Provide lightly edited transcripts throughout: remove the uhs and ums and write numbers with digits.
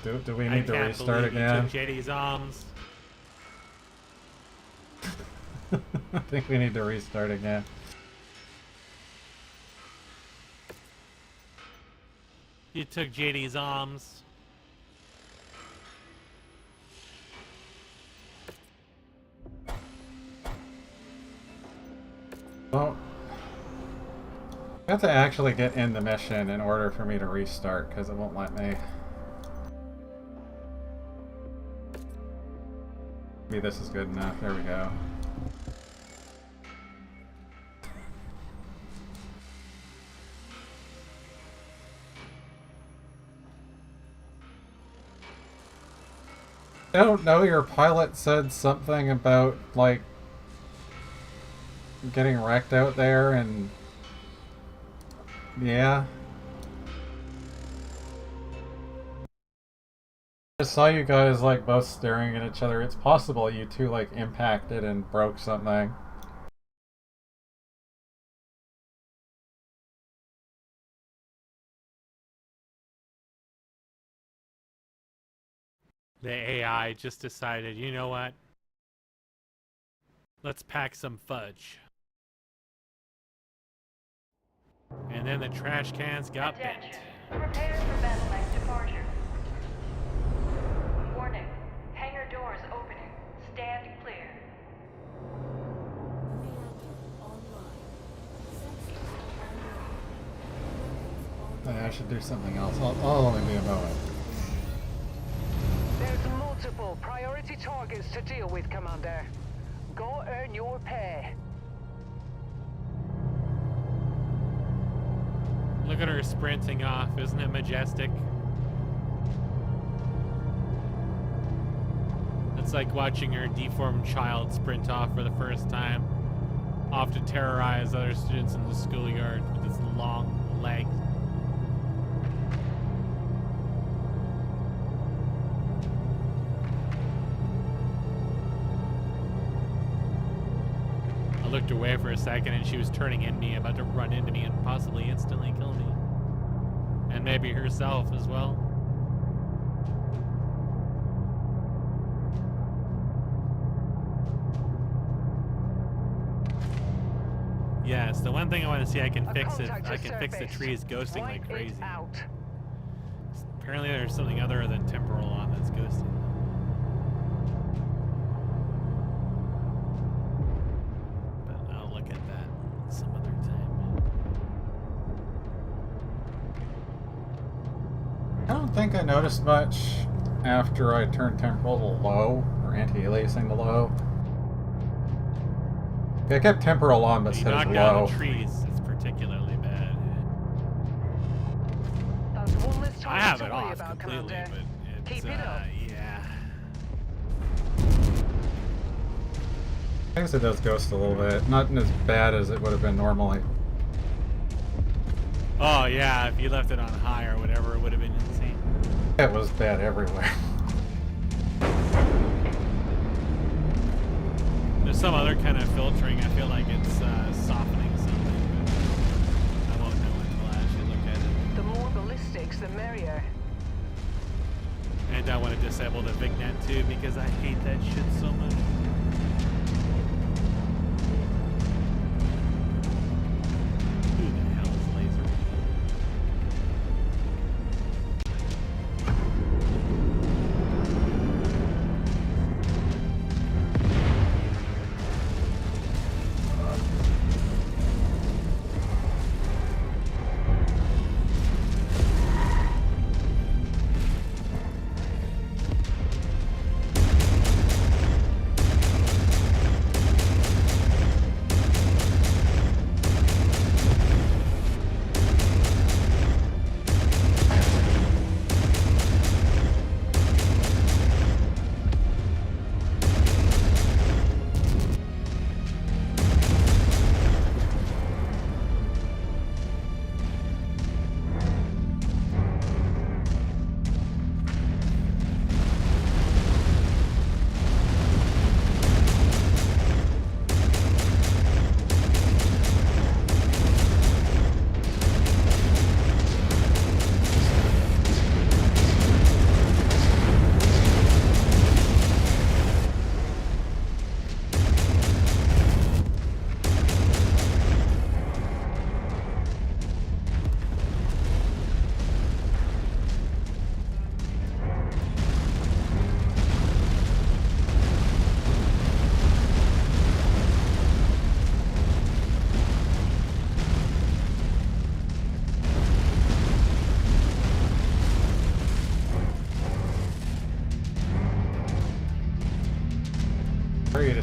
Do we need to restart again? You took JD's arms. I think we need to restart again. You took JD's arms. Well, I have to actually get in the mission in order for me to restart, because it won't let me. Maybe this is good enough. There we go. I don't know, your pilot said something about, like, getting wrecked out there, and yeah. I saw you guys, like, both staring at each other. It's possible you two, like, impacted and broke something. The AI just decided, you know what? Let's pack some fudge. And then the trash cans got bent. Prepare for battle next departure. Warning. Hangar doors opening. Stand clear. I should do something else. I'll only be a moment. There's multiple priority targets to deal with, Commander. Go earn your pay. Look at her sprinting off. Isn't it majestic? It's like watching her deformed child sprint off for the first time. Off to terrorize other students in the schoolyard with its long legs. I looked away for a second and she was turning in me, about to run into me and possibly instantly kill me. And maybe herself as well. Yes, the one thing I want to see I can fix it. I can fix the trees ghosting like crazy. Apparently there's something other than temporal on that's ghosting. Some other time. I don't think I noticed much after I turned temporal to low, or anti-aliasing to low. I kept temporal on, but set as low. Knock down the trees, it's particularly bad. I have it off completely, but it's, yeah. I guess it does ghost a little bit. Not as bad as it would have been normally. Oh yeah, if you left it on high or whatever, it would have been insane. It was bad everywhere. There's some other kind of filtering. I feel like it's softening something, but I won't know until I actually look at it. The more ballistics, the merrier. And I want to disable the Vignet too, because I hate that shit so much.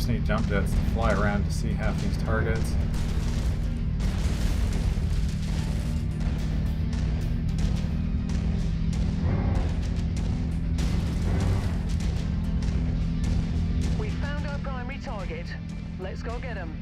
just need jump jets to fly around to see half these targets. We found our primary target. Let's go get him.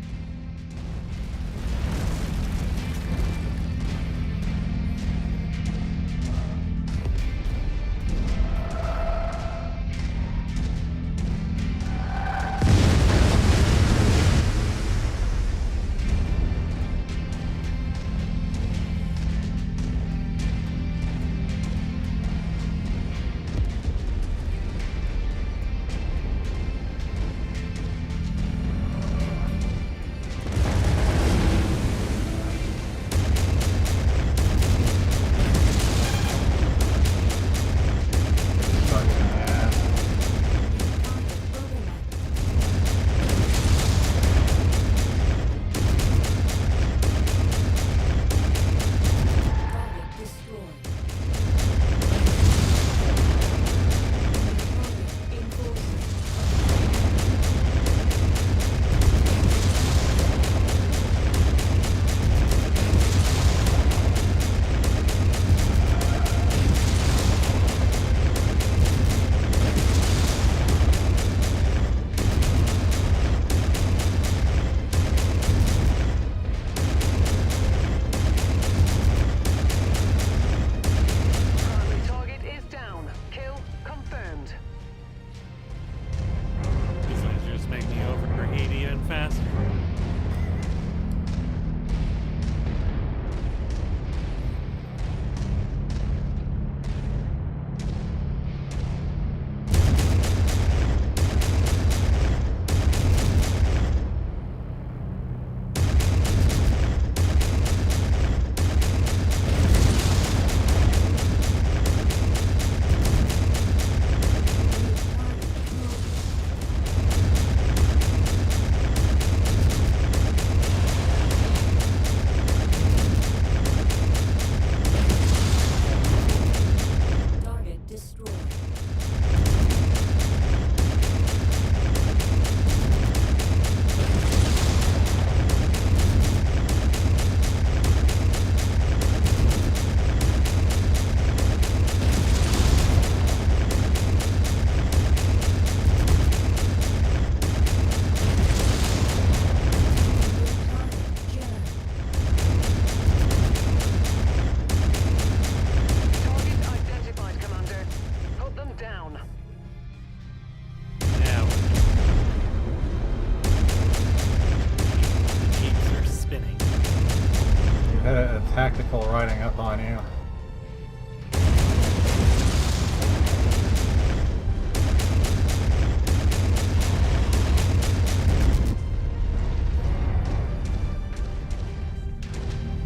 Tactical riding up on you.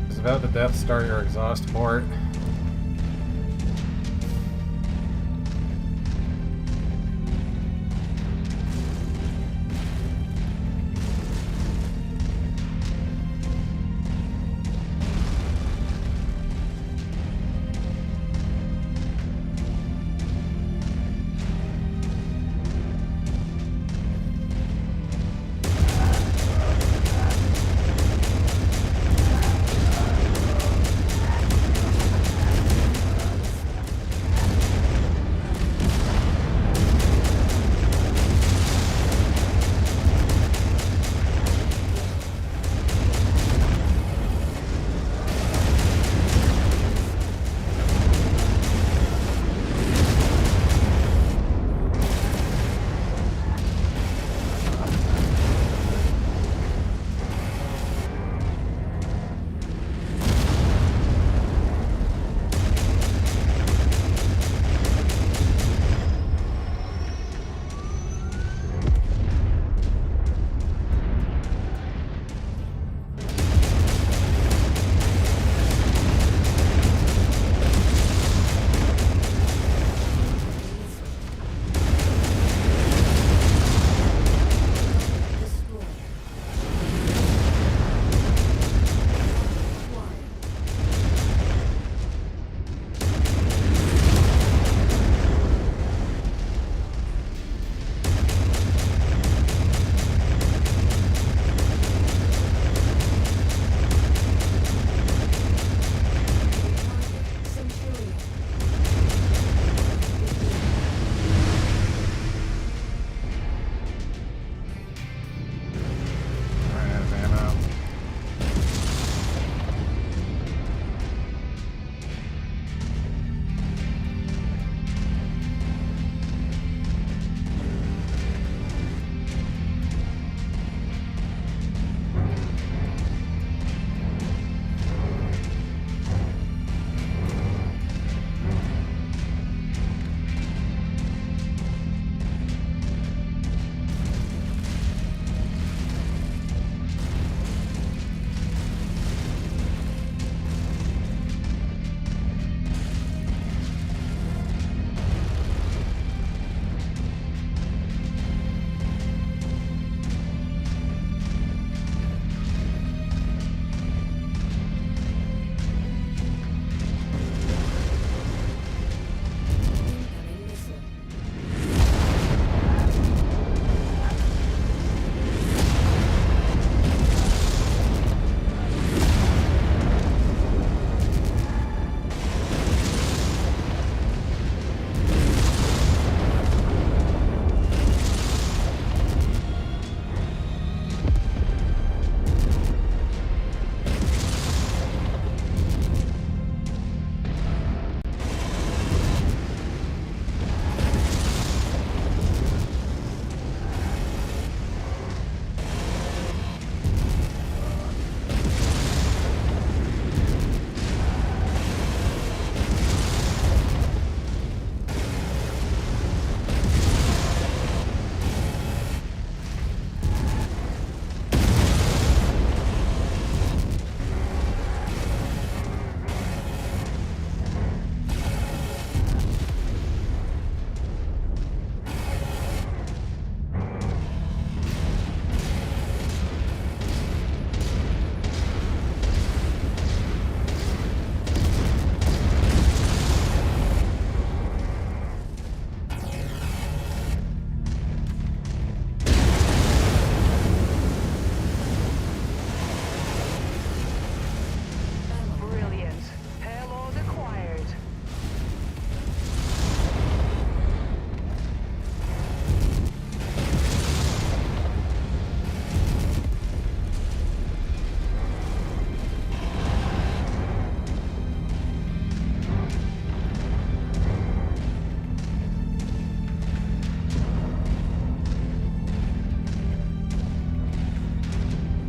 It's about to Death Star your exhaust port.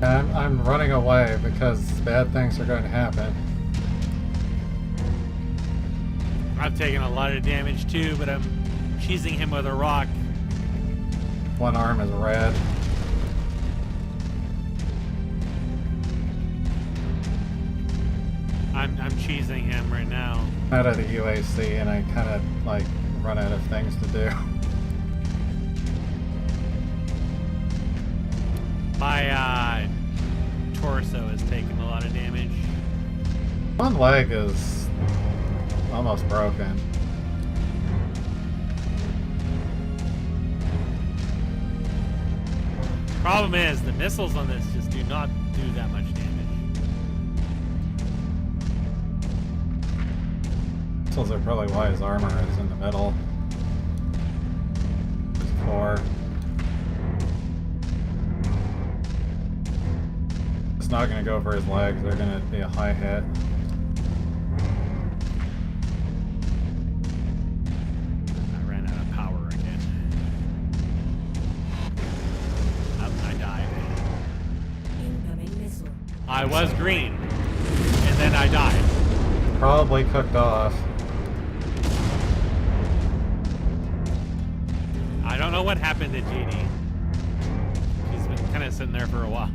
I'm running away because bad things are going to happen. I've taken a lot of damage too, but I'm cheesing him with a rock. One arm is red. I'm cheesing him right now. Out of the UAC, and I kind of like run out of things to do. My torso has taken a lot of damage. One leg is almost broken. Problem is, the missiles on this just do not do that much damage. Missiles are probably why his armor is in the middle. His core. It's not going to go for his legs, they're going to be a high hit. I ran out of power again. I died. Incoming missile. I was green, and then I died. Probably cooked off. I don't know what happened to JD. He's been kind of sitting there for a while.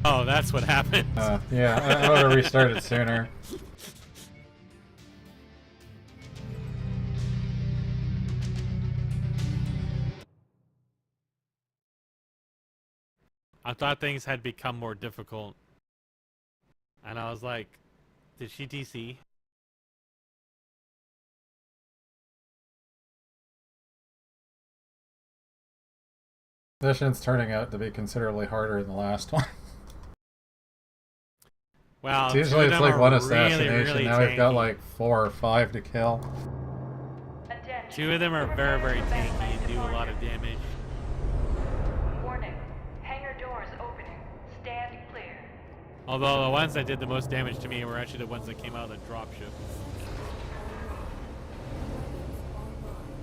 Oh, that's what happened. Yeah, I would have restarted sooner. I thought things had become more difficult. And I was like, did she DC? Mission's turning out to be considerably harder than the last one. Well, Usually it's like one assassination, really now we've got tanky. like 4 or 5 to kill. Attention. Two of them are very, very tanky and do a lot of damage. Warning. Hangar doors opening. Stand clear. Although the ones that did the most damage to me were actually the ones that came out of the dropship.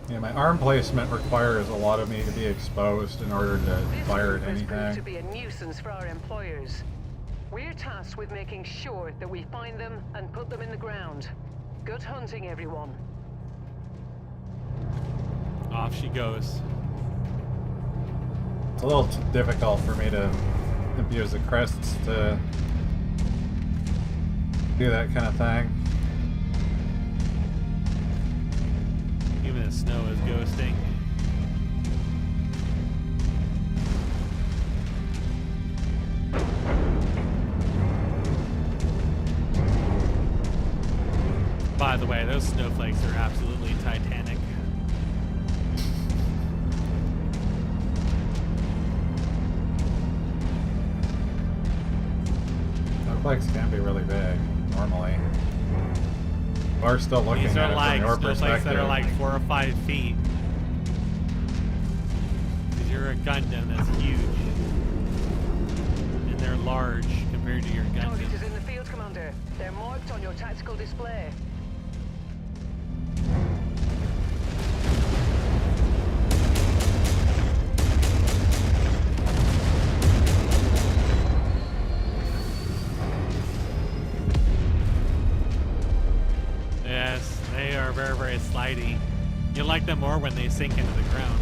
Yeah, my arm placement requires a lot of me to be exposed in order to This fire at group has proved anything. to be a nuisance for our employers. We're tasked with making sure that we find them and put them in the ground. Good hunting, everyone. Off she goes. It's a little difficult for me to abuse the crests to do that kind of thing. Even the snow is ghosting. By the way, those snowflakes are absolutely titanic. Snowflakes can be really big, normally. We're still looking These at are it like from your snowflakes perspective. that are like 4 or 5 feet. Because you're a Gundam that's huge. And they're large compared to your Target Gundam. is in the field, Commander. They're marked on your tactical display. Yes, they are very, very slidey. You like them more when they sink into the ground.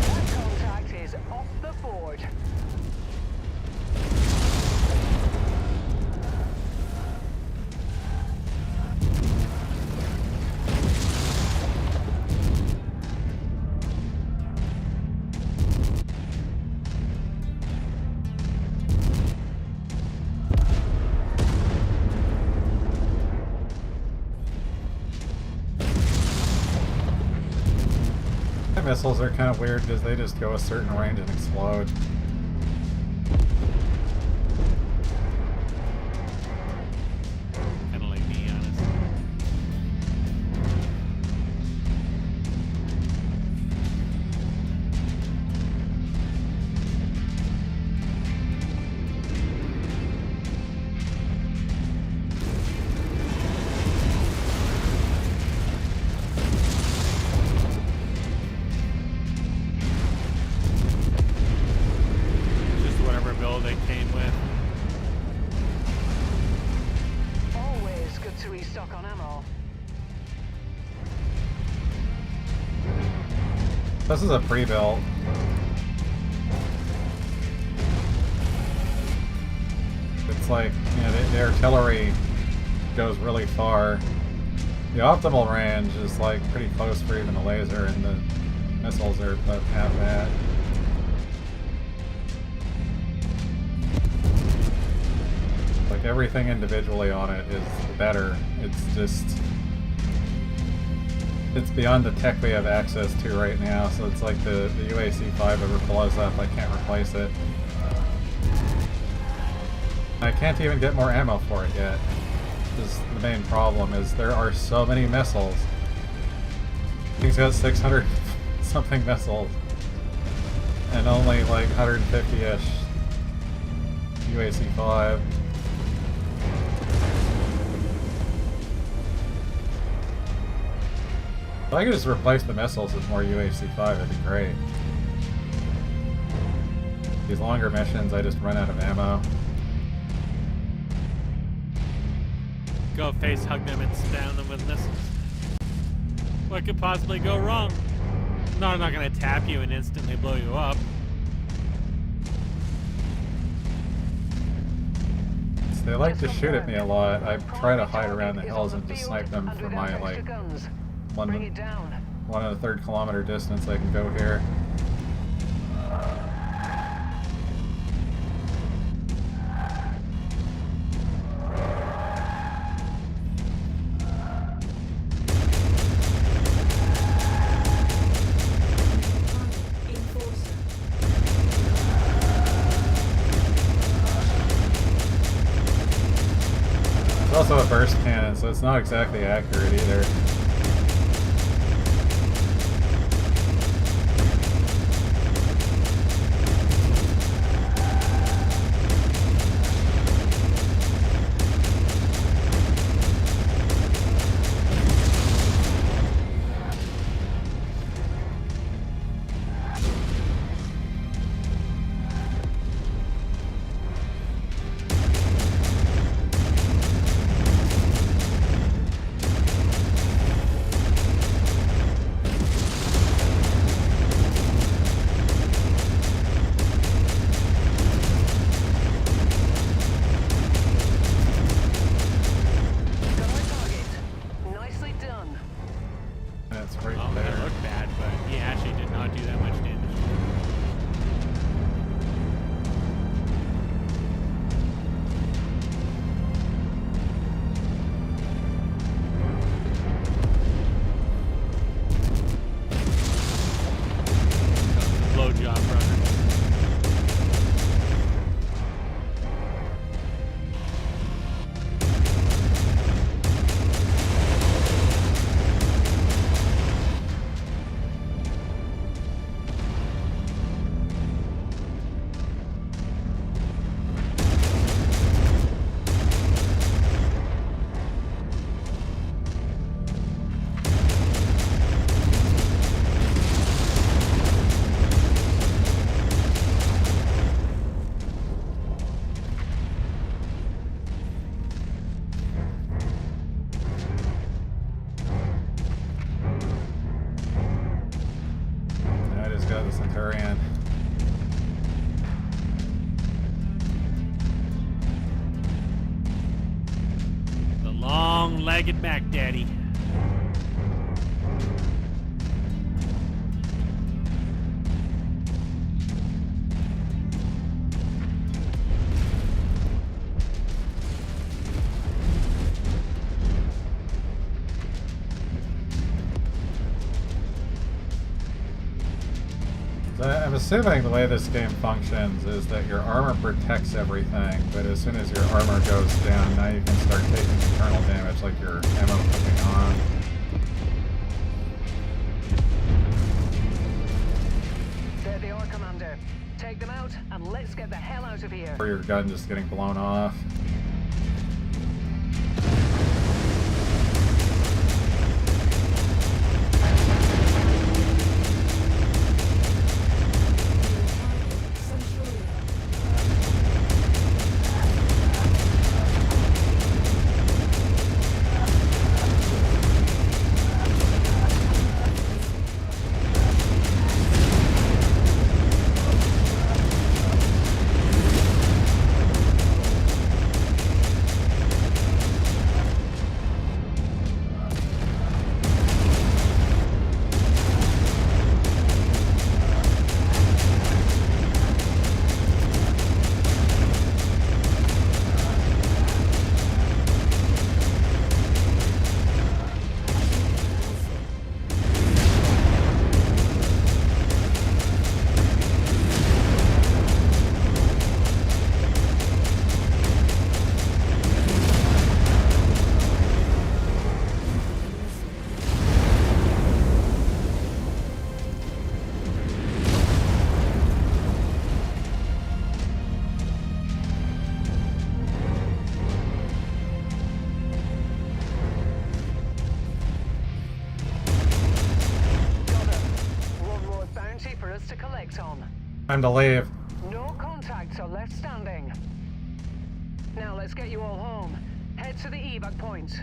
That contact is off the board. My missiles are kind of weird because they just go a certain range and explode. ammo they came with. Always good to restock on ammo. This is a pre-built. It's like, you know, the artillery goes really far. The optimal range is like pretty close for even the laser, and the missiles are about half that. Like everything individually on it is better. It's just, it's beyond the tech we have access to right now, so it's like the UAC-5 ever blows up, I can't replace it. I can't even get more ammo for it yet. This is the main problem, is there are so many missiles. He's got 600 something missiles and only like 150-ish UAC-5. If I could just replace the missiles with more UAC-5, it'd be great. These longer missions, I just run out of ammo. Go face hug them and spam them with missiles. What could possibly go wrong? No, I'm not gonna tap you and instantly blow you up. So they like to shoot at me a lot. I try to hide around the hills and just snipe them from my like one and a third kilometer distance. I can go here. It's also a burst cannon, so it's not exactly accurate either. Long-legged Mac Daddy. I'm assuming the way this game functions is that your armor protects everything, but as soon as your armor goes down, now you can start taking internal damage, like your ammo coming on. There they are, Commander. Take them out, and let's get the hell out of here. Or your gun just getting blown off. Time to leave. No contacts are left standing. Now let's get you all home. Head to the evac point.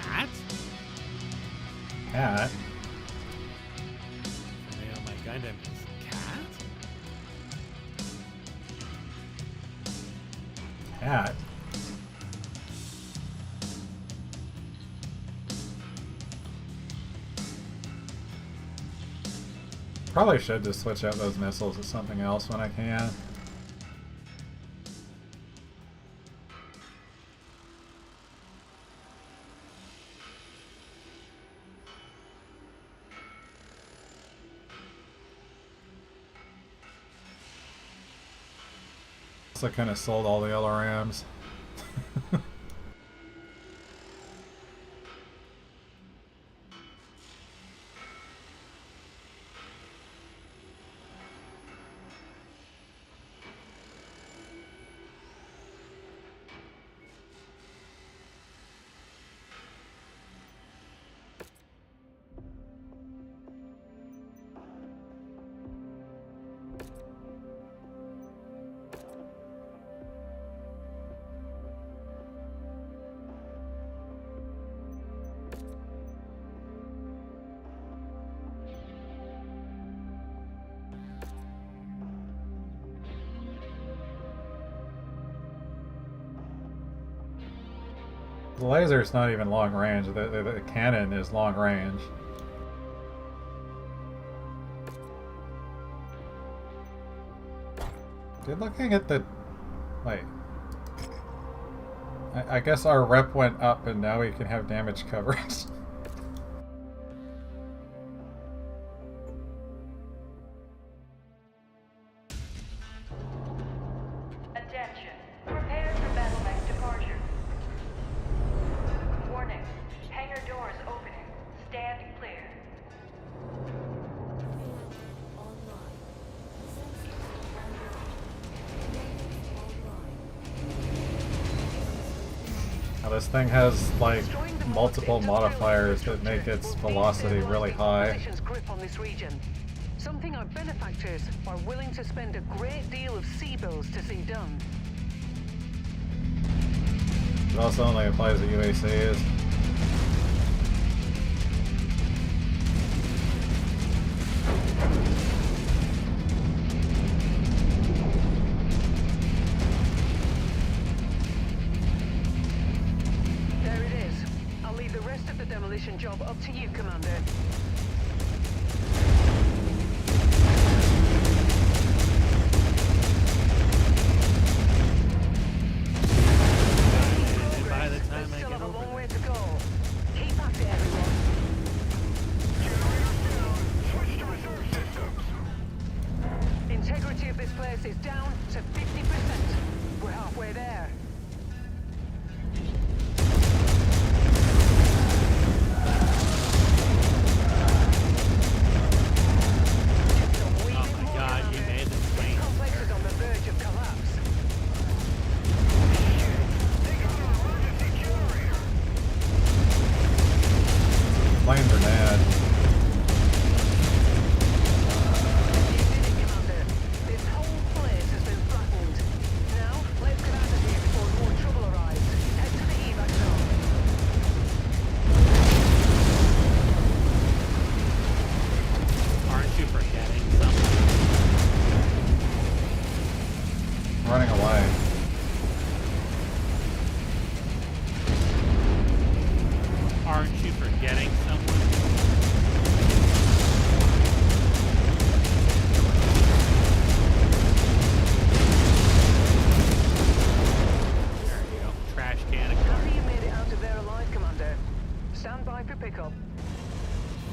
Cat? Cat? The name of my Gundam is Cat? Cat? Probably should just switch out those missiles to something else when I can. So I kind of sold all the LRMs. The laser's not even long range, the cannon is long range. Dude, looking at the... Wait. I guess our rep went up and now we can have damage coverage. Attention. Prepare for battle mech departure. Warning. Hangar doors opening. Stand clear. Online. Sensors online. Now this thing has like multiple modifiers that make its velocity really high. Grip on this region. Something our benefactors are willing to spend a great deal of sea bills to see done. It also only applies to UACs. There it is. I'll leave the rest of the demolition job up to you, Commander. And by the time I Still get have a over long there, way to go. Keep at it, everyone. Integrity of this place is down to 50%. We're halfway there.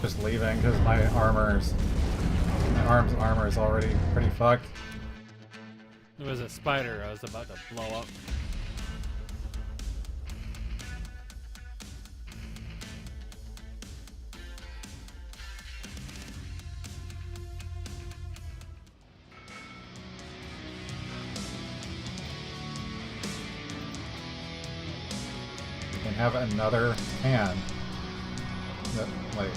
Just leaving because my armor's armor is already pretty fucked. There was a spider I was about to blow up. You can have another can. Wait.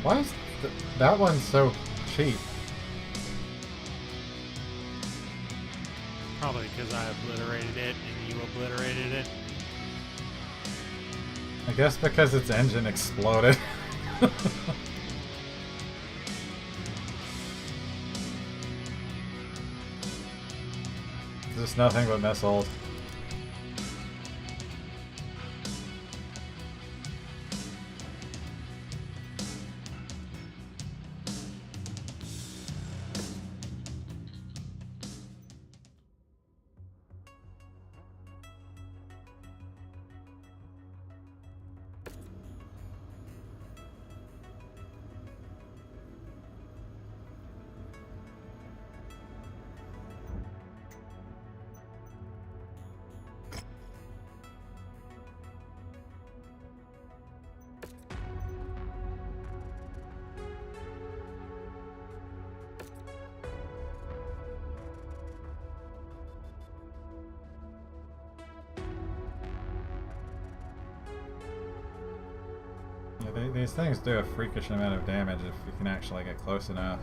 Why is that one so cheap? Probably because I obliterated it and you obliterated it. I guess because its engine exploded. Just nothing but missiles. These things do a freakish amount of damage if you can actually get close enough.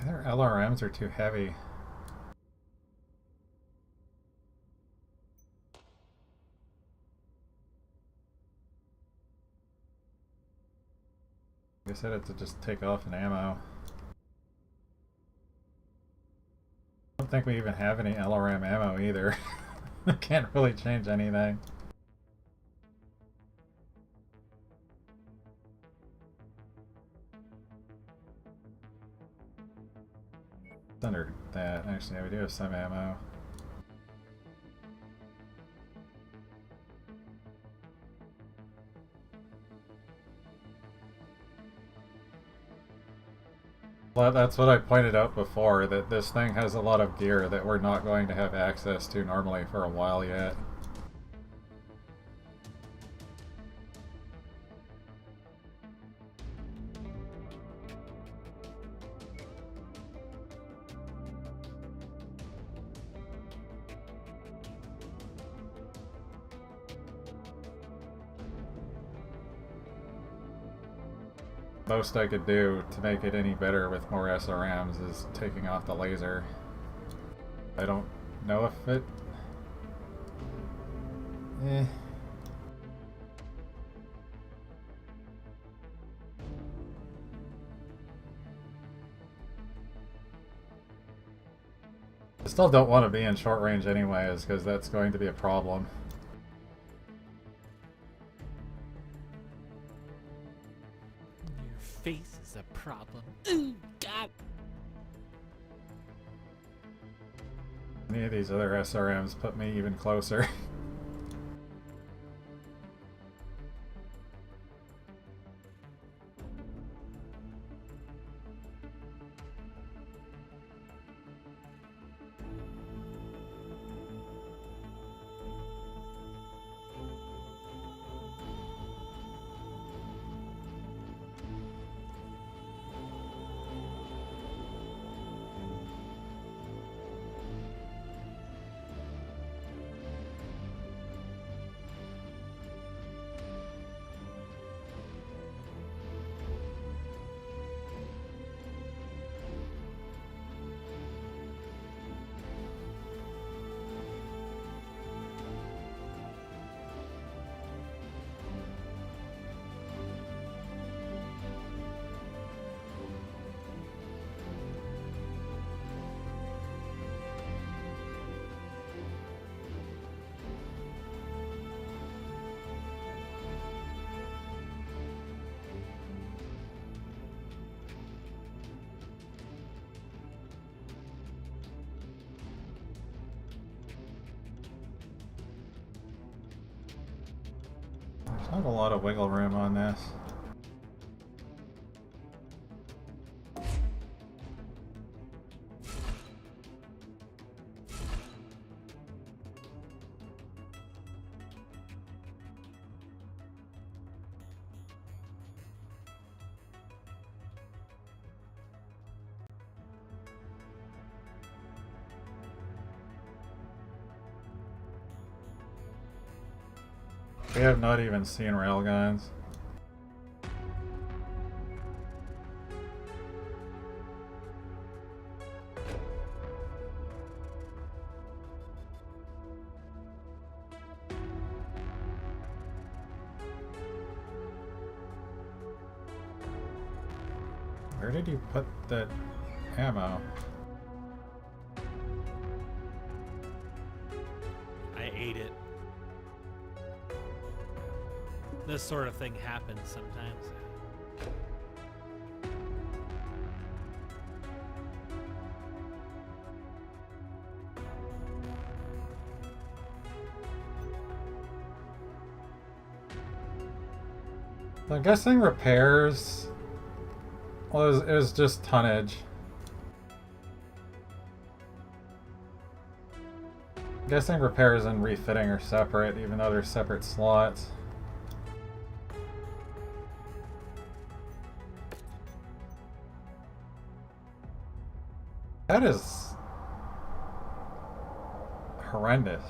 Their LRMs are too heavy. I said it to just take off an ammo. I don't think we even have any LRM ammo either. Can't really change anything. It's under that. Actually, yeah, we do have some ammo. Well, that's what I pointed out before, that this thing has a lot of gear that we're not going to have access to normally for a while yet. Most I could do to make it any better with more SRMs is taking off the laser. I don't know if it... I still don't want to be in short range anyways, because that's going to be a problem. Face is a problem. Ooh, God. Any of these other SRMs put me even closer. Not a lot of wiggle room on this. We have not even seen railguns. Where did you put that ammo? I ate it. This sort of thing happens sometimes. I'm guessing repairs. Well, it was just tonnage. I'm guessing repairs and refitting are separate, even though they're separate slots. That is horrendous.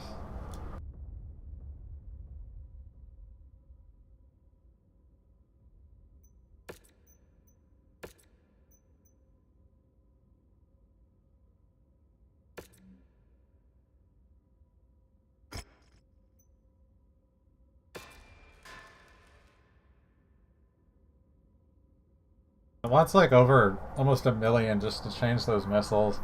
I want like over almost $1 million just to change those missiles.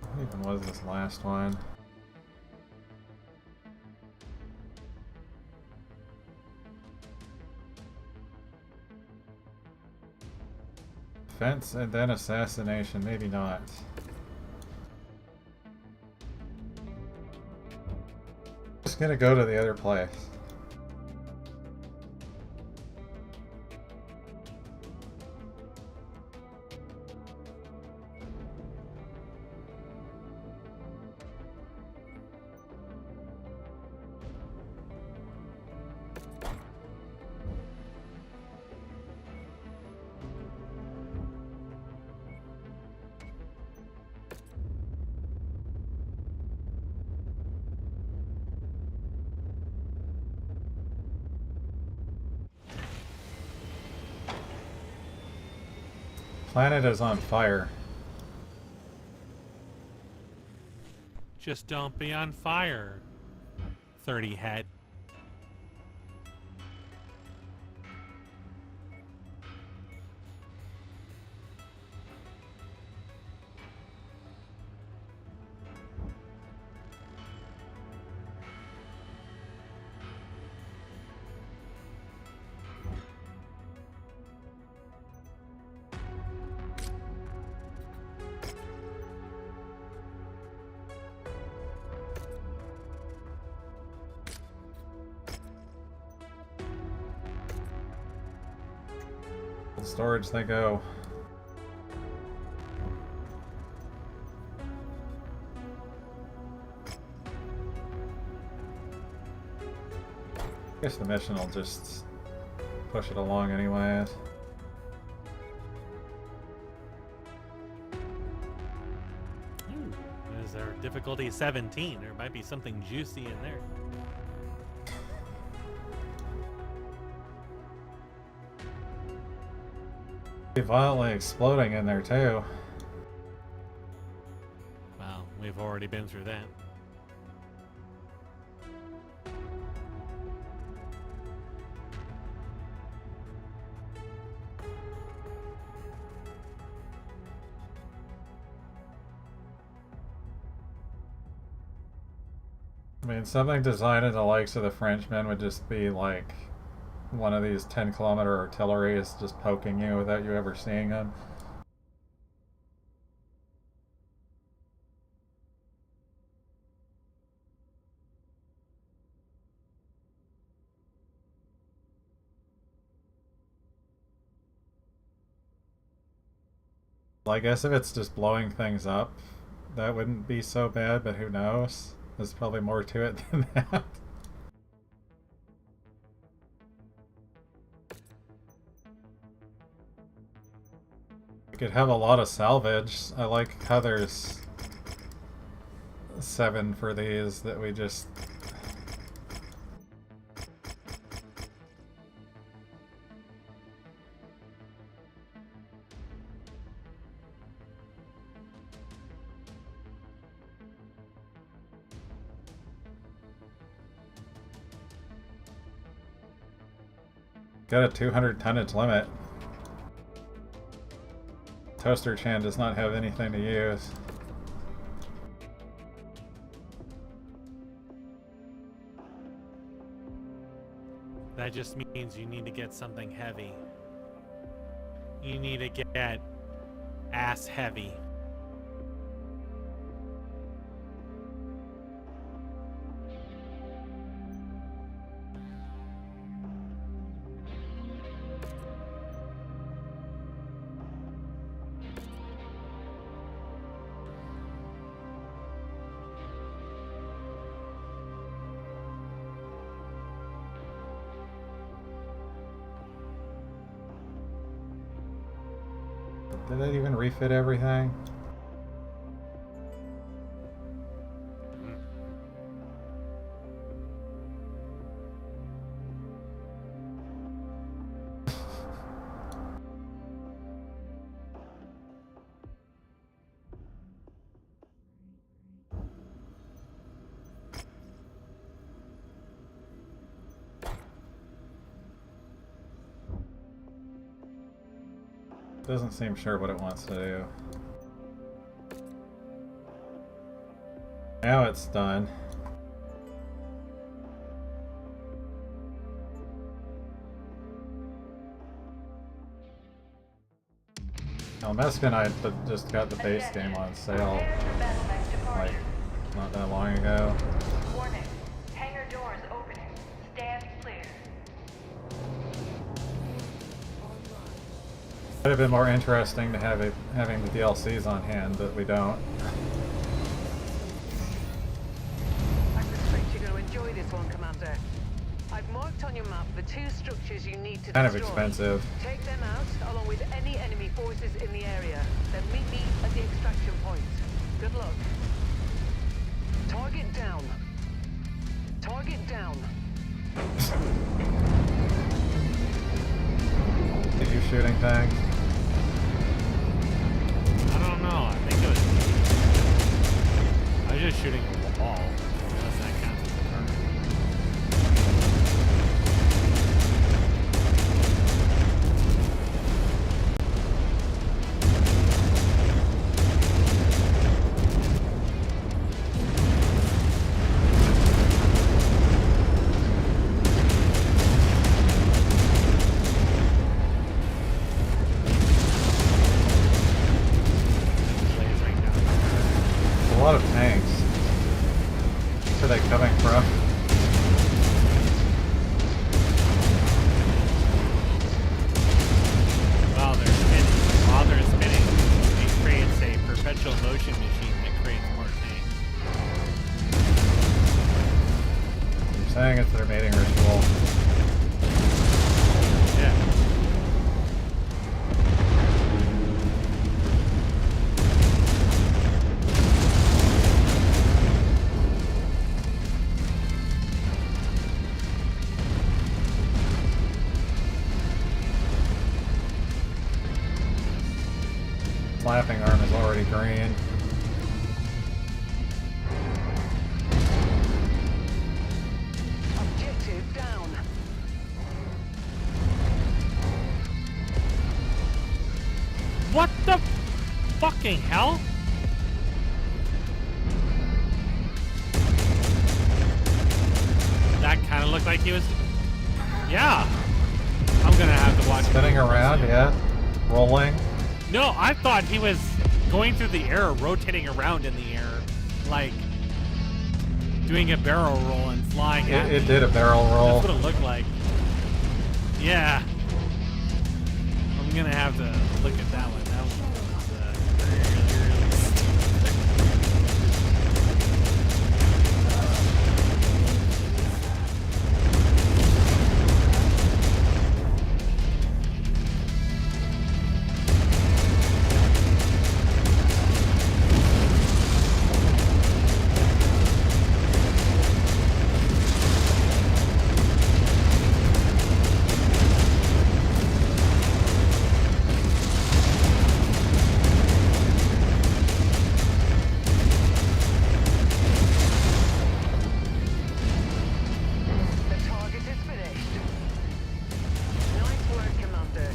What even was this last one? Defense and then assassination, maybe not. Just gonna go to the other place. Planet is on fire. Just don't be on fire. 30 head. Storage, they go. I guess the mission will just push it along anyways. Ooh, is there difficulty 17? There might be something juicy in there. Violently exploding in there too. Well, we've already been through that. I mean, something designed in the likes of the Frenchmen would just be like one of these 10-kilometer artilleries just poking you without you ever seeing them. Well, I guess if it's just blowing things up, that wouldn't be so bad, but who knows? There's probably more to it than that. We could have a lot of salvage. I like how there's 7 for these that we just... Got a 200 tonnage limit. Toaster Chan does not have anything to use. That just means you need to get something heavy. You need to get ass heavy. Did that even refit everything? Doesn't seem sure what it wants to do. Now it's done. Now, Mesk and I just got the base game on sale like not that long ago. Warning. Hangar doors opening. Stand clear. Would have been more interesting to have having the DLCs on hand, but we don't. I suspect you're going to enjoy this one, Commander. I've marked on your map the 2 structures you need to Kind of destroy. expensive. Take them out, along with any enemy forces in the area. Then meet me at the extraction point. Good luck. Target down. Target down. Are you shooting things? I don't know. I think it was. I was just shooting a wall. Unless that counts as a target. Lasering down. A lot of tanks. Where are they coming from? While they're spinning, it creates a perpetual motion machine that creates more tanks. You're saying it's their mating ritual. Yeah. Slapping arm is already green. Objective down. What the fucking hell? looked like he was. Yeah. I'm gonna have to watch. Spinning around, yeah. Rolling. No, I thought he was going through the air, rotating around in the air, like doing a barrel roll and flying at me. It did a barrel roll. That's what it looked like. Yeah. I'm gonna have to look at that one. That one was really The target is finished. Nice work, Commander.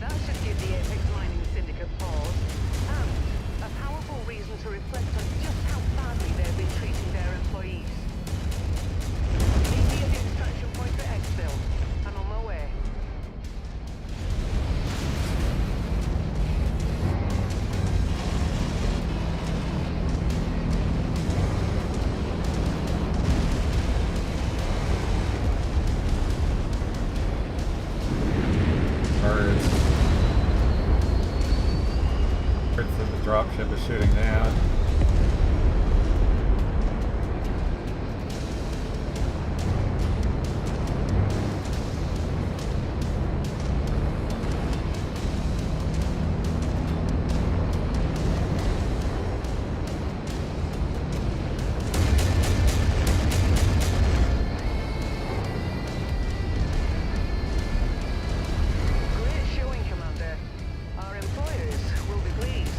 That should give the Apex Mining Syndicate pause, and a powerful reason to reflect on just how badly they've been treating their employees. Meet me at the extraction point for exfil. I'm on my way. Birds. Birds that the dropship is shooting down. Great showing, Commander. Our employers will be pleased.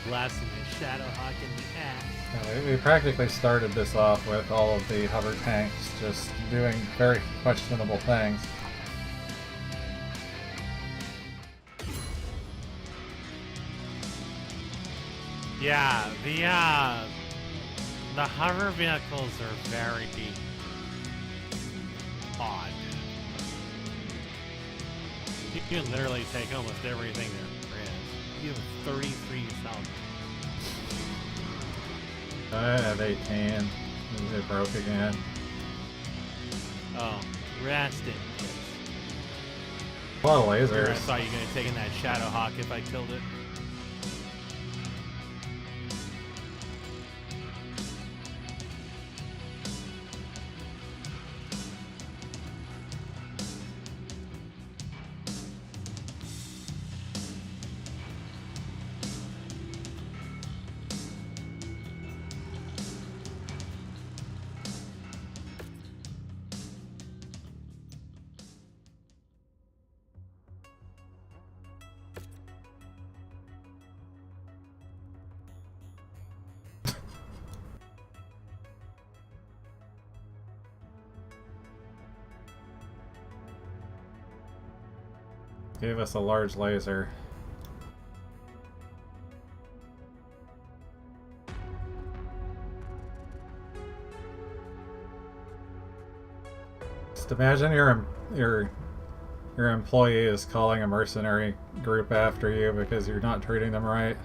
blasting a Shadowhawk in the ass. Yeah, we practically started this off with all of the hover tanks just doing very questionable things. Yeah, the hover vehicles are very odd. You can literally take almost everything there is. You have 33 yourself. I have 18. It broke again. Oh, rest it. A lot of I lasers. thought you were gonna take in that Shadowhawk if I killed it. Gave us a large laser. Just imagine your employee is calling a mercenary group after you because you're not treating them right.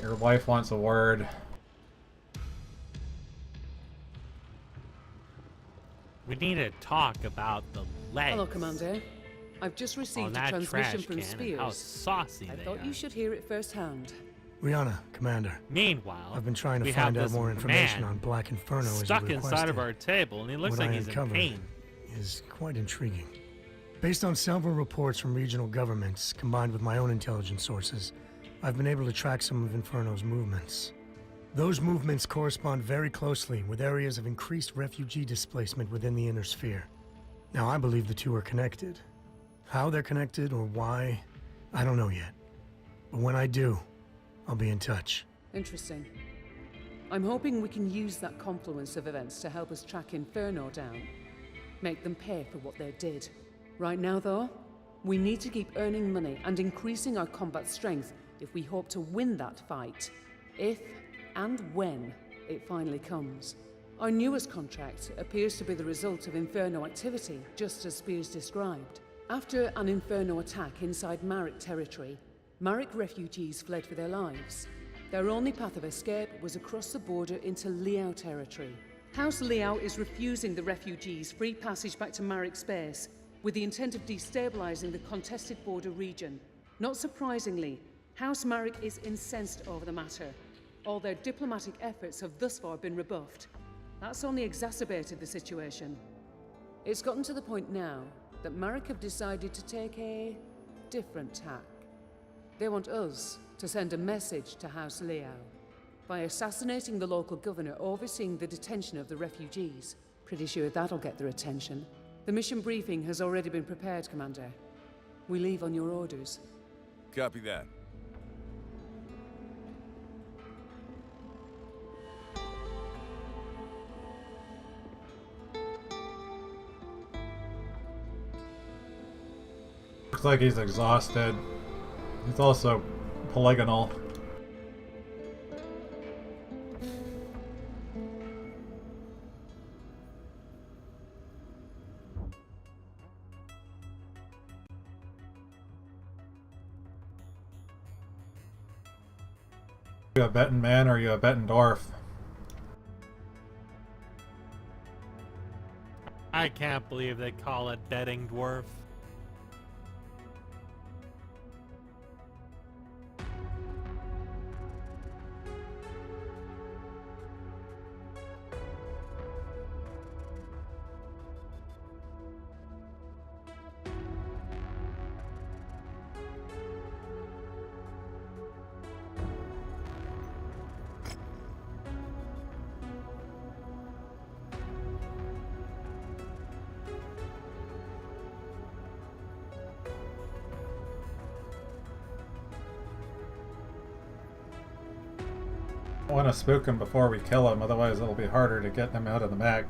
Your wife wants a word. We need to talk about the legs. Hello, Commander. I've just on received a that transmission trash from can and how Spears. saucy I they thought are. you should hear it firsthand. Rihanna, Commander. Meanwhile, I've been trying to we find have out this more information man on Black Inferno as you stuck requested. inside of our table, and he looks What like I he's in uncovered pain. is quite intriguing. Based on several reports from regional governments, combined with my own intelligence sources, I've been able to track some of Inferno's movements. Those movements correspond very closely with areas of increased refugee displacement within the inner sphere. Now, I believe the two are connected. How they're connected or why, I don't know yet. But when I do, I'll be in touch. Interesting. I'm hoping we can use that confluence of events to help us track Inferno down. Make them pay for what they did. Right now, though, we need to keep earning money and increasing our combat strength if we hope to win that fight. If and when it finally comes. Our newest contract appears to be the result of Inferno activity, just as Spears described. After an Inferno attack inside Marek territory, Marek refugees fled for their lives. Their only path of escape was across the border into Liao territory. House Liao is refusing the refugees free passage back to Marek space, with the intent of destabilizing the contested border region. Not surprisingly, House Marek is incensed over the matter. All their diplomatic efforts have thus far been rebuffed. That's only exacerbated the situation. It's gotten to the point now that Marek have decided to take a different tack. They want us to send a message to House Liao by assassinating the local governor overseeing the detention of the refugees. Pretty sure that'll get their attention. The mission briefing has already been prepared, Commander. We leave on your orders. Copy that. Looks like he's exhausted. He's also polygonal. You a betting man or you a betting dwarf? I can't believe they call it betting dwarf. I want to spook him before we kill him, otherwise it'll be harder to get him out of the mech.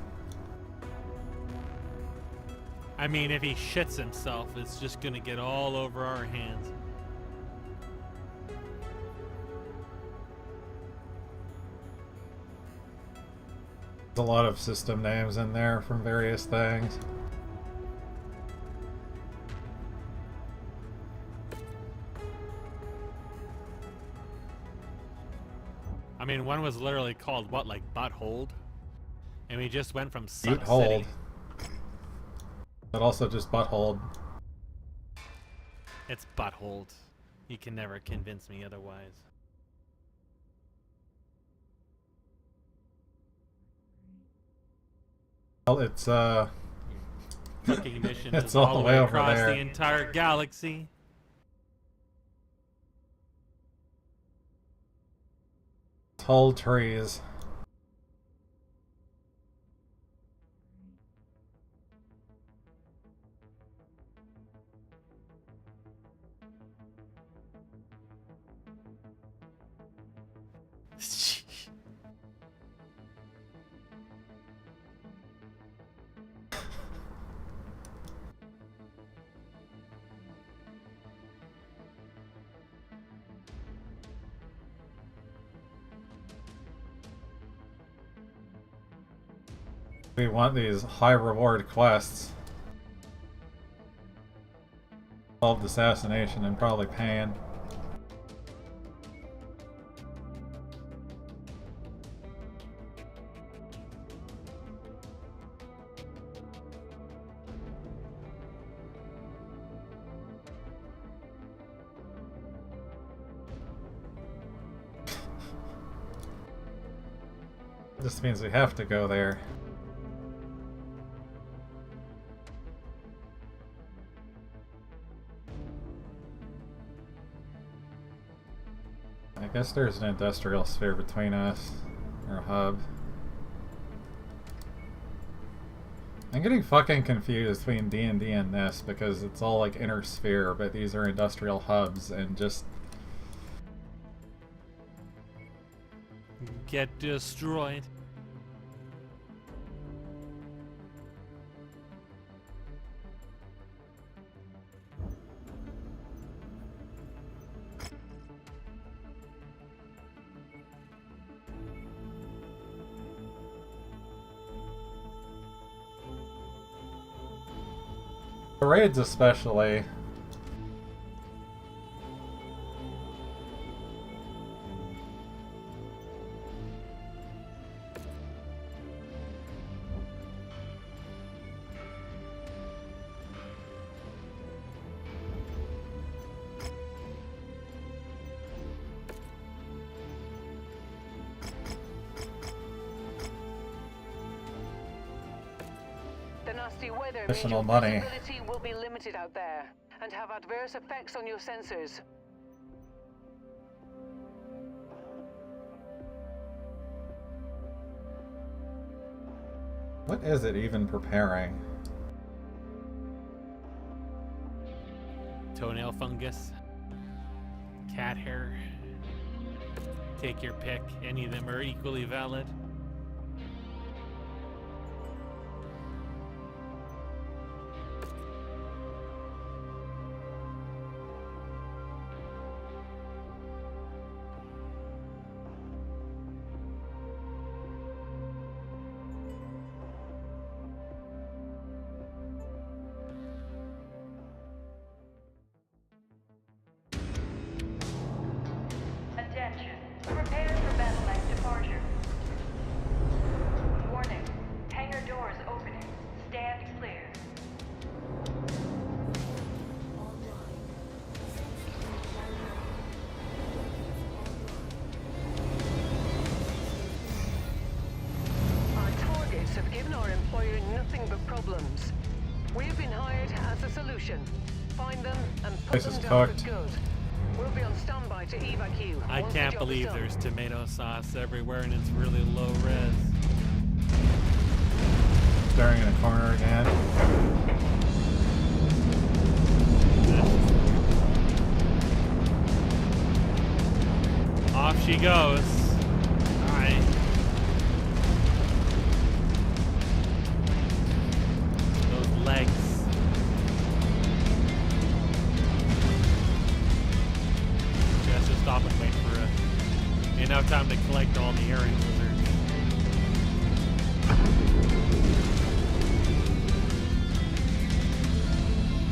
I mean, if he shits himself, it's just gonna get all over our hands. There's a lot of system names in there from various things. I mean, one was literally called, what, like Butthold? And we just went from Butte Sun hold. City. But also just butthold. It's Butthold. You can never convince me otherwise. Well, it's Fucking mission It's is all all the the way way over across there. the entire galaxy. tall trees. We want these high reward quests. Solved assassination and probably pan. This means we have to go there. I guess there's an industrial sphere between us, or a hub. I'm getting fucking confused between D&D and this because it's all like inner sphere, but these are industrial hubs and just... Get destroyed. The raids especially. The nasty weather means Additional your money. visibility will be limited out there and have adverse effects on your sensors. What is it even preparing? Toenail fungus. Cat hair. Take your pick. Any of them are equally valid. Attention. Prepare for battle act departure. Warning. Hangar doors opening. Stand clear. Our targets have given our employer nothing but problems. We have been hired as a solution. Find them and put Place them is down cooked. for good. We'll be on standby to evac you. I once the can't job is believe done. there's tomato sauce everywhere and it's really low res. Staring in a corner again. Off she goes. Alright. Those legs. Just to stop and wait for enough time to collect all the earrings.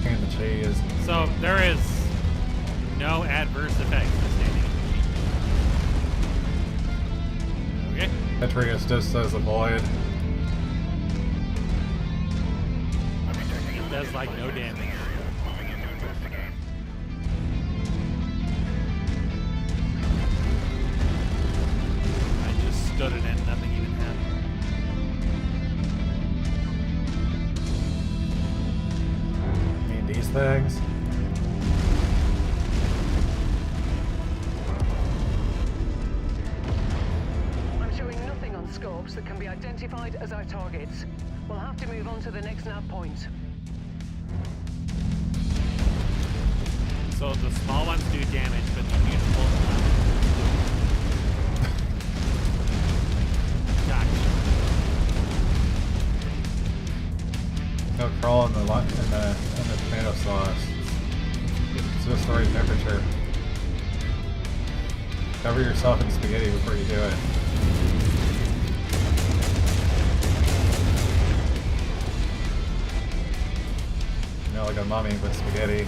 And the cheese. So there is no adverse effects to standing in the machine. Okay. Petrius just says avoid. It does like no damage. I just stood it and nothing even happened. I mean, these things. I'm showing nothing on scopes that can be identified as our targets. We'll have to move on to the next nav point. So the small ones do damage, but the beautiful Gotcha. Go crawl in the tomato sauce. It's just the right temperature. Cover yourself in spaghetti before you do it. You know, like a mummy with spaghetti.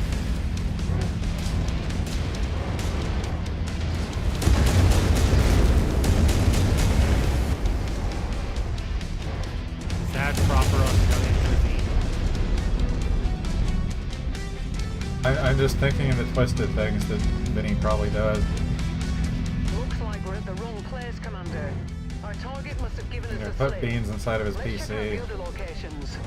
Sad proper Australian cuisine. I'm just thinking of the twisted things that Vinny probably does. Looks like we're at the wrong place, Commander. Our target must have given You us know, a put slip. beans inside of his Let's check out the PC. other locations.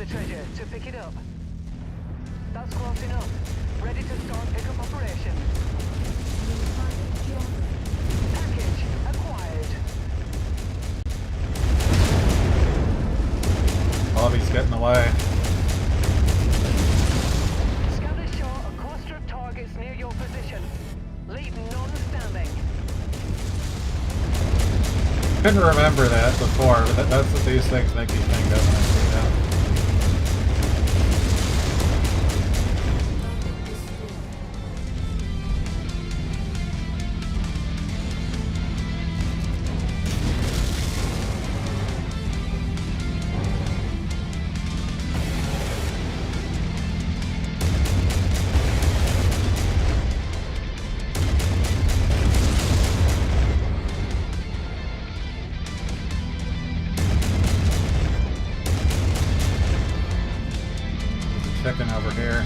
the treasure to pick it up. That's close enough. Ready to start pickup operations. New target geography. Package acquired. Bobby's getting away. Scanners show a cluster of targets near your position. Leave none standing. Couldn't remember that before, but that's what these things make you think of when I see them. Chicken over here.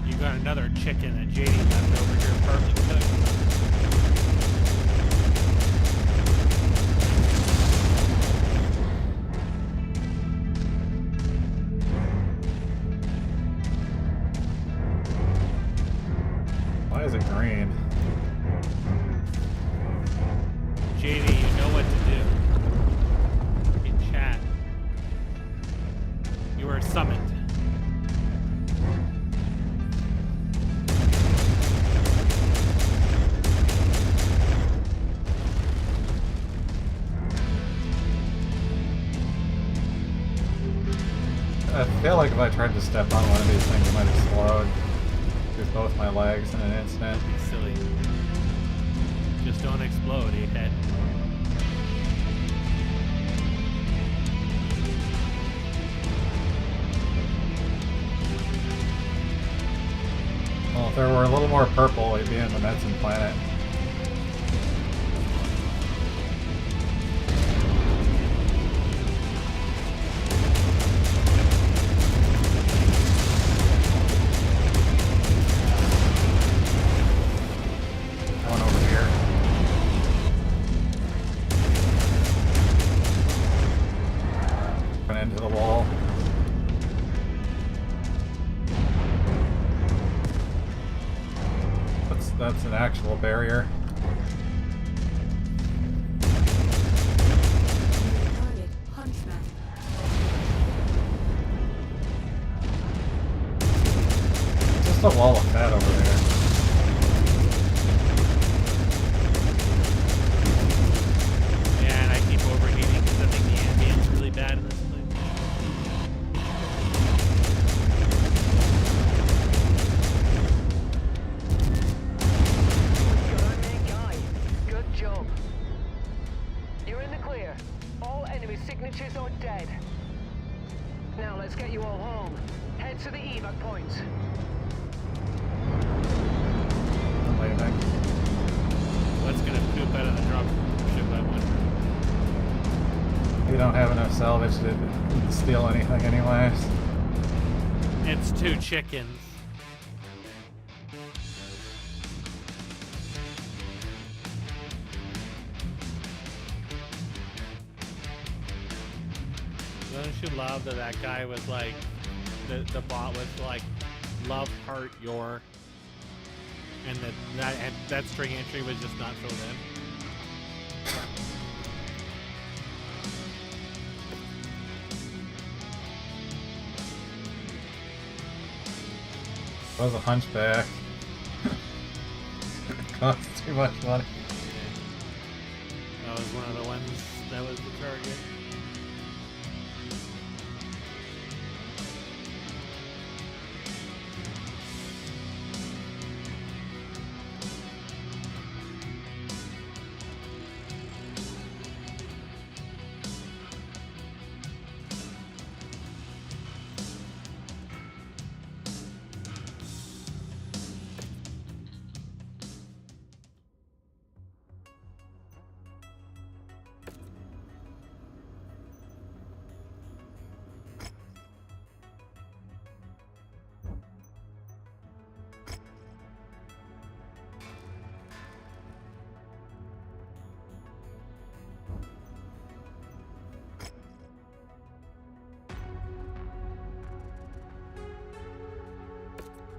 You got another chicken that JD left over here, perfect cooked. Why is it green? JD, you know what to do. In chat. You are summoned. I feel like if I tried to step on one of these things, it might have slowed through both my legs in an instant. Silly. Just don't explode, head. Well, if there were a little more purple, we'd be in the medicine planet. Going over here. Went into the wall. That's an actual barrier. New target Hunchback. Just a wall of fat over there. Yeah, and I keep overheating because I think the ambient's really bad in this place. You're our main guy. Good job. You're in the clear. All enemy signatures are dead. Now let's get you all home. Head to the evac point. I'm leaving. What's gonna poop out of the drop ship, I wonder? We don't have enough salvage to steal anything anyways. It's 2 chickens. Don't you love that that guy was like, the bot was like, love heart your, and that string entry was just not filled in. I was a hunchback. Costs too much money. That was one of the ones that was the target.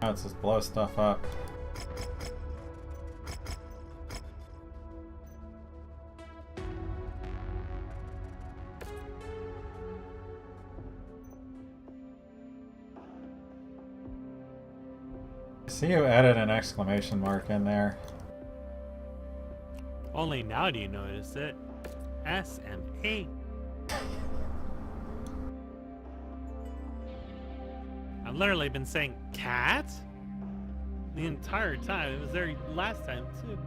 Now it's just blow stuff up. I see you added an exclamation mark in there. Only now do you notice it. SMA. I've literally been saying cat the entire time. It was there last time too.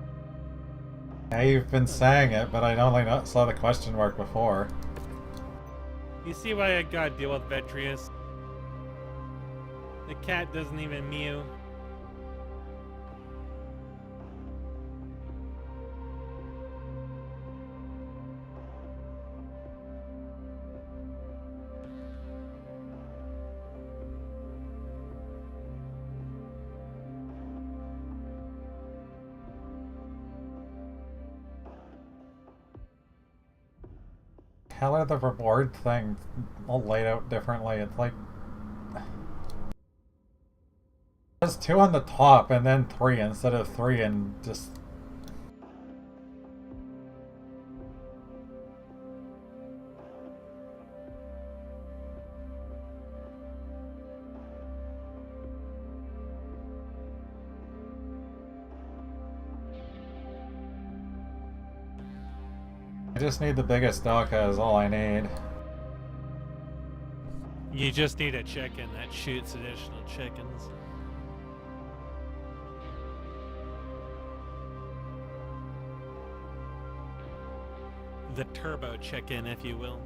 Yeah, you've been saying it, but I only saw the question mark before. You see why I gotta deal with Vetrius? The cat doesn't even mew. How are the reward things all laid out differently? It's like there's 2 on the top and then 3 instead of 3 and just I just need the biggest Daka is all I need. You just need a chicken that shoots additional chickens. The turbo chicken, if you will.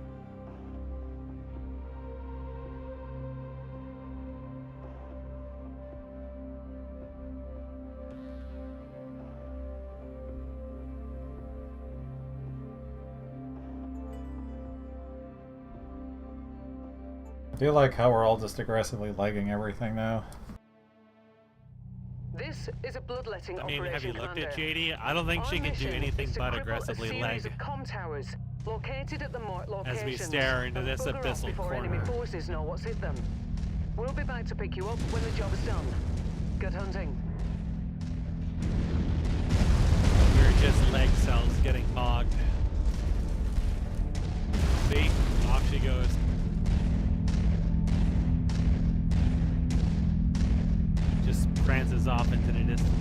I do like how we're all just aggressively legging everything now. This is a bloodletting I mean, have you operation, looked at Commander. JD? I don't think Our she can do mission anything is to but cripple aggressively a series leg. of comm towers located at the locations As we stare into and this bugger off abyssal before corner. enemy forces know what's hit them. We'll be back to pick you up when the job is done. Good hunting. We're just leg cells getting bogged. See? Off she goes. Just prances off into the distance.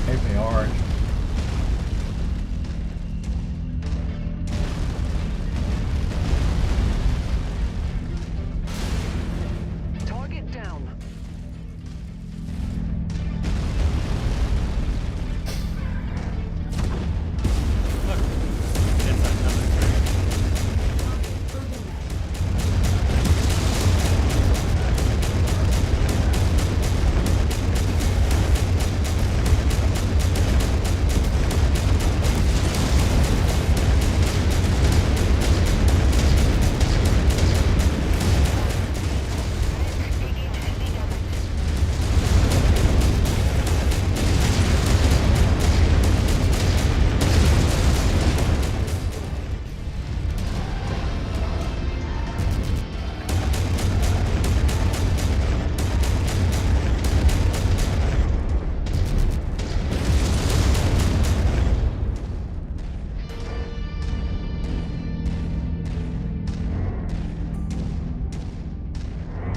Hate the orange. Target down. Look, it's another turret.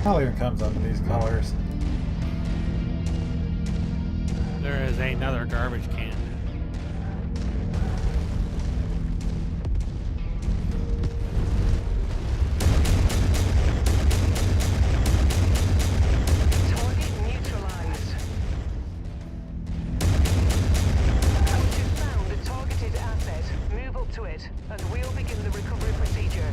Hell even comes up with these colors. There is another garbage can. Target neutralized. Once you've found a targeted asset, move up to it, and we'll begin the recovery procedure.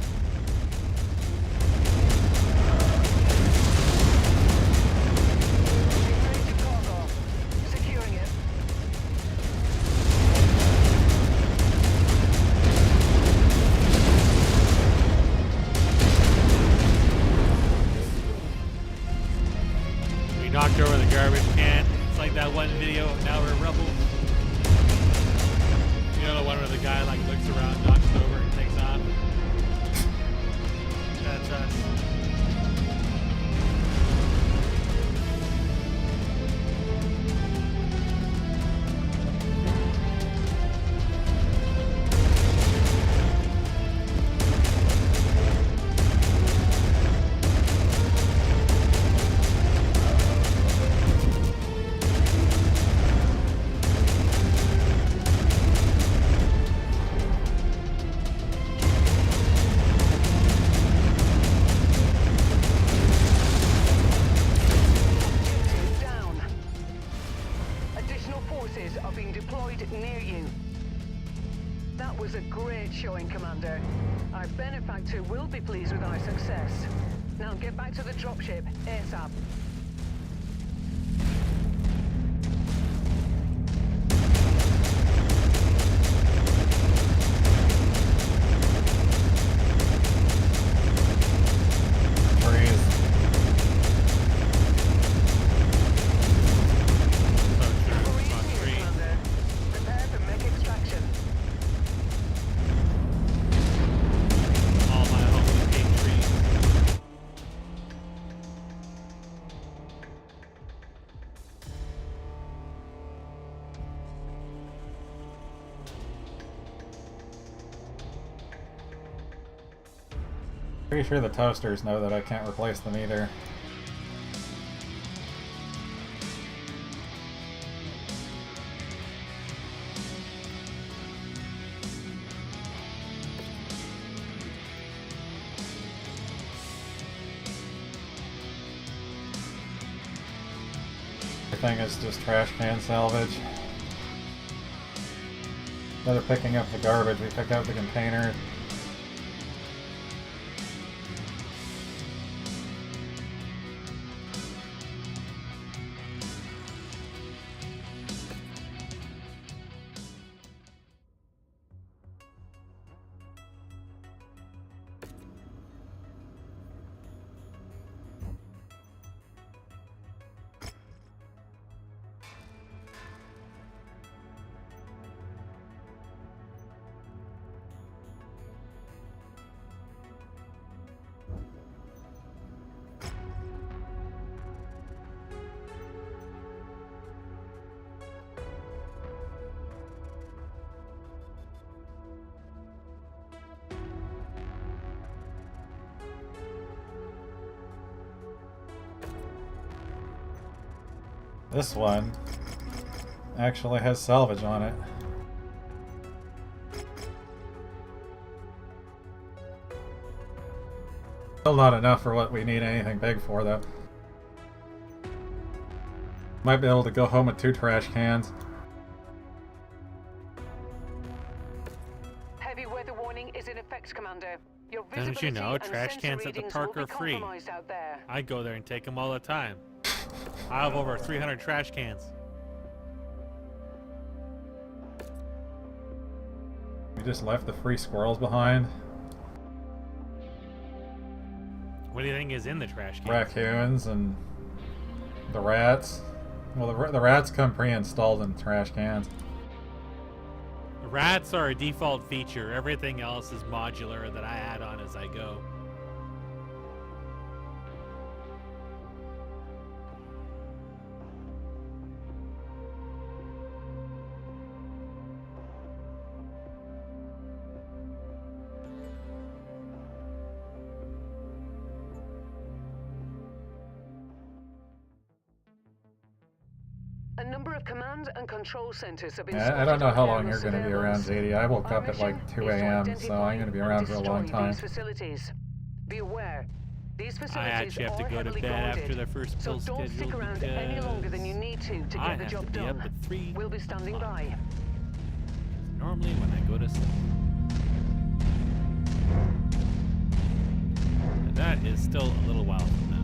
That was a great showing, Commander. Our benefactor will be pleased with our success. Now get back to the dropship, ASAP. Freeze. So true. Freeze On here, three. Commander. Prepare for mech extraction. All my homies take trees. Pretty sure the toasters know that I can't replace them either. Everything is just trash can salvage. Instead of picking up the garbage, we pick up the container. This one actually has salvage on it. Still not enough for what we need anything big for, though. Might be able to go home with 2 trash cans. Heavy weather warning is in effect, Commander. Your Don't you visibility know, and trash sensor cans at the readings park will are be free. compromised out there. I go there and take them all the time. I have over 300 trash cans. We just left the free squirrels behind. What do you think is in the trash cans? Raccoons and the rats. Well, the rats come pre-installed in trash cans. Rats are a default feature. Everything else is modular that I add on as I go. A number of command and control centers have been Yeah, I don't know spotted how on long aerial you're going to be around, surveillance. JD. I woke Our up at mission like 2 is to a.m., so identify I'm going to be and around for a long destroy time. these facilities. Be aware, these I facilities actually have to are go to heavily bed after guarded, the first so bill don't stick schedule around any longer than you need to I get the have job to be done. up at 3 We'll be standing o'clock. by. Normally when I go to sleep. And that is still a little while from now.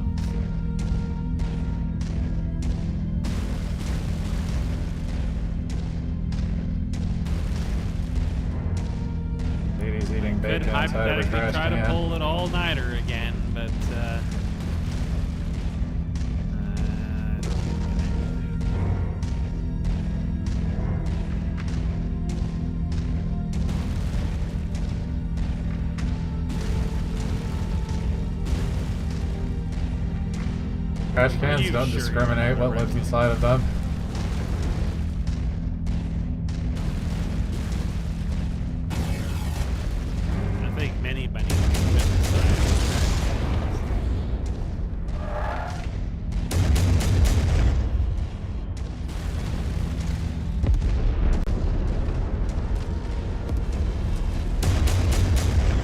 JD's eating Could bacon inside of a hypothetically trash try to can. pull an all-nighter again, but I don't think Trash cans you don't sure discriminate you're what not lives inside of them. I think many bunnies can fit inside.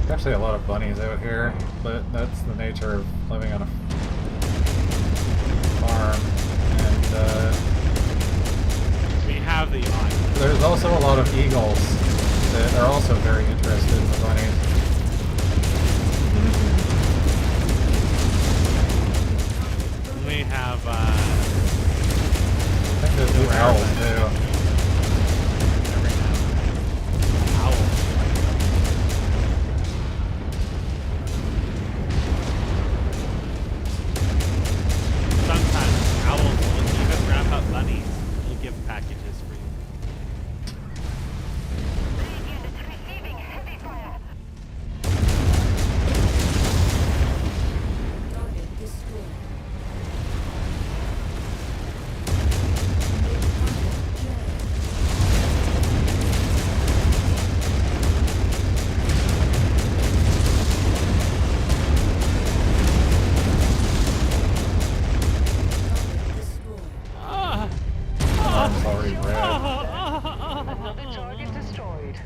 There's actually a lot of bunnies out here, but that's the nature of living on a farm. And We have the odd. there's also a lot of eagles that are also very interested in the bunnies. We have, I think there's new owls too. every now and then. Owls. Sometimes owls will even wrap up bunnies. They'll give packages for you. Target destroyed. Target destroyed. It's already red. Another target destroyed.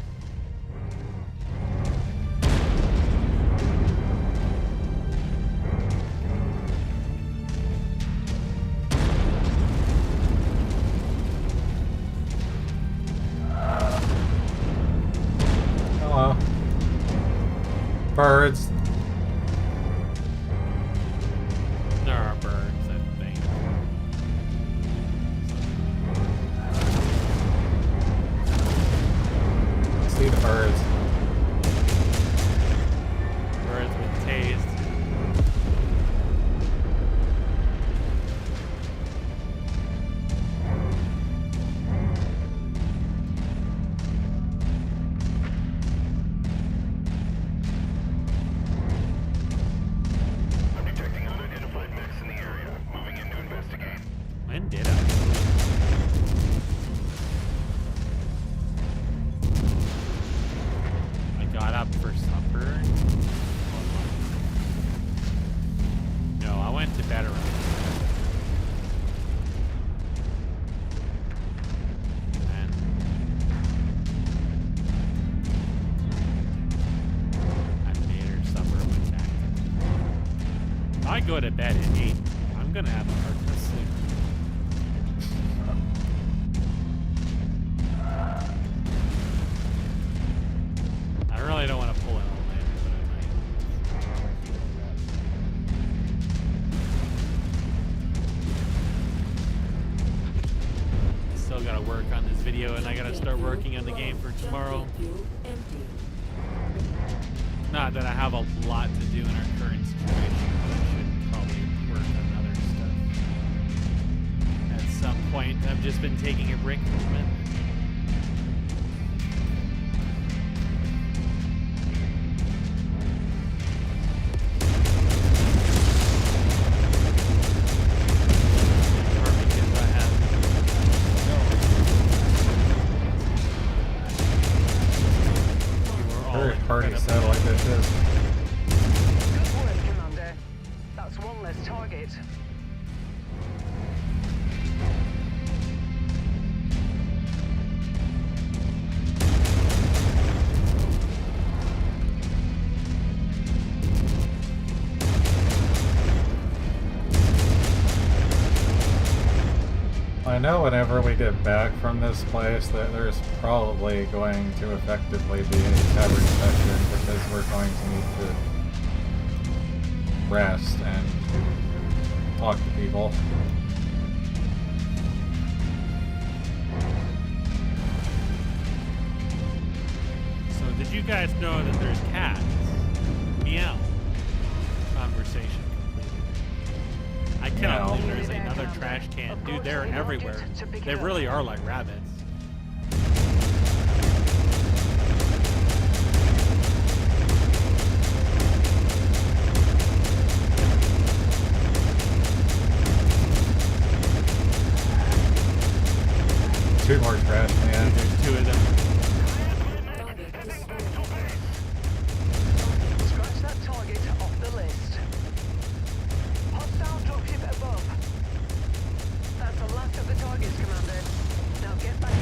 Hello. Birds. There are birds, I think. See the birds. Birds with tased. I'm detecting unidentified mechs in the area. Moving in to investigate. When did I? I got up for supper. No, I went to bed around. And I made her supper and went back. If I go to bed at 8, I'm gonna have a hard time sleeping. I really don't want to pull in all night, but I might. Still gotta work on this video, and I gotta start working on the game for tomorrow. Fuel empty. Not that I have a lot to do in our current situation. I should probably work on other stuff. At some point, I've just been taking a break from it. Or because I have you were all Very party incredibly- satellite dishes. Good work, Commander. That's one less target. I know whenever we get back from this place that there's probably going to effectively be a tavern session because we're going to need to rest and talk to people. So did you guys know that there's cats? Meow. Conversation completed. I cannot Meow. believe there's another trash can. Dude, they're everywhere. They really are like rabbits. Two more trash Dude, cans. there's two of them. Target destroyed. Scratch that target off the list. Hostile dropship above. That's the last of the targets, Commander. Now get back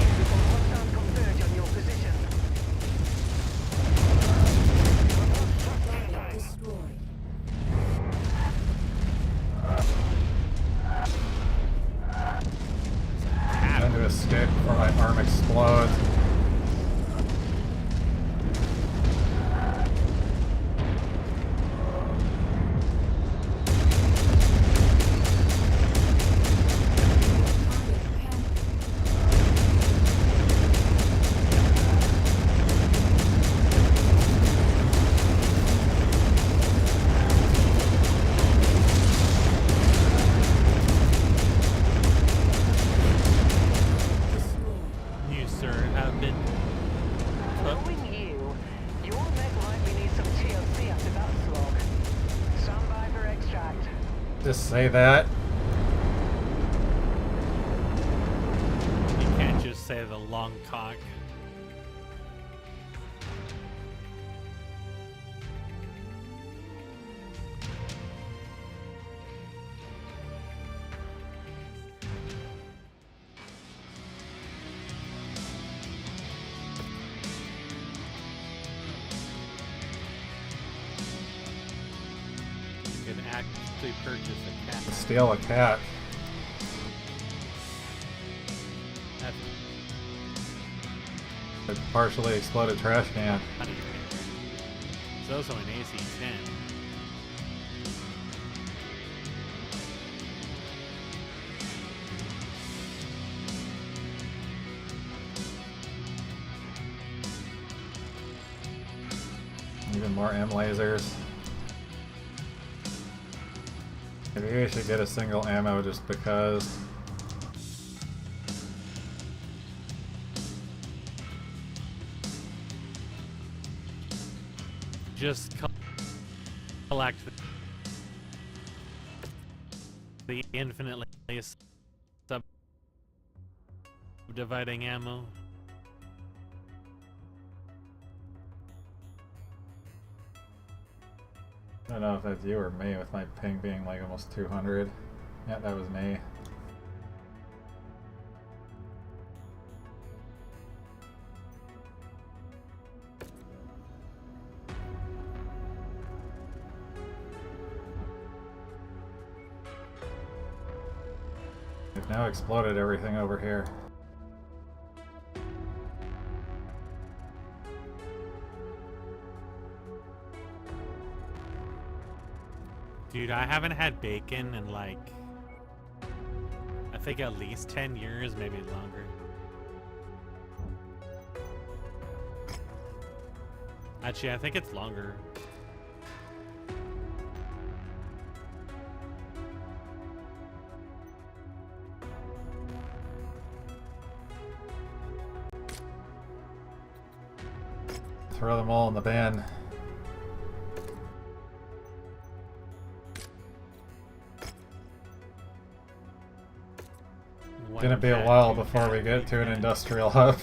Knowing you, your mech likely needs some TLC after that slog. Stand by for extract. Just say that. You can't just say the long cock. You can actually purchase a cat. Steal a cat. That's A partially exploded trash can. money. It's also an AC-10. Even more M lasers. Maybe we should get a single ammo just because. Just collect the infinitely subdividing ammo. I don't know if that's you or me with my ping being like almost 200. Yeah, that was me. They've now exploded everything over here. Dude, I haven't had bacon in like, I think at least 10 years, maybe longer. Actually, I think it's longer. Throw them all in the bin. Gonna be a while before we get to an industrial hub.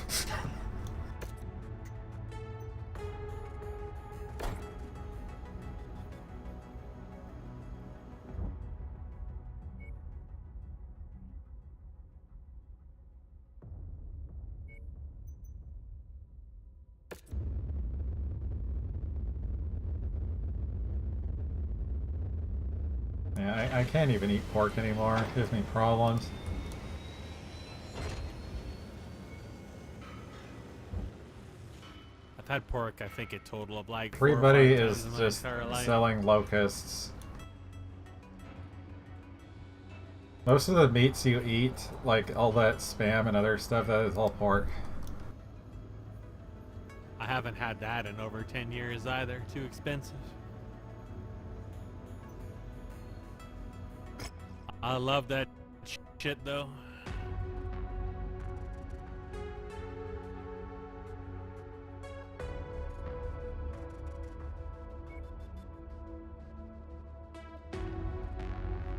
Yeah, I can't even eat pork anymore. It gives me problems. I've had pork, I think, a total of like Everybody 4 or 5 is times in my just entire life. selling locusts. Most of the meats you eat, like all that spam and other stuff, that is all pork. I haven't had that in over 10 years either. Too expensive. I love that shit though.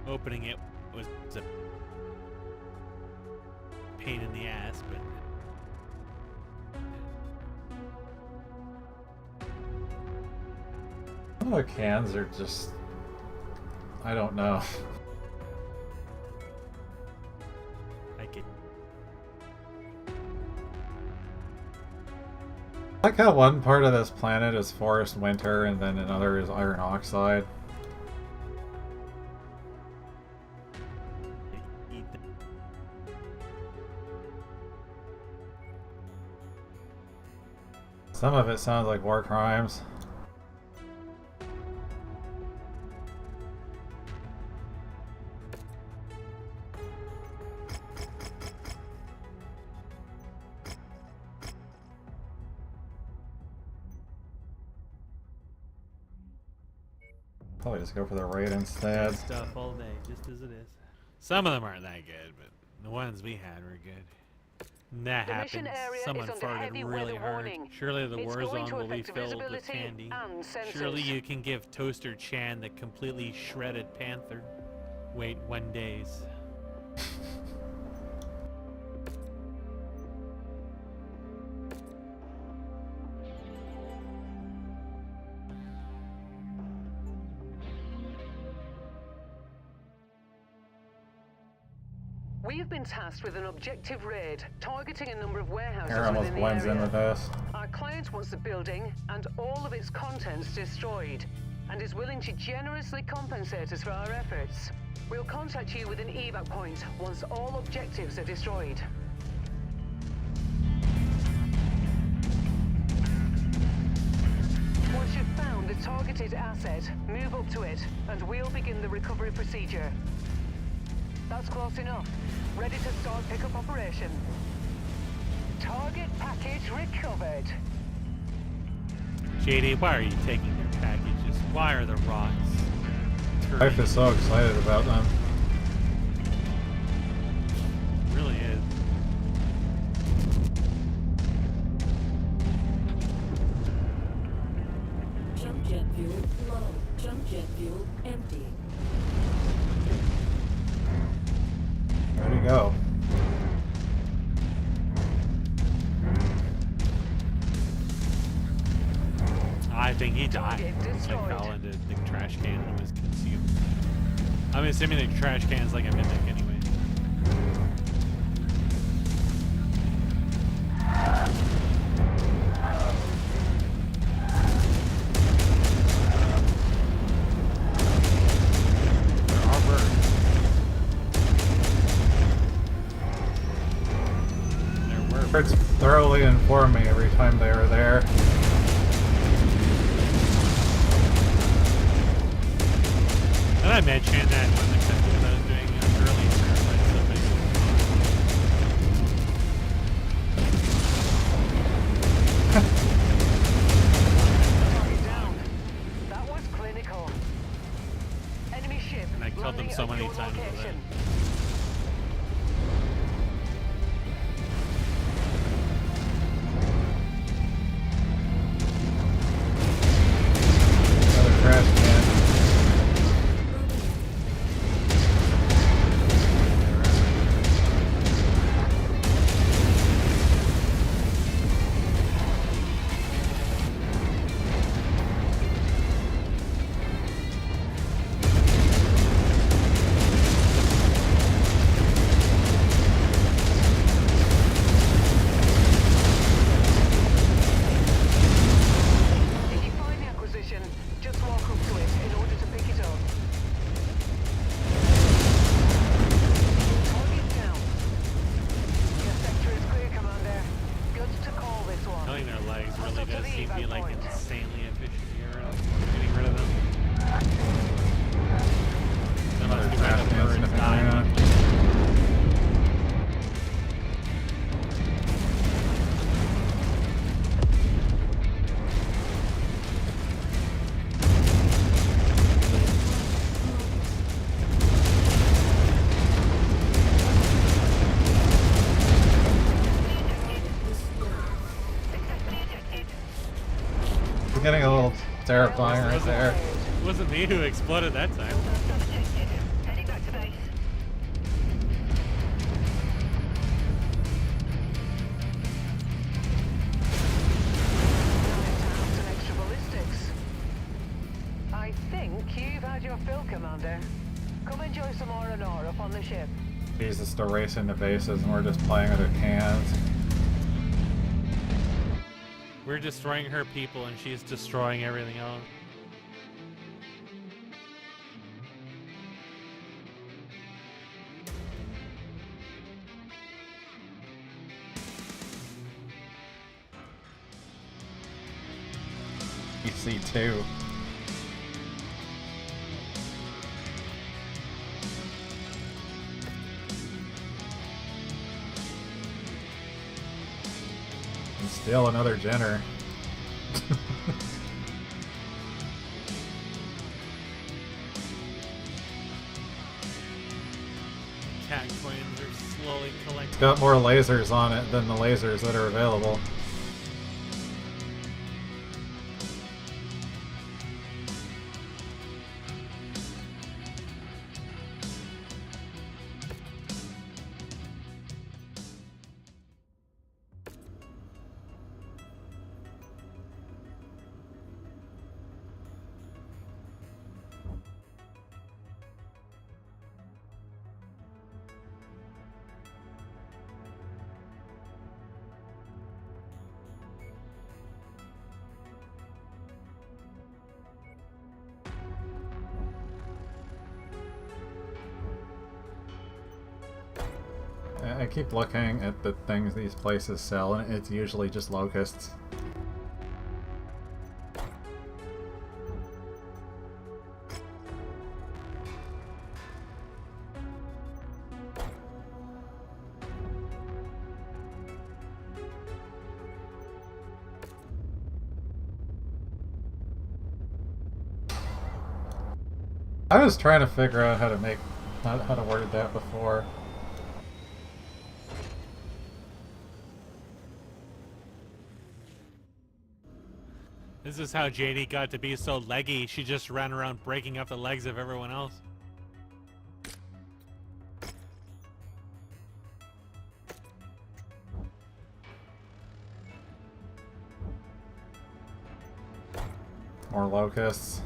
Opening it was a pain in the ass, but Some of the cans are just... I don't know. like it. I like how one part of this planet is forest winter and then another is iron oxide. Eat them. Some of it sounds like war crimes. Probably just go for the raid instead. Good stuff all day, just as it is. Some of them aren't that good, but the ones we had were good. That The mission happens. area Someone is under farted heavy really weather hard. warning. Surely the It's war going zone to will be affect filled with visibility candy. and sensors. Surely you can give Toaster Chan the completely shredded panther. Wait 1 days. We have been tasked with an objective raid, targeting a number of warehouses Hair almost within the blends area. in with this. Our client wants the building and all of its contents destroyed, and is willing to generously compensate us for our efforts. We'll contact you with an evac point once all objectives are destroyed. Once you've found the targeted asset, move up to it, and we'll begin the recovery procedure. That's close enough. Ready to start pickup operation. Target package recovered. JD, why are you taking their packages? Why are the rocks turning? Life is so excited about them. It really is. Jump jet fuel low. Jump jet fuel empty. Where'd he go? I think he died. Target Like destroyed. fell into the trash can and was consumed. I'm assuming the trash can's like a mimic anyway. There are birds. There were birds. Birds thoroughly inform me every time they are there. And I mentioned that when the country that I was doing early Parasite Target down. That was clinical. Enemy ship. And I killed them landing so at many your times with location. Another trash can. If you find the acquisition, just walk up to it in order to pick it up. Target down. Your sector is clear, Commander. Good to call this one. killing their legs Pass really up to does the seem to be evac like point. insanely efficient here. Getting rid of them. There must be Another like trash a can bird sniffing dying. around. It's getting a little terrifying right there. It wasn't me who exploded that time. Heading back to base. Some extra ballistics. I think you've had your fill, Commander. Come enjoy some R&R up on the ship. Jesus, they're racing to bases and we're just playing with their cans. We're destroying her people and she's destroying everything else. EC2. And still another Jenner. Cat twins are slowly going collect. It's got more lasers on it than the lasers that are available. I keep looking at the things these places sell, and it's usually just locusts. I was trying to figure out how to make how to word that before. This is how JD got to be so leggy. She just ran around breaking up the legs of everyone else. More locusts.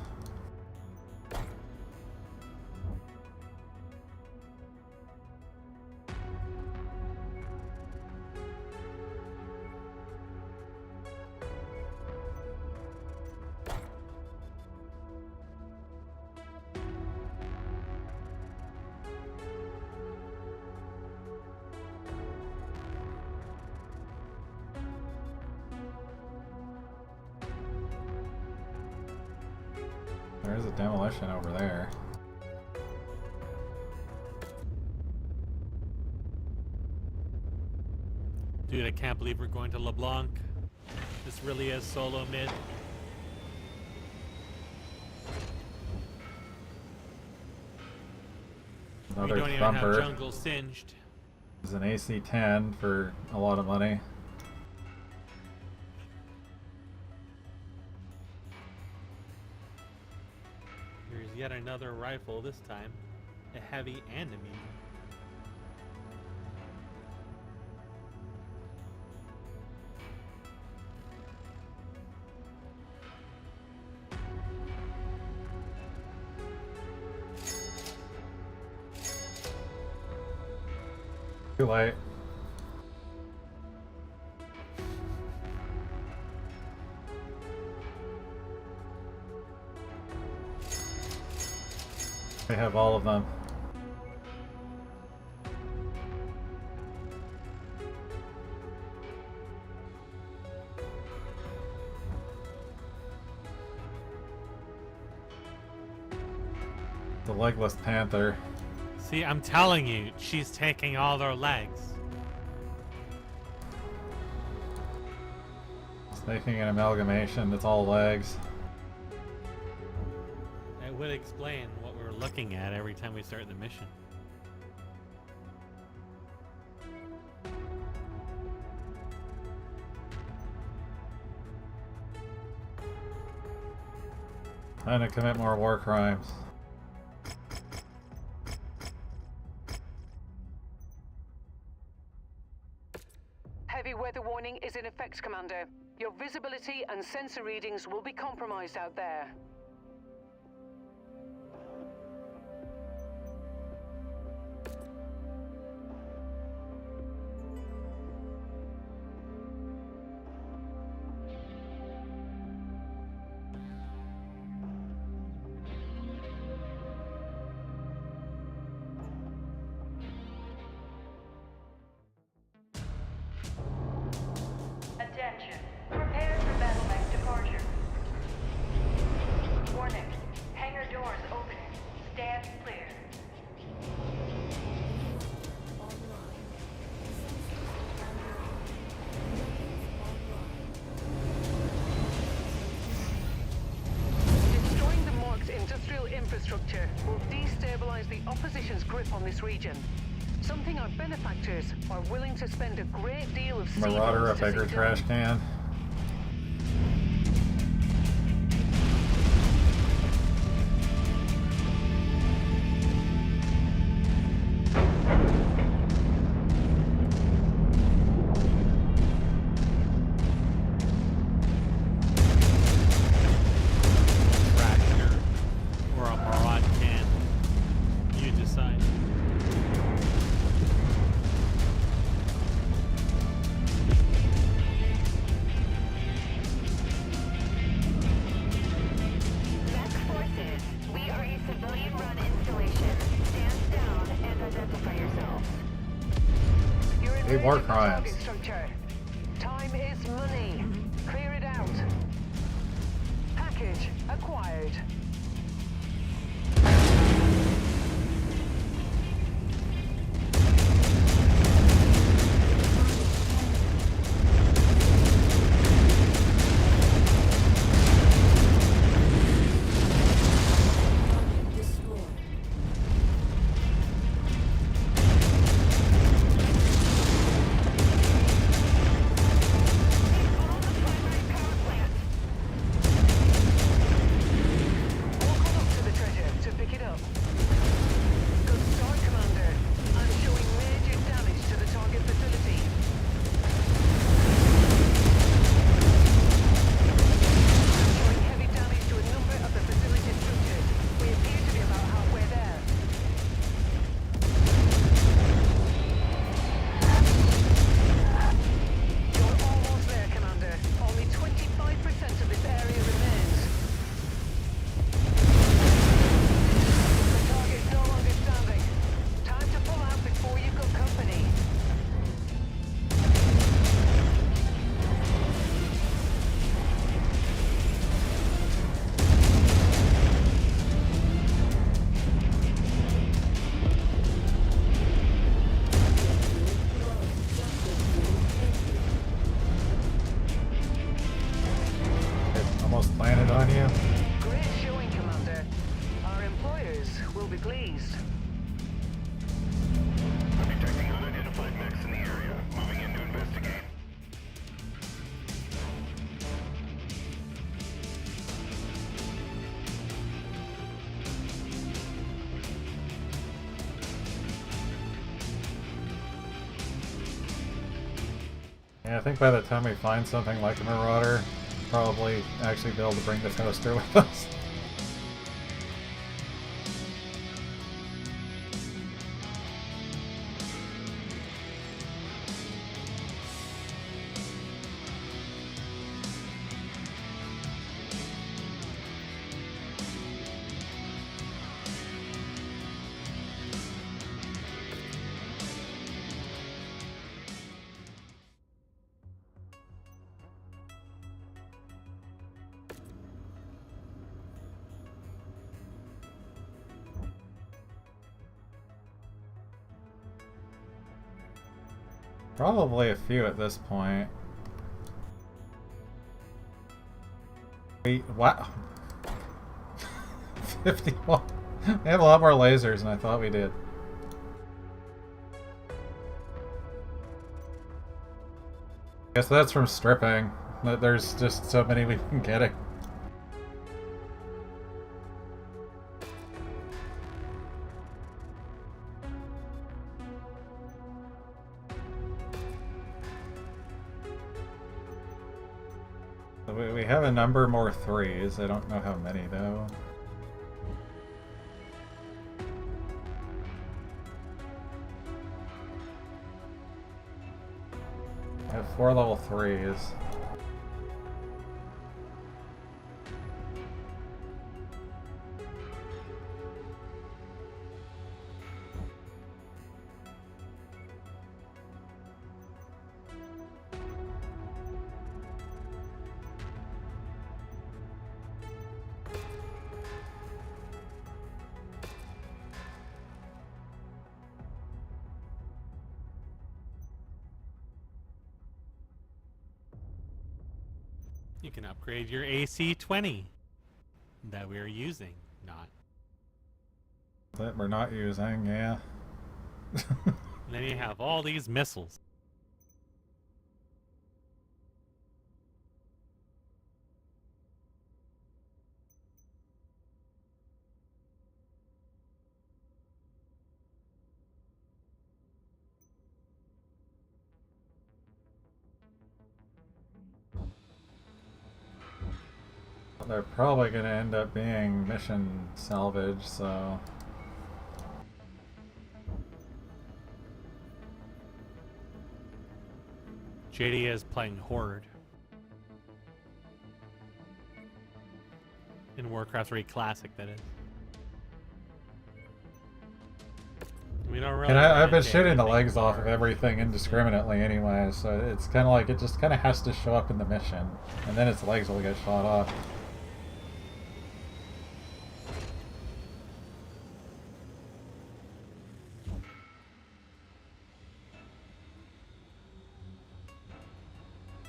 There's a demolition over there. Dude, I can't believe we're going to LeBlanc. This really is solo mid. Another we don't even have thumper. jungle singed. There's an AC-10 for a lot of money. Here's yet another rifle, this time a heavy and a medium. Too late. They have all of them. The legless panther. See, I'm telling you, she's taking all their legs. It's making an amalgamation that's all legs. It would explain what we're looking at every time we start the mission. Trying to commit more war crimes. Heavy weather warning is in effect, Commander. Your visibility and sensor readings will be compromised out there. Attention. Prepare for battle mech departure. Warning. Hangar doors opening. Stand clear. Destroying the Morg's industrial infrastructure will destabilize the opposition's grip on this region. Something our benefactors are willing to spend a great deal of Marauder, a seafarers to bigger see trash done. can. Fracture or a Maraude can. You decide. Mech forces, we are a civilian-run installation. Stand down and identify yourselves. You're Hey, war invading the crimes. target structure. Time is money. Clear it out. Package acquired. Target destroyed. Walk on up to the treasure to pick it up. Good start, Commander. I'm showing major damage to the target facility. I'm showing heavy damage to a number of the facility structures. We appear to be about halfway there. You're almost there, Commander. Only 25% of this area remains. The target's no longer standing. Time to pull out before you've got company. It almost landed on you. Great showing, Commander. Our employers will be pleased. I'm detecting unidentified mechs in the area. Moving in to investigate. Yeah, I think by the time we find something like a Marauder, probably actually be able to bring the toaster with us. Probably a few at this point. Wow. 51. We have a lot more lasers than I thought we did. Guess that's from stripping. There's just so many we can get it. We have a number more threes. I don't know how many though. I have 4 level 3s. You can upgrade your AC-20 that we're using. Not. That we're not using, yeah. And then you have all these missiles. They're probably going to end up being mission salvage, so... JD is playing Horde. In Warcraft 3 Classic, that is. We don't really. And I've been manage shooting the anything legs off of for- everything indiscriminately anyway, so it's kind of like it just kind of has to show up in the mission, and then its legs will get shot off.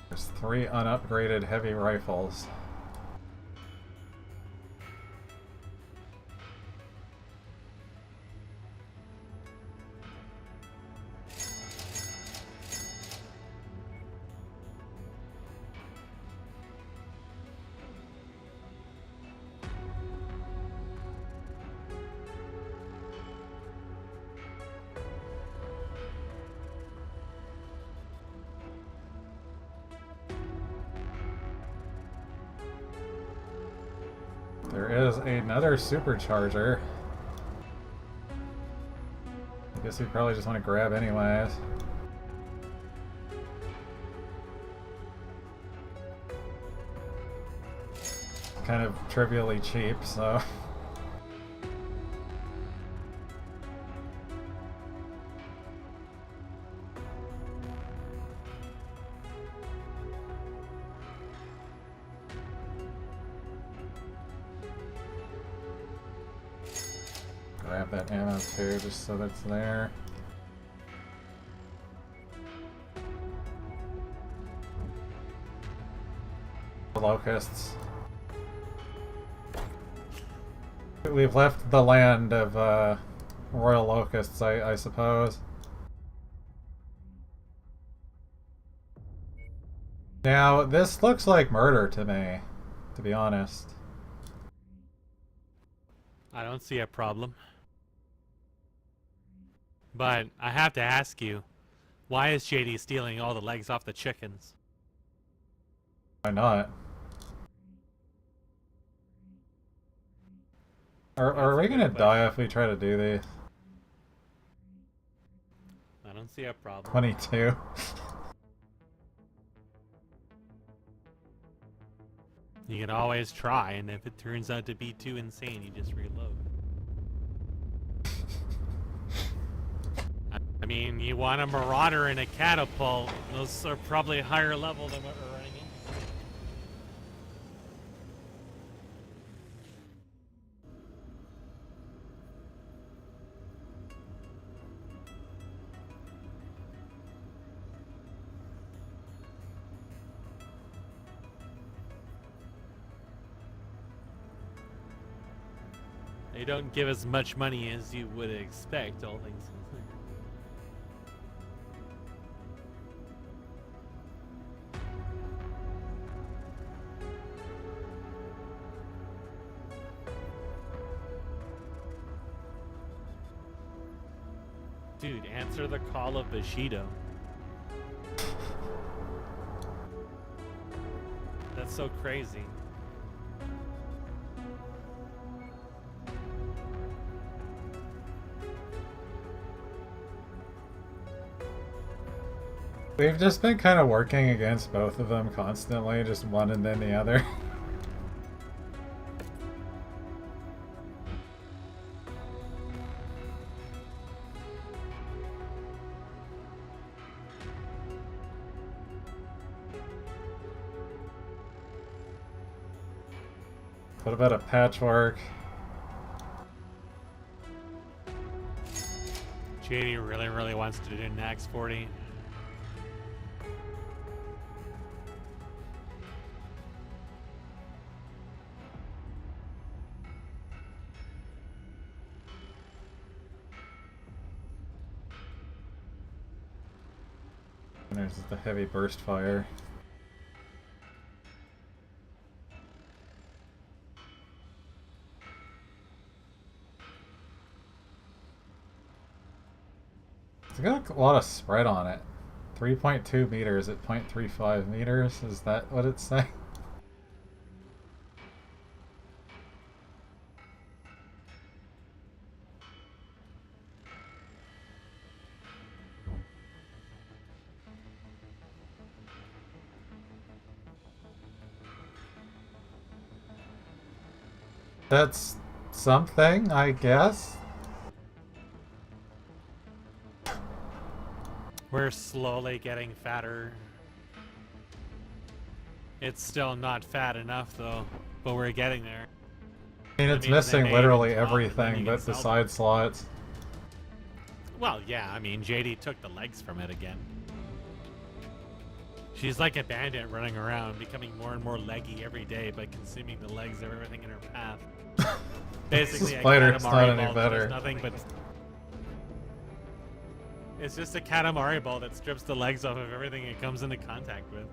There's 3 unupgraded heavy rifles. There is another supercharger. I guess we probably just want to grab anyways. Kind of trivially cheap, so... Grab that ammo too, just so that's there. Locusts. We've left the land of royal locusts, I suppose. Now, this looks like murder to me, to be honest. I don't see a problem. But I have to ask you, why is JD stealing all the legs off the chickens? Why not? Are we gonna die if we try to do these? I don't see a problem. 22. You can always try, and if it turns out to be too insane, you just reload. I mean, you want a Marauder and a Catapult. Those are probably higher level than what we're running into. They don't give as much money as you would expect, all things considered. Dude, answer the call of Bushido. That's so crazy. We've just been kind of working against both of them constantly, just one and then the other. What about a patchwork? JD really wants to do an Axe 40. versus the heavy burst fire. It's got a lot of spread on it. 3.2 meters at 0.35 meters. Is that what it's saying? That's something, I guess. We're slowly getting fatter. It's still not fat enough though, but we're getting there. I mean, it's mean, missing they made literally it drop and then everything you but can the sell side slots. Well, yeah, I mean, JD took the legs from it again. She's like a bandit running around, becoming more and more leggy every day by consuming the legs of everything in her path. Basically, Spider's not any ball that better. does nothing but... It's just a Katamari ball that strips the legs off of everything it comes into contact with.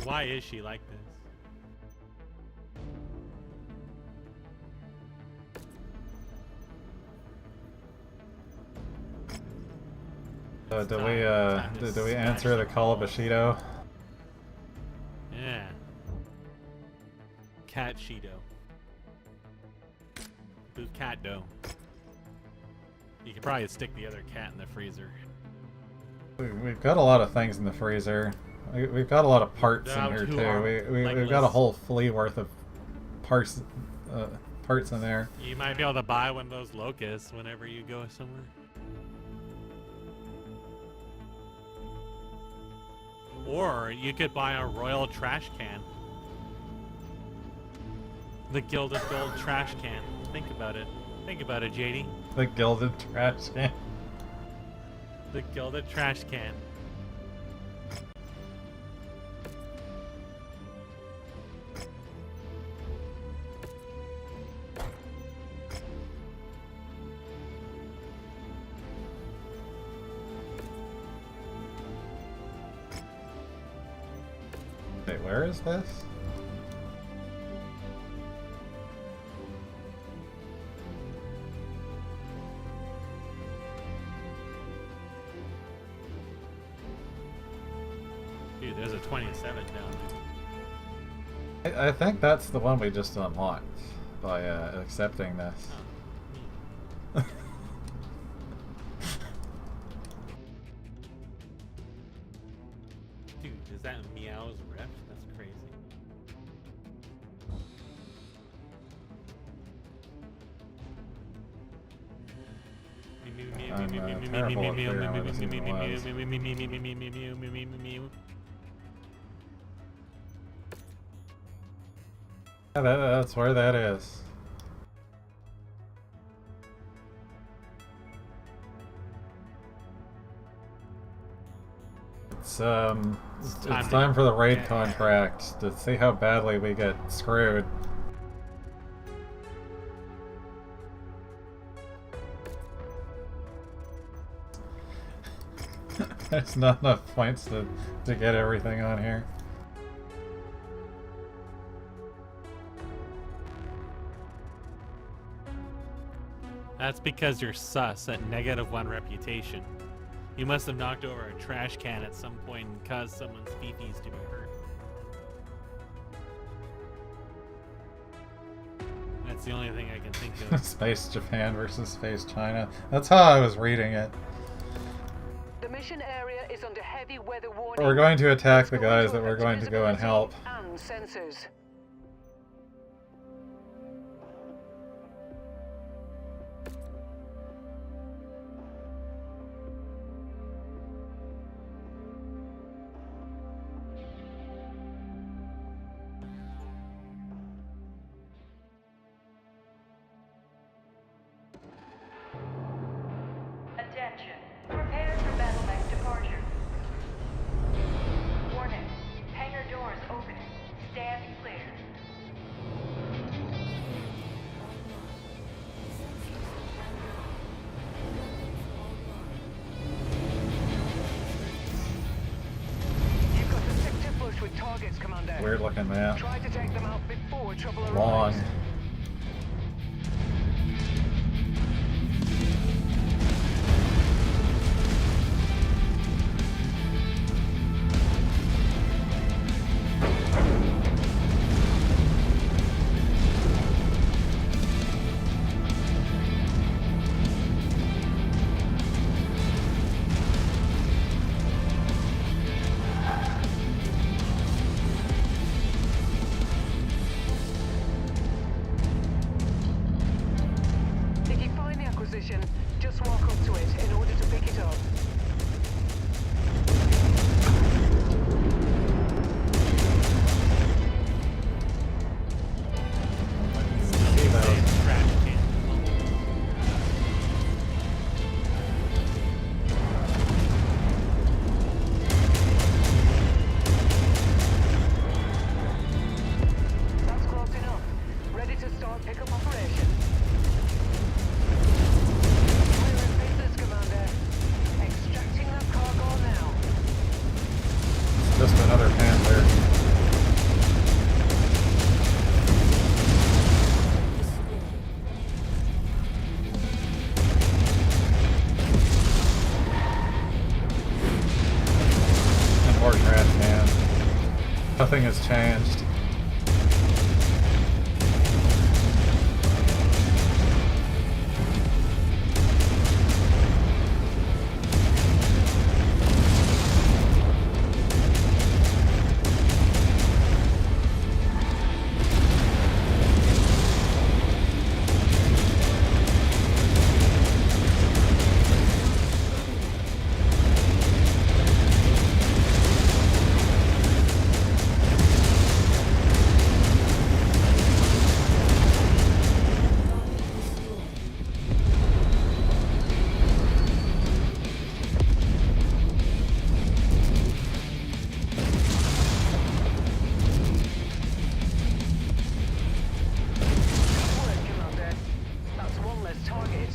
Why is she like this? Do we answer the call of Bushido? Yeah. Cat Shido. Who's cat dough? You could probably stick the other cat in the freezer. We've got a lot of things in the freezer. We've got a lot of parts in here too. We've got a whole flea worth of parts in there. You might be able to buy one of those locusts whenever you go somewhere. Or you could buy a royal trash can. The gilded gold trash can. Think about it. Think about it, JD. The gilded trash can. The gilded trash can. Wait, where is this? Dude, there's a 27 down there. I think that's the one we just unlocked by accepting this. Oh, dude, is that Meow's rift? That's crazy. I'm terrible at figuring out what this even was. Yeah, that's where that is. It's time for the raid contract to see how badly we get screwed. There's not enough points to get everything on here. That's because you're sus at -1 reputation. You must have knocked over a trash can at some point and caused someone's fifis to be hurt. That's the only thing I can think of. Space Japan versus Space China. That's how I was reading it. The mission area is under heavy weather warning. We're going to attack the It's guys to that we're affect going to go and help. visibility and sensors. Attention. Prepare for battle mech departure. Warning. Hangar doors opening. Stand clear. weird looking map. Try to take them out before trouble arrives. Long. If you find the acquisition, just walk up to it in order to pick it up. See those. Trash can. That's close enough. Ready to start pickup operation. We're in business, Commander. Extracting that cargo now. Just another Panther. And more trash can. Nothing has changed. Good work, Commander. That's one less target.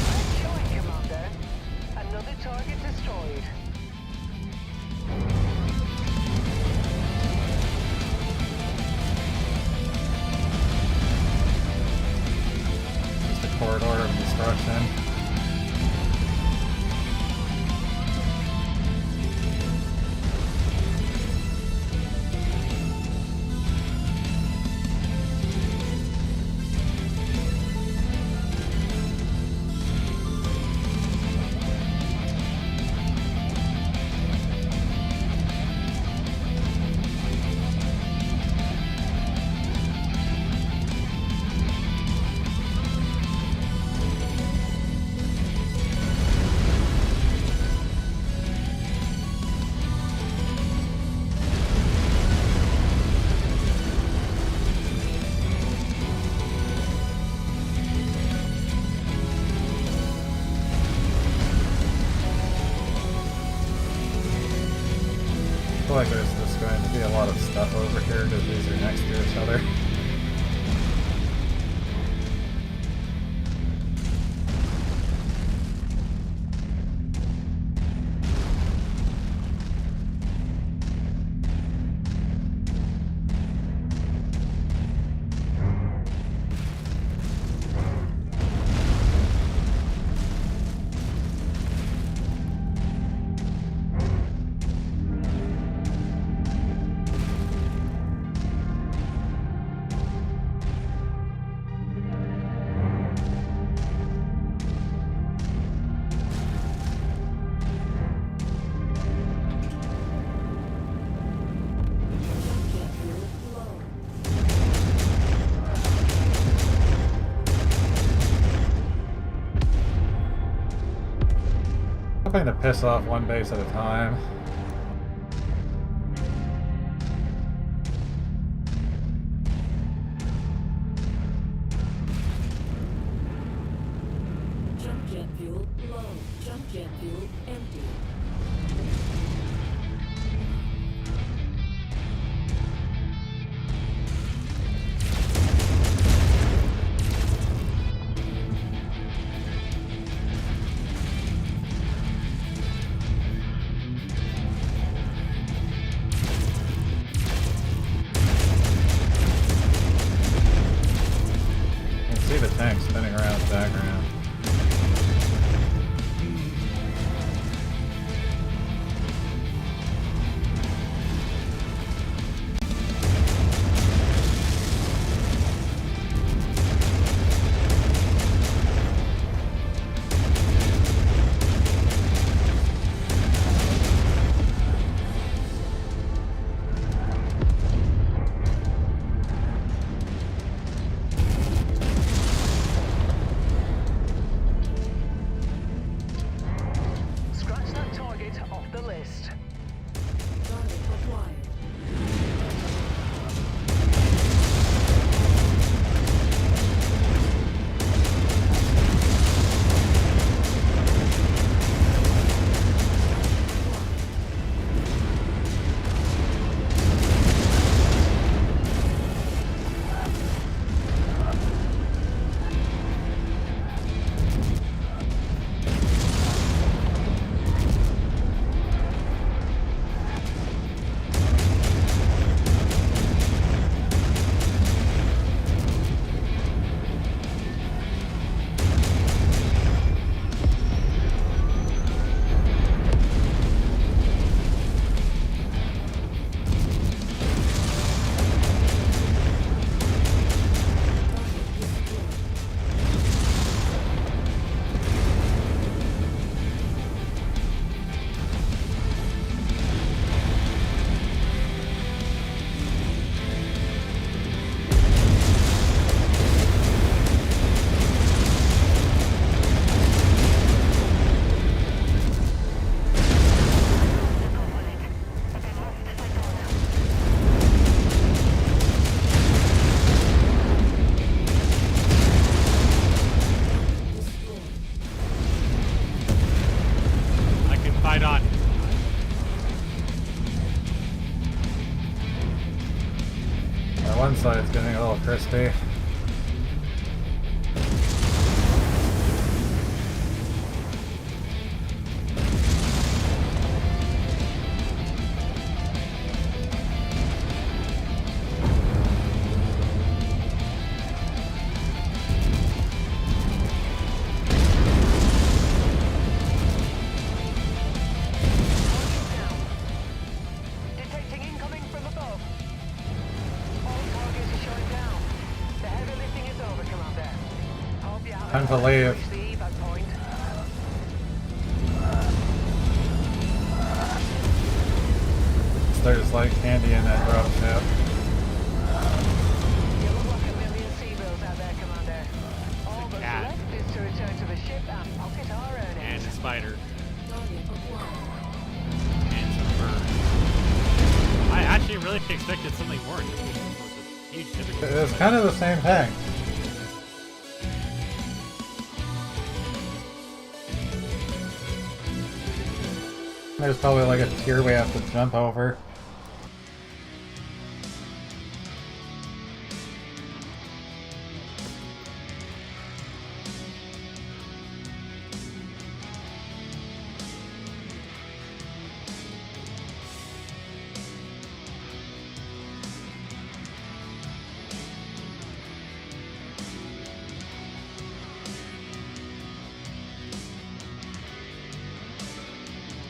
Nice showing, Commander. Another target destroyed. Just a corridor of destruction. I feel like there's just going to be a lot of stuff over here because these are next to each other. Hoping to piss off one base at a time. Jump jet fuel low. Jump jet fuel empty. list. Target acquired. I can fight on. One side's getting a little crispy. Detecting incoming from above. All targets are showing down. The heavy lifting is over, Commander. Hope you have Time to enough leave. reach the evac point. There's like candy in that drop ship. You look like a million seabirds out there, Commander. All that's cat. left is to return to the ship and pocket our And earnings. a spider. Target acquired. And some birds. I actually really expected something more. This was a huge difficulty. It's kind of the same thing. There's probably like a tier we have to jump over.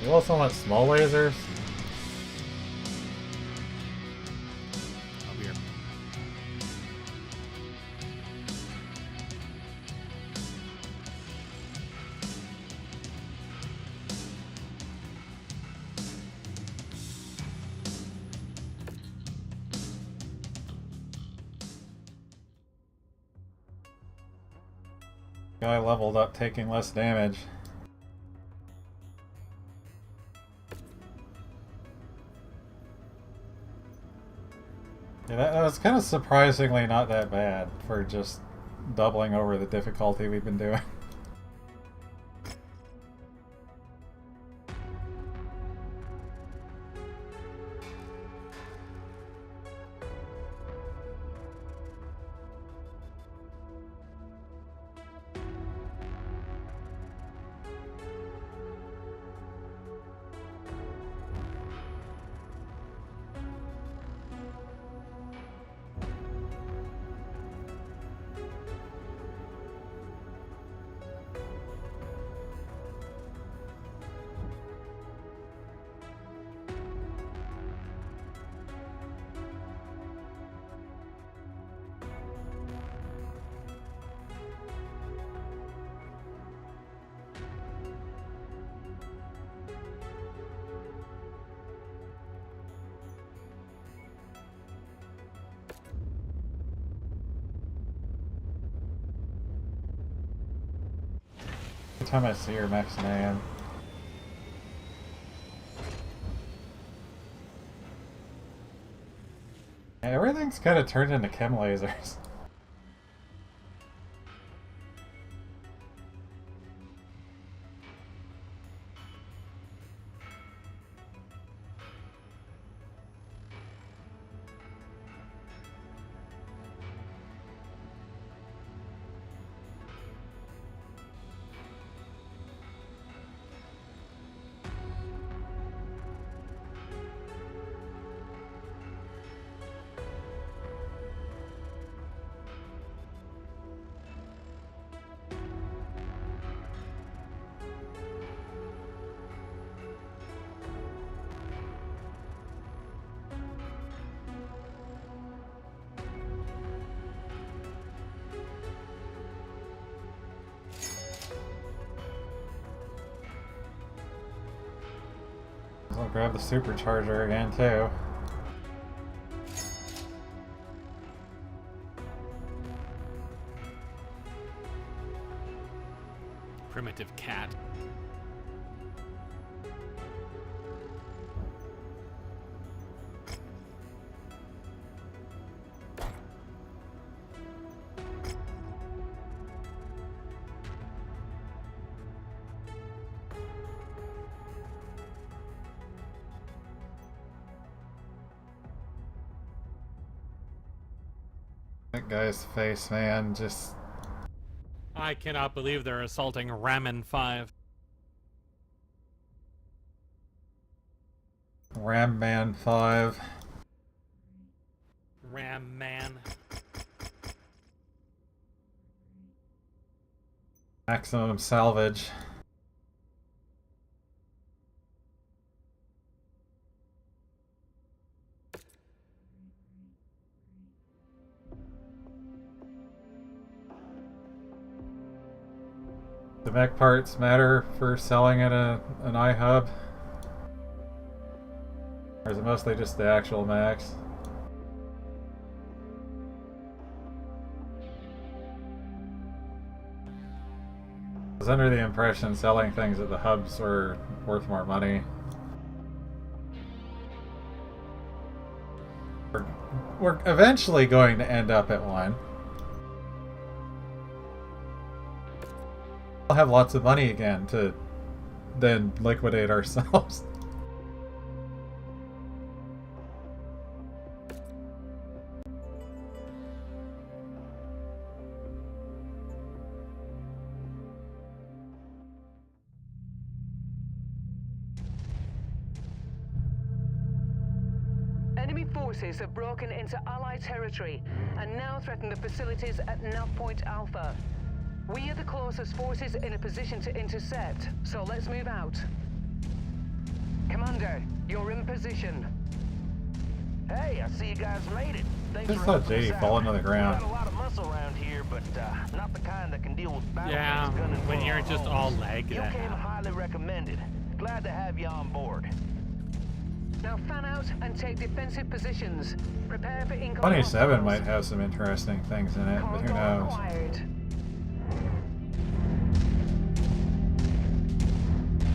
You also want small lasers? Over here. Guy leveled up, taking less damage. Yeah, that was kind of surprisingly not that bad for just doubling over the difficulty we've been doing. Every time I see her, Mewcenaries. Everything's kind of turned into chem lasers. I'll grab the supercharger again too. Primitive cat. That guy's face, man, just... I cannot believe they're assaulting Ramen 5. Ram Man 5. Ram Man. Maximum salvage. The mech parts matter for selling at an iHub? Or is it mostly just the actual mechs? I was under the impression selling things at the hubs were worth more money. We're eventually going to end up at one. We'll have lots of money again to then liquidate ourselves. Enemy forces have broken into Allied territory and now threaten the facilities at Nav Point Alpha. We are the closest forces in a position to intercept, so let's move out. Commander, you're in position. Hey, I see you guys made it. Thanks Just for saw helping us JD out. fall into the ground. We've got a lot of muscle around here, but not the kind that can deal with battle Yeah, tanks gunning when for you're our just homes. all leg, You that came happens. highly recommended. Glad to have you on board. Now fan out and take defensive positions. Prepare for incoming 27 hostiles. might have some interesting things in it, but who Corridor knows? acquired.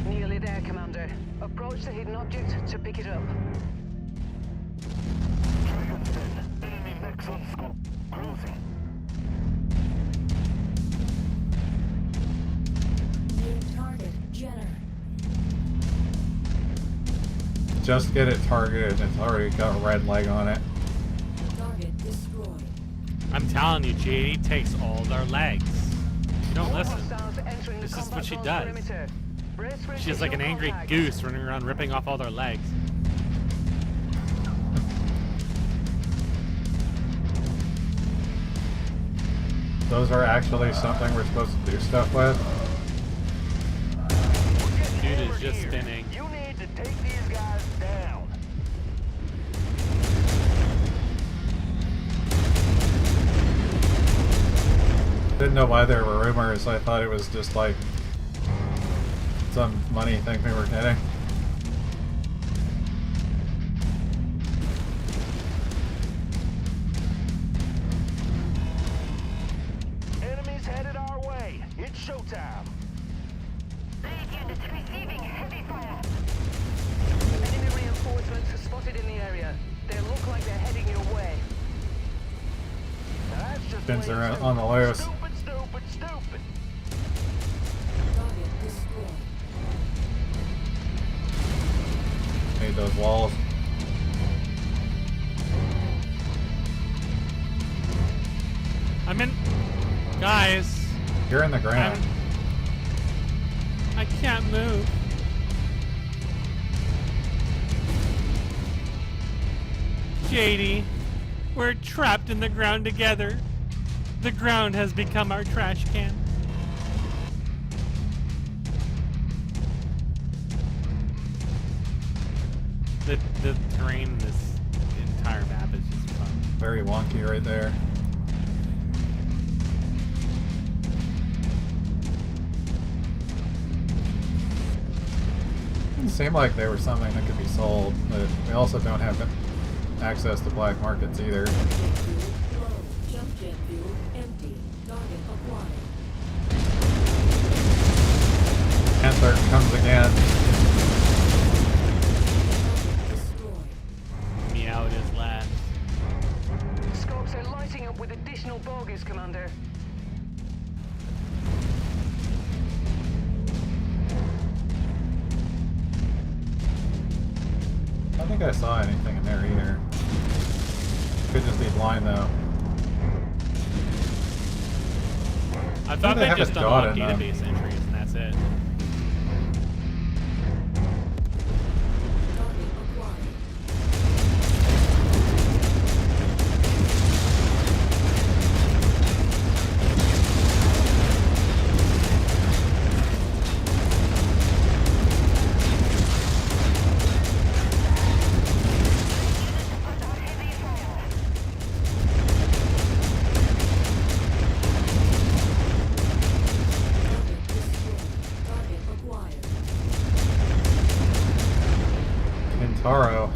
Nearly there, Commander. Approach the hidden object to pick it up. Enemy mechs on scope. Cruising. New target, Jenner. Just get it targeted, it's already got a red leg on it. Target destroyed. I'm telling you, JD takes all their legs. You don't listen. Hostiles entering the This is what combat she zone does. perimeter. Brace for She's like an additional angry contact. goose running around ripping off all their legs. Those are actually something we're supposed to do stuff with. Dude is just spinning. You need to take these guys down. Didn't know why there were rumors, I thought it was just like some money thing we were getting. Enemies headed our way. It's showtime. These units receiving heavy fire. Enemy reinforcements are spotted in the area. They look like they're heading your way. Fins are on the loose. Stupid, stupid, stupid. Target destroyed. Need those walls. I'm in. Guys, You're in the ground. I can't move. Jadey, we're trapped in the ground together. The ground has become our trash can. The terrain in this entire map is just fun. Very wonky right there. It seemed like they were something that could be sold, but we also don't have access to black markets either. Jet fuel low. Jump jet fuel empty. Target acquired. Panther comes again. Target destroyed. Meow it is last. Scopes are lighting up with additional bogies, Commander. I don't think I saw anything in there either. Could just be blind though. I thought they they have just a dot unlocked in them. database entries and that's it. Target acquired. Target destroyed. Target acquired. Kintaro.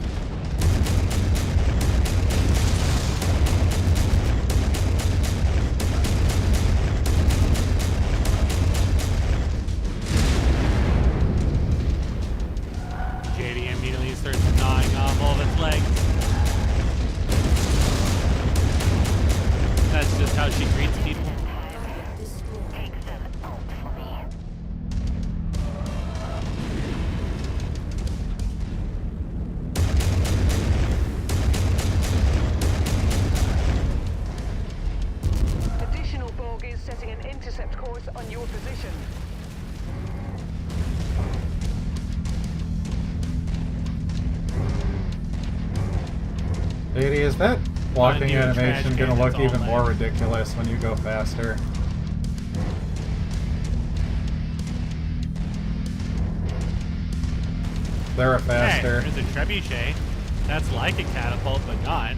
Jadey immediately starts gnawing off all of its legs. That's just how she greets people. Target destroyed. Take them out for me. Additional bogies setting an intercept course on your position. Lady, is that walking you a trash animation can gonna look that's all even more legs. ridiculous when you go faster? They're faster. Hey, there's a trebuchet. That's like a catapult, but not.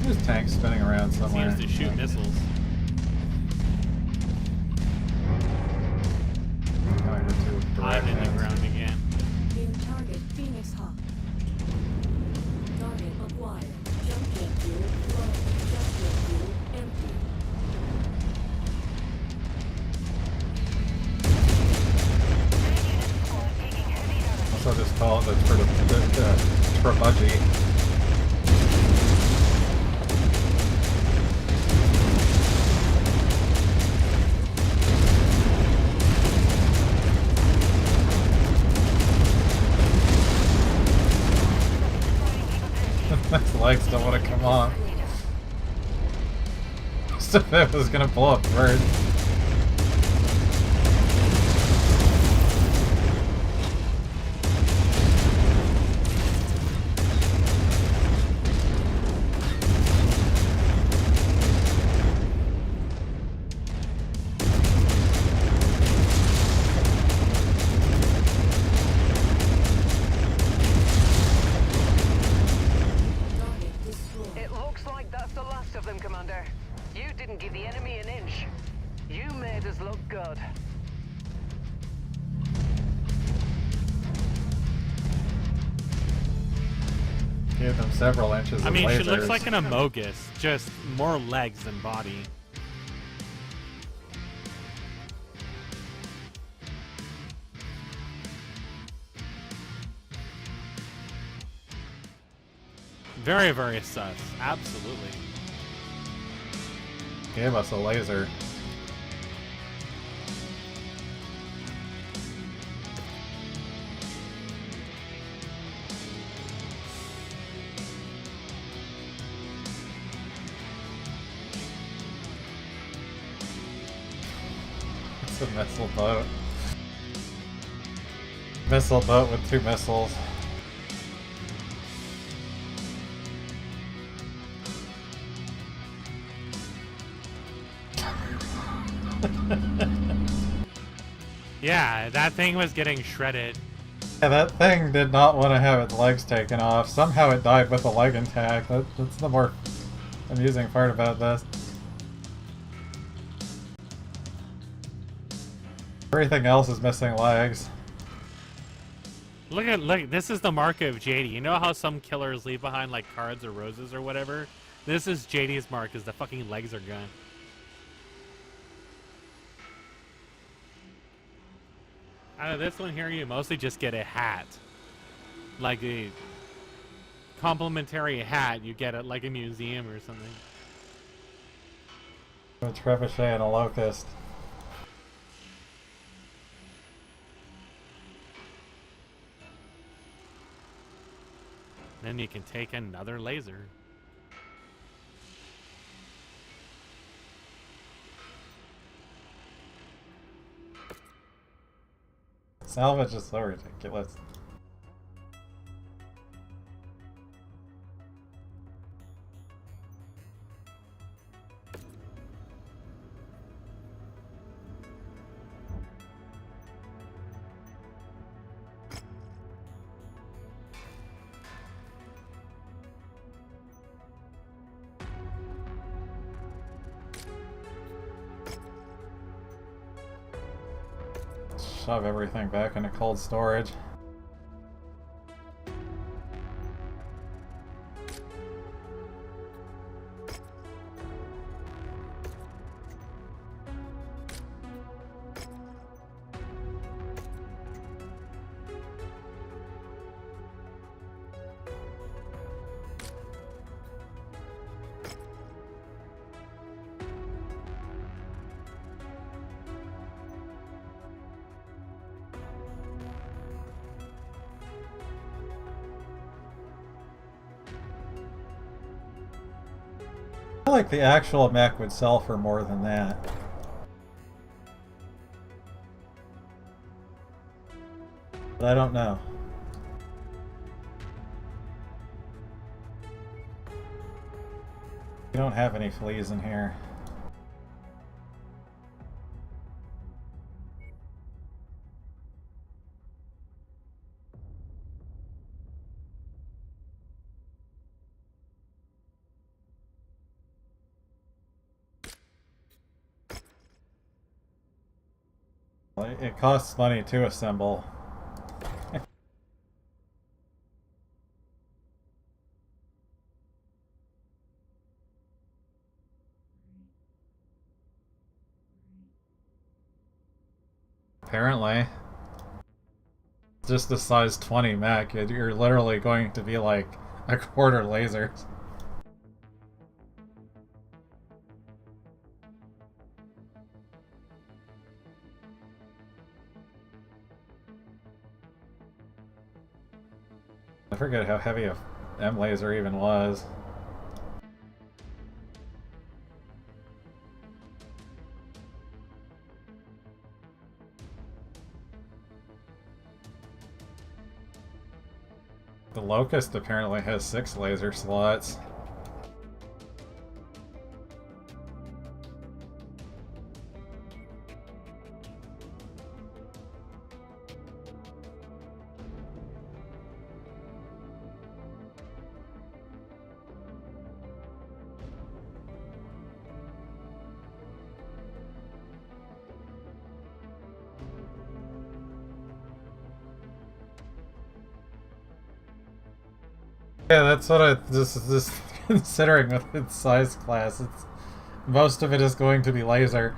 There's tanks spinning around somewhere. Seems to shoot missiles. Going to I'm in the directions. ground again. New target Phoenix Hawk. Target acquired. Jump jet fuel low. Jump jet fuel empty. Also just call it the Trebudgy. His legs don't want to come on. Just if it was gonna blow up first. Target destroyed. It looks like that's the last of them, Commander. You didn't give the enemy an inch. You made us look good. Give them several inches I of mean, lasers. she looks like an Amogus, just more legs than body. Very, very sus. Absolutely. Gave us a laser. It's a missile boat. Missile boat with 2 missiles. Yeah, that thing was getting shredded. Yeah, that thing did not want to have its legs taken off. Somehow it died with a leg intact. That's the more amusing part about this. Everything else is missing legs. Look, this is the mark of JD. You know how some killers leave behind like cards or roses or whatever? This is JD's mark, is the fucking legs are gone. Out of this one here, you mostly just get a hat. Like a complimentary hat you get at like a museum or something. A trebuchet and a locust. Then you can take another laser. Salvage is so ridiculous. Shove everything back into cold storage. I feel like the actual mech would sell for more than that. But I don't know. We don't have any fleas in here. It costs money to assemble. Apparently. Just a size 20 mech, you're literally going to be like a quarter lasers. I forget how heavy a M laser even was. The Locust apparently has 6 laser slots. Yeah, that's what I just considering with its size class. It's most of it is going to be laser.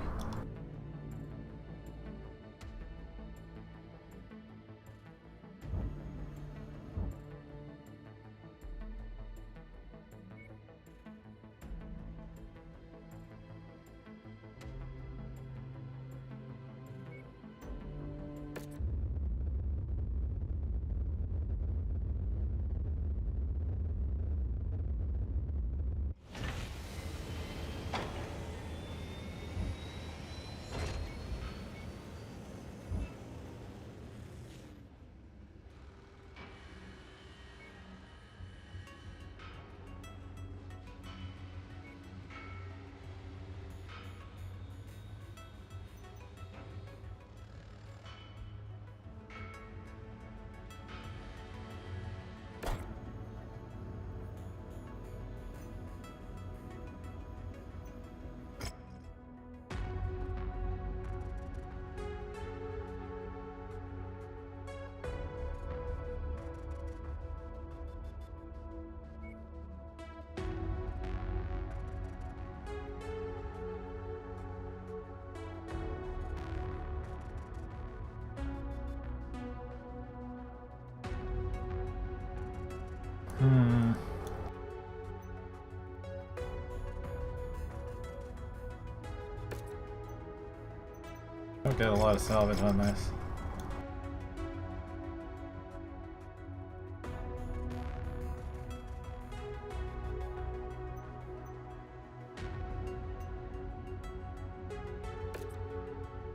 Don't get a lot of salvage on this.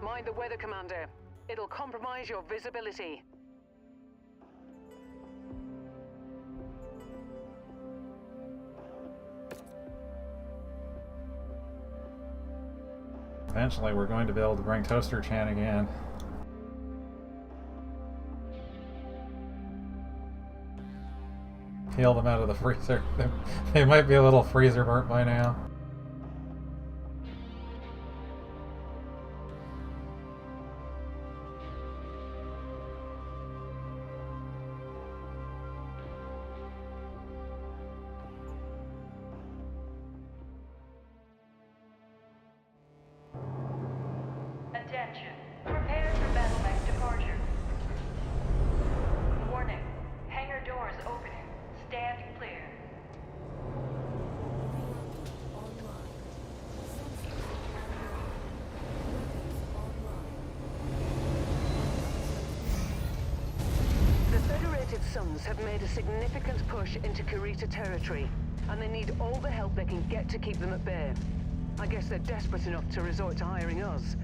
Mind the weather, Commander. It'll compromise your visibility. Eventually, we're going to be able to bring Toaster Chan again. Peel them out of the freezer. They might be a little freezer burnt by now. Attention. Prepare for battle mech departure. Warning. Hangar doors opening. Stand clear. The Federated Suns have made a significant push into Kurita territory, and they need all the help they can get to keep them at bay. I guess they're desperate enough to resort to hiring us.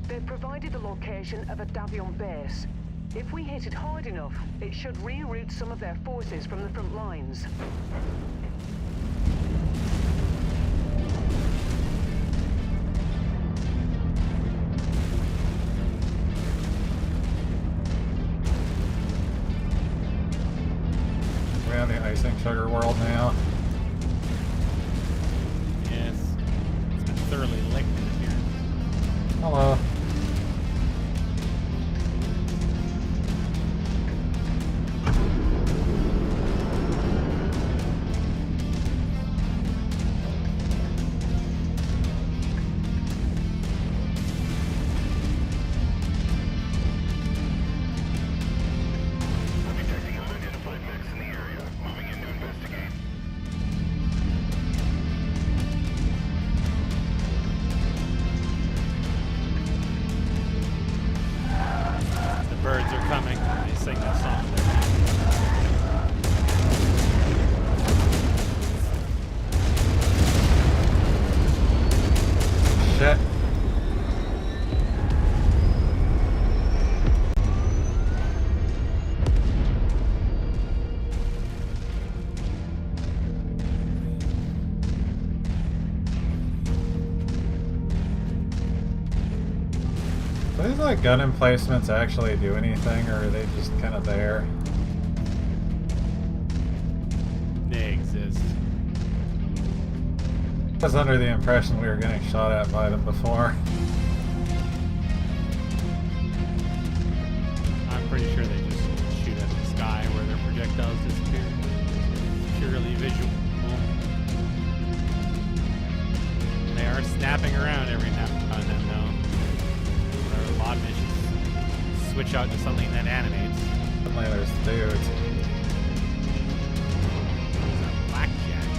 They've provided the location of a Davion base. If we hit it hard enough, it should reroute some of their forces from the front lines. We're on the icing sugar world now. Yes. It's been thoroughly licked in here. Hello. I'm detecting unidentified mechs in the area. Moving in to investigate. The birds are coming. They sing that song. Shit. Do these like gun emplacements actually do anything, or are they just kind of there? They exist. I was under the impression we were getting shot at by them before. I'm pretty sure they just shoot at the sky where their projectiles disappear. Purely visual. They are snapping around every now and then, though. There are a lot of missions. Switch out to something that animates. Suddenly there's dudes. There's a blackjack.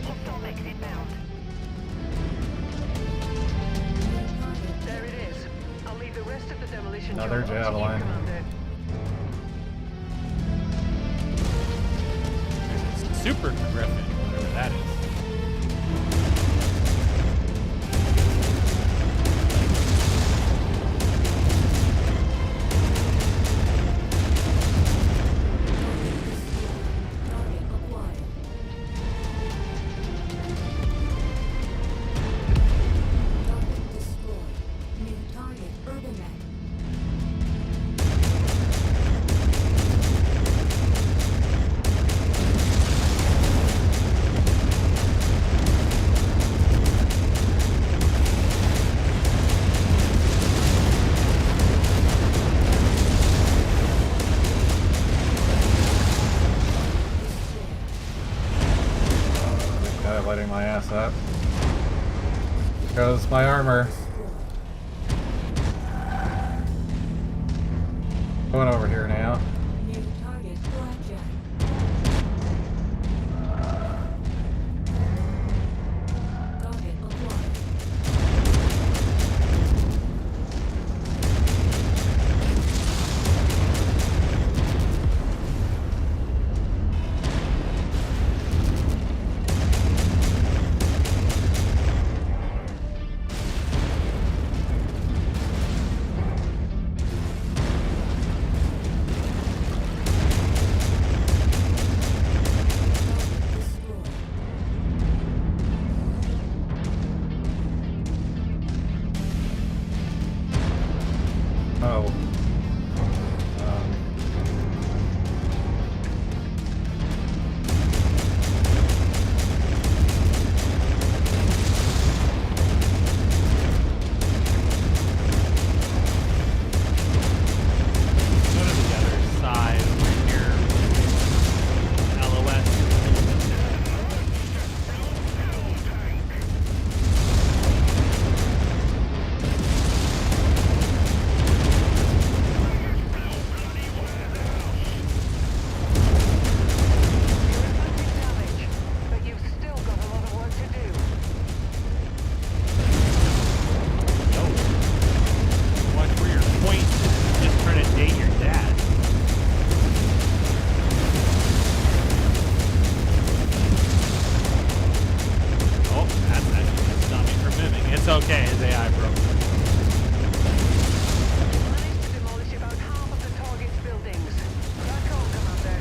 Hostile mechs inbound. There it is. I'll leave the rest of the demolition Another job up to you, javelin. Commander. There's a super griffin, whatever that is. Target acquired. Target destroyed. New target urban mech. Kind of letting my ass up. Goes my armor. Going over here now. New target blackjack. Oh. Go to the other side over here. LOS. Damage, but you've still got a lot of work to do. Watch where you're pointing. Just trying to date your dad. Oh, that's actually gonna stop me from moving. It's okay, his AI broke. Managed to demolish about half of the target's buildings. Back on, Commander.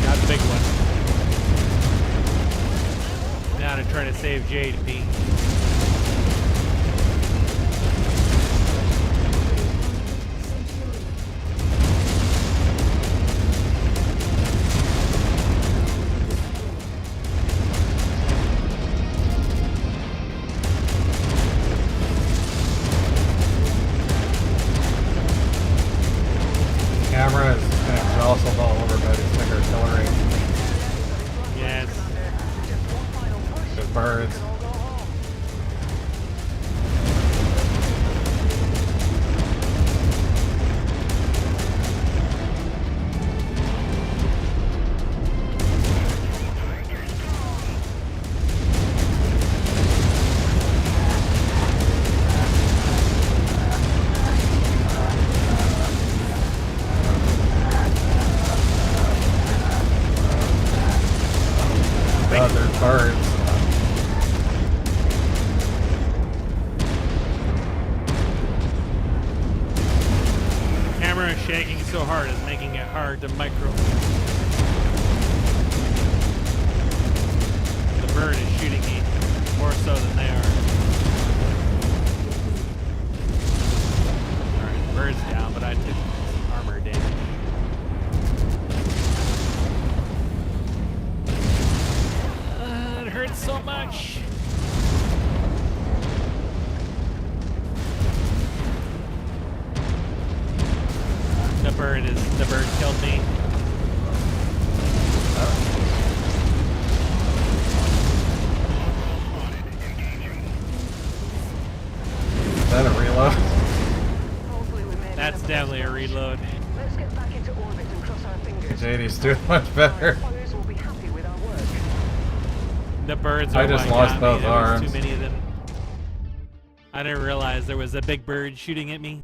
Got the big one. Now to try to save JadeyMew. Camera is getting jostled all over by these big artillery. Yes. Just one final push. There's birds. Can all go home. God, there's birds. Camera is shaking so hard it's making it hard to micro. The bird is shooting me more so than they are. Alright, the bird's down, but I took armor damage. It hurts so much. The bird killed me. Is that a reload? Hopefully we made That's enough definitely a progress. reload. Let's get back into orbit and cross our fingers. JD's doing much better. Our employers will be happy with our work. The birds I are just what lost got both me. There was arms. too many of them. I didn't realize there was a big bird shooting at me.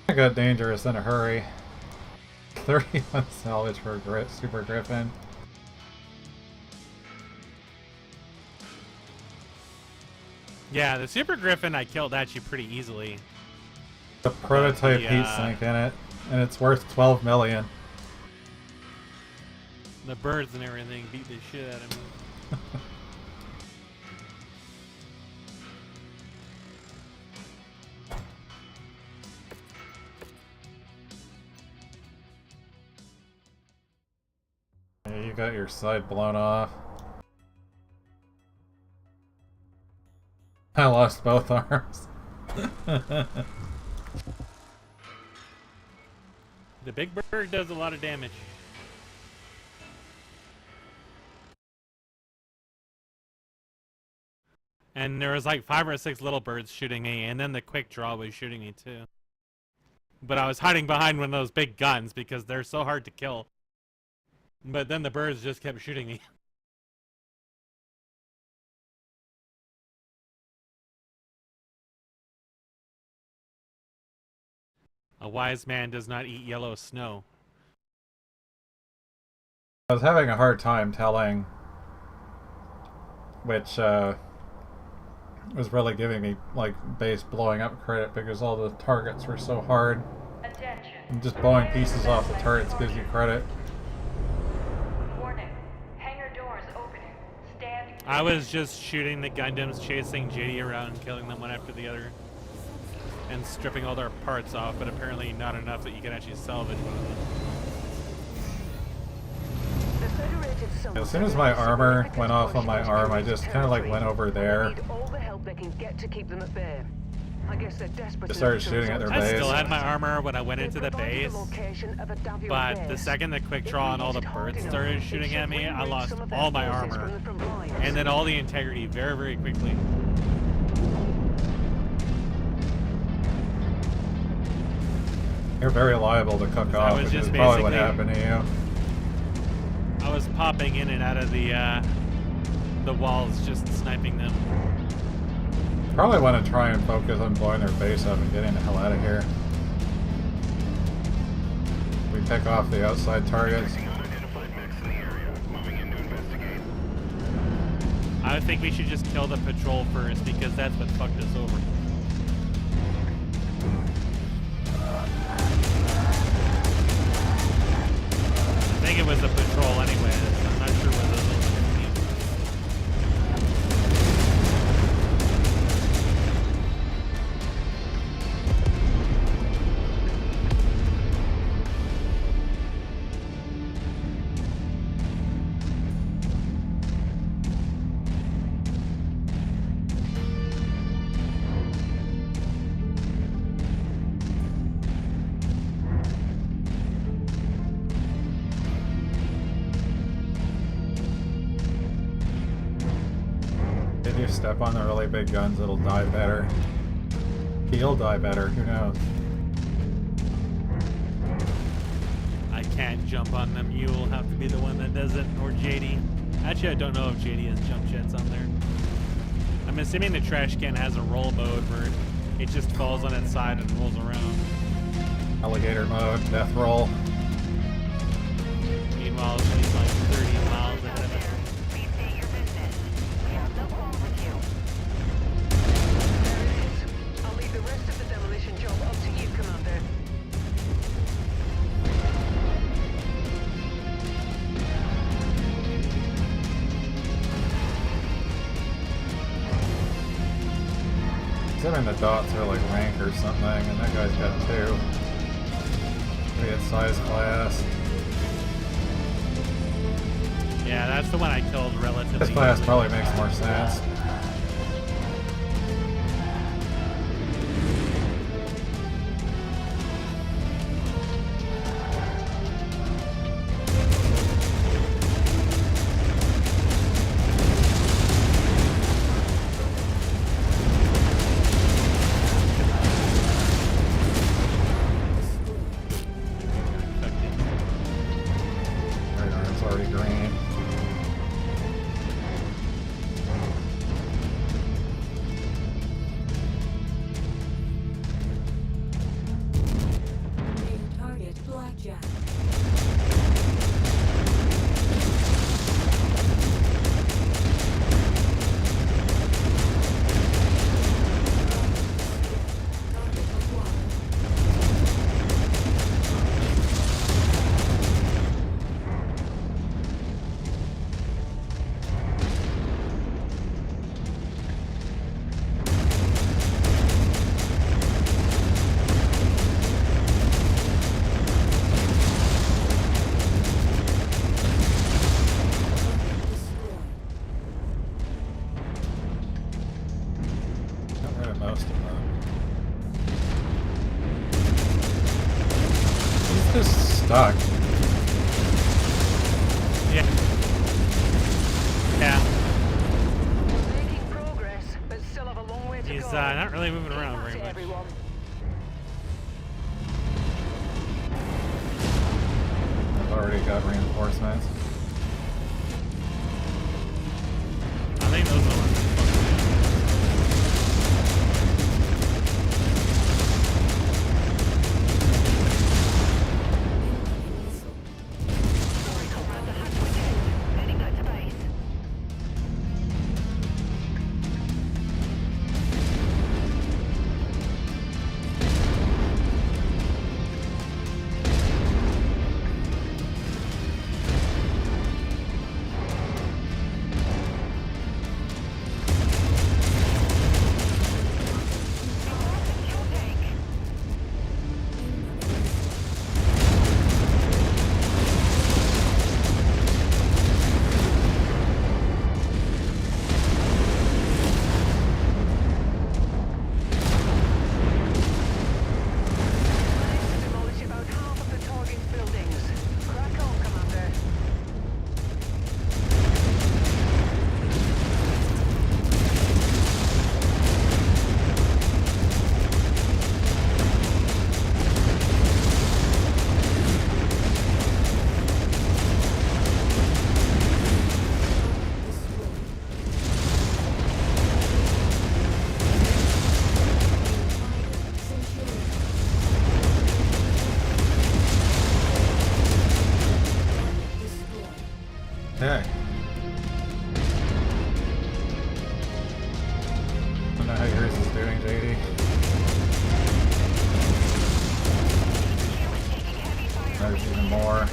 I got dangerous in a hurry. 31 salvage for a Super Griffin. Yeah, the Super Griffin I killed actually pretty easily. The prototype the, heat sink in it, and it's worth 12 million. The birds and everything beat the shit out of me. Yeah, you got your side blown off. I lost both arms. The big bird does a lot of damage. And there was like 5 or 6 little birds shooting me, and then the quick draw was shooting me too. But I was hiding behind one of those big guns because they're so hard to kill. But then the birds just kept shooting me. A wise man does not eat yellow snow. I was having a hard time telling which was really giving me like base blowing up credit because all the targets were so hard. Attention. And just blowing pieces off the turrets gives you credit. Warning. Hangar doors opening. Stand. I was just shooting the Gundams, chasing JD around, killing them one after the other, and stripping all their parts off, but apparently not enough that you can actually salvage one of them. The Federated Summons As soon as my have a armor significant went off on my push arm, I into just kind of like territory. went over They there. need all the help they can get to keep them at bay. I guess they're desperate. Just started enough to shooting at their resort I base. still had my armor when I went They into the provided base, location of a Davion but the base. second the quick If draw we and all the hit it hard birds enough, started it shooting should at me, I reroute lost some of their all my forces armor, from the front lines. and then all the integrity very, very quickly. You're very liable to cook I off, was which is just probably what basically- happened to you. I was popping in and out of the walls, just sniping them. Probably want to try and focus on blowing their base up and getting the hell out of here. We pick off the outside targets. Detecting unidentified mechs in the area. Moving in to investigate. I think we should just kill the patrol first, because that's what fucked us over. I think it was the patrol anyway. I'm not sure whether those were If you step on the really big guns, it'll die better. He'll die better, who knows? I can't jump on them. You will have to be the one that does it, or JD. Actually, I don't know if JD has jump jets on there. I'm assuming the trash can has a roll mode where it just falls on its side and rolls around. Alligator mode, death roll. Meanwhile, she's like 30 miles ahead of us. Please state your business. We have no call with you. There it is. I'll leave the rest of the demolition job up to you, Commander. Considering the dots are like rank or something, and that guy's got 2. Maybe it's size class. Yeah, that's the one I killed relatively This class easily. probably makes more sense. Right arm's already green. Main target Blackjack. Target acquired. Destroyed. Got rid of most of them. He's just stuck. Yeah. Yeah. Making progress, but still have a long way to He's go. not really moving Keep around at very it, much. everyone. I've already got reinforcements. I think those are the ones that Sorry, comrade, the hatch was hit. Heading back to base. Fuel tank. Managed to demolish about half of the target's buildings. Crack on, Commander. Okay. I don't know how yours is doing, JD. There's even more.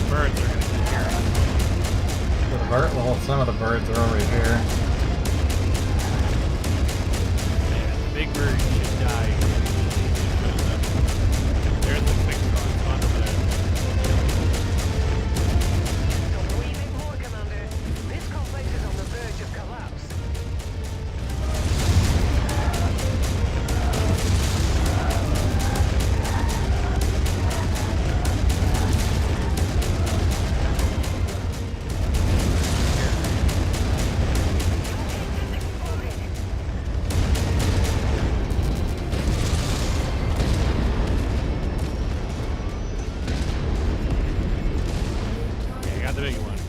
birds are gonna get here. So the bird, well, some of the birds are over here. Yeah, the big bird should die. There's the quick draw onto the Just a wee bit more, Commander. This complex is on the verge of collapse. yeah, I got the big one.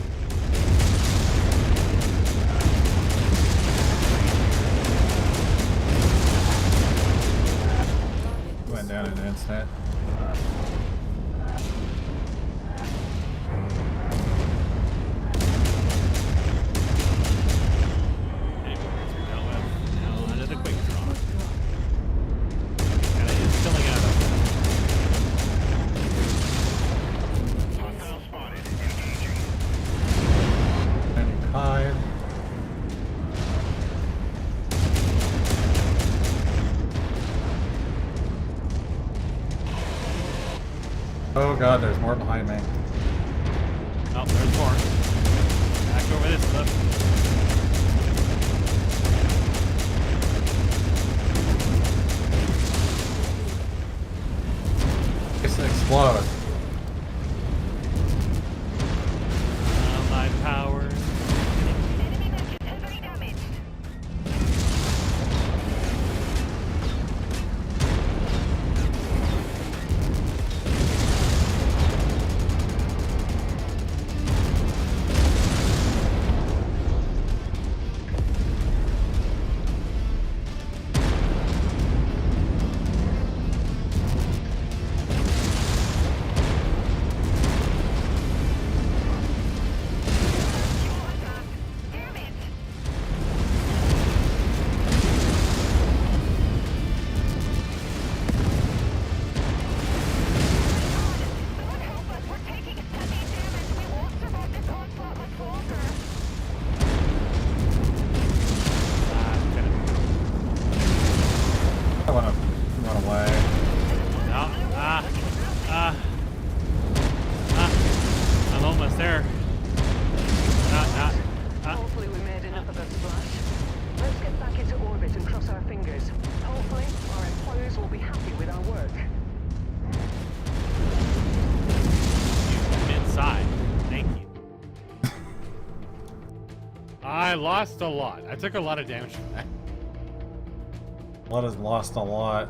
Went down in an instant. Big birds are dealt with. Now onto the quick draw. Kinda is filling out of Hostile spotted. Engaging. And hide. Oh god, there's more behind me. Oh, there's more. Back over this stuff. It's explode. My power. Enemy mech is heavily damaged. Fuel attack. Damn it. Lord help us, we're taking heavy damage. We won't survive this onslaught much longer. I wanna run away. No. I'm almost there. Hopefully we made enough of a splash. Let's get back into orbit and cross our fingers. Hopefully our employers will be happy with our work. I'm inside. Thank you. I lost a lot. I took a lot of damage from that. Blood has lost a lot.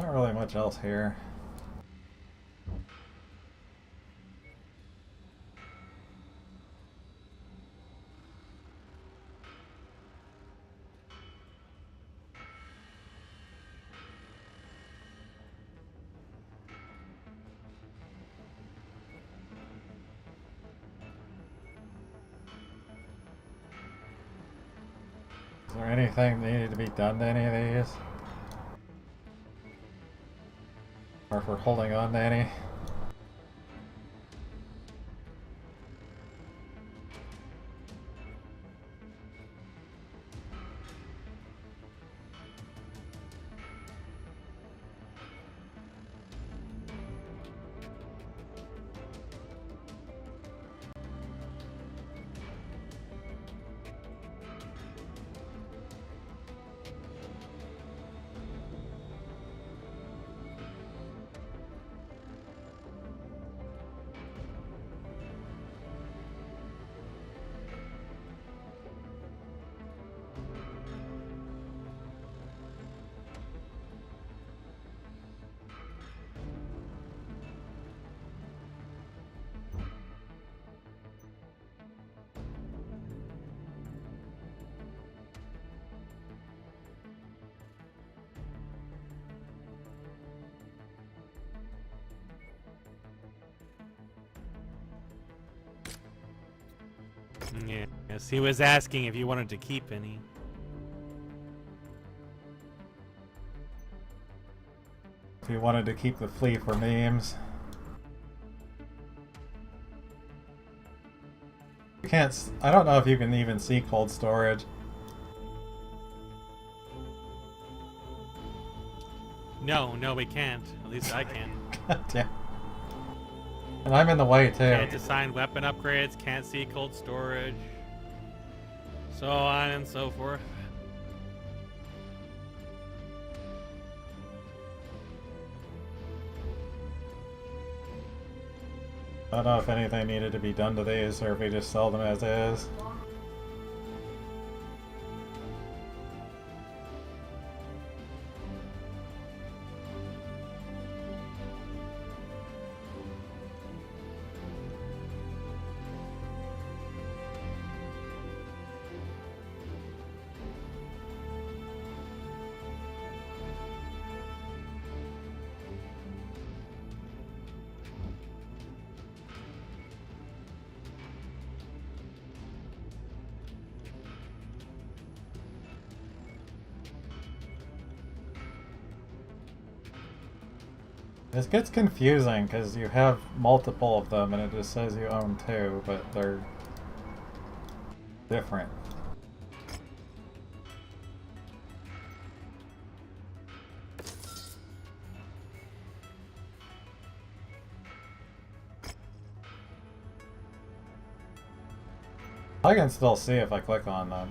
Not really much else here. Is there anything that needed to be done to any of these? Or if we're holding on to any? Yes, he was asking if you wanted to keep any. If you wanted to keep the fleet for memes. You can't. I don't know if you can even see cold storage. No, we can't. At least I can. God damn. And I'm in the way too. Can't assign weapon upgrades, can't see cold storage. So on and so forth. I don't know if anything needed to be done to these or if we just sell them as is. This gets confusing because you have multiple of them and it just says you own two, but they're different. I can still see if I click on them.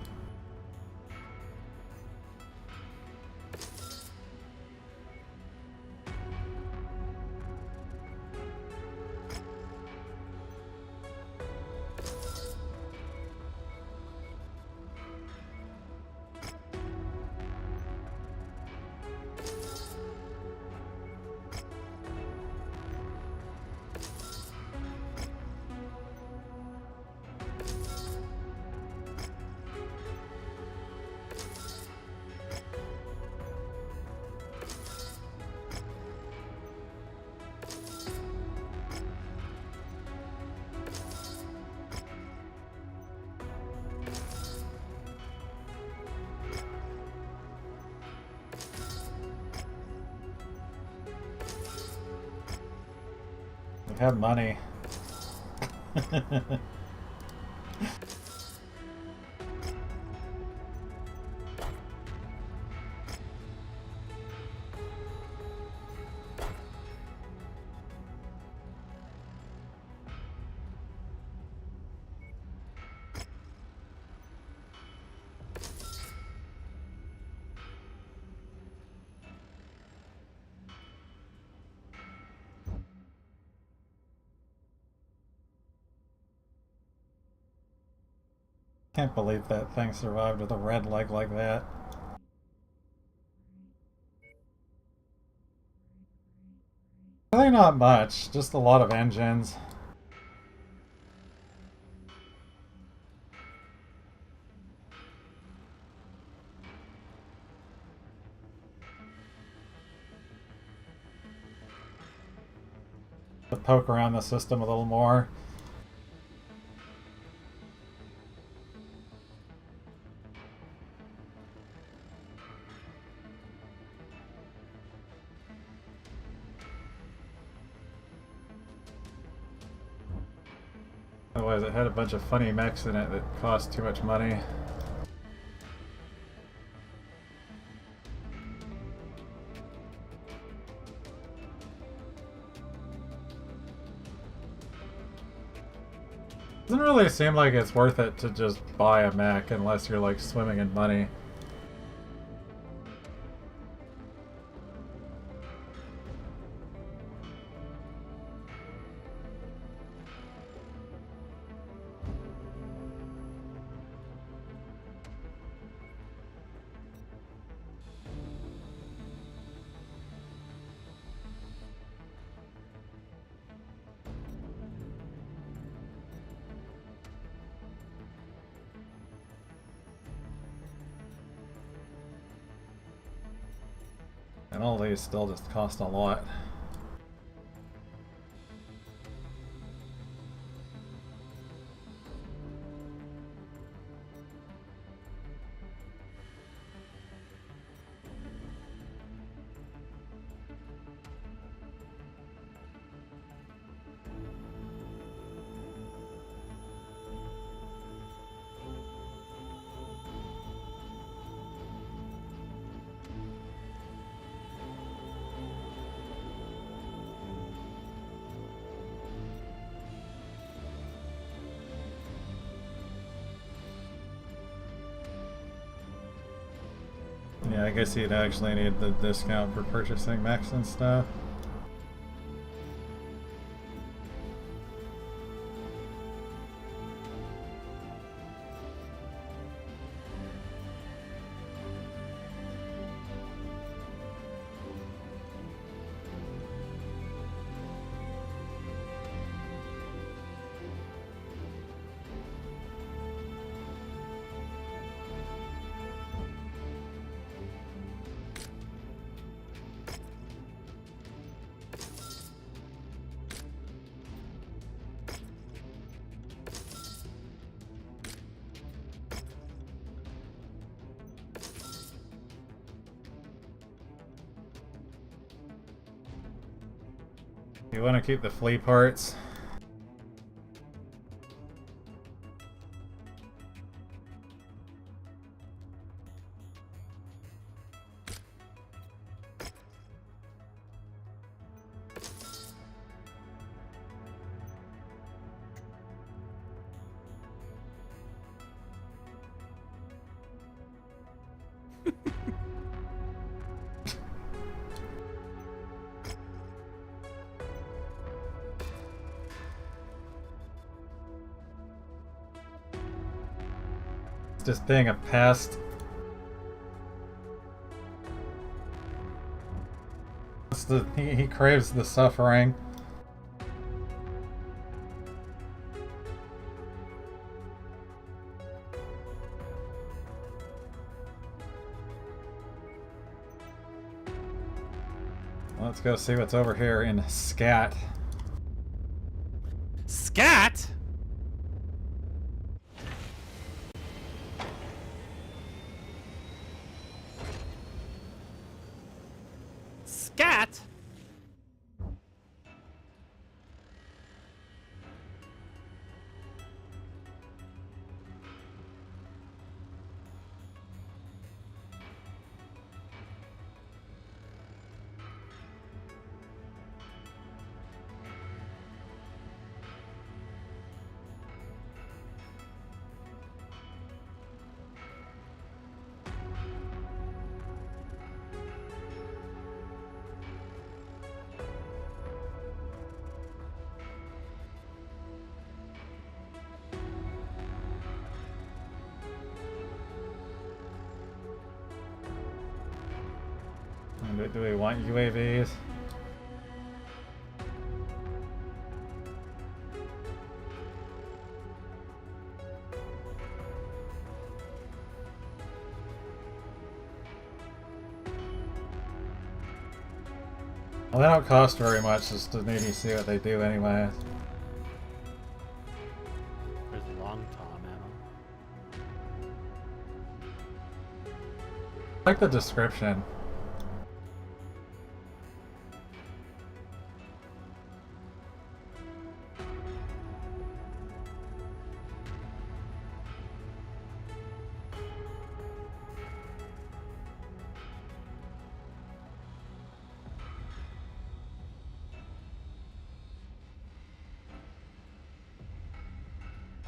We have money. Can't believe that thing survived with a red leg like that. Really not much, just a lot of engines. To poke around the system a little more. Otherwise, it had a bunch of funny mechs in it that cost too much money. Doesn't really seem like it's worth it to just buy a mech unless you're like swimming in money. And all these still just cost a lot. Yeah, I guess you'd actually need the discount for purchasing mechs and stuff. You want to keep the flea parts. Just being a pest. He craves the suffering. Let's go see what's over here in Scat. Scat? Scat? Do we want UAVs? Well, they don't cost very much, just to maybe see what they do anyway. There's long tom ammo. I like the description.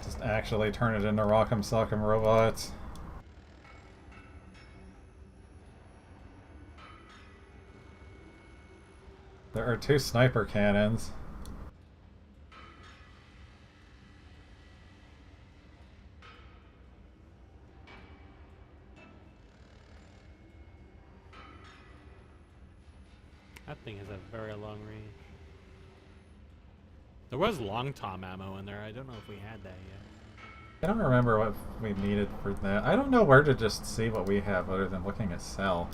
Just actually turn it into Rock'em Sock'em robots. There are 2 sniper cannons. That thing has a very long range. There was long tom ammo in there. I don't know if we had that yet. I don't remember what we needed for that. I don't know where to just see what we have other than looking at Cell.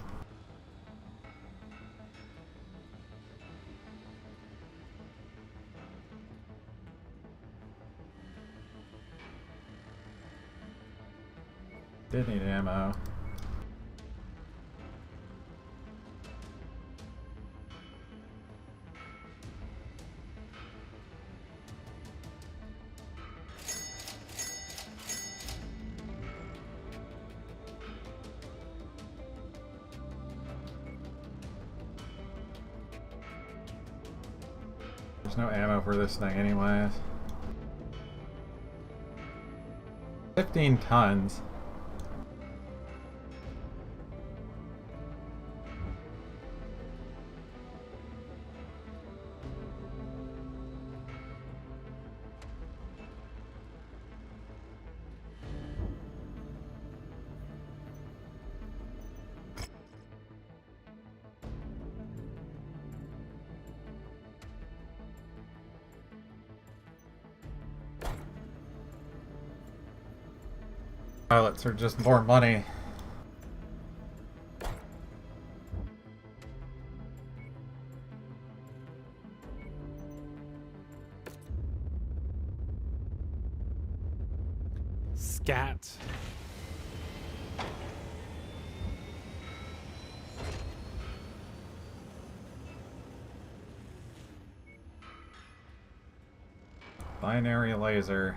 Did need ammo. There's no ammo for this thing anyways. 15 tons. Pilots are just more money. Scat. Binary laser.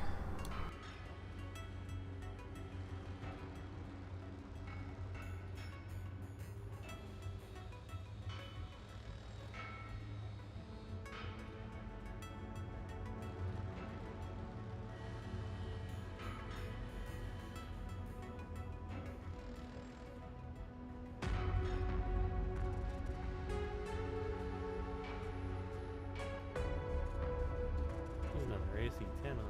There's another AC-10 on it.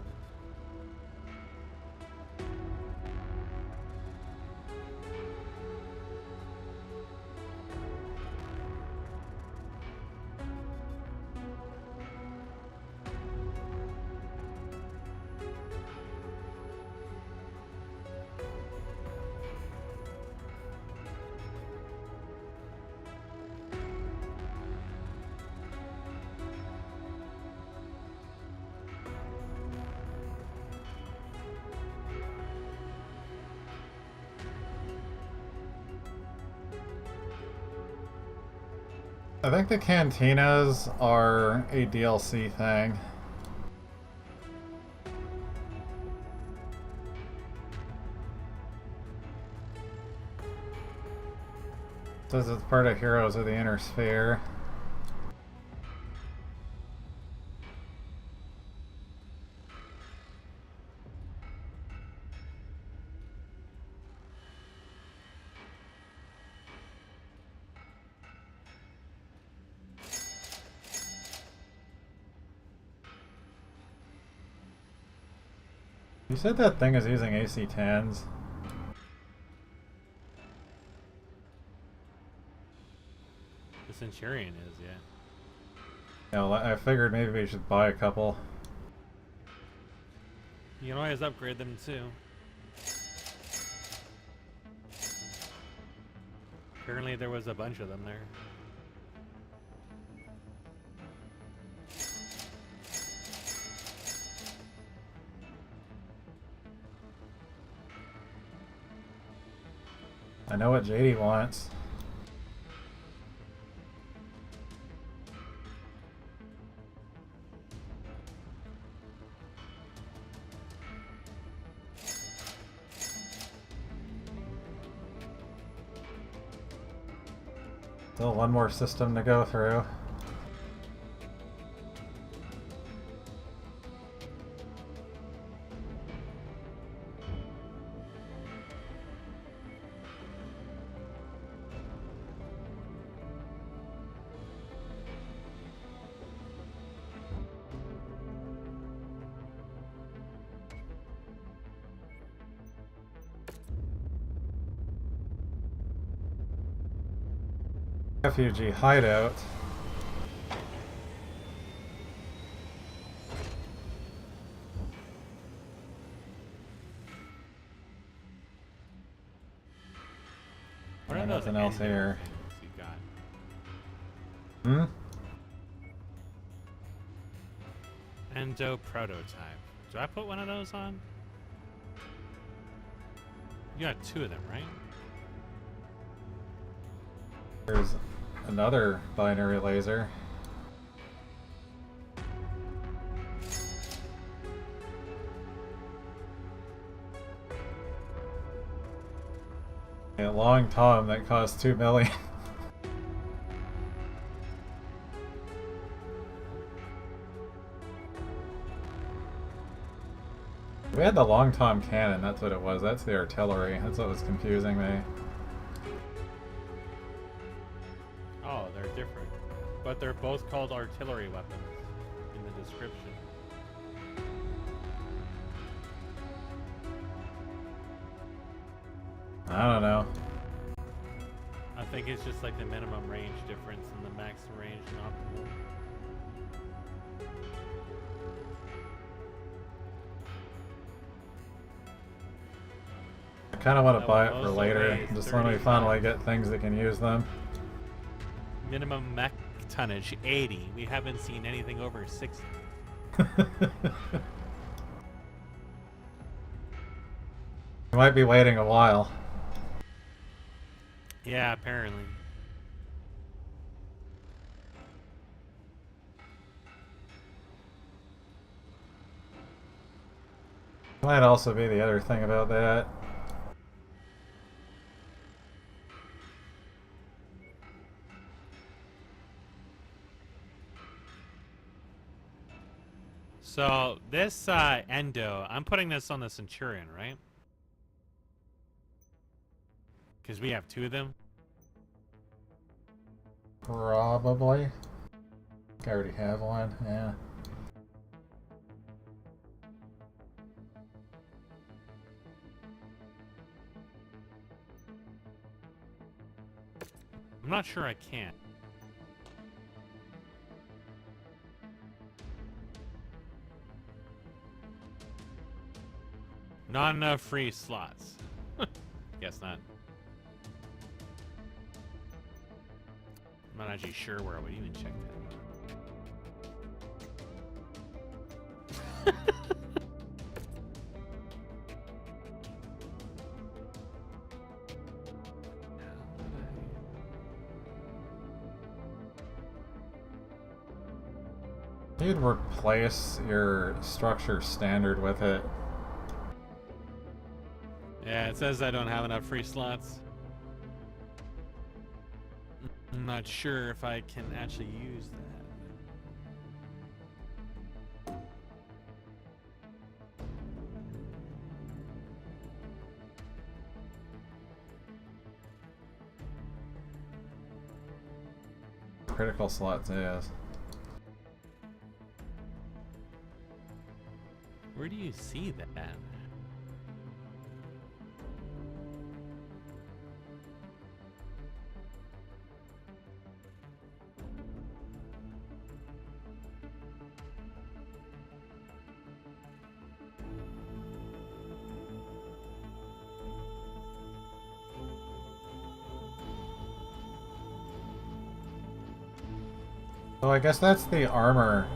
I think the cantinas are a DLC thing. It says it's part of Heroes of the Inner Sphere. You said that thing is using AC-10s. The Centurion is, yeah. Yeah, well, I figured maybe we should buy a couple. You can always upgrade them too. Apparently there was a bunch of them there. I know what JD wants. Still one more system to go through. Refugee hideout. What are those Nothing else here. you got? Hmm? Endo prototype. Do I put one of those on? You got 2 of them, right? There's another binary laser. A long tom that costs 2 million. We had the long tom cannon, that's what it was. That's the artillery. That's what was confusing me. Oh, they're different. But they're both called artillery weapons in the description. I don't know. I think it's just like the minimum range difference and the maximum range and optimal. I kind of want to That buy it one for also later, weighs just when we 30 finally tons. get things that can use them. Minimum mech tonnage 80. We haven't seen anything over 60. We might be waiting a while. Yeah, apparently. Might also be the other thing about that. So this Endo, I'm putting this on the Centurion, right? Because we have 2 of them. Probably. I already have one, yeah. I'm not sure I can. Not enough free slots. Guess not. I'm not actually sure where I would even check that. You'd replace your structure standard with it. Yeah, it says I don't have enough free slots. I'm not sure if I can actually use that. Critical slots, yes. Where do you see that? So I guess that's the armor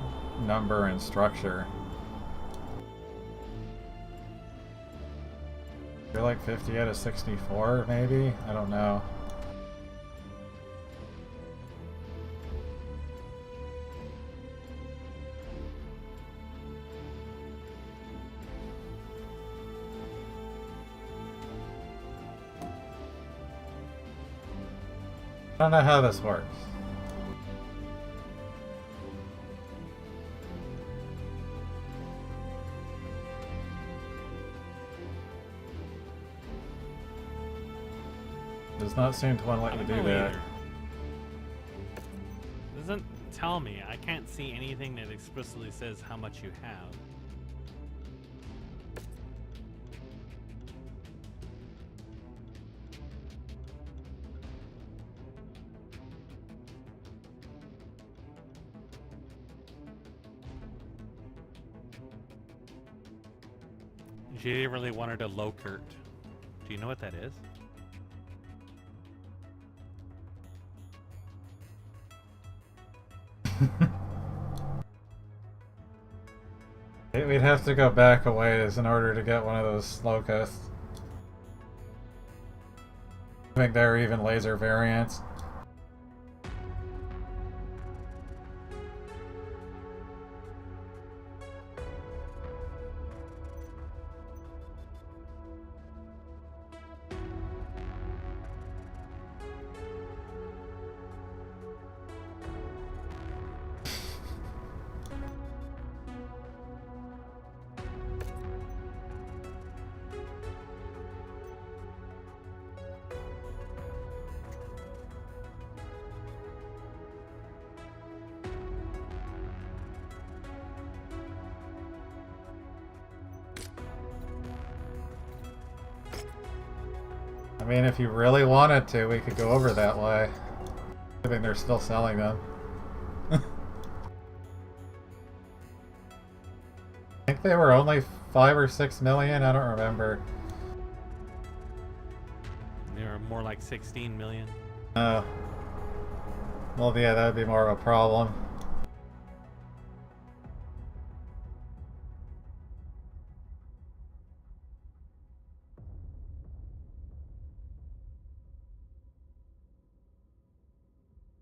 number and structure. You're feel like 50 out of 64, maybe? I don't know. I don't know how this works. Does not seem to want to let you do that. Doesn't tell me. I can't see anything that explicitly says how much you have. Jadey really wanted a Lokert. Do you know what that is? We'd have to go back a ways in order to get one of those locusts. I think there are even laser variants. I mean, if you really wanted to, we could go over that way. I think they're still selling them. I think they were only 5 or 6 million, I don't remember. They were more like 16 million. Oh. Well, yeah, that would be more of a problem.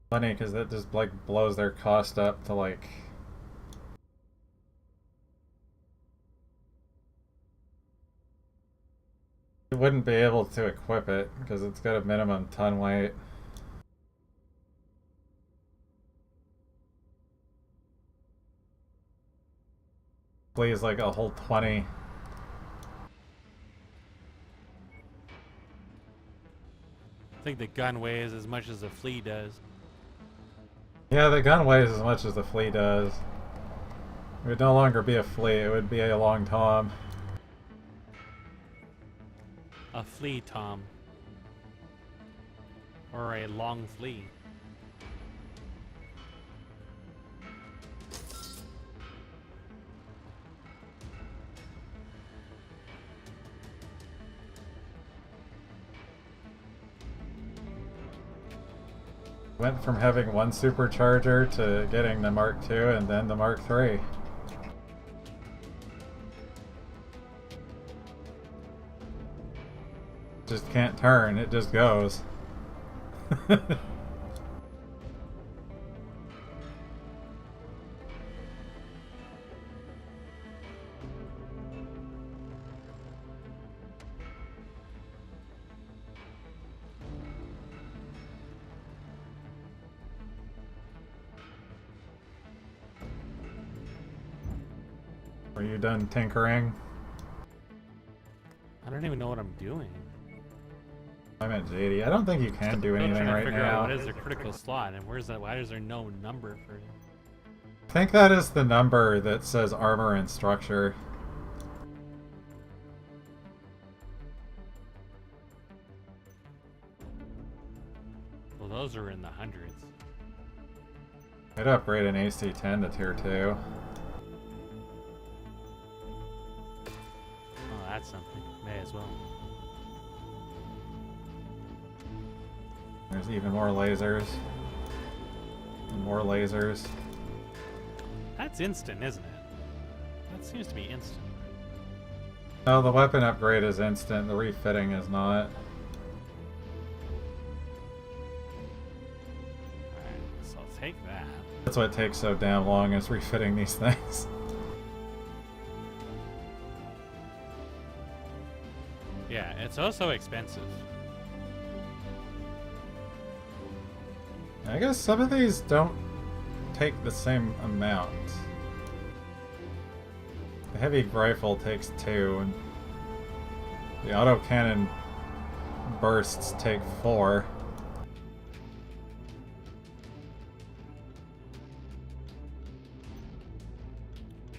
Funny, because that just like blows their cost up to like... You wouldn't be able to equip it, because it's got a minimum ton weight. Please, like a whole 20. I think the gun weighs as much as a flea does. Yeah, the gun weighs as much as the flea does. It would no longer be a flea, it would be a long tom. A flea tom. Or a long flea. Went from having one supercharger to getting the Mark II and then the Mark III. Just can't turn, it just goes. Are you done tinkering? I don't even know what I'm doing. I meant JD. I don't think you can do anything right now. What is a critical slot and where's that? Why is there no number for it? I think that is the number that says armor and structure. Well, those are in the hundreds. I'd upgrade an AC-10 to tier 2. Oh, that's something. May as well. There's even more lasers. And more lasers. That's instant, isn't it? That seems to be instant. No, the weapon upgrade is instant, the refitting is not. Alright, so I'll take that. That's why it takes so damn long, is refitting these things. Yeah, it's also expensive. I guess some of these don't take the same amount. The heavy rifle takes 2, and the autocannon bursts take 4.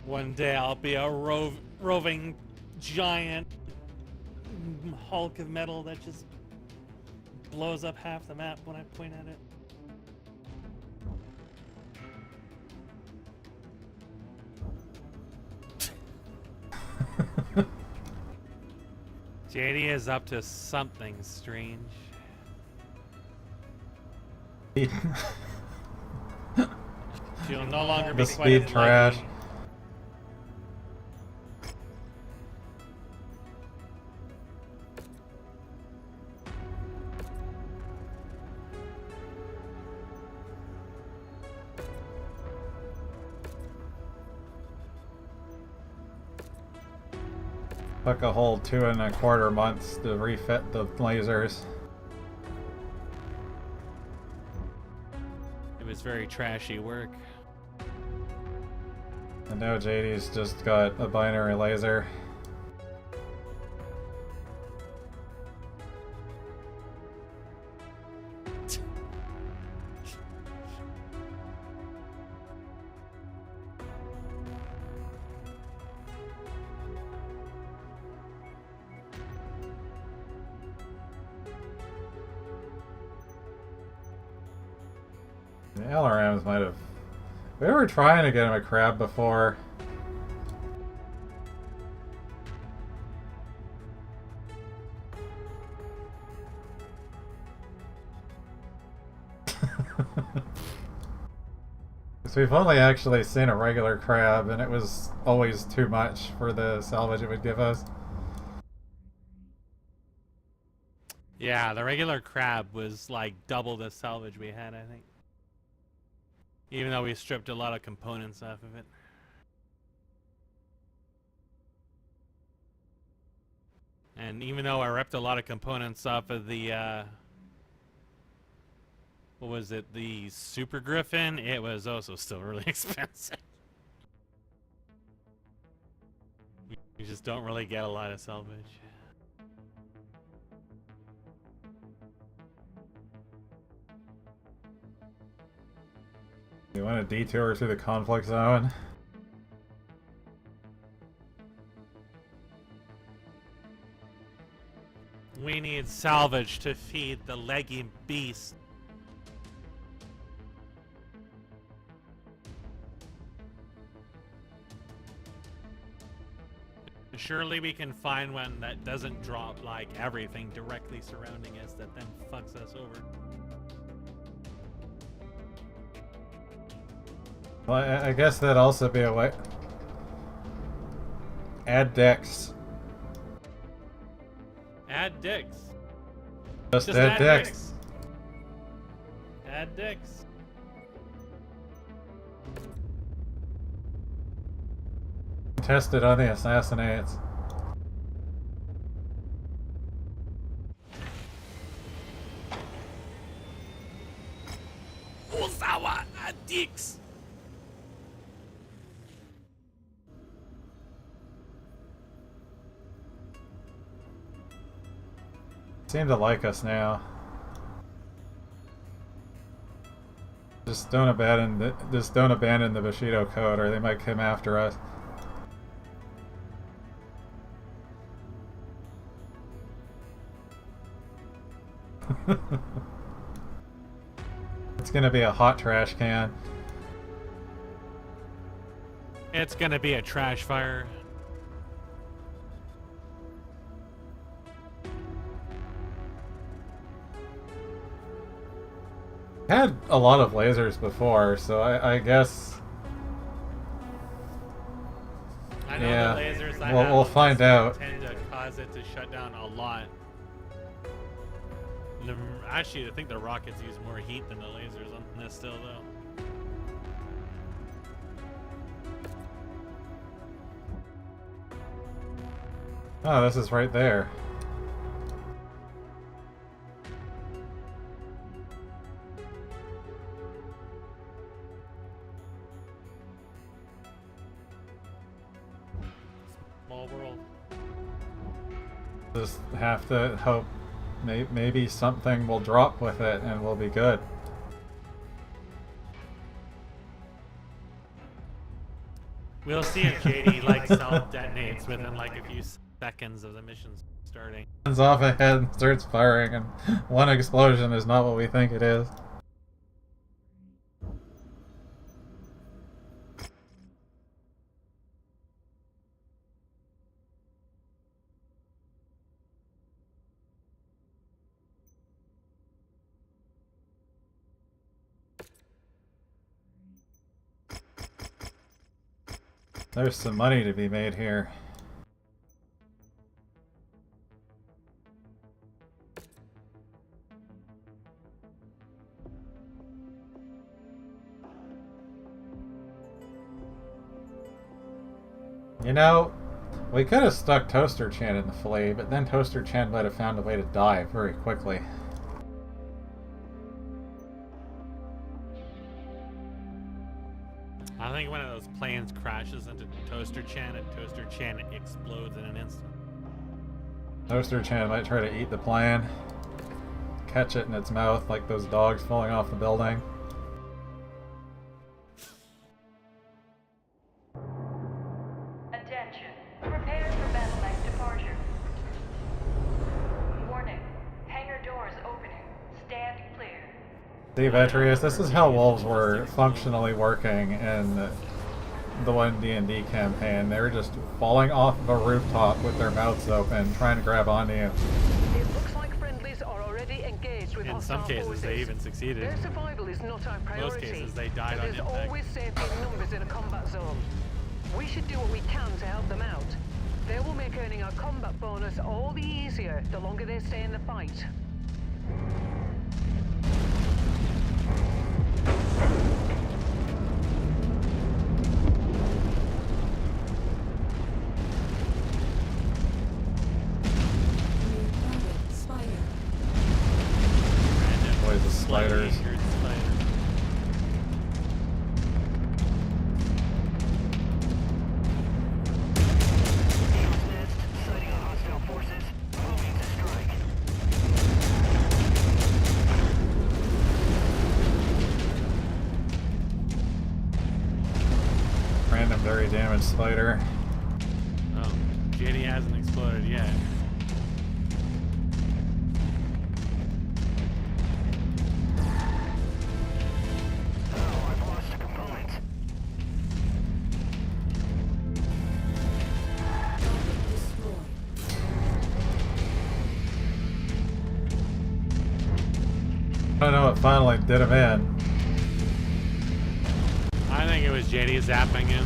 One day I'll be a roving giant hulk of metal that just blows up half the map when I point at it. JD is up to something strange. She'll no longer be The quite speed as trash. lucky. Took a whole 2.25 months to refit the lasers. It was very trashy work. And now JD's just got a binary laser. The LRMs might have... We were trying to get him a crab before. So we've only actually seen a regular crab, and it was always too much for the salvage it would give us. Yeah, the regular crab was like double the salvage we had, I think. Even though we stripped a lot of components off of it. And even though I ripped a lot of components off of the, what was it, the Super Griffin, it was also still really expensive. We just don't really get a lot of salvage. You want to detour through the conflict zone? We need salvage to feed the leggy beast. Surely we can find one that doesn't drop like everything directly surrounding us that then fucks us over. Well, I guess that'd also be a way. Add decks. Add dicks. Just add decks. Add dicks. Test it on the assassinates. Ozawa, add dicks. Seem to like us now. Just don't abandon the Bushido code, or they might come after us. It's gonna be a hot trash can. It's gonna be a trash fire. Had a lot of lasers before, so I guess I know Yeah, the lasers I we'll have we'll on find this out. tend to cause it to shut down a lot. Actually, I think the rockets use more heat than the lasers on this still, though. Oh, this is right there. Small world. Just have to hope maybe something will drop with it and we'll be good. We'll see if JD like self-detonates within like a few seconds of the mission starting. Runs off ahead and starts firing, and one explosion is not what we think it is. There's some money to be made here. You know, we could have stuck Toaster Chan in the fillet, but then Toaster Chan might have found a way to die very quickly. I think one of those planes crashes into Toaster Chan and Toaster Chan explodes in an instant. Toaster Chan might try to eat the plane, catch it in its mouth like those dogs falling off the building. Attention. Prepare for battle mech departure. Warning. Hangar doors opening. Stand clear. See, Vetrius, this is how wolves were functionally working in the one D&D campaign. They were just falling off of a rooftop with their mouths open, trying to grab onto you. It looks like friendlies are already engaged with In hostile some cases, forces. they even succeeded. Their survival is not our priority. cases, they died but on there's impact. always safety in numbers in a combat zone. We should do what we can to help them out. They will make earning our combat bonus all the easier the longer they stay in the fight. New target, Spider. Boys, the sliders. Injured spider. Nest, sighting of hostile forces. Moving to strike. Random very damaged spider. Oh, JD hasn't exploded yet. Oh, I've lost a component. Target destroyed. I don't know what finally did him in. I think it was JD zapping him.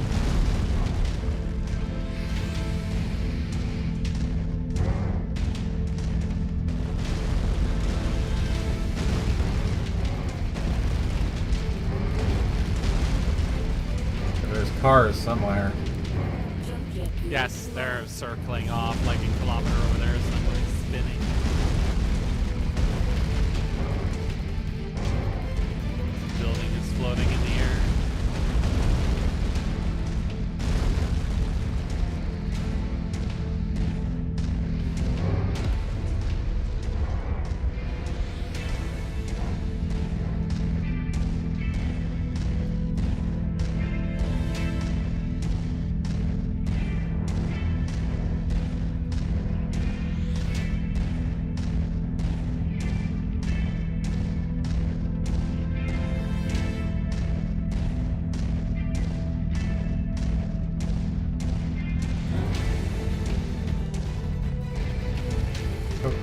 There's cars somewhere. Jump jet fuel. Yes, they're circling off like a kilometer over there somewhere, spinning. Building is floating in the air.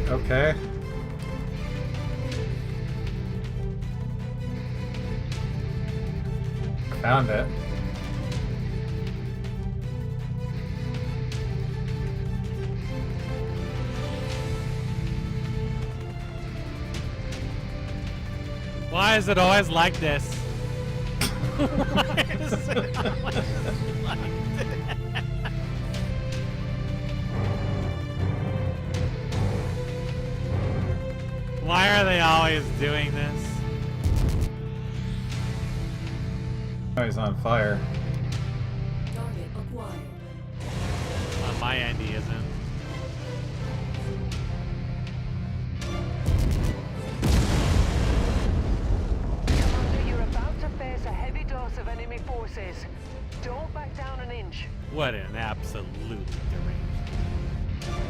Okay. Found it. Why is it always like this? Why is it always like this? Why are they always doing this? Oh, he's on fire. Target acquired. On my end, he isn't. Commander, you're about to face a heavy dose of enemy forces. Don't back down an inch. What an absolute deranged.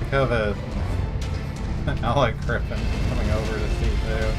Look how the Alec Griffin coming over to see too.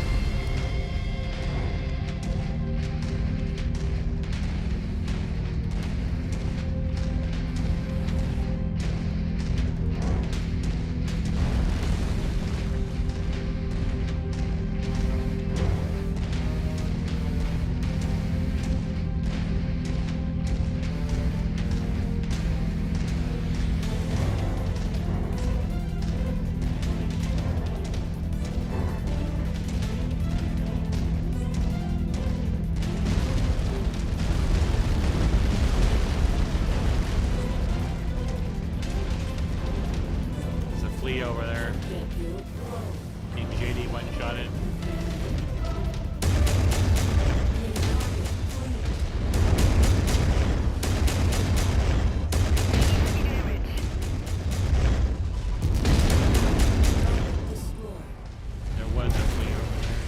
There's a flea over there. Jet fuel low. King JD one-shot it. Destroyed. There was a flea over there.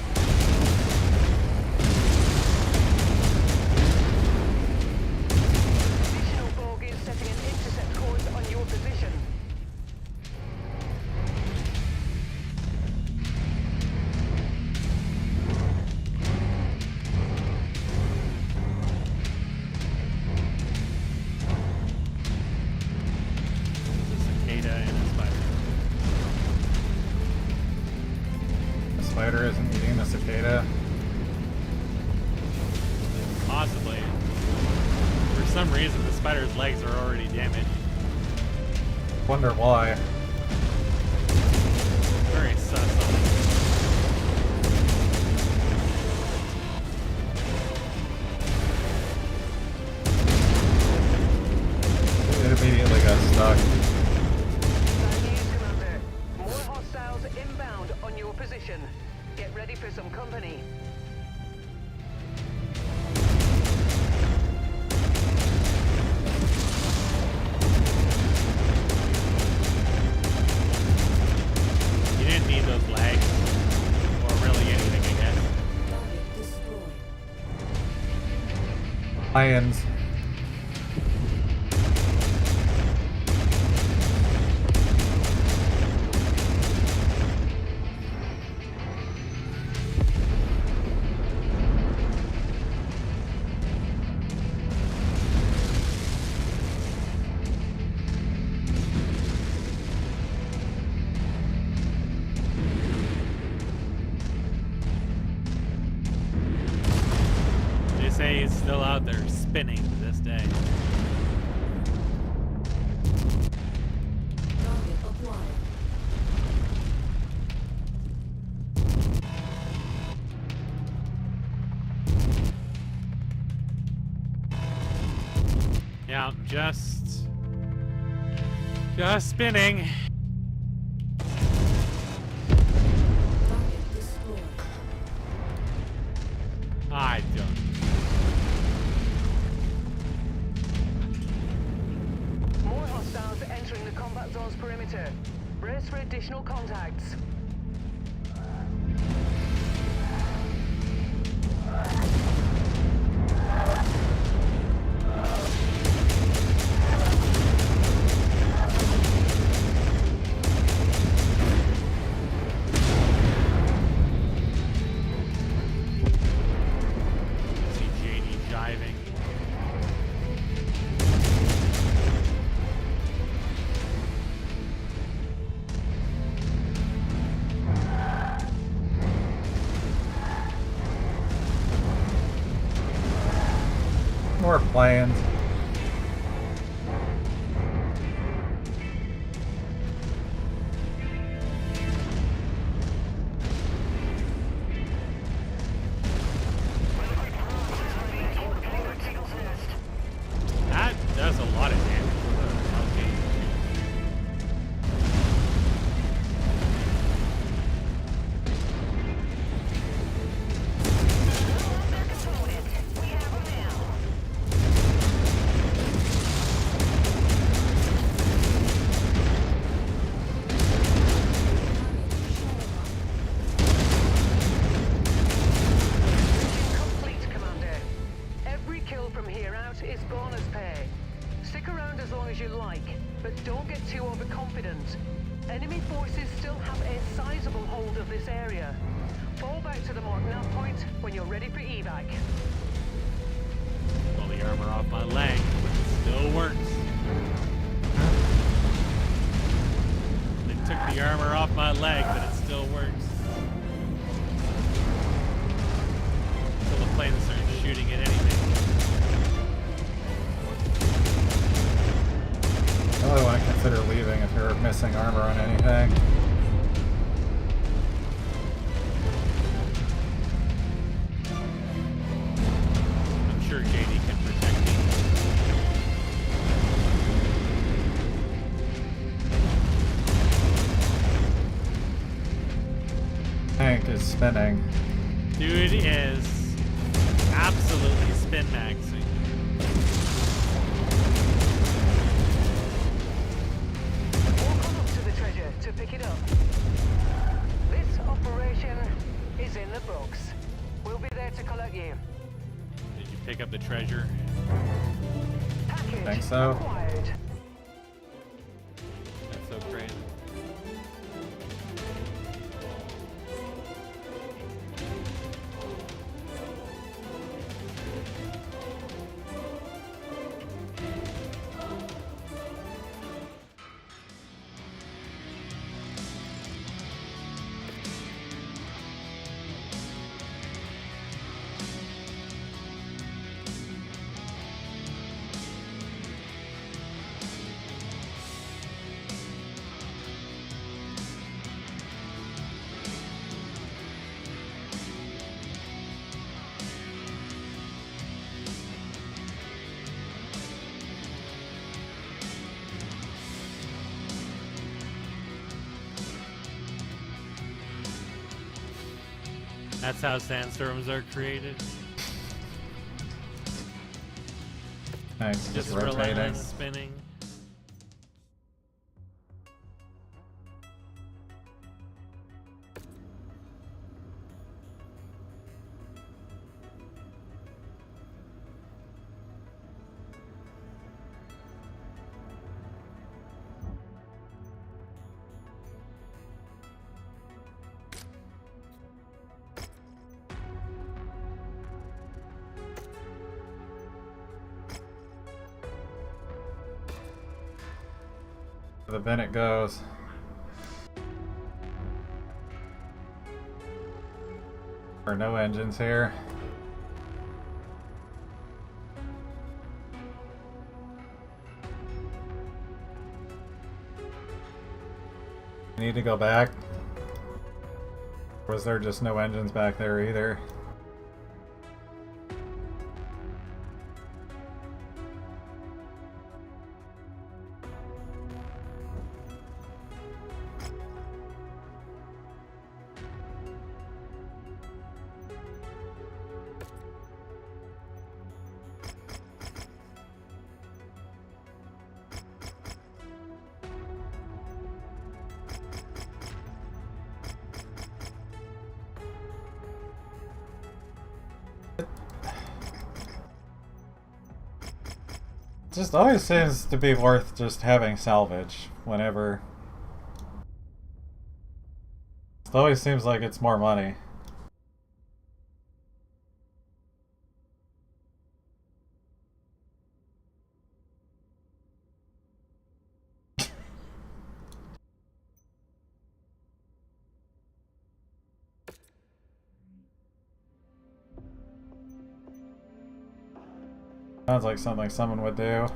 Additional bogies setting an intercept course on your position. There's a cicada and a spider. The spider isn't eating the cicada. Possibly. For some reason, the spider's legs are already damaged. Wonder why. Very sus on it. It immediately got stuck. Bad news, Commander. More hostiles inbound on your position. Get ready for some company. You didn't need those legs. Or really anything, I guess. Target destroyed. Lions. They say he's still out there spinning to this day. Target acquired. Yeah, just spinning. Target destroyed. I don't. More hostiles entering the combat zone's perimeter. Brace for additional contacts. See JD jiving. More planes. kill from here out is bonus pay. Stick around as long as you like, but don't get too overconfident. Enemy forces still have a sizable hold of this area. Fall back to the marked nav point when you're ready for evac. Pull the armor off my leg, but it still works. They took the armor off my leg, but it still works. Until the plane starts shooting at anything. I really want to consider leaving if you're missing armor on anything. I'm sure JD can protect me. Tank is spinning. Dude is absolutely spin maxing. Walk on up to the treasure to pick it up. This operation is in the books. We'll be there to collect you. Did you pick up the treasure? Package Think so? acquired. That's so crazy. That's how sandstorms are created. Tank's just rotating. Relentless spinning. The vent it goes. There are no engines here. Need to go back. Or was there just no engines back there either? Just always seems to be worth just having salvage whenever. It always seems like it's more money. Sounds like something someone would do.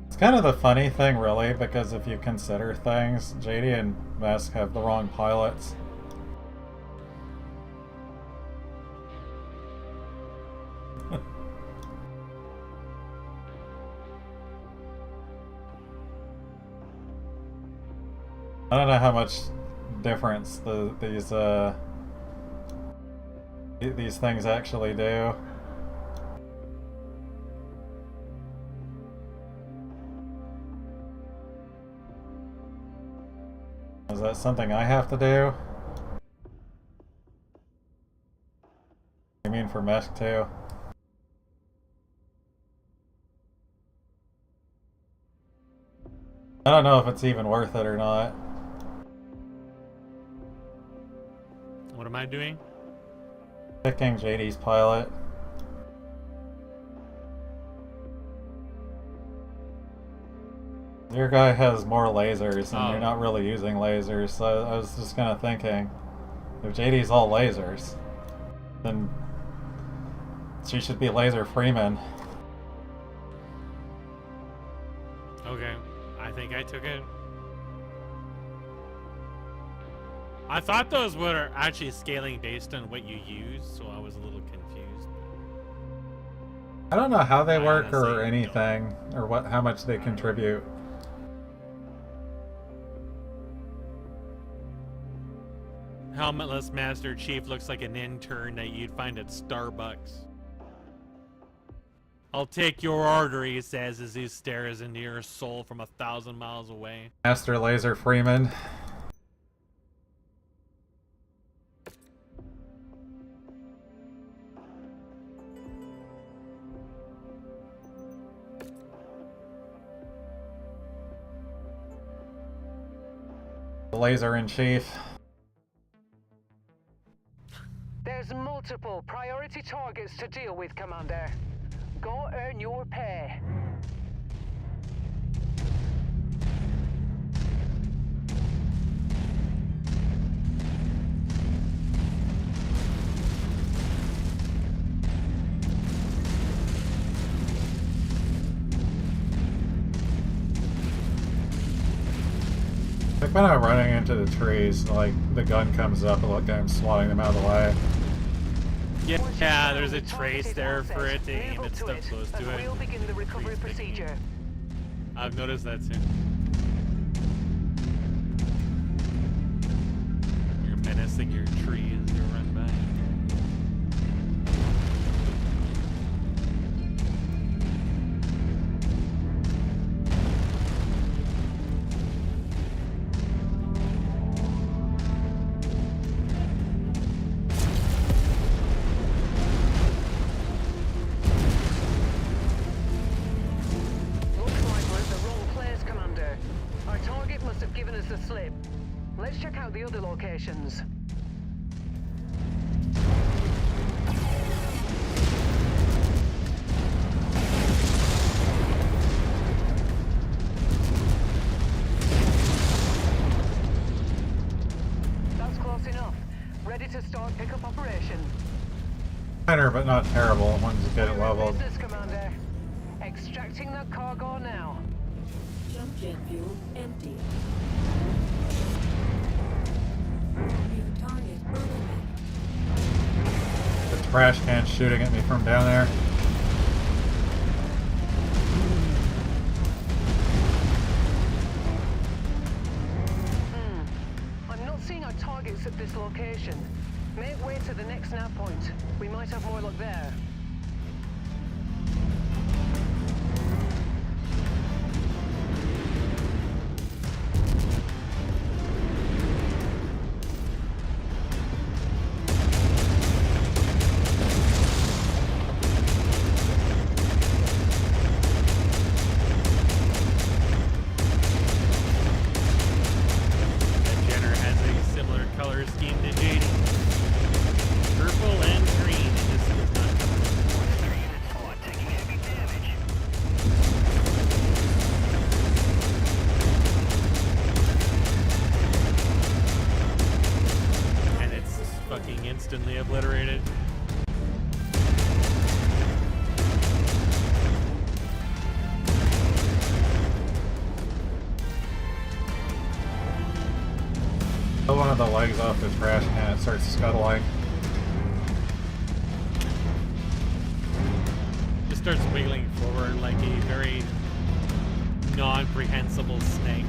It's kind of the funny thing, really, because if you consider things, JD and Mesk have the wrong pilots. I don't know how much difference these things actually do. Is that something I have to do? You mean for Mesk too? I don't know if it's even worth it or not. What am I doing? Picking JD's pilot. Your guy has more lasers, and you're not really using lasers, so I was just kind of thinking, if JD's all lasers, then she should be Laser Freeman. Okay, I think I took it. I thought those were actually scaling based on what you use, so I was a little confused. I don't know how they work or honestly anything, or how much they contribute. Helmetless Master Chief looks like an intern that you'd find at Starbucks. I'll take your order, he says as he stares into your soul from 1,000 miles away. Master Laser Freeman. The Laser in Chief. There's multiple priority targets to deal with, Commander. Go earn your pay. Like when I'm running into the trees, like the gun comes up and like I'm swatting them out of the way. Yeah, there's a trace there for it to aim its stuff close to it. We'll begin the recovery Trees picking procedure. I've noticed that too. You're menacing your tree as you run by. Looks like we're at the wrong place, Commander. Our target must have given us a slip. Let's check out the other locations. That's close enough. Ready to start pickup operation. Minor, but not terrible once you get it We're in leveled. business, Commander. Extracting the cargo now. Jump jet fuel empty. New target eliminated. The trash can shooting at me from down there. I'm not seeing our targets at this location. Make way to the next nav point. We might have more luck there. That Jenner has a similar color scheme to JD. Purple and green. It just does not cover. Taking heavy damage. And it's fucking instantly obliterated. Pull one of the legs off the trash can, it starts scuttling. Just starts wiggling forward like a very non-comprehensible snake.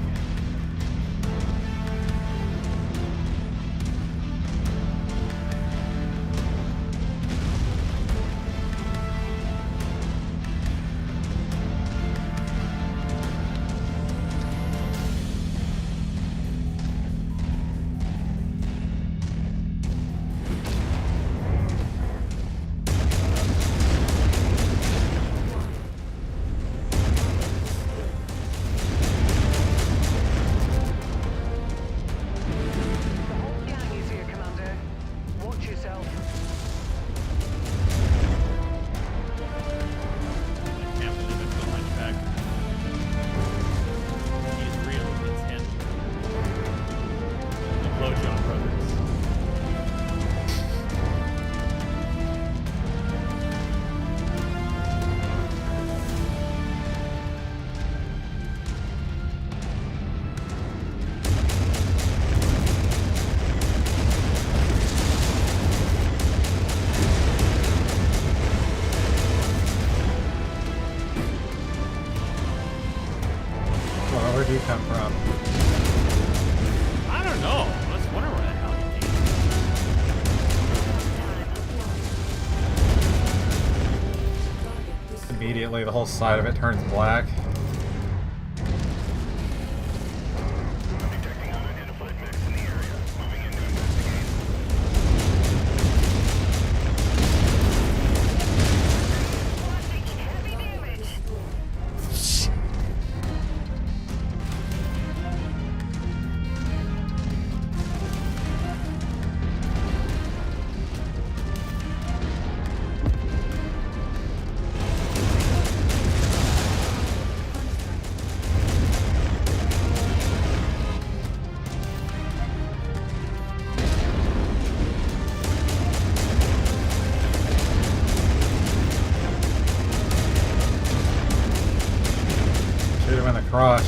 Where'd you come from? I don't know. Let's wonder where the hell he came. Immediately, the whole side of it turns black. Detecting unidentified mechs in the area. Moving in to investigate. Taking heavy damage. Shoot him in the crotch.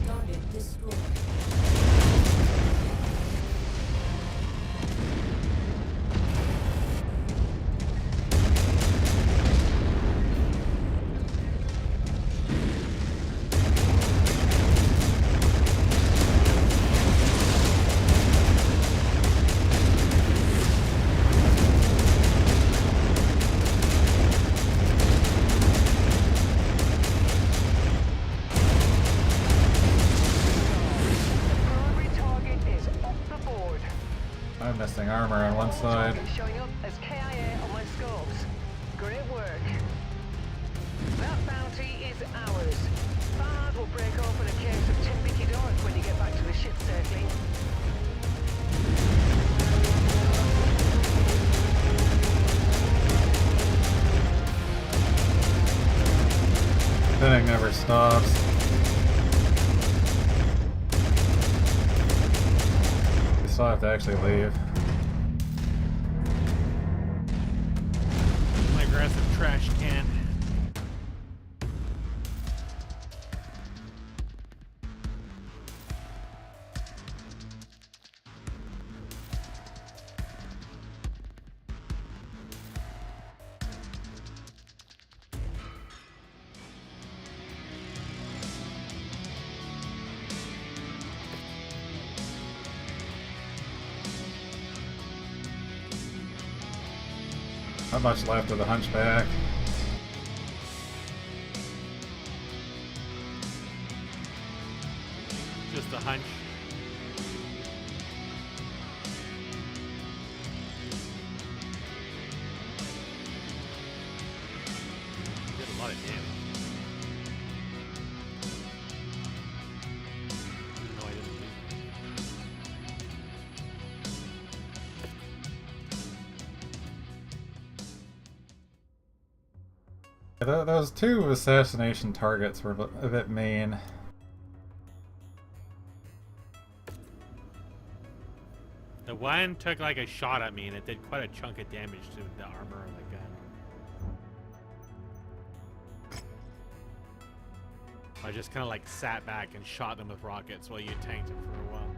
Target destroyed. Primary target is off the board. I'm missing armor on one side. Target showing up as KIA on my scopes. Great work. That bounty is ours. Bars will break open a case of Timbiki Dark when you get back to the ship circling. Thing never stops. We still have to actually leave. My aggressive trash can. Not much left of the hunchback. Just a hunch. Did a lot of damage. No, I didn't. Those two assassination targets were a bit mean. The one took like a shot at me and it did quite a chunk of damage to the armor of the gun. I just kind of like sat back and shot them with rockets while you tanked them for a while.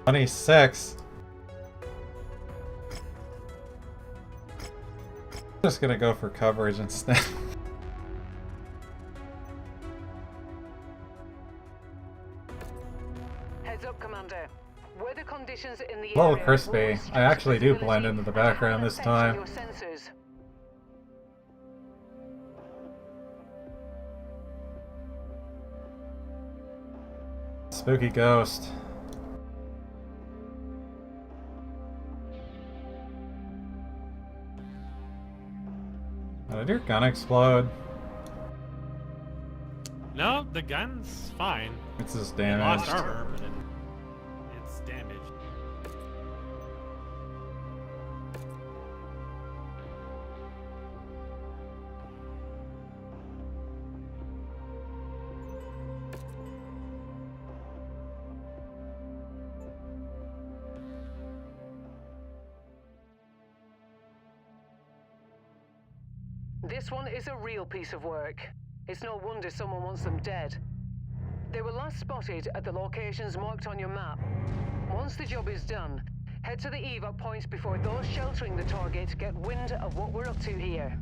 $26. Just gonna go for coverage instead. Heads up, Commander. Weather conditions in the A little area crispy. will restrict I actually do visibility blend into the and background have this effects on time. your sensors. Spooky ghost. Did your gun explode? No, the gun's fine. It's just It lost damaged. armor, but it's damaged. This one is a real piece of work. It's no wonder someone wants them dead. They were last spotted at the locations marked on your map. Once the job is done, head to the evac points before those sheltering the target get wind of what we're up to here.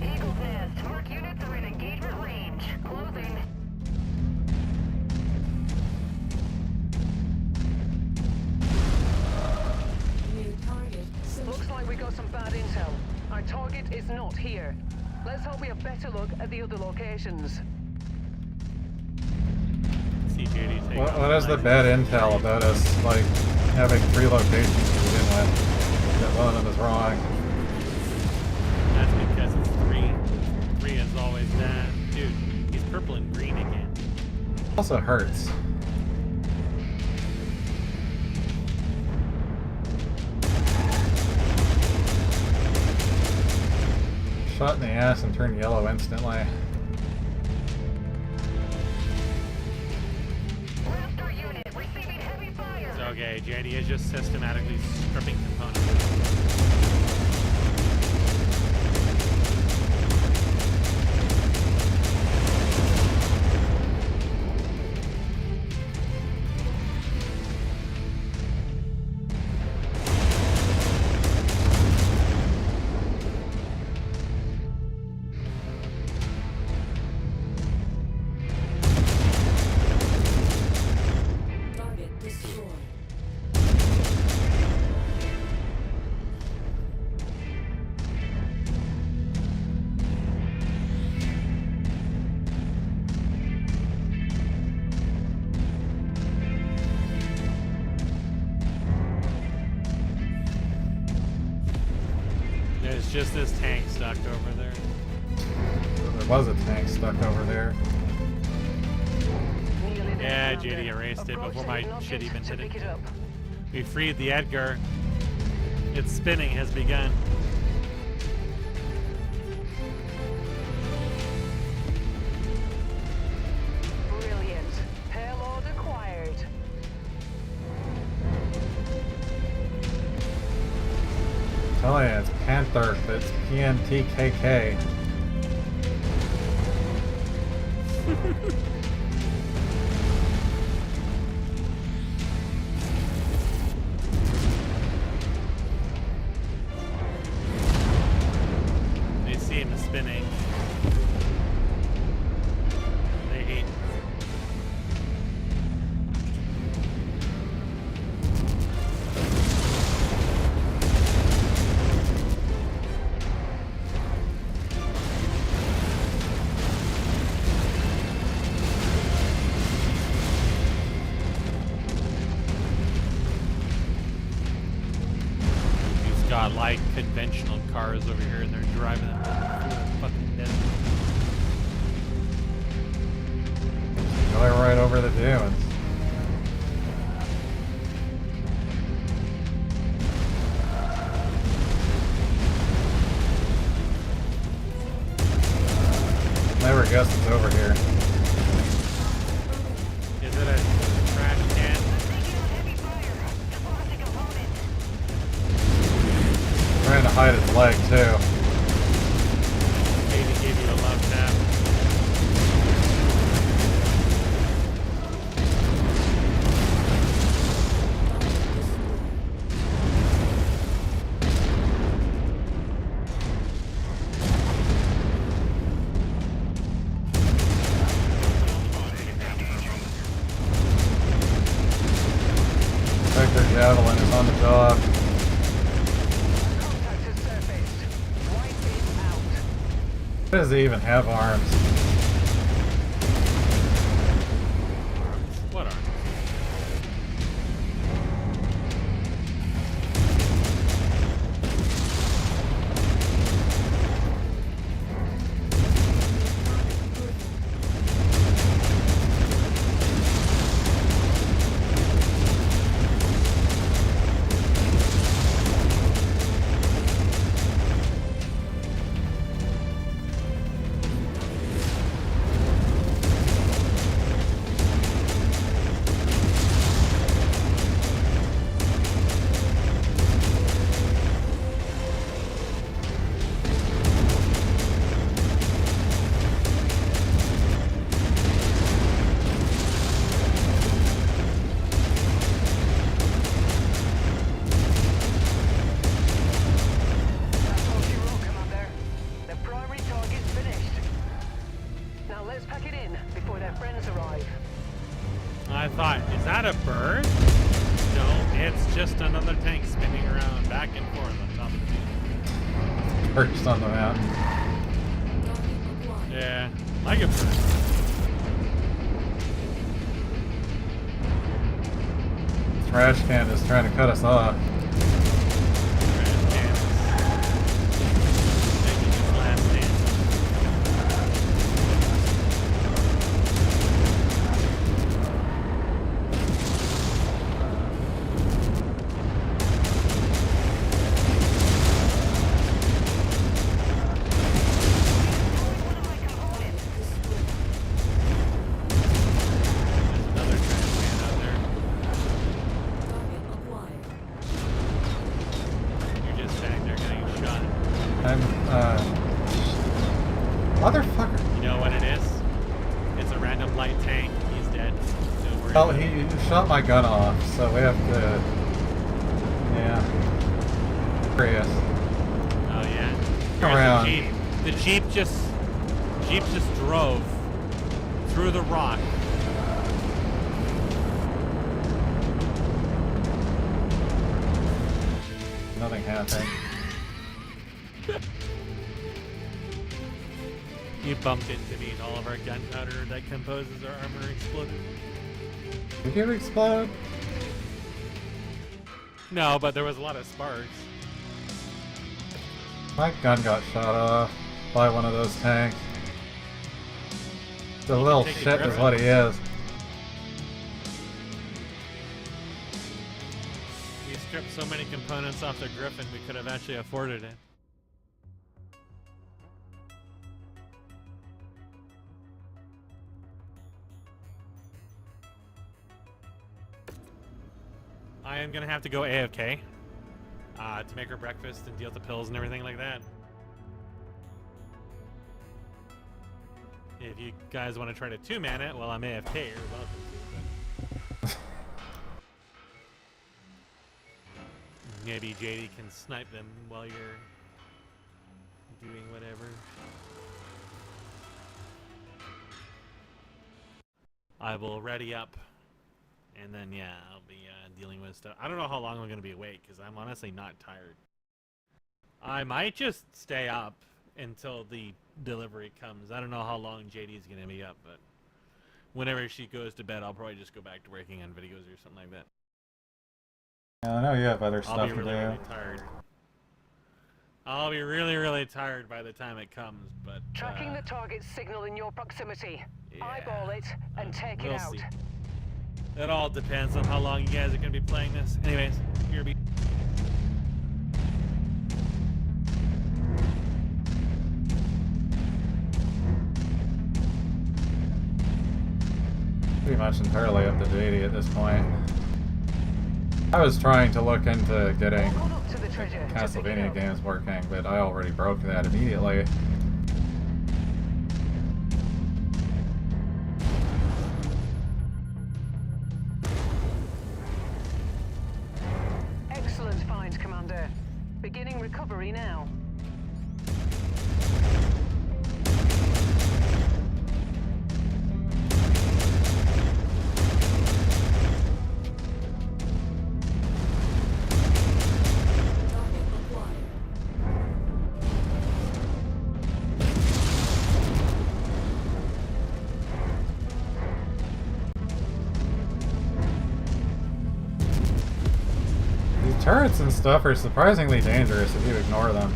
Eagle's Nest. Mark units are in engagement range. Closing. New target. Looks like we got some bad intel. Our target is not here. Let's hope we have better look at the other locations. See JD take What is the bad intel about us, like, having 3 locations to begin with? That one of them is wrong. That's because it's 3. 3 is always that. Dude, he's purple and green again. Also hurts. Shot in the ass and turned yellow instantly. Last our unit receiving heavy fire. It's okay, JD is just systematically stripping components. Target destroyed. There's just this tank stuck over there. There was a tank stuck over there. Nearly there, Yeah, Commander. JD erased it before my Approach the shit even nugget to did it. pick it up. We freed the Edgar. Its spinning has begun. Brilliant. Payload acquired. Tell you, it's Panther, it's PNTKK. They see him spinning. They hate. He's got like conventional cars over here and they're driving them through the fucking desert. Going right over the dunes. Never guessed it's over here. Is it a trash can? Taking on heavy fire. Deposit component. Trying to hide its leg too. Maybe gave you a love tap. Vector Javelin is on the job. Contact has surfaced. Wipe it out. Why does he even have arms? What are? Is that a bird? No, it's just another tank spinning around back and forth on top of the field. Perched on the mountain. Yeah, like a bird. Trash can is trying to cut us off. Trash cans. Maybe just last dance. There's another trash can out there. You're just standing there getting shot. I'm, motherfucker. You know what it is? It's a random light tank. He's dead. Don't worry. Well, about it. he shot my gun off, so we have to. Yeah. Curious. Oh yeah. Come Where's around. the Jeep? The Jeep just drove through the rock. Nothing happened. You bumped into me and all of our gunpowder that composes our armor exploded. Did you explode? No, but there was a lot of sparks. My gun got shot off by one of those tanks. The little take the shit is Griffin. what he is. We stripped so many components off the Griffin we could have actually afforded it. I am gonna have to go AFK to make her breakfast and deal with the pills and everything like that. If you guys want to try to two-man it while I'm AFK, you're welcome to. But maybe JD can snipe them while you're doing whatever. I will ready up. And then, yeah, I'll be dealing with stuff. I don't know how long I'm going to be awake, because I'm honestly not tired. I might just stay up until the delivery comes. I don't know how long JD's going to be up, but whenever she goes to bed, I'll probably just go back to working on videos or something like that. Yeah, I know you have other I'll stuff be to really, do. really tired. I'll be really, really tired by the time it comes, but... Tracking the target's signal in your proximity. yeah, Eyeball it and take we'll it out. see. It all depends on how long you guys are going to be playing this. Anyways, here we... Pretty much entirely up to JD at this point. I was trying to look into getting Walk on up to the treasure to pick it Castlevania up. games working, but I already broke that immediately. Excellent find, Commander. Beginning recovery now. Target acquired. These turrets and stuff are surprisingly dangerous if you ignore them.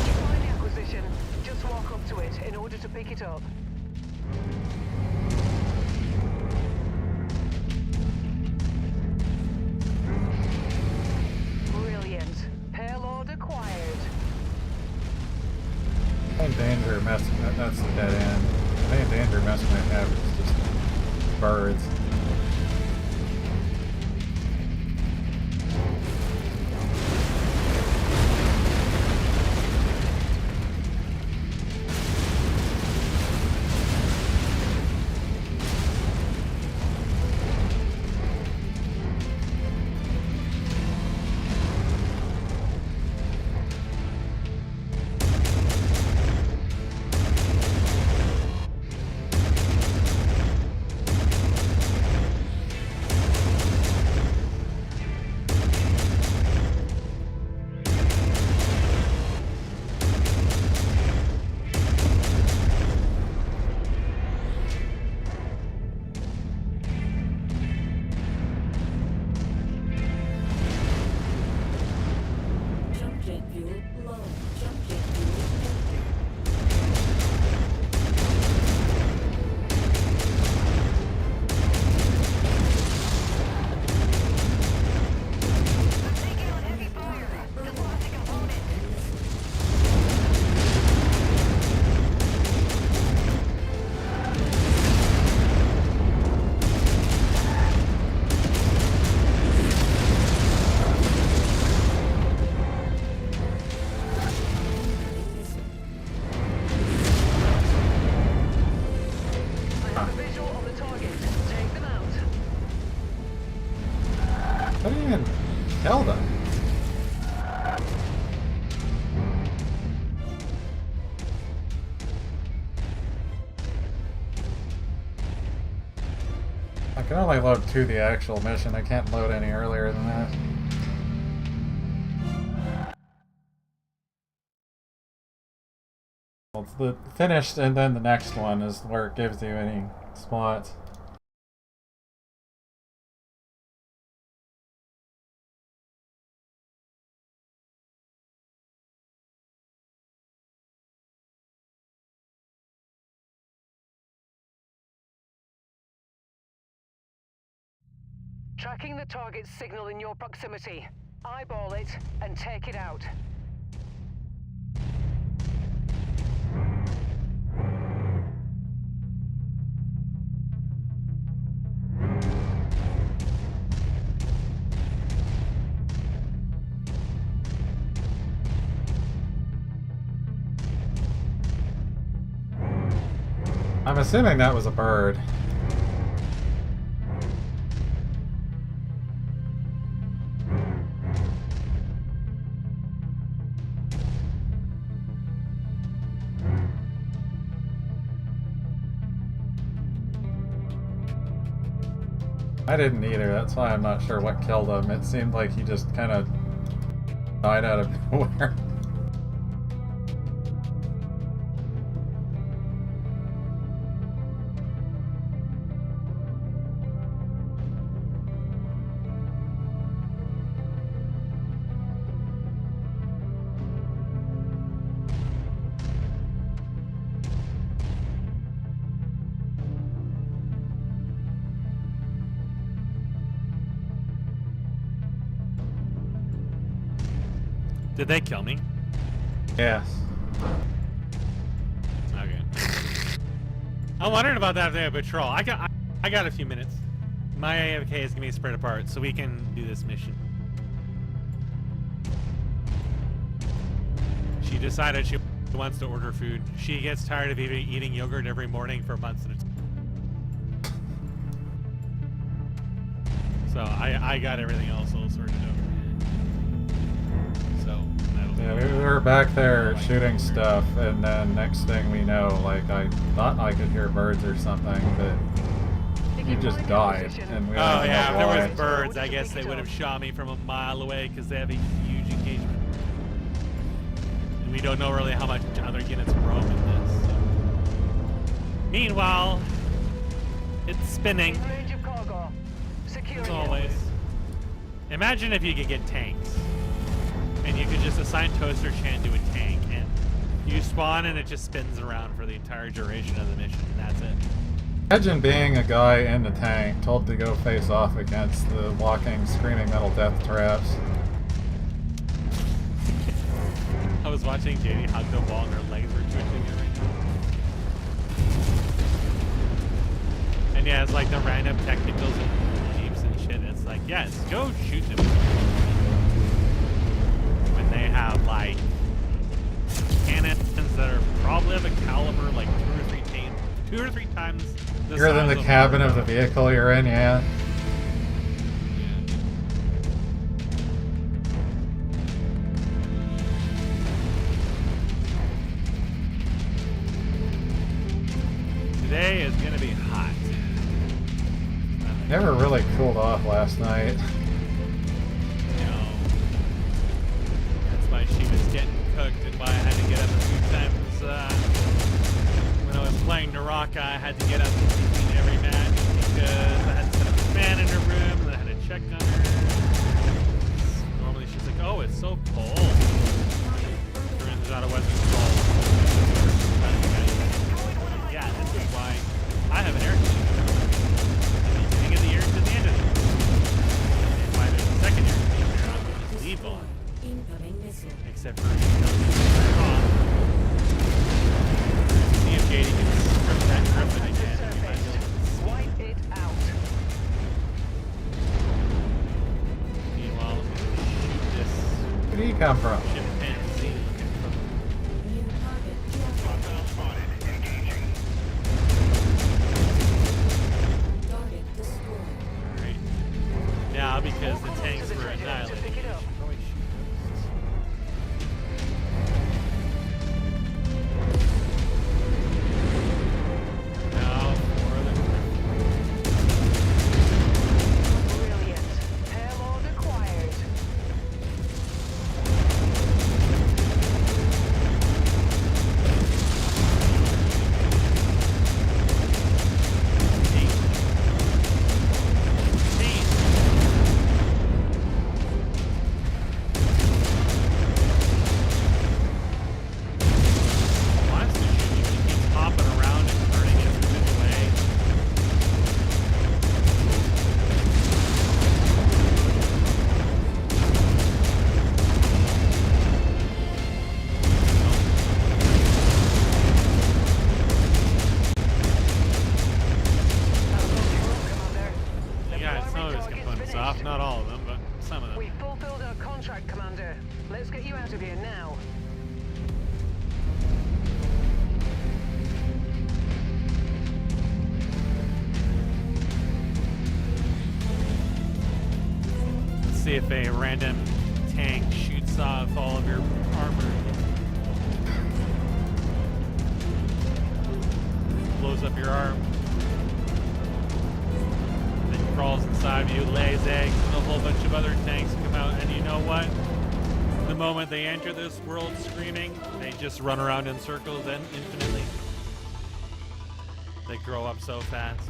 You find the acquisition, just walk up to it in order to pick it up. Brilliant. Payload acquired. The main danger messing that's the dead end. The main danger messing I have is just birds. target. Take them out. I didn't even kill them. I can only load to the actual mission. I can't load any earlier than that. Well, it's the finished, and then the next one is where it gives you any spots. Tracking the target's signal in your proximity. Eyeball it and take it out. I'm assuming that was a bird. I didn't either, that's why I'm not sure what killed him. It seemed like he just kind of died out of nowhere. Did they kill me? Yes. Okay. I'm wondering about that day of patrol. I got a few minutes. My AFK is gonna be spread apart, so we can do this mission. She decided she wants to order food. She gets tired of eating yogurt every morning for months at a time. So I got everything else all sorted out. So yeah, we were back there shooting stuff, and then next thing we know, like, I thought I could hear birds or something, but he just died, and we don't yeah, if know why. there was birds, I guess they would have shot me from a mile away because they have a huge engagement. And we don't know really how much other units roam in this. So. Meanwhile, it's spinning. As always. Imagine if you could get tanks. And you could just assign Toaster Chan to a tank, and you spawn and it just spins around for the entire duration of the mission, and that's it. Imagine being a guy in the tank told to go face off against the walking, screaming metal death traps. I was watching JD hug the wall and her legs were twitching every time. And yeah, it's like the random technicals and jeeps and shit. It's like, yes, go shoot them. When they have like cannons that are probably of a caliber like two or three times the Bigger than size the of cabin our of the boat. vehicle you're in, yeah. Today is gonna be hot. Never really cooled off last night. No. That's why she was getting cooked and why I had to get up a few times. When I was playing Naraka, I had to get up between every match because I had to set up a fan in her room and I had to check on her. Normally she's like, oh, it's so cold. Turns out it wasn't cold. Yeah, this is why I have an air conditioner. At the beginning of the year to the end of the year. And by the second air conditioner, I would just leave on. Incoming missile. Except for turn off. See if JD can rip that griffin again. Wipe it out. Meanwhile, I'm gonna shoot this Where did he come from? chimpanzee looking for New target. Hostile spotted. Engaging. because the tanks were annihilated. Pick it up. Probably shoot those. No, four of them. Brilliant. Payload acquired. Not all of them, but some of them. We fulfilled our contract, Commander. Let's get you out of here now. Let's see if a random tank shoots off all of your armor. Blows up your arm. Crawls inside of you, lays eggs, and a whole bunch of other tanks come out. And you know what? The moment they enter this world screaming, they just run around in circles and infinitely. They grow up so fast.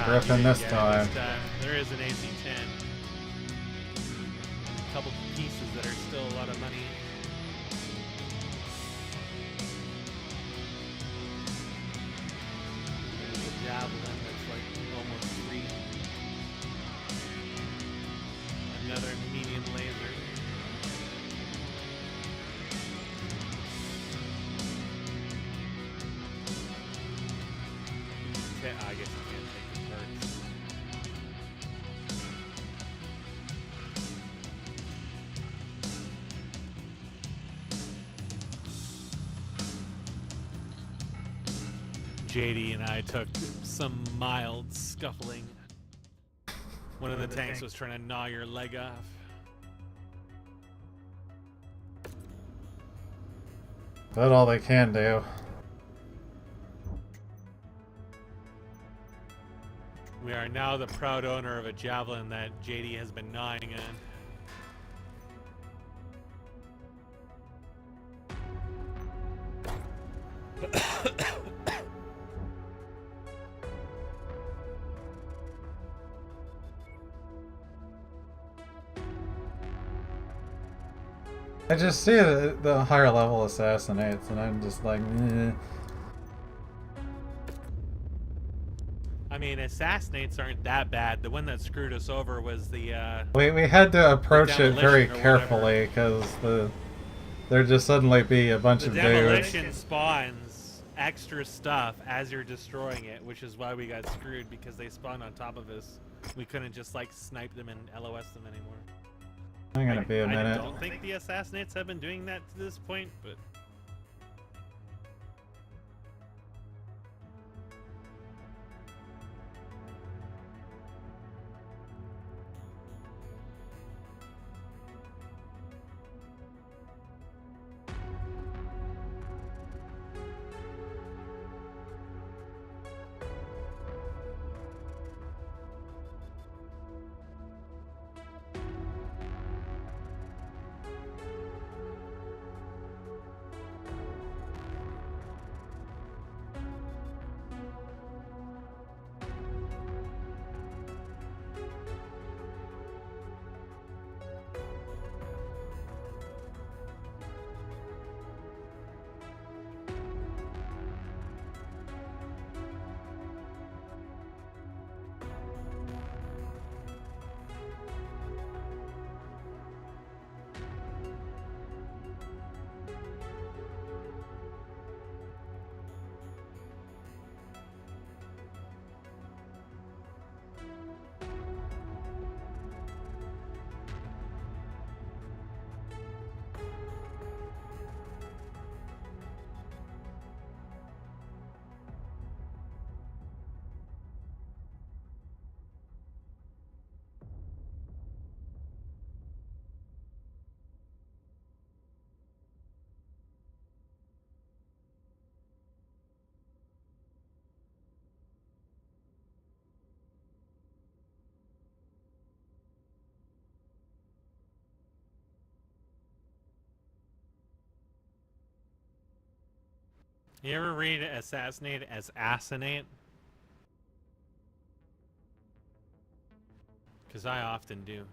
Griffin this time. There is an AC-10. A couple pieces that are still a lot of money. There's a javelin that's like almost free. Another medium laser. I guess you can't take the parts. JD and I took some mild scuffling. One of the tanks was trying to gnaw your leg off. That's all they can do. We are now the proud owner of a javelin that JD has been gnawing on. I just see the higher level assassinates, and I'm just like, eh. I mean, assassinates aren't that bad. The one that screwed us over was the We had to approach it very demolition or carefully because there'd just suddenly be a bunch the of dudes. demolition spawns extra stuff as you're destroying it, which is why we got screwed, because they spawned on top of us. We couldn't just like snipe them and LOS them anymore. I'm gonna be a minute. I don't think the assassinates have been doing that to this point, but You ever read assassinate as assassinate? Because I often do.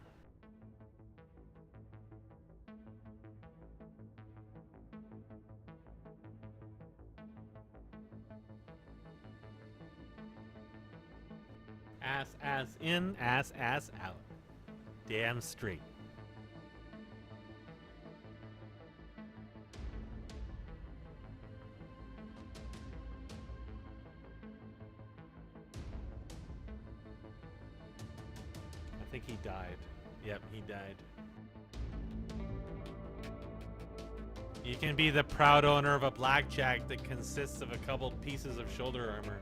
Ass in, ass out. Damn straight. I think he died. Yep, he died. You can be the proud owner of a blackjack that consists of a couple pieces of shoulder armor.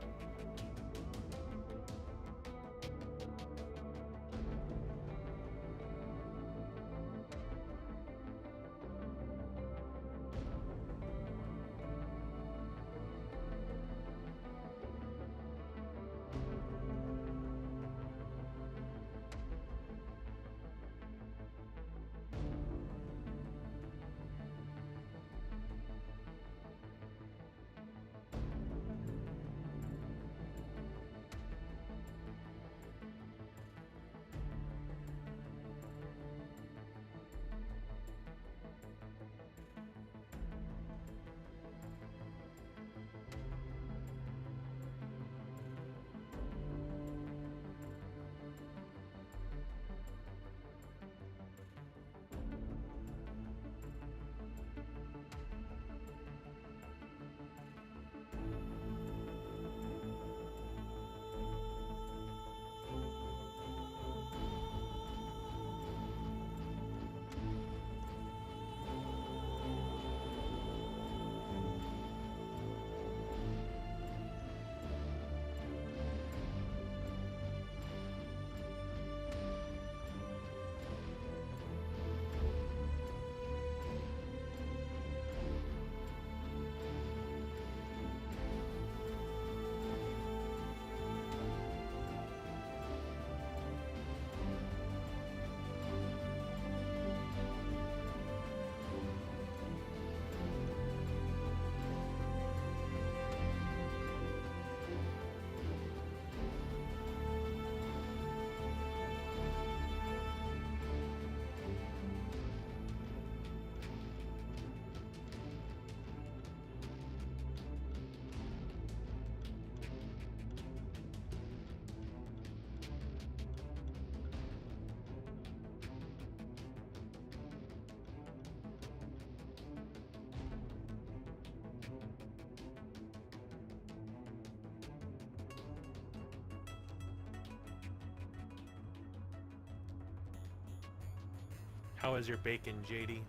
How is your bacon, JD?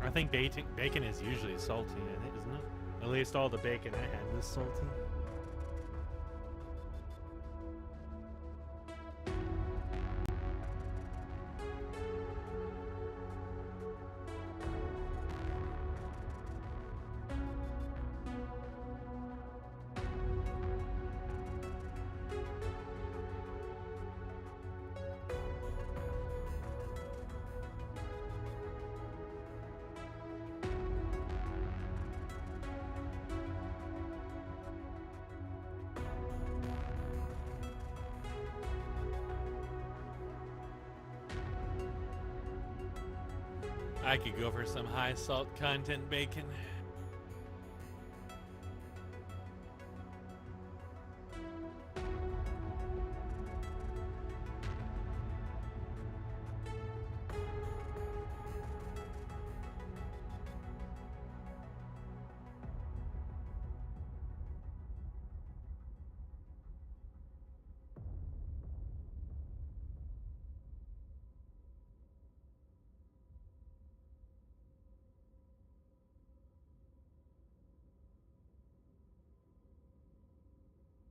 I think bacon is usually salty, isn't it? At least all the bacon I had was salty. I could go for some high salt content bacon.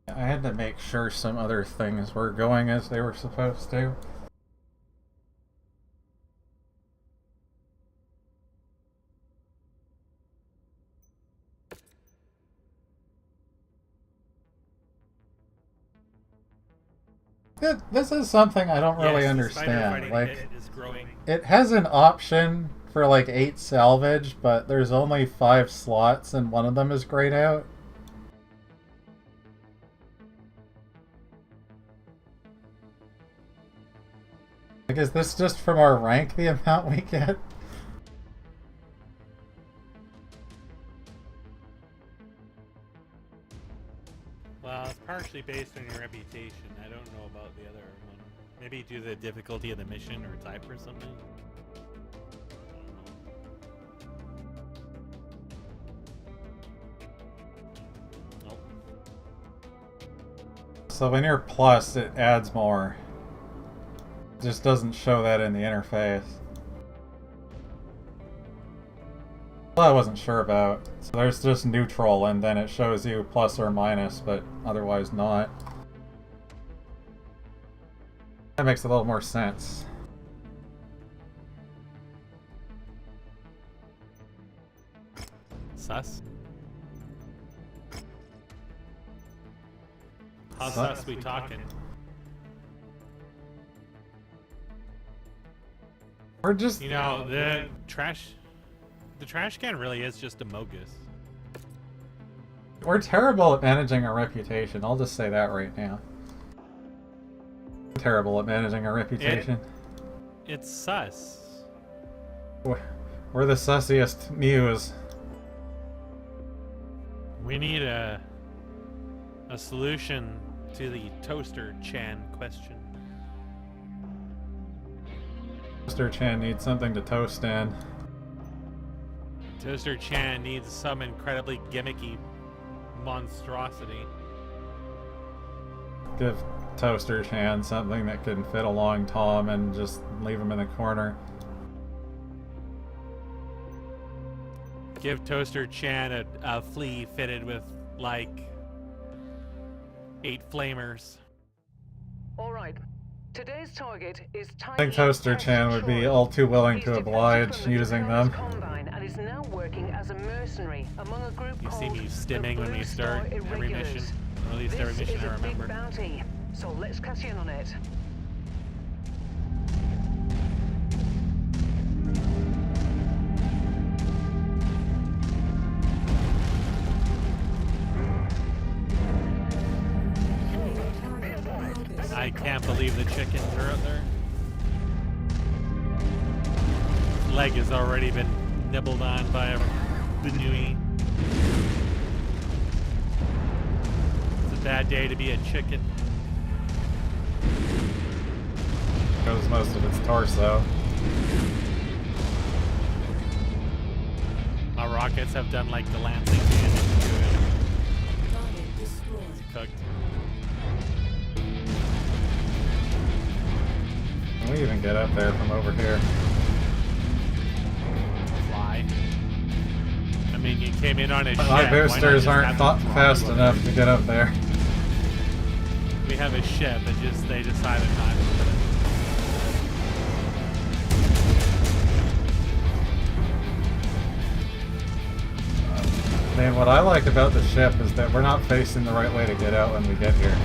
I had to make sure some other things were going as they were supposed to. This is something I don't really Yes, the spider understand. fighting Like, hit is growing. it has an option for like 8 salvage, but there's only 5 slots and one of them is grayed out. Like, is this just from our rank, the amount we get? Well, it's partially based on your reputation. I don't know about the other one. Maybe due to the difficulty of the mission or type or something. Nope. So when you're plus, it adds more. It just doesn't show that in the interface. Well, I wasn't sure about. So there's just neutral, and then it shows you plus or minus, but otherwise not. That makes a little more sense. Sus? How sus we talking? We're just... You know, the trash can really is just a mogus. We're terrible at managing our reputation. I'll just say that right now. Terrible at managing our reputation. It's sus. We're the sussiest Mews. We need a solution to the Toaster Chan question. Toaster Chan needs something to toast in. Toaster Chan needs some incredibly gimmicky monstrosity. Give Toaster Chan something that can fit a long Tom and just leave him in the corner. Give Toaster Chan a flea fitted with, like, 8 flamers. Alright. Today's target is I think Toaster Chan would be all too willing to oblige using them. And is now working as a mercenary among a group You see called me stimming the when we Blue start Star every mission. Irregulars. Or at least every This mission is I a big remember. bounty, so let's cash in on it. I can't believe the chickens are out there. His leg has already been nibbled on by a Benui. It's a bad day to be a chicken. Goes most of its torso. My rockets have done like the lancing damage to it. Target destroyed. It's cooked. Can we even get up there from over here? Fly. I mean, you came in on a ship. My why not boosters just aren't have them drop fast you up enough there? to get up there. We have a ship, and just they decided not to put it. Man, what I like about the ship is that we're not facing the right way to get out when we get here.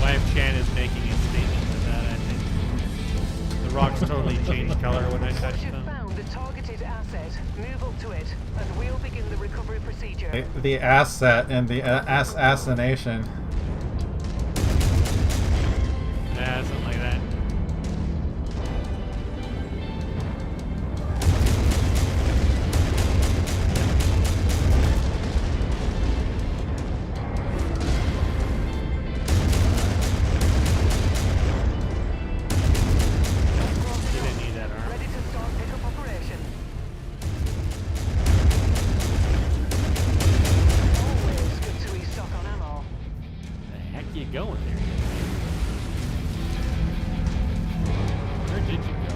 Wife Chan is making a statement to that, I think. The rocks totally changed color when I touched You've them. found a targeted asset. Move up to it, and we'll begin the recovery procedure. The asset and the assassination. Yeah, something like that. Didn't need that arm. Ready to start pickup operation. Always good to restock on ammo. The heck you going there? Where did you go?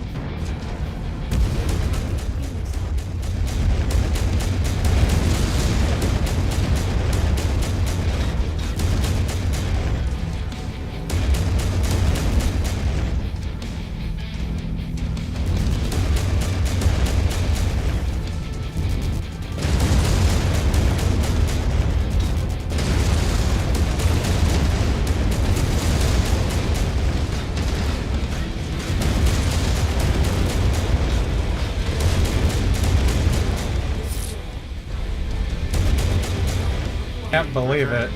Can't believe it.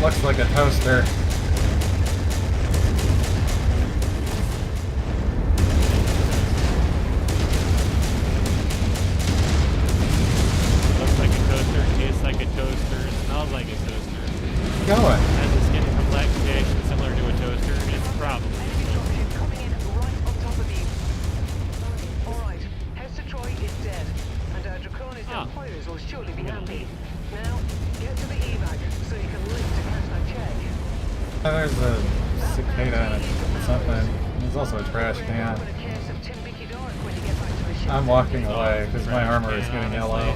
Looks like a toaster. Looks like a toaster, tastes like a toaster, smells like a toaster. Going. Has a skin complexion similar to a toaster. It's probably. Dropship coming in right on top of you. Alright, Hester Troy is dead, and our Draconis employers will surely be happy. Now, get to the evac so you can live to catch that check. There's a cicada and something. There's also a trash can. I'm walking away because my armor is getting yellow.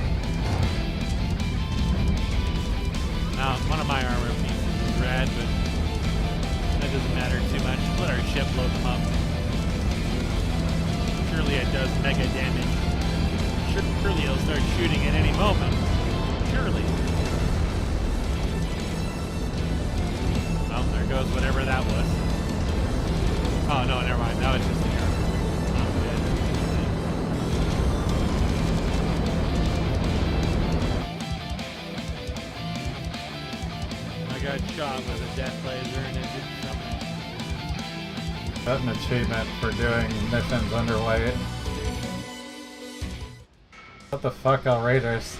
One of my armor pieces is red, but that doesn't matter too much. Let our ship blow them up. Surely it does mega damage. Surely it'll start shooting at any moment. Surely. Well, there goes whatever that was. Oh no, never mind. That was just the armor. I'm good. I got shot with a death laser and it did something. That's an achievement for doing missions underway. What the fuck, Outrageous? Is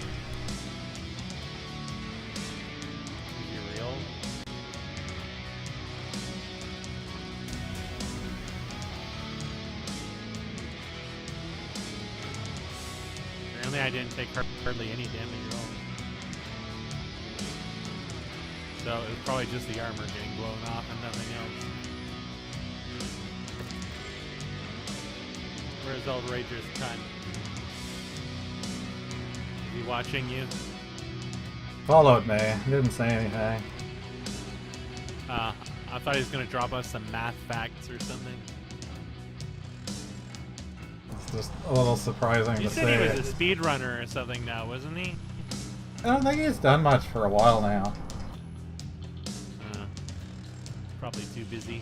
he real? Apparently I didn't take hardly any damage at all. So it was probably just the armor getting blown off and nothing else. Where's Outrageous cunt? Is he watching you? Followed me. Didn't say anything. I thought he was gonna drop us some math facts or something. It's just a little surprising You to said he was see. a speedrunner or something now, wasn't he? I don't think he's done much for a while now. Probably too busy.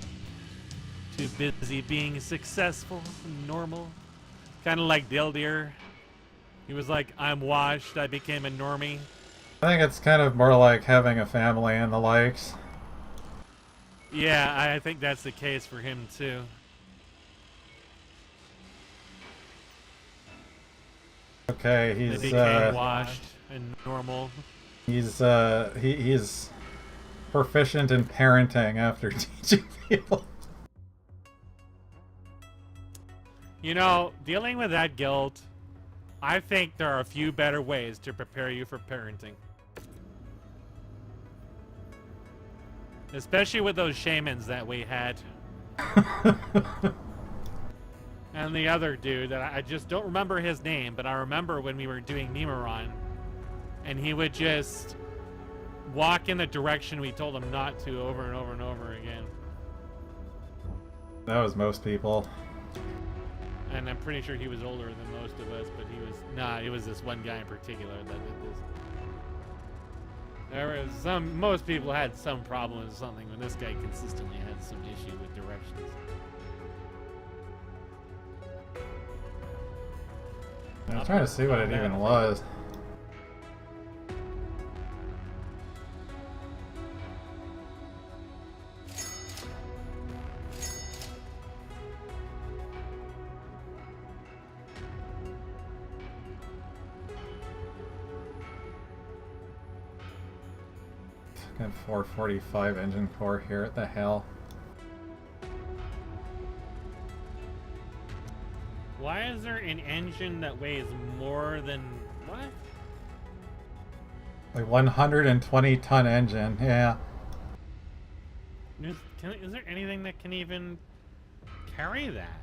Too busy being successful, normal. Kind of like Dildir. He was like, I'm washed, I became a normie. I think it's kind of more like having a family and the likes. Yeah, I think that's the case for him too. Okay, He he's became washed and normal. he's proficient in parenting after teaching people. You know, dealing with that guilt, I think there are a few better ways to prepare you for parenting. Especially with those shamans that we had. And the other dude that I just don't remember his name, but I remember when we were doing Nemeron, and he would just walk in the direction we told him not to over and over and over again. That was most people. And I'm pretty sure he was older than most of us, but he was it was this one guy in particular that did this. There was most people had some problem with something, when this guy consistently had some issue with directions. I was trying to see what it even was. Got 445 engine core here. What the hell? Why is there an engine that weighs more than what? Like 120-ton engine. Yeah. Is there anything that can even carry that?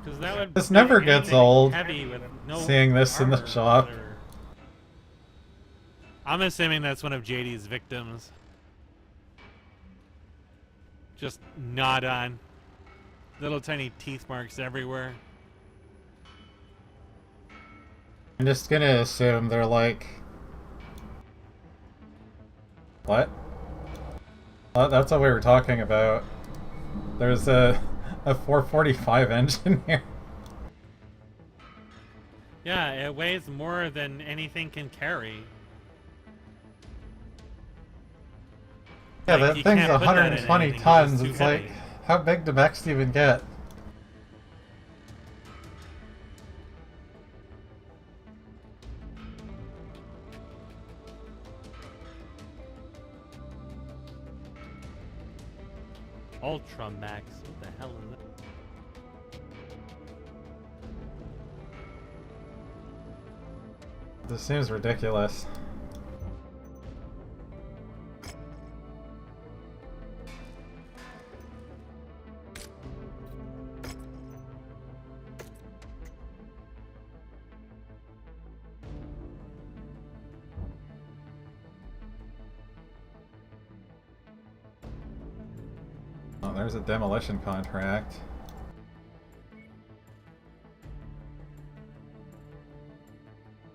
Because that would This never gets anything old, heavy with no seeing this in the armor shop. or- I'm assuming that's one of JD's victims. Just not on. Little tiny teeth marks everywhere. I'm just gonna assume they're like... What? That's what we were talking about. There's a 445 engine here. Yeah, it weighs more than anything can carry. Yeah, Like, that you thing's can't put that in 120 anything, it's tons. just too It's like, heavy. how big do mechs even get? Ultra Max. What the hell is that? This seems ridiculous. Oh, there's a demolition contract.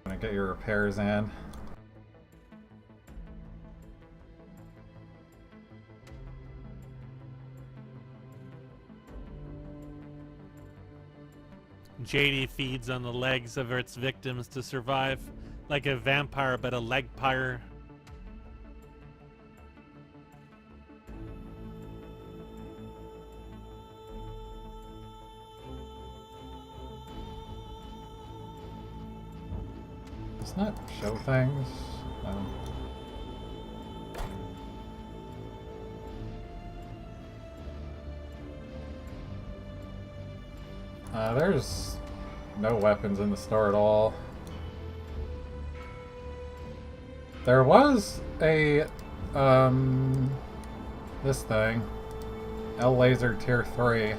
Gonna get your repairs in. JD feeds on the legs of its victims to survive, like a vampire, but a leg pyre. Does not show things. There's no weapons in the store at all. There was a, this thing. L laser tier 3.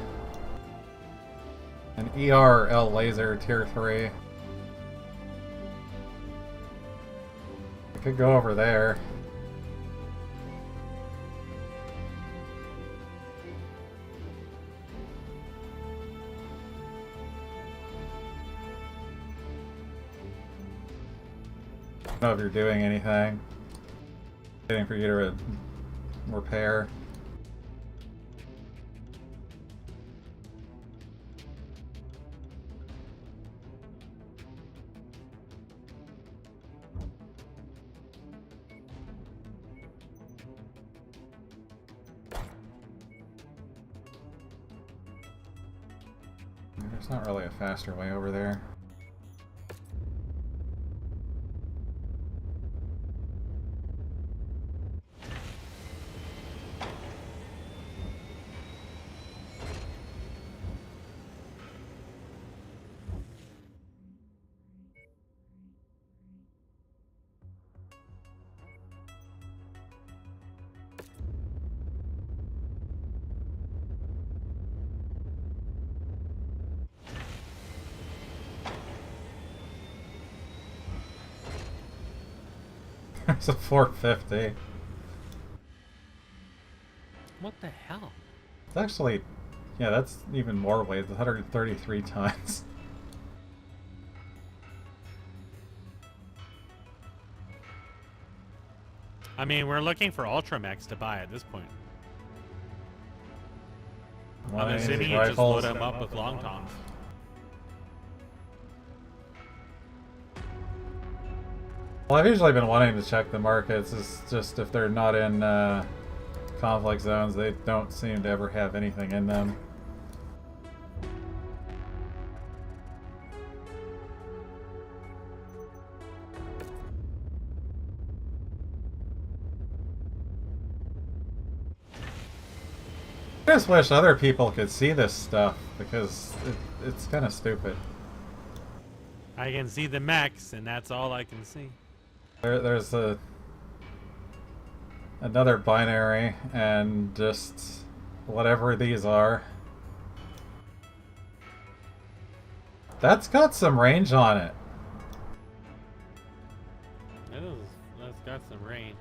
An ER L laser tier 3. I could go over there. I don't know if you're doing anything. Waiting for you to repair. There's not really a faster way over there. There's a 450. What the hell? It's actually, yeah, that's even more weight. It's 133 tons. I mean, we're looking for Ultramax to buy at this point. I'm assuming you just load them up with long toms. Well, I've usually been wanting to check the markets. It's just if they're not in conflict zones, they don't seem to ever have anything in them. I just wish other people could see this stuff because it's kind of stupid. I can see the mechs, and that's all I can see. There's another binary, and just whatever these are. That's got some range on it. That's got some range.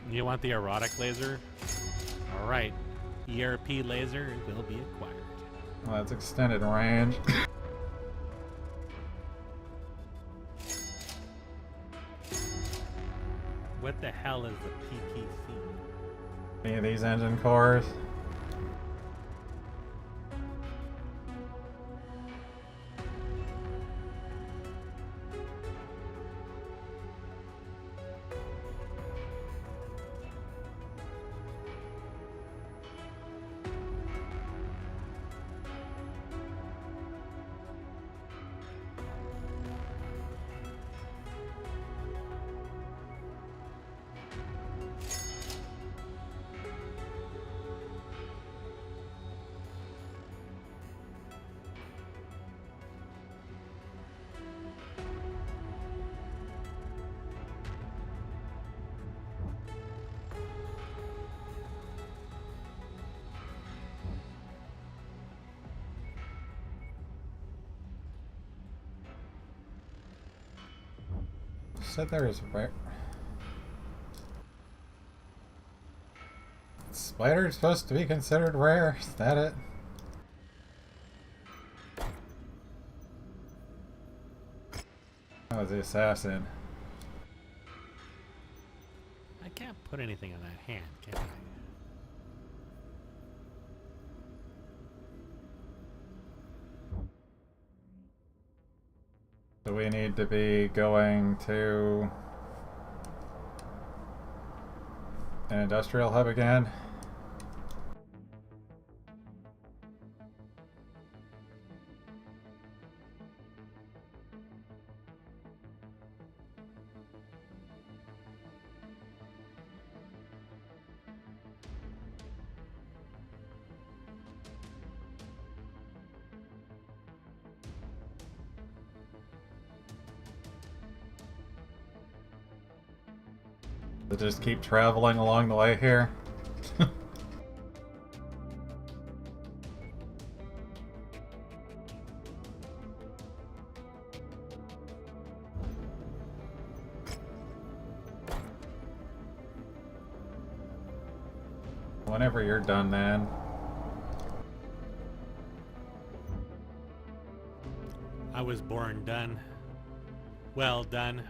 You want the erotic laser? Alright. ERP laser will be acquired. Well, that's extended range. What the hell is the PPC? Any of these engine cores? Said there is rare. Spider's supposed to be considered rare. Is that it? That was the assassin. I can't put anything on that hand, can I? So we need to be going to an industrial hub again. To just keep traveling along the way here. Whenever you're done, man. I was born done. Well done.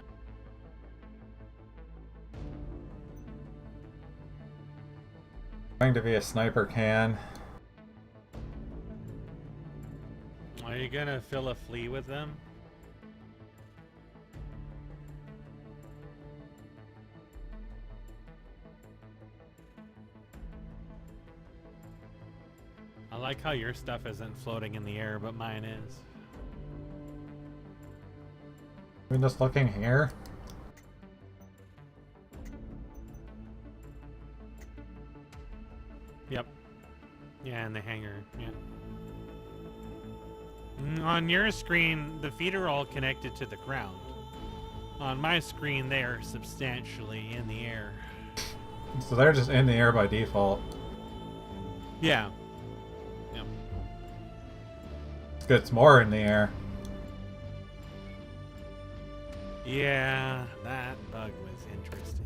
Trying to be a sniper can. Are you gonna fill a flea with them? I like how your stuff isn't floating in the air, but mine is. I'm just looking here. Yep. Yeah, in the hangar. Yeah. On your screen, the feet are all connected to the ground. On my screen, they are substantially in the air. So they're just in the air by default. Yeah. Yep. It's more in the air. Yeah, that bug was interesting.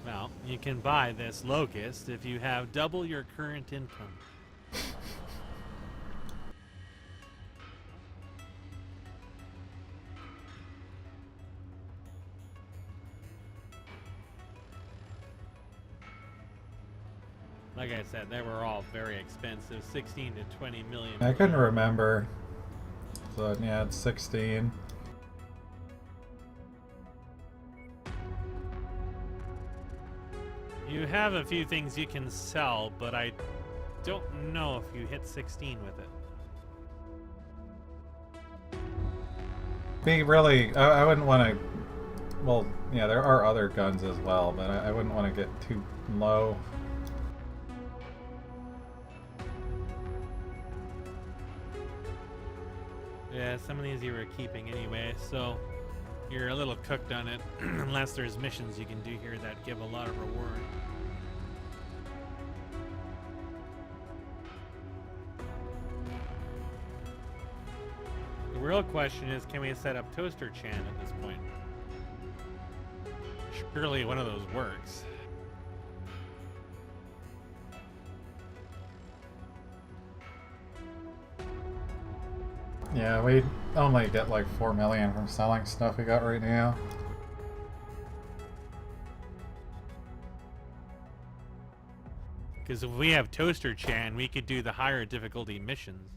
Well, you can buy this locust if you have double your current income. Like I said, they were all very expensive, 16 to 20 million. I couldn't remember. So yeah, it's 16. You have a few things you can sell, but I don't know if you hit 16 with it. Be really, I wouldn't want to. Well, yeah, there are other guns as well, but I wouldn't want to get too low. Yeah, some of these you were keeping anyway, so you're a little cooked on it, unless there's missions you can do here that give a lot of reward. The real question is, can we set up Toaster Chan at this point? Surely one of those works. Yeah, we only get like 4 million from selling stuff we got right now. Because if we have Toaster Chan, we could do the higher difficulty missions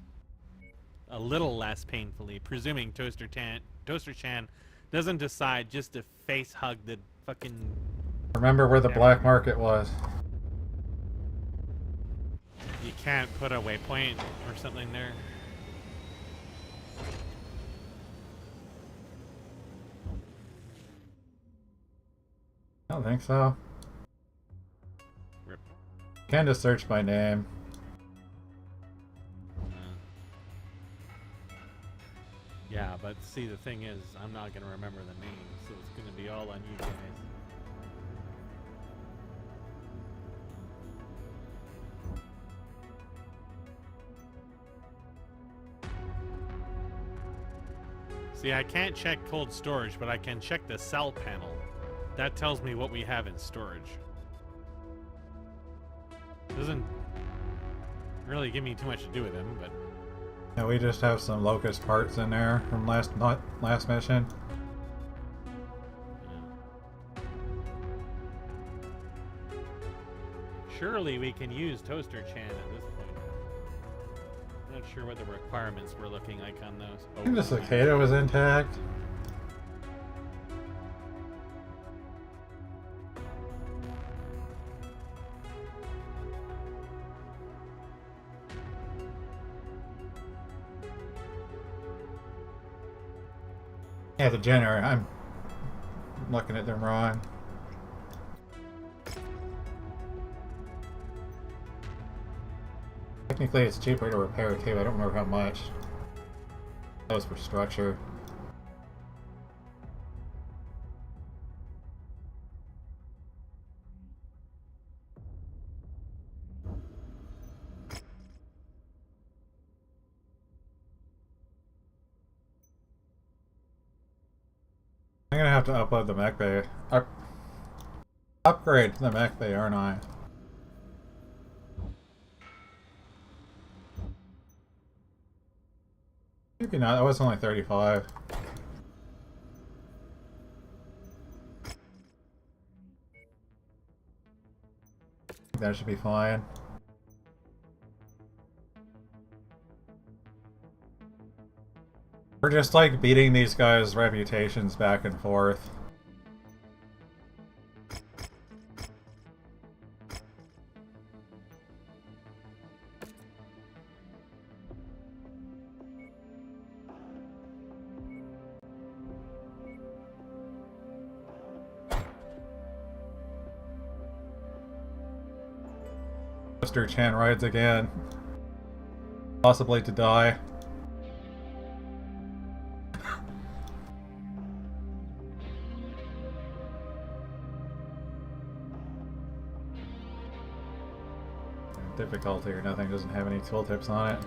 a little less painfully, presuming Toaster Chan doesn't decide just to face hug the fucking. Remember where the black market was. You can't put a waypoint or something there. I don't think so. Rip. Can just search by name. Yeah, but see, the thing is, I'm not gonna remember the names, so it's gonna be all on you guys. See, I can't check cold storage, but I can check the cell panel. That tells me what we have in storage. Doesn't really give me too much to do with them, but... Yeah, we just have some locust parts in there from last mission. Surely we can use Toaster Chan at this point. Not sure what the requirements were looking like on those. I think the cicada was intact. Yeah, the generator. I'm looking at them wrong. Technically, it's cheaper to repair too. I don't remember how much. That was for structure. I'm gonna have to upload the mech bay. Upgrade the mech bay, aren't I? Maybe not. That was only 35. That should be fine. We're just like beating these guys' reputations back and forth. Mr. Chan rides again. Possibly to die. Difficulty or nothing, doesn't have any tooltips on it.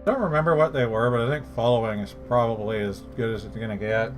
I don't remember what they were, but I think following is probably as good as it's gonna get.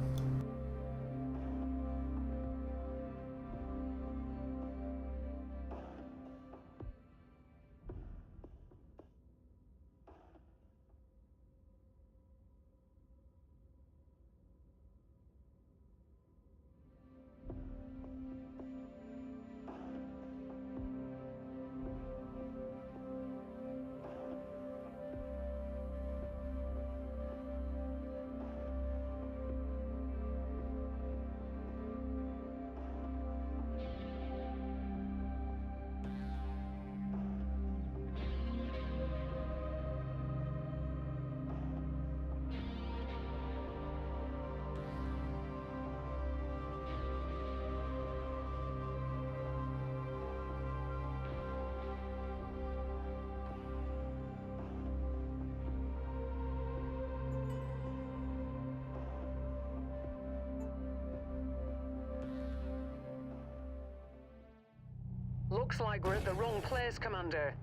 Looks like we're at the wrong place, Commander.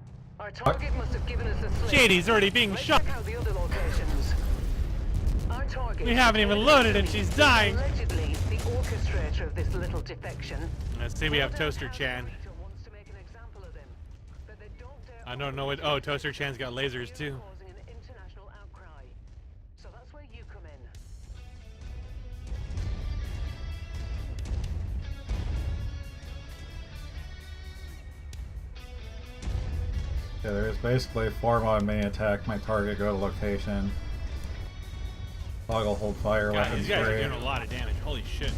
Our target must have given us a slip. JD's already being Let's shot. check out the other locations. target. We haven't even loaded and she's dying. Allegedly, the orchestrator of this little defection. Let's see, we have Toaster Chan. Wants to make an example of them, but they don't dare I don't know what. Oh, Toaster Chan's got lasers too. causing an international outcry. So that's where you come in. Yeah, there's basically 4 mod main attack, my target, go to location. Toggle, hold fire, God, weapons these guys are free. doing a lot of damage. Holy shit.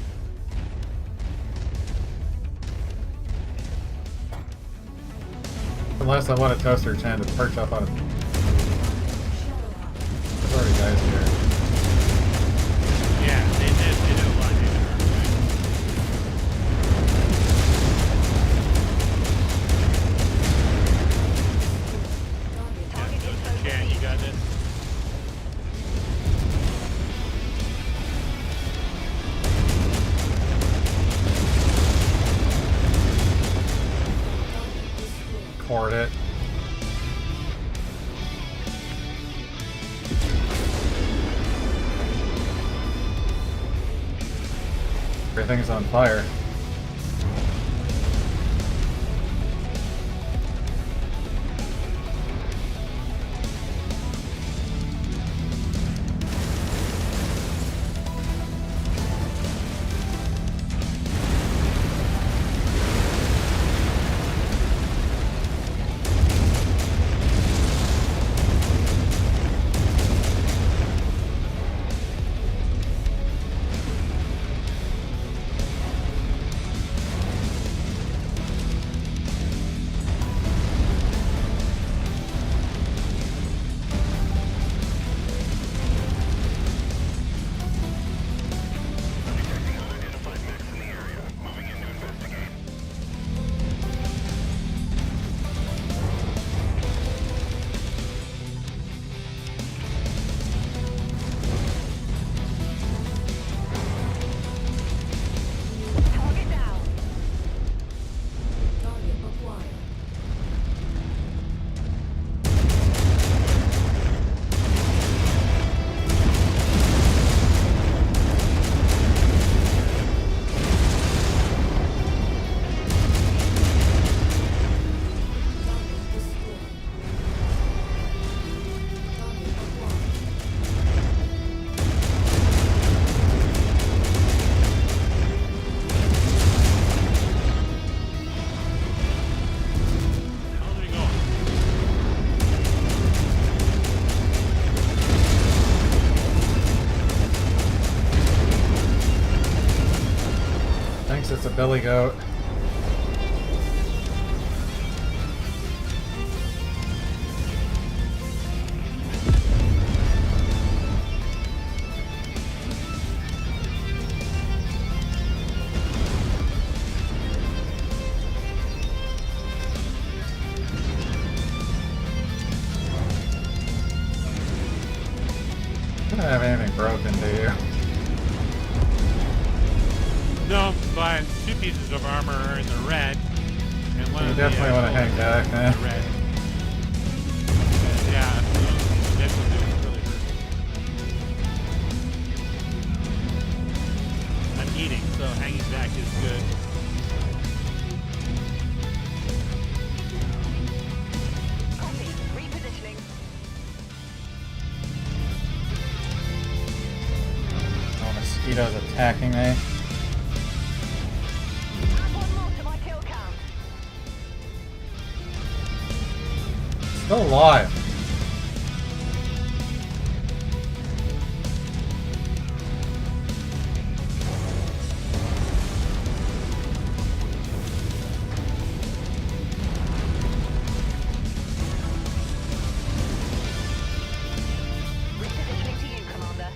Unless I want a Toaster Chan to perch up on it. There's already guys here. Yeah, they did a lot of damage. Yeah, Toaster Chan, you got this. Cord it. Everything's on fire. Detecting unidentified mechs in the area. Moving in to investigate. Target down. Target acquired. Target destroyed. Target acquired. How are we going? Thinks it's a billy goat. You don't have anything broken, do you? No, but 2 pieces of armor are in the red, and one You of definitely the want to hang back, in man. the red. Yeah, this one is really hurt. I'm eating, so hanging back is good. Copy. Repositioning. Oh, mosquitoes attacking me. Add one more to my kill count. Still alive. Repositioning to you, Commander.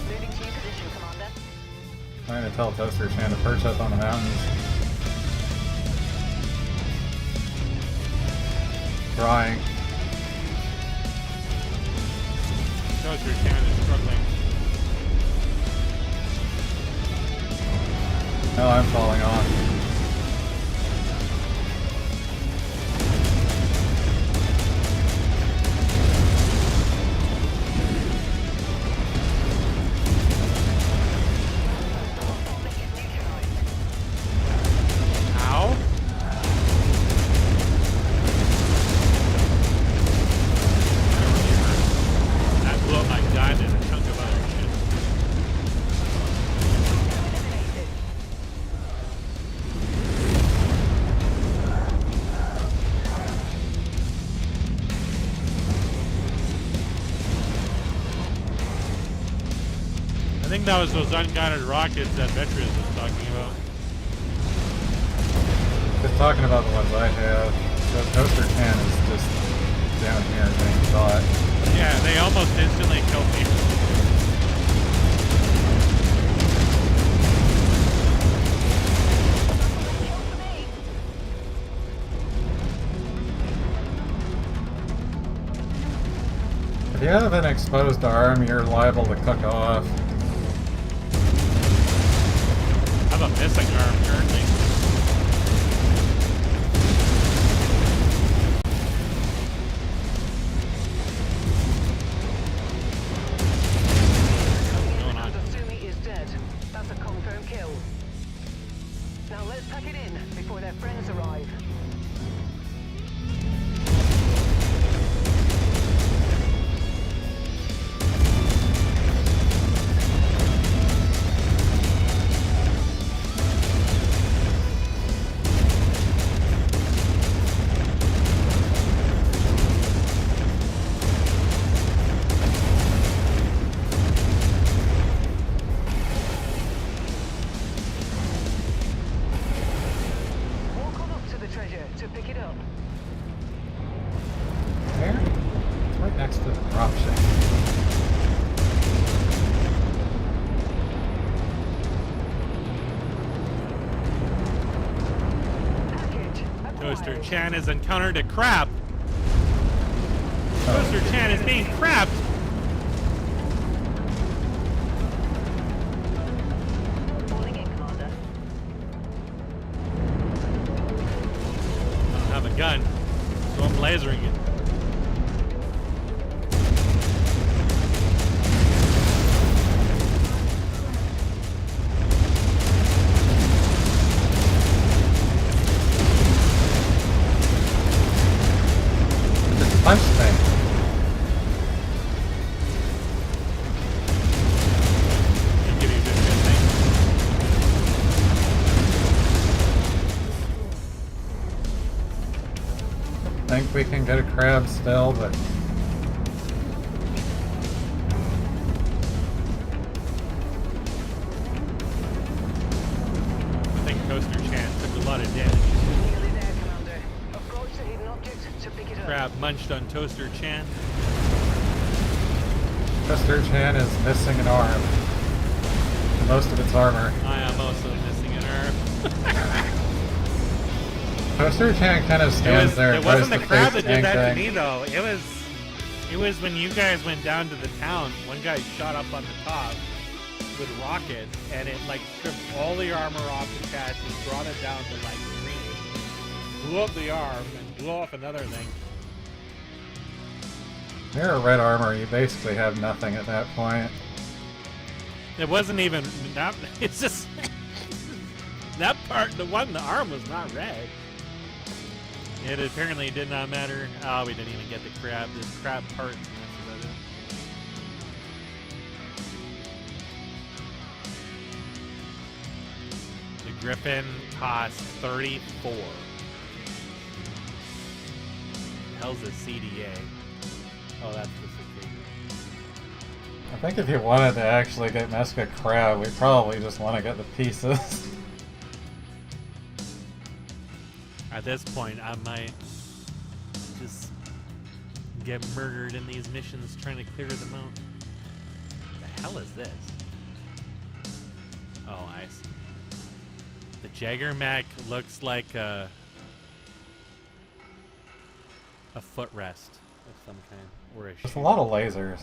Moving to your position, Commander. Trying to tell Toaster Chan to perch up on the mountains. Trying. Toaster Chan is struggling. No, I'm falling on. think that was those unguided rockets that Veterans was talking about. Just talking about the ones I have. The Toaster 10 is just down here being shot. Yeah, they almost instantly killed me. If you have an exposed arm, you're liable to cook off. I have a missing arm currently. Sumi is dead. That's a confirmed kill. Now let's pack it in before their friends arrive. To pick it up. Where? It's right next to the dropship. Toaster Chan has encountered a crab. Toaster Chan is being crabbed. Falling in, Commander. I don't have a gun, so I'm lasering it. Punch thing. Can give you a good thing. Think we can get a crab still, but I think Toaster Chan took a lot of damage. Nearly there, Commander. Approach the hidden object to pick it up. Crab munched on Toaster Chan. Toaster Chan is missing an arm. Most of its armor. I am also missing an arm. Toaster Chan kind of stands there. It and wasn't tries the to crab face that did that to anything. me though. It was when you guys went down to the town. One guy shot up on the top with rockets, and it like stripped all the armor off the chassis, brought it down to like green, blew up the arm, and blew off another thing. You're a red armor, you basically have nothing at that point. It wasn't even that. It's just that part. The arm was not red. It apparently did not matter. Oh, we didn't even get the crab. This crab part. That's about it. The Griffin costs 34. The hell's a CDA? Oh, that's the security. I think if you wanted to actually get Meska crab, we probably just want to get the pieces. At this point, I might just get murdered in these missions trying to clear them out. The hell is this? Oh, I see. The JadeyMew looks like a footrest of some kind, or a There's a shoe. lot of lasers.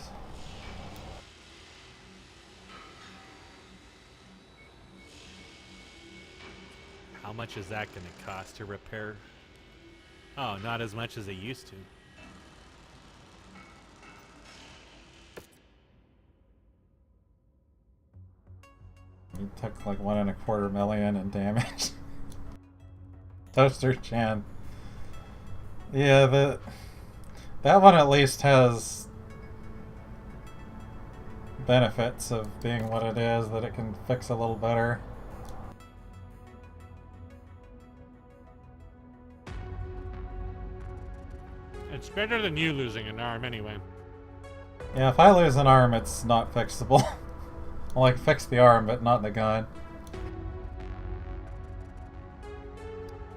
How much is that going to cost to repair? Oh, not as much as it used to. You took like 1.25 million in damage. Toaster Chan. Yeah, that one at least has benefits of being what it is, that it can fix a little better. It's better than you losing an arm anyway. Yeah, if I lose an arm, it's not fixable. Well, like, fix the arm, but not the gun.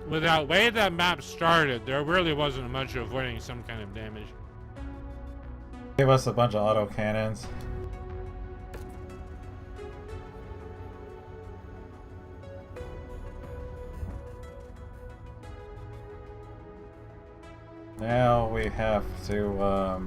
With that way that map started, there really wasn't much avoiding some kind of damage. Gave us a bunch of auto cannons. Now we have to,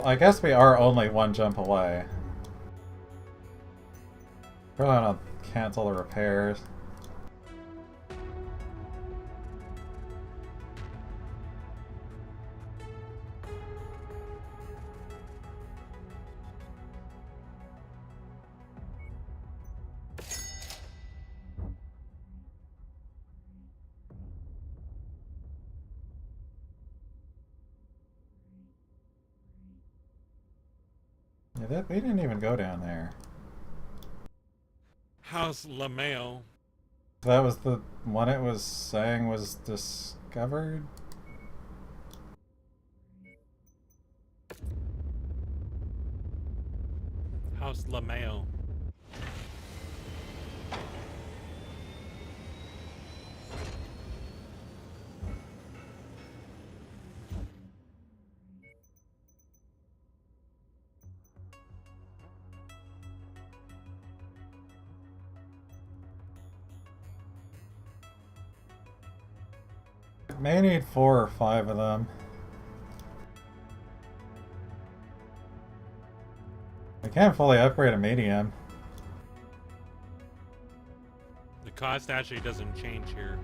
I guess we are only one jump away. Probably want to cancel the repairs. Yeah, we didn't even go down there. House LaMayo. That was the one it was saying was discovered? House LaMayo. May need 4 or 5 of them. I can't fully upgrade a medium. The cost actually doesn't change here.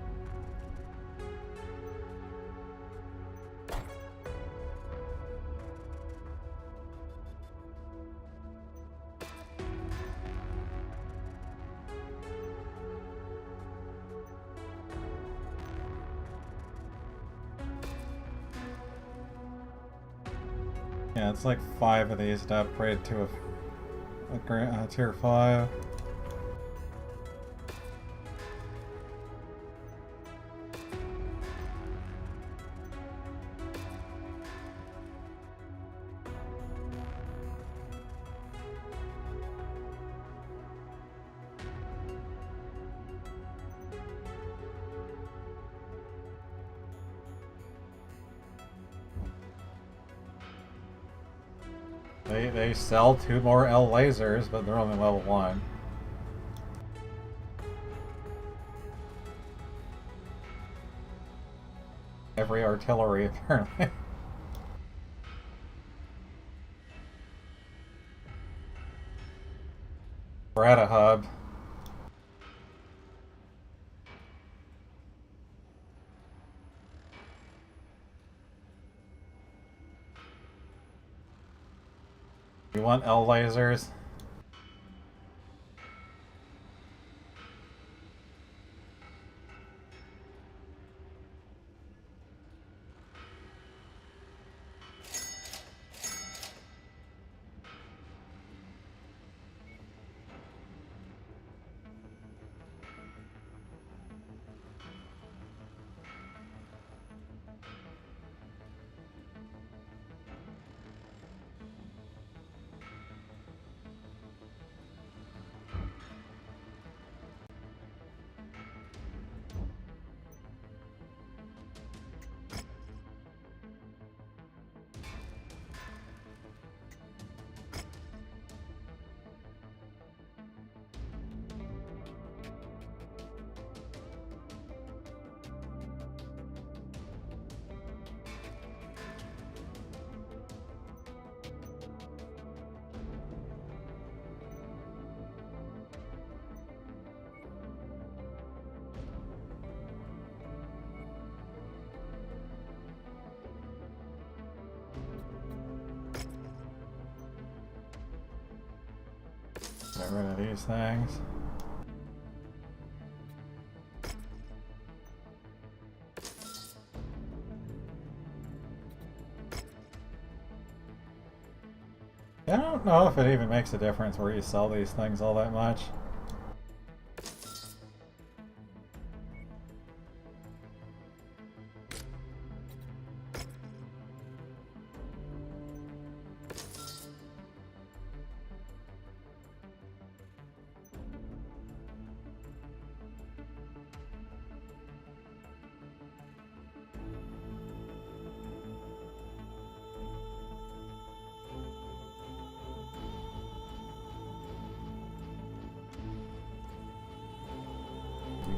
Yeah, it's like 5 of these to upgrade to a tier 5. They sell 2 more L lasers, but they're only level 1. Every artillery, apparently. We're at a hub. You want L lasers? Get rid of these things. I don't know if it even makes a difference where you sell these things all that much.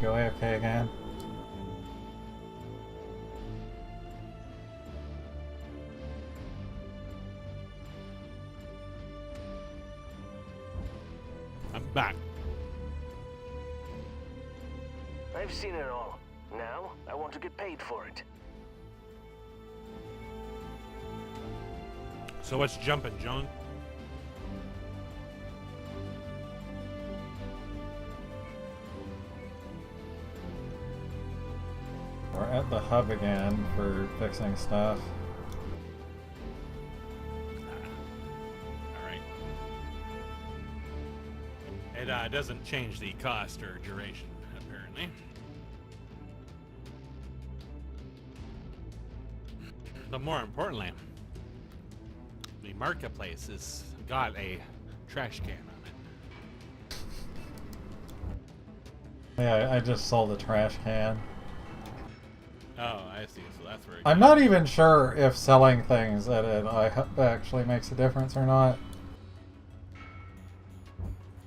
go AFK again? I'm back. I've seen it all. Now, I want to get paid for it. So what's jumping, John? We're at the hub again for fixing stuff. Alright. It doesn't change the cost or duration, apparently. But more importantly, the marketplace has got a trash can on it. Yeah, I just sold a trash can. Oh, I see. So that's where I'm not even sure if selling things at an IHUB actually makes a difference or not.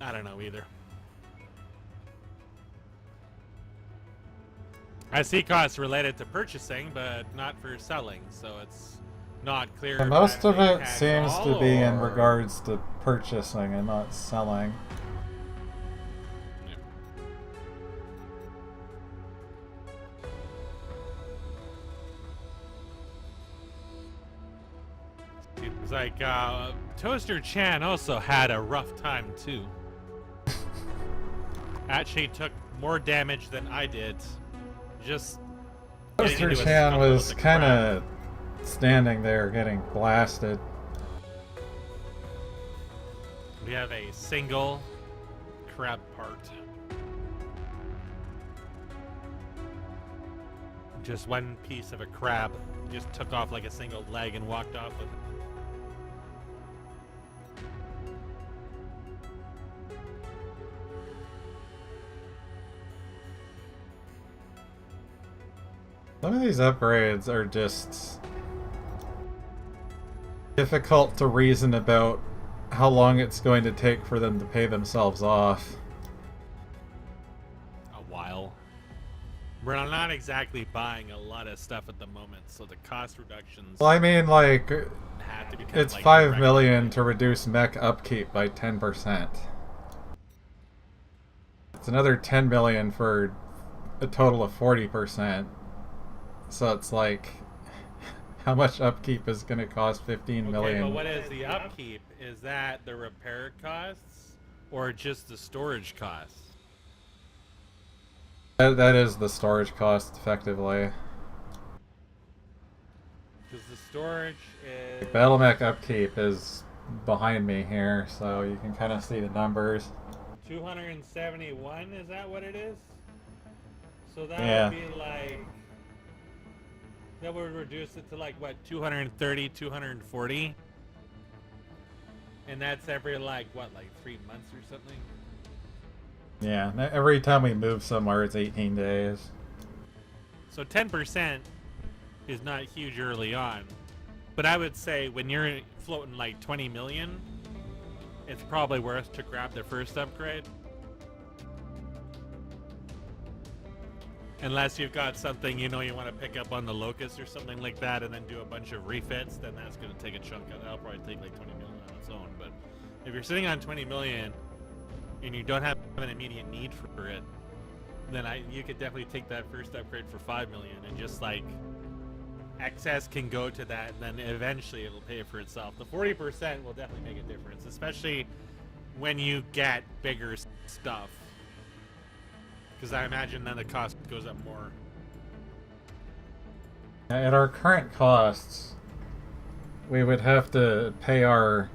I don't know either. I see costs related to purchasing, but not for selling, so it's not clear. And if most that of it impacts seems all, to be in or- regards to purchasing and not selling. Seems like Toaster Chan also had a rough time too. Actually took more damage than I did. Just getting Toaster into a Chan scuffle was with the kind crowd. of standing there getting blasted. We have a single crab part. Just one piece of a crab. Just took off like a single leg and walked off with it. Some of these upgrades are just difficult to reason about how long it's going to take for them to pay themselves off. A while. We're not exactly buying a lot of stuff at the moment, so the cost reductions Well, I mean, like, have to be kind it's of like 5 direct. million to reduce mech upkeep by 10%. It's another 10 million for a total of 40%. So it's like, how much upkeep is going to cost 15 Okay, million? but what is the upkeep? Is that the repair costs or just the storage costs? That is the storage cost, effectively. Because the storage is... Battle mech upkeep is behind me here, so you can kind of see the numbers. 271, is that what it is? So that Yeah. would be like... That would reduce it to like, what, 230, 240? And that's every like, what, like 3 months or something? Yeah, every time we move somewhere, it's 18 days. So 10% is not huge early on. But I would say when you're floating like 20 million, it's probably worth to grab the first upgrade. Unless you've got something, you know, you want to pick up on the Locust or something like that and then do a bunch of refits, then that's going to take a chunk of that'll probably take like 20 million on its own. But if you're sitting on 20 million and you don't have an immediate need for it, then you could definitely take that first upgrade for 5 million and just like excess can go to that, and then eventually it'll pay for itself. The 40% will definitely make a difference, especially when you get bigger stuff. Because I imagine then the cost goes up more. At our current costs, we would have to pay our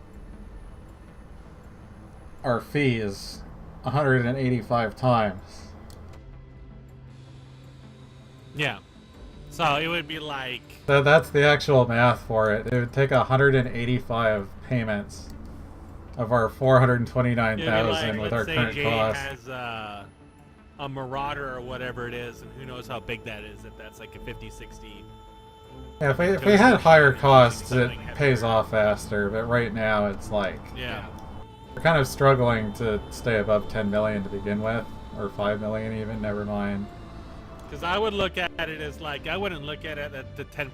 fees 185 times. Yeah. So it would be like... So that's the actual math for it. It would take 185 payments of our 429,000 with our current costs. Has a Marauder or whatever it is, and who knows how big that is, if that's like a 50, 60... Yeah, if we had higher costs, it pays off faster, but right now it's like... Yeah. We're kind of struggling to stay above 10 million to begin with. or 5 million even, never mind. Because I would look at it as like, I wouldn't look at it at the 10%.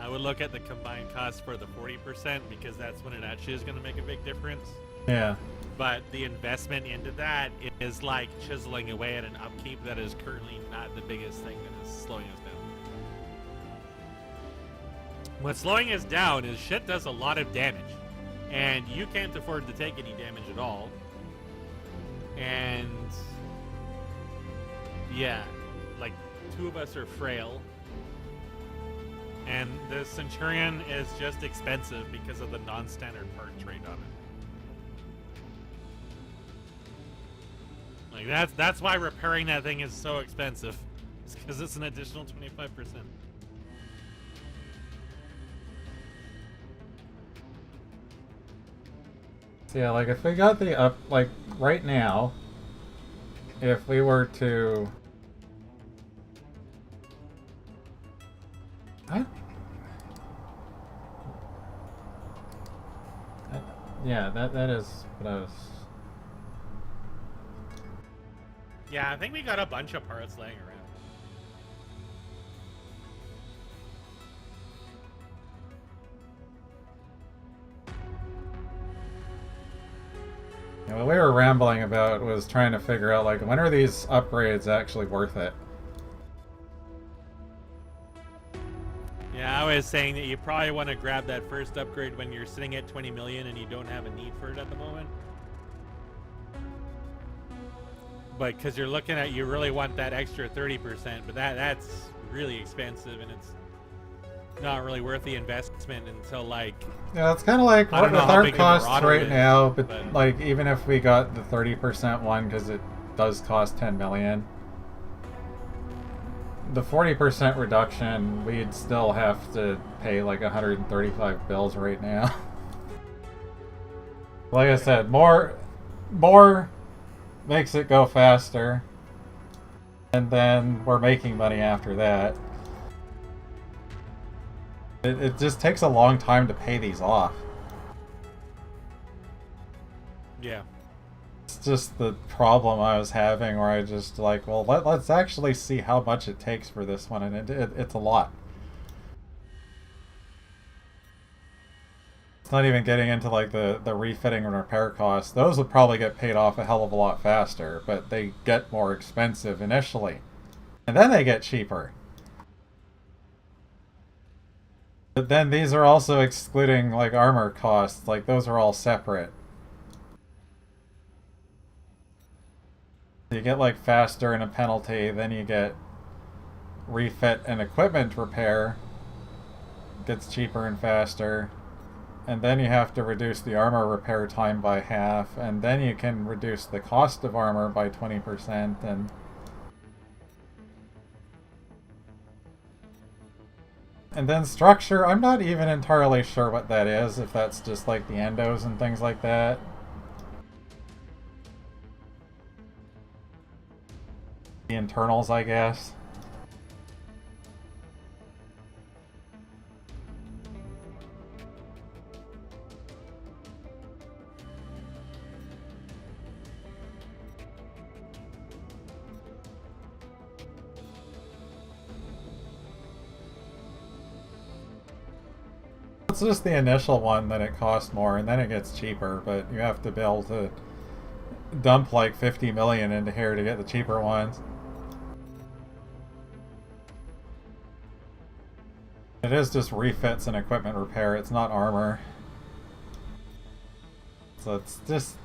I would look at the combined cost for the 40% because that's when it actually is going to make a big difference. Yeah. But the investment into that is like chiseling away at an upkeep that is currently not the biggest thing that is slowing us down. What's slowing us down is shit does a lot of damage. And you can't afford to take any damage at all. And yeah, like 2 of us are frail. And the Centurion is just expensive because of the non-standard part trade on it. Like that's why repairing that thing is so expensive. It's because it's an additional 25%. So yeah, like if we got the up, like right now, if we were to, yeah, that is what I was. Yeah, I think we got a bunch of parts laying around. Yeah, what we were rambling about was trying to figure out, like, when are these upgrades actually worth it? Yeah, I was saying that you probably want to grab that first upgrade when you're sitting at 20 million and you don't have a need for it at the moment. But because you're looking at, you really want that extra 30%, but that's really expensive and it's not really worth the investment until like... Yeah, it's kind of like I with don't know how our big the costs Marauder right is, now, but like even if we got the 30% one, because it does cost 10 million, the 40% reduction, we'd still have to pay like 135 bills right now. Like I said, more makes it go faster, and then we're making money after that. It just takes a long time to pay these off. Yeah. It's just the problem I was having where I just like, well, let's actually see how much it takes for this one, and it's a lot. It's not even getting into like the refitting and repair costs. Those would probably get paid off a hell of a lot faster, but they get more expensive initially. And then they get cheaper. But then these are also excluding like armor costs, like those are all separate. You get like faster and a penalty, then you get refit and equipment repair, gets cheaper and faster, and then you have to reduce the armor repair time by half, and then you can reduce the cost of armor by 20%, and then structure, I'm not even entirely sure what that is, if that's just like the endos and things like that. The internals, I guess. It's just the initial one that it costs more, and then it gets cheaper, but you have to be able to dump like 50 million into here to get the cheaper ones. It is just refits and equipment repair, it's not armor. So it's just...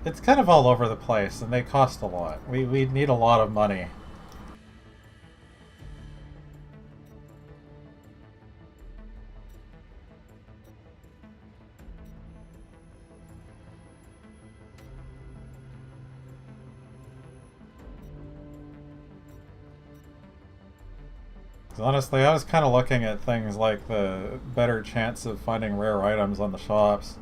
it's kind of all over the place, and they cost a lot. We need a lot of money. Honestly, I was kind of looking at things like the better chance of finding rare items on the shops.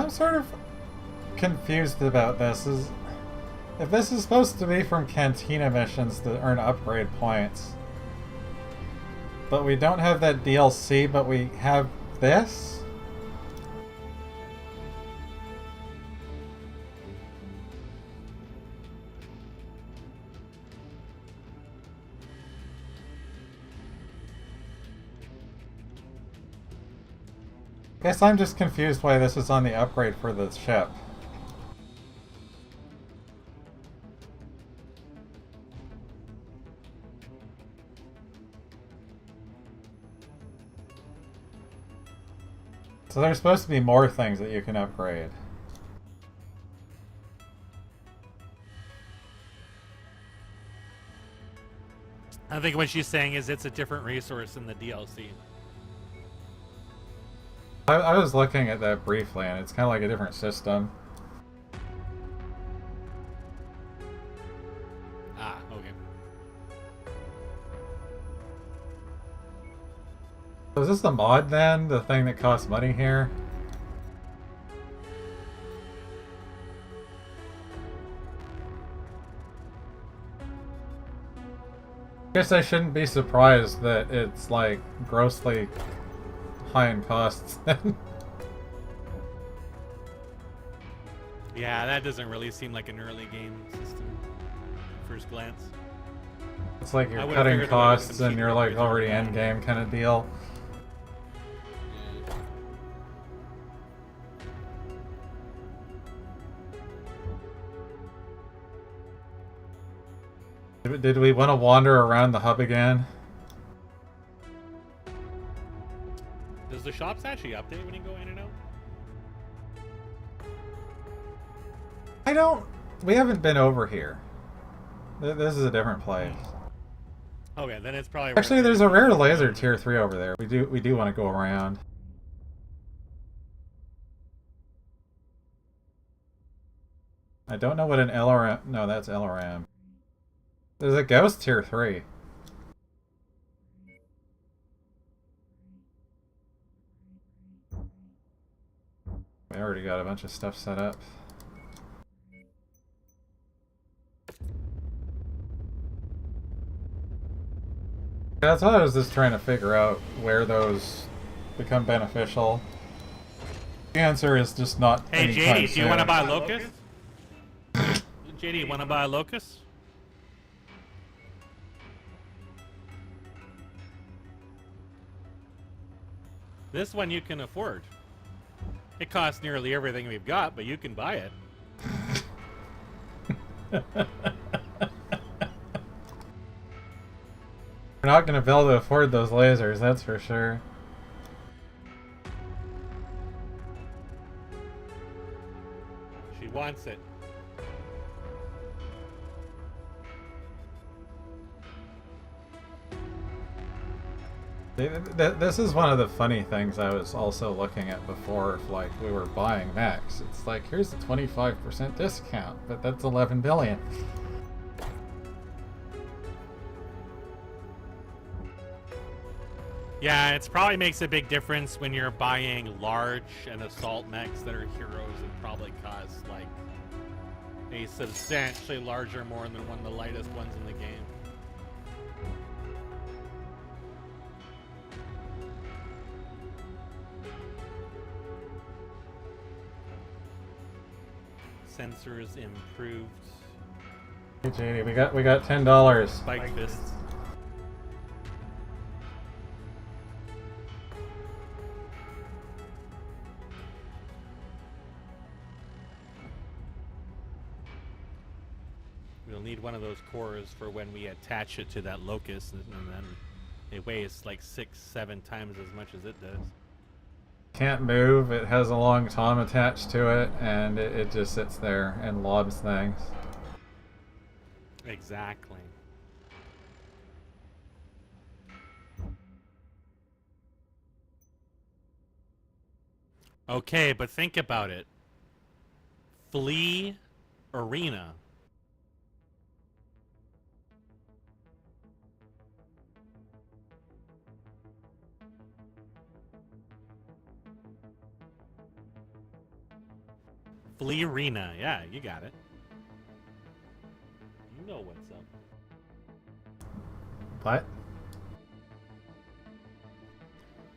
I'm sort of confused about this. If this is supposed to be from Cantina missions to earn upgrade points, but we don't have that DLC, but we have this? Guess I'm just confused why this is on the upgrade for the ship. So there's supposed to be more things that you can upgrade. I think what she's saying is it's a different resource in the DLC. I was looking at that briefly, and it's kind of like a different system. Ah, okay. So is this the mod then? The thing that costs money here? Guess I shouldn't be surprised that it's like grossly high in costs then. Yeah, that doesn't really seem like an early game system at first glance. It's like I you're would've cutting figured there was costs some and cheaper you're like ways already around end it. game kind of deal. Did we want to wander around the hub again? Does the shops actually update when you go in and out? I don't... We haven't been over here. This is a different place. Okay, then it's probably Actually, there's a rare laser tier 3 over there. We do want to go around. I don't know what an LRM... No, that's LRM. There's a ghost tier 3. We already got a bunch of stuff set up. That's why I was just trying to figure out where those become beneficial. The answer is just not. Hey, anytime JD, do you want to soon. buy a Locust? JD, you want to buy a Locust? This one you can afford. It costs nearly everything we've got, but you can buy it. We're not going to be able to afford those lasers, that's for sure. She wants it. This is one of the funny things I was also looking at before if like we were buying mechs. It's like, here's a 25% discount, but that's 11 billion. Yeah, it probably makes a big difference when you're buying large and assault mechs that are heroes and probably cost like a substantially larger more than one of the lightest ones in the game. Sensors improved. Hey JD, we got $10. Spike fists. We'll need one of those cores for when we attach it to that locust, and then it weighs like 6-7 times as much as it does. Can't move, it has a long tom attached to it, and it just sits there and lobs things. Exactly. Okay, but think about it. Flea Arena. Flea Arena. Yeah, you got it. You know what's up. What?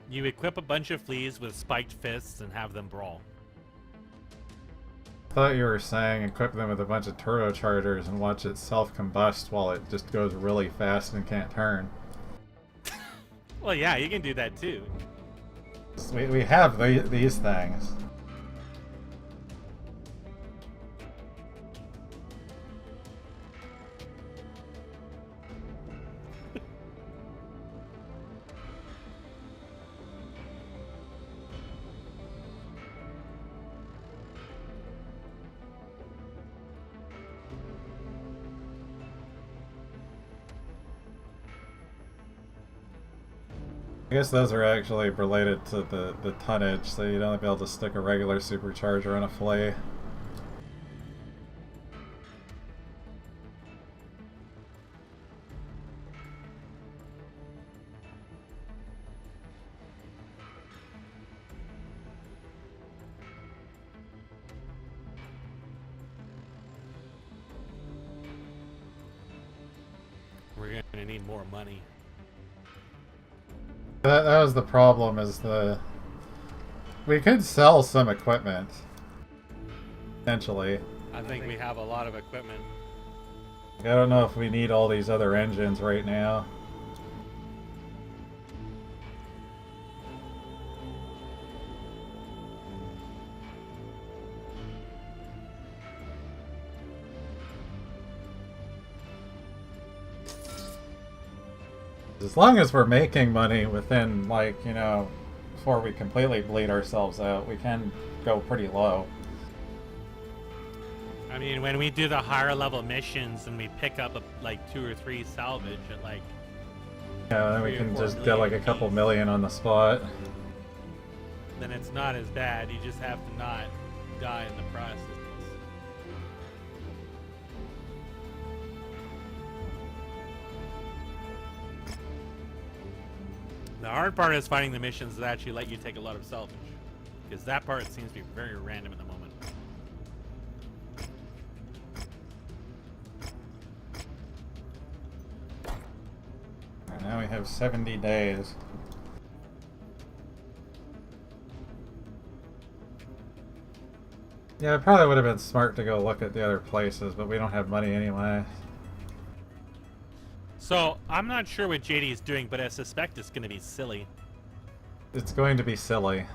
You equip a bunch of fleas with spiked fists and have them brawl. I thought you were saying equip them with a bunch of turbochargers and watch it self-combust while it just goes really fast and can't turn. Well, yeah, you can do that too. We have these things. I guess those are actually related to the tonnage, so you'd only be able to stick a regular supercharger on a flea. We're gonna need more money. That was the problem, is we could sell some equipment. Potentially. I think we have a lot of equipment. I don't know if we need all these other engines right now. As long as we're making money within, like, you know, before we completely bleed ourselves out, we can go pretty low. I mean, when we do the higher level missions and we pick up like 2 or 3 salvage at like... Yeah, then we 3 or can 4 just get like a couple million on the spot. Then it's not as bad. You just have to not die in the process. The hard part is finding the missions that actually let you take a lot of salvage, because that part seems to be very random at the moment. Right, now we have 70 days. Yeah, it probably would have been smart to go look at the other places, but we don't have money anyway. So, I'm not sure what JD is doing, but I suspect it's going to be silly. It's going to be silly.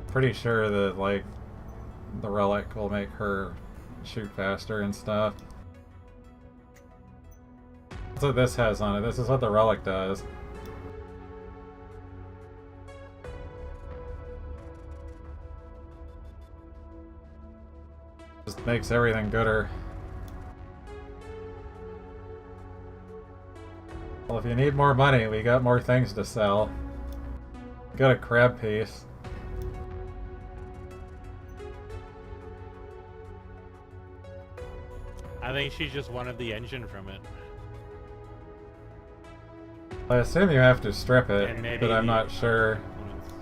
Pretty sure that, like, the relic will make her shoot faster and stuff. That's what this has on it. This is what the relic does. Just makes everything gooder. Well, if you need more money, we got more things to sell. Got a crab piece. I think she just wanted the engine from it. I assume you have to strip it, And maybe but I'm the not sure. components.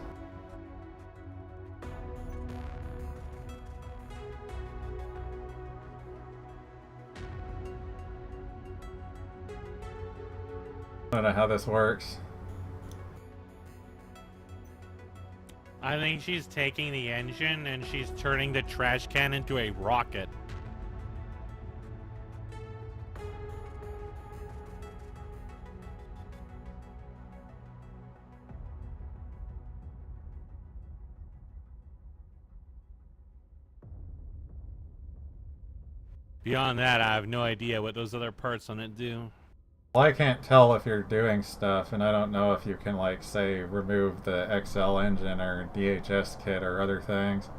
I don't know how this works. I think she's taking the engine and she's turning the trash can into a rocket. Beyond that, I have no idea what those other parts on it do. Well, I can't tell if you're doing stuff, and I don't know if you can, like, say, remove the XL engine or DHS kit or other things.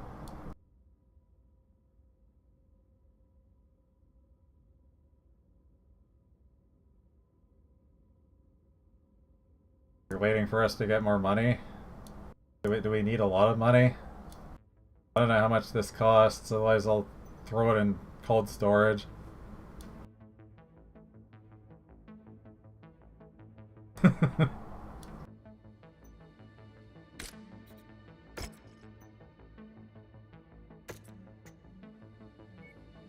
You're waiting for us to get more money? Do we need a lot of money? I don't know how much this costs, otherwise I'll throw it in cold storage.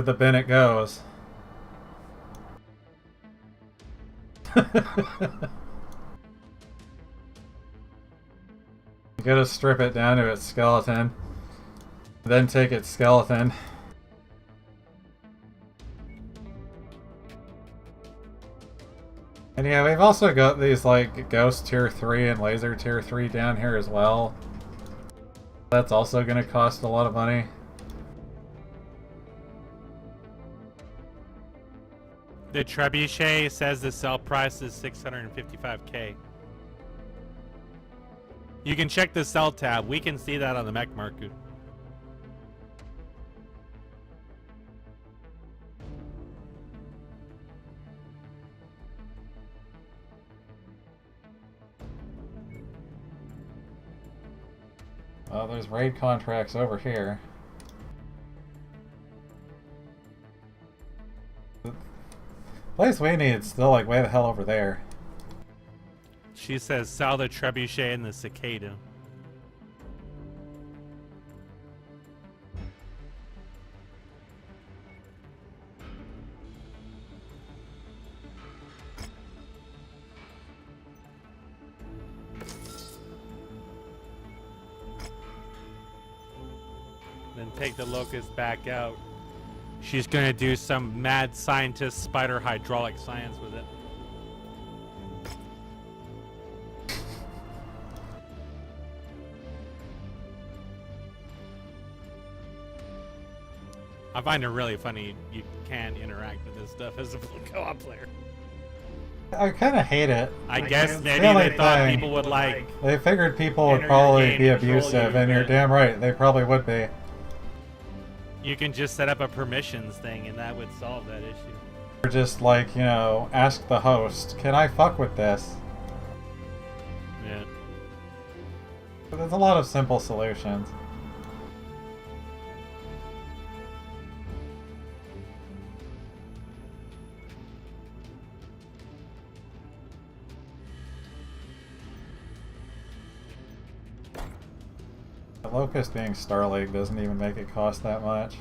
the bin it goes. You gotta strip it down to its skeleton, then take its skeleton. And yeah, we've also got these like Ghost Tier 3 and Laser Tier 3 down here as well. That's also gonna cost a lot of money. The Trebuchet says the sell price is $655K. You can check the sell tab. We can see that on the mech market. Oh, there's raid contracts over here. The place we need is still like way the hell over there. She says sell the Trebuchet and the Cicada. Then take the Locust back out. She's gonna do some mad scientist spider hydraulic science with it. I find it really funny you can interact with this stuff as a co-op player. I kind of hate it. I guess maybe Silly they thought thing. people would like. They figured people would enter your probably game, be control abusive, you, and you're but damn right, they probably would be. You can just set up a permissions thing, and that would solve that issue. Or just like, you know, ask the host, can I fuck with this? Yeah. But there's a lot of simple solutions. The Locust being Star League doesn't even make it cost that much.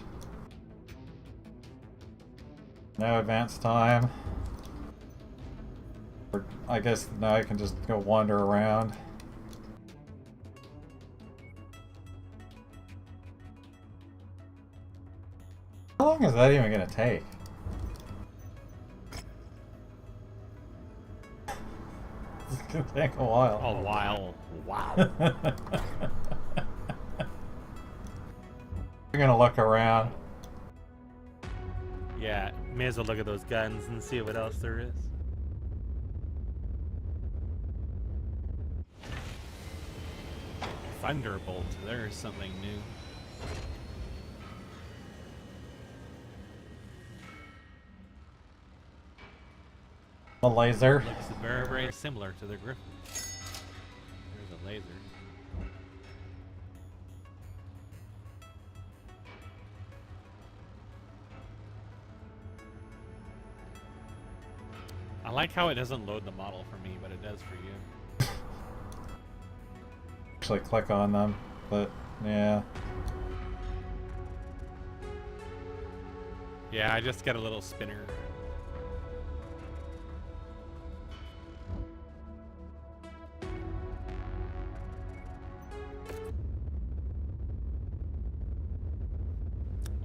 No advance time. Or I guess now I can just go wander around. How long is that even gonna take? It's gonna take a while. A while. Wow. We're gonna look around. Yeah, may as well look at those guns and see what else there is. Thunderbolt, there's something new. A laser. Looks very, very similar to the Griffin. There's a laser. I like how it doesn't load the model for me, but it does for you. Actually click on them, but yeah. Yeah, I just got a little spinner.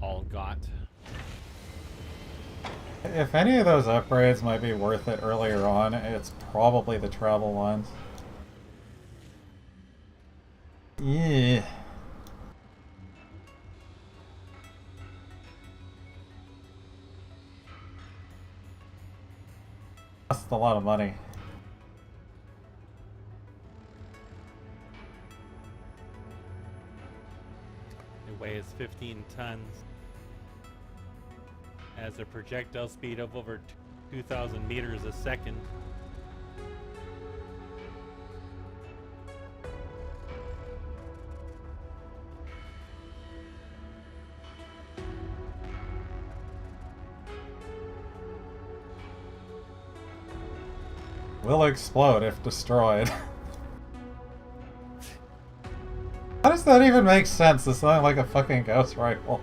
All got. If any of those upgrades might be worth it earlier on, it's probably the travel ones. Yeah. That's a lot of money. It weighs 15 tons. Has a projectile speed of over 2,000 meters a second. Will explode if destroyed. How does that even make sense? It's not like a fucking ghost rifle.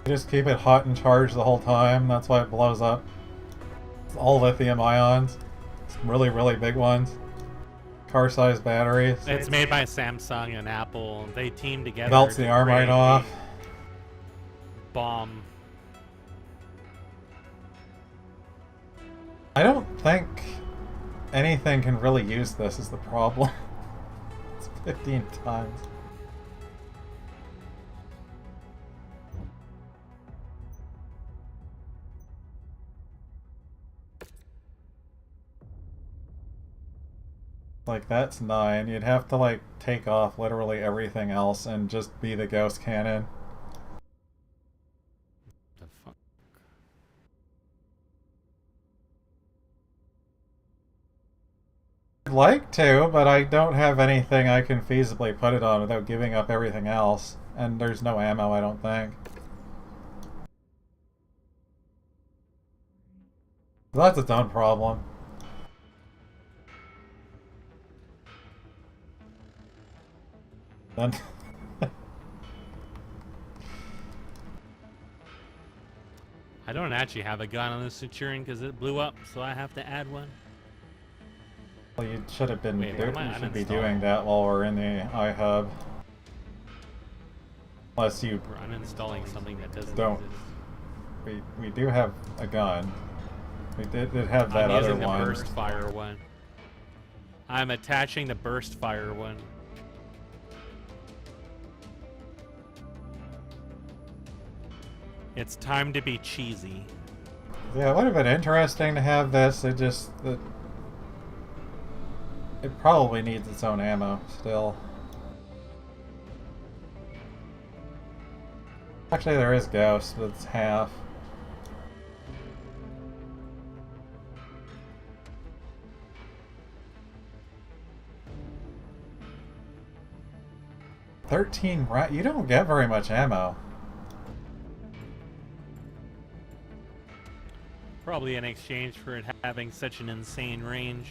You just keep it hot and charged the whole time. That's why it blows up. It's all lithium ions. It's really, really big ones. Car-sized batteries. It's made by Samsung and Apple. They team together. Melts to the arm right create off. a bomb. I don't think anything can really use this is the problem. It's 15 times. Like, that's 9. You'd have to, like, take off literally everything else and just be the ghost cannon. The fuck? I'd like to, but I don't have anything I can feasibly put it on without giving up everything else. And there's no ammo, I don't think. That's its own problem. Then I don't actually have a gun on the Centurion because it blew up, so I have to add one. well, you should have been Wait, what am I you should be uninstalling? doing that while we're in the iHub. Unless you We're uninstalling something that doesn't don't. exist. We do have a gun. We did have that I'm other using the one. burst fire one. I'm attaching the burst fire one. It's time to be cheesy. Yeah, it would have been interesting to have this. It probably needs its own ammo still. Actually, there is Ghost, but it's half. You don't get very much ammo. Probably in exchange for it having such an insane range.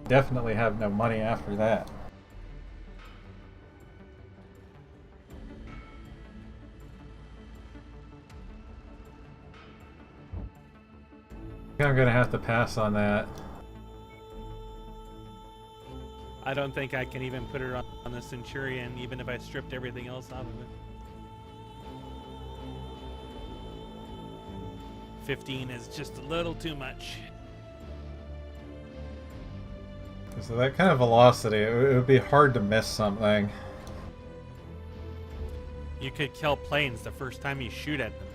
Definitely have no money after that. I'm gonna have to pass on that. I don't think I can even put it on the Centurion, even if I stripped everything else off of it. 15 is just a little too much. So that kind of velocity, it would be hard to miss something. You could kill planes the first time you shoot at them.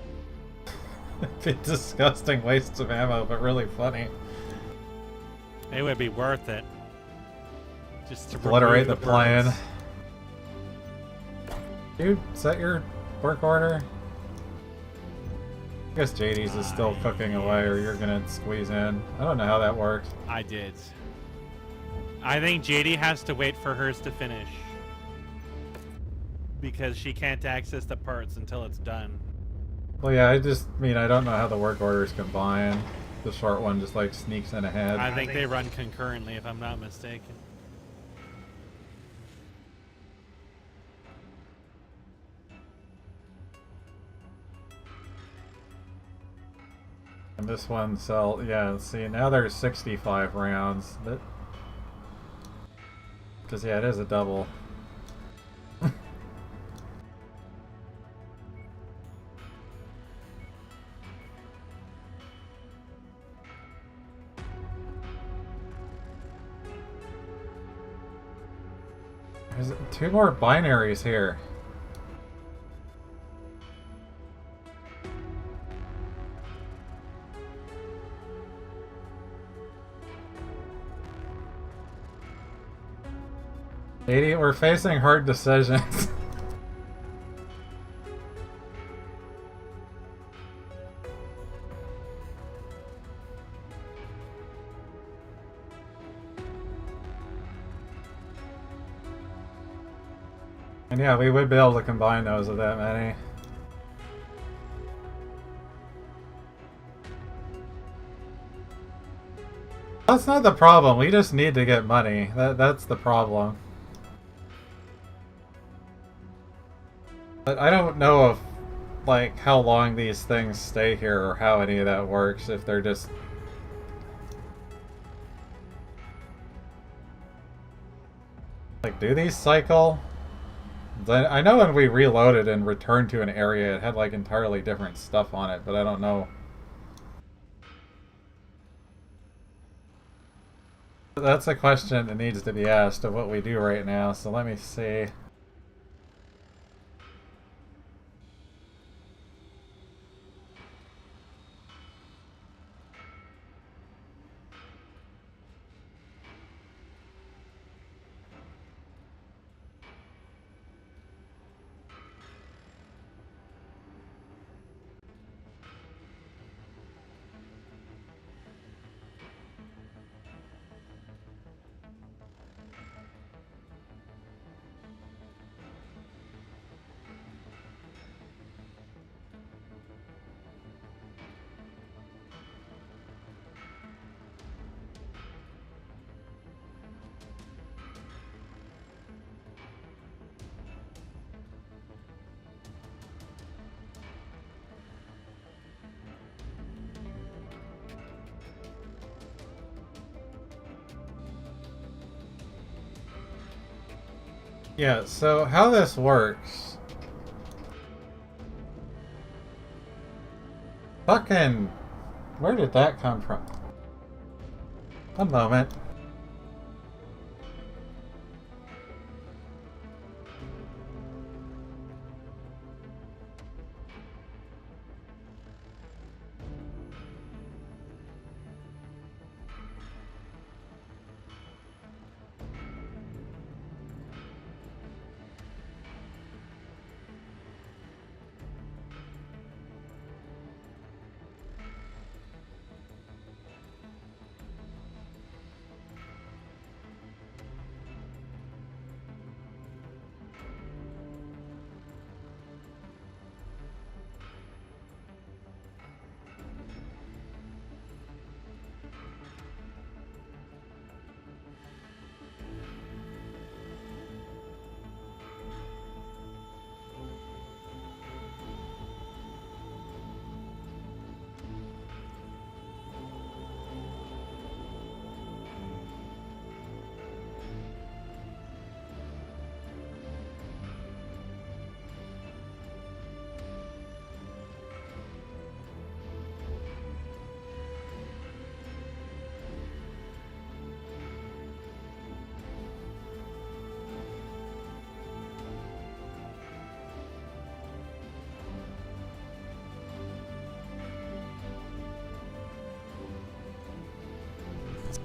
It'd be disgusting wastes of ammo, but really funny. It would be worth it. Just to Obliterate the remove plane. birds. Dude, set your work order. I guess JD's is still cooking away, or you're gonna squeeze in. I don't know how that works. I did. I think JD has to wait for hers to finish. Because she can't access the parts until it's done. Well, yeah, I don't know how the work orders combine. The short one just like sneaks in ahead. I think they run concurrently, if I'm not mistaken. And this one yeah, see, now there's 65 rounds. Because, yeah, it is a double. There's 2 more binaries here. We're facing hard decisions. And yeah, we would be able to combine those with that many. That's not the problem. We just need to get money. That's the problem. But I don't know if, like, how long these things stay here or how any of that works. If they're just... Like, do these cycle? I know when we reloaded and returned to an area, it had, like, entirely different stuff on it, but I don't know. That's a question that needs to be asked of what we do right now, so let me see. Yeah, so how this works... Fucking... Where did that come from? One moment.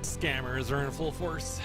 Scammers are in full force.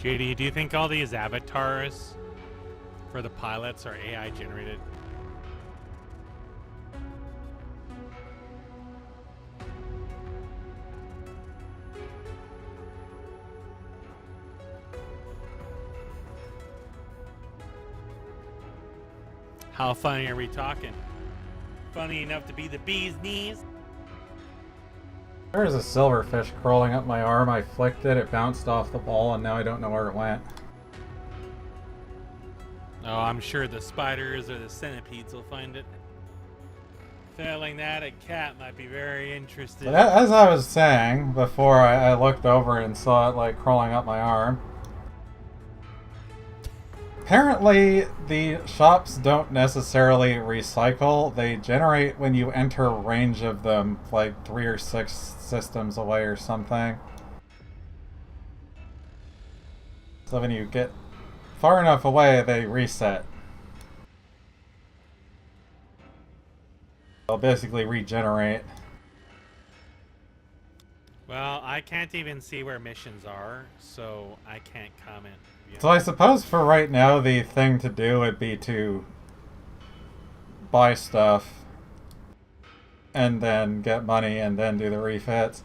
JD, do you think all these avatars for the pilots are AI generated? How funny are we talking? Funny enough to be the bee's knees? There's a silverfish crawling up my arm. I flicked it, it bounced off the ball, and now I don't know where it went. Oh, I'm sure the spiders or the centipedes will find it. Failing that, a cat might be very interested. But as I was saying before, I looked over and saw it like crawling up my arm. Apparently, the shops don't necessarily recycle. They generate when you enter range of them, like 3 or 6 systems away or something. So when you get far enough away, they reset. They'll basically regenerate. Well, I can't even see where missions are, so I can't comment. So I suppose for right now, the thing to do would be to buy stuff and then get money and then do the refits.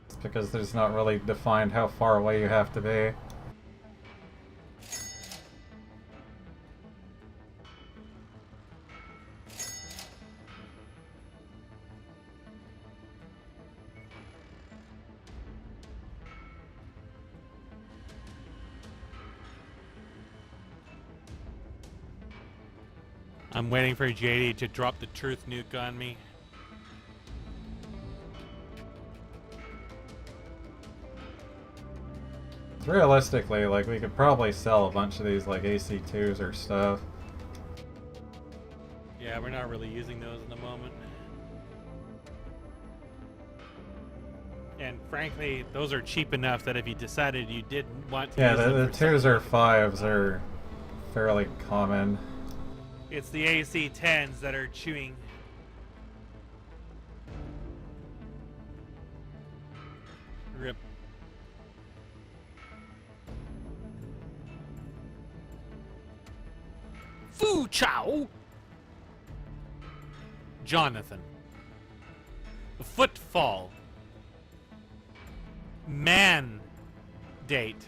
It's because there's not really defined how far away you have to be. I'm waiting for JD to drop the truth nuke on me. Realistically, like, we could probably sell a bunch of these, like, AC2s or stuff. Yeah, we're not really using those in the moment. And frankly, those are cheap enough that if you decided you didn't want to use them Yeah, the for 2s or something, 5s are fairly common. it's the AC-10s that are chewing. Rip. Fu Chow! Jonathan. Footfall. Man. Date.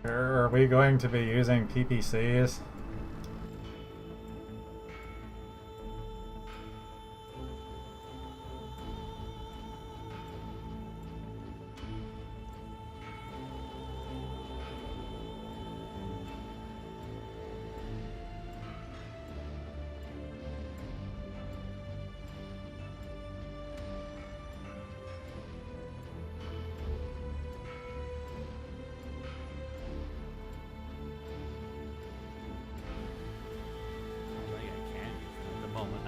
Are we going to be using PPCs?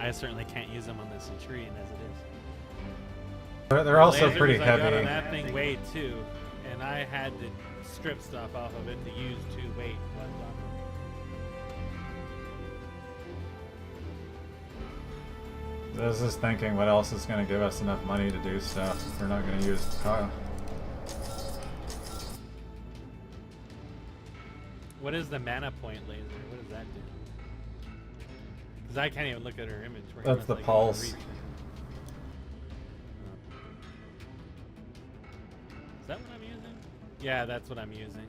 I certainly can't use them on this Centurion as it is. They're also Lasers pretty I got on heavy. that thing weighed 2, and I had to strip stuff off of it to use 2 weight ones on them. I was just thinking what else is going to give us enough money to do stuff if we're not going to use What is the mana point laser? What does that do? Because I can't even look at her inventory. That's the pulse. Is that what I'm using? Yeah, that's what I'm using.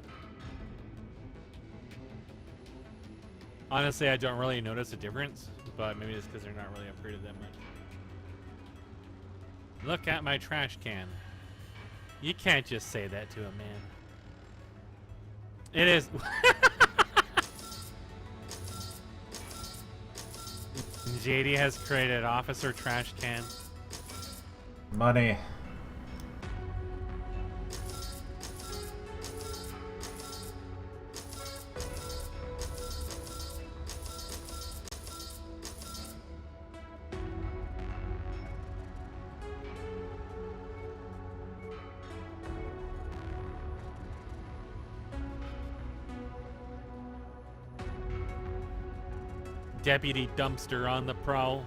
Honestly, I don't really notice a difference, but maybe it's because they're not really upgraded that much. Look at my trash can. You can't just say that to a man. It is. JD has created officer trash can. money. Deputy Dumpster on the prowl.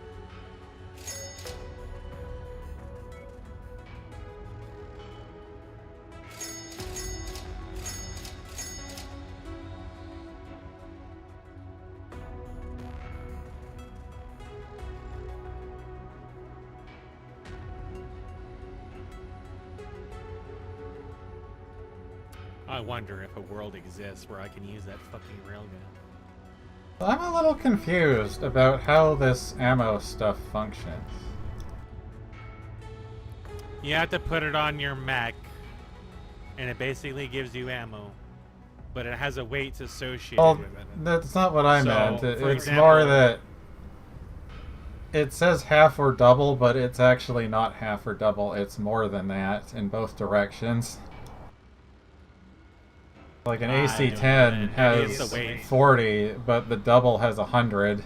I wonder if a world exists where I can use that fucking railgun. I'm a little confused about how this ammo stuff functions. You have to put it on your mech, and it basically gives you ammo. But it has a weight associated Well, with it. that's not what I meant. For It's example, more that it says half or double, but it's actually not half or double. It's more than that in both directions. Like an AC-10 has 40, but the double has 100.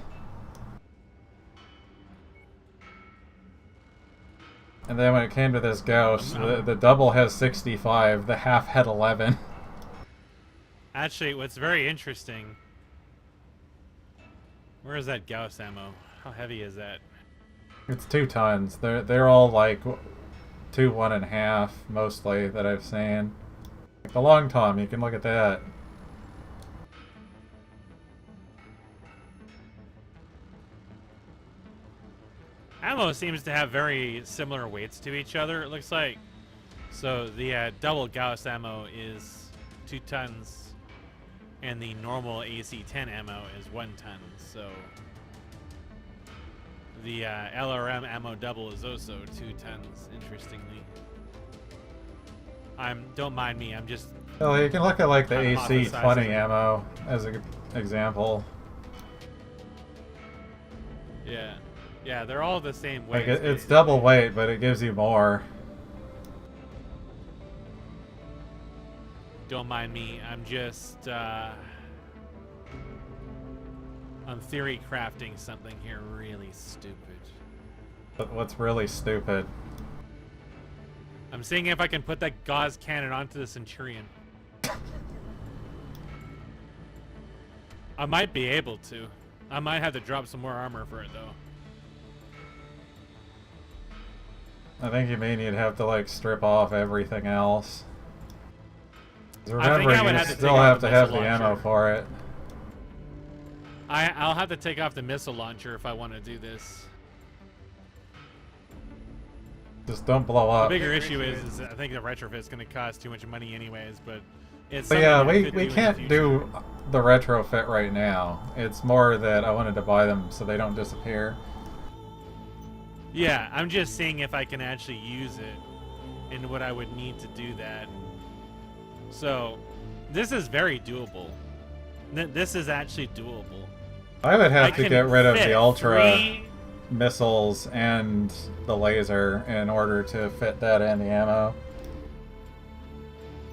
And then when it came to this ghost, the double has 65, the half had 11. Actually, what's very interesting... Where is that Gauss ammo? How heavy is that? It's 2 tons. They're all like 2 1.5 mostly that I've seen. Like the long tom, you can look at that. Ammo seems to have very similar weights to each other, it looks like. So the double Gauss ammo is 2 tons, and the normal AC-10 ammo is 1 ton. So the LRM ammo double is also 2 tons, interestingly. Don't mind me, I'm just... Well, you can look at like the AC-20 hypothesizing. ammo as an example. Yeah. Yeah, they're all the same Like weight. it's double weight, but it gives you more. Don't mind me, I'm just... I'm theory crafting something here really stupid. But what's really stupid? I'm seeing if I can put that gauze cannon onto the Centurion. I might be able to. I might have to drop some more armor for it though. I think you mean you'd have to like strip off everything else. 'Cause I think remember, I would you have to still take off have the to have missile the ammo launcher. for it. I'll have to take off the missile launcher if I want to do this. Just don't blow up. The bigger issue is I think the retrofit's going to cost too much money anyways, but it's But something yeah, I we could do in the can't future. do the retrofit right now. It's more that I wanted to buy them so they don't disappear. Yeah, I'm just seeing if I can actually use it and what I would need to do that. So, this is very doable. This is actually doable. I would have I to can get rid of fit the Ultra 3 missiles and the laser in order to fit that in the ammo.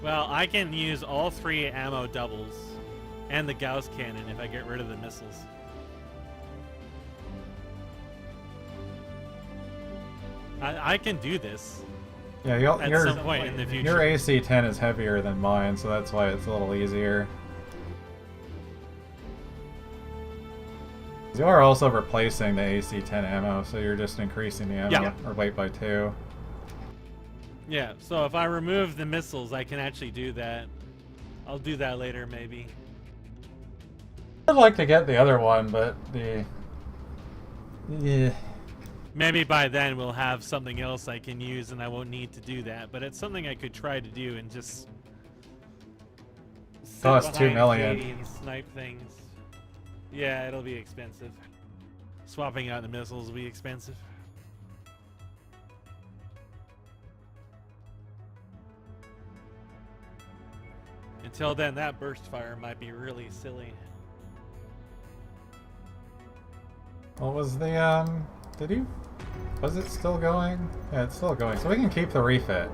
Well, I can use all 3 ammo doubles and the Gauss cannon if I get rid of the missiles. I can do this Yeah, at some point in the future. your AC-10 is heavier than mine, so that's why it's a little easier. You are also replacing the AC-10 ammo, so you're just increasing the ammo or weight by 2. Yeah, so if I remove the missiles, I can actually do that. I'll do that later, maybe. I'd like to get the other one, but the... Yeah. Maybe by then we'll have something else I can use and I won't need to do that. But it's something I could try to do and just... sit Cost $2 behind million. JD and snipe things. Yeah, it'll be expensive. Swapping out the missiles will be expensive. Until then, that burst fire might be really silly. What was the, did you... Was it still going? Yeah, it's still going. So we can keep the refit.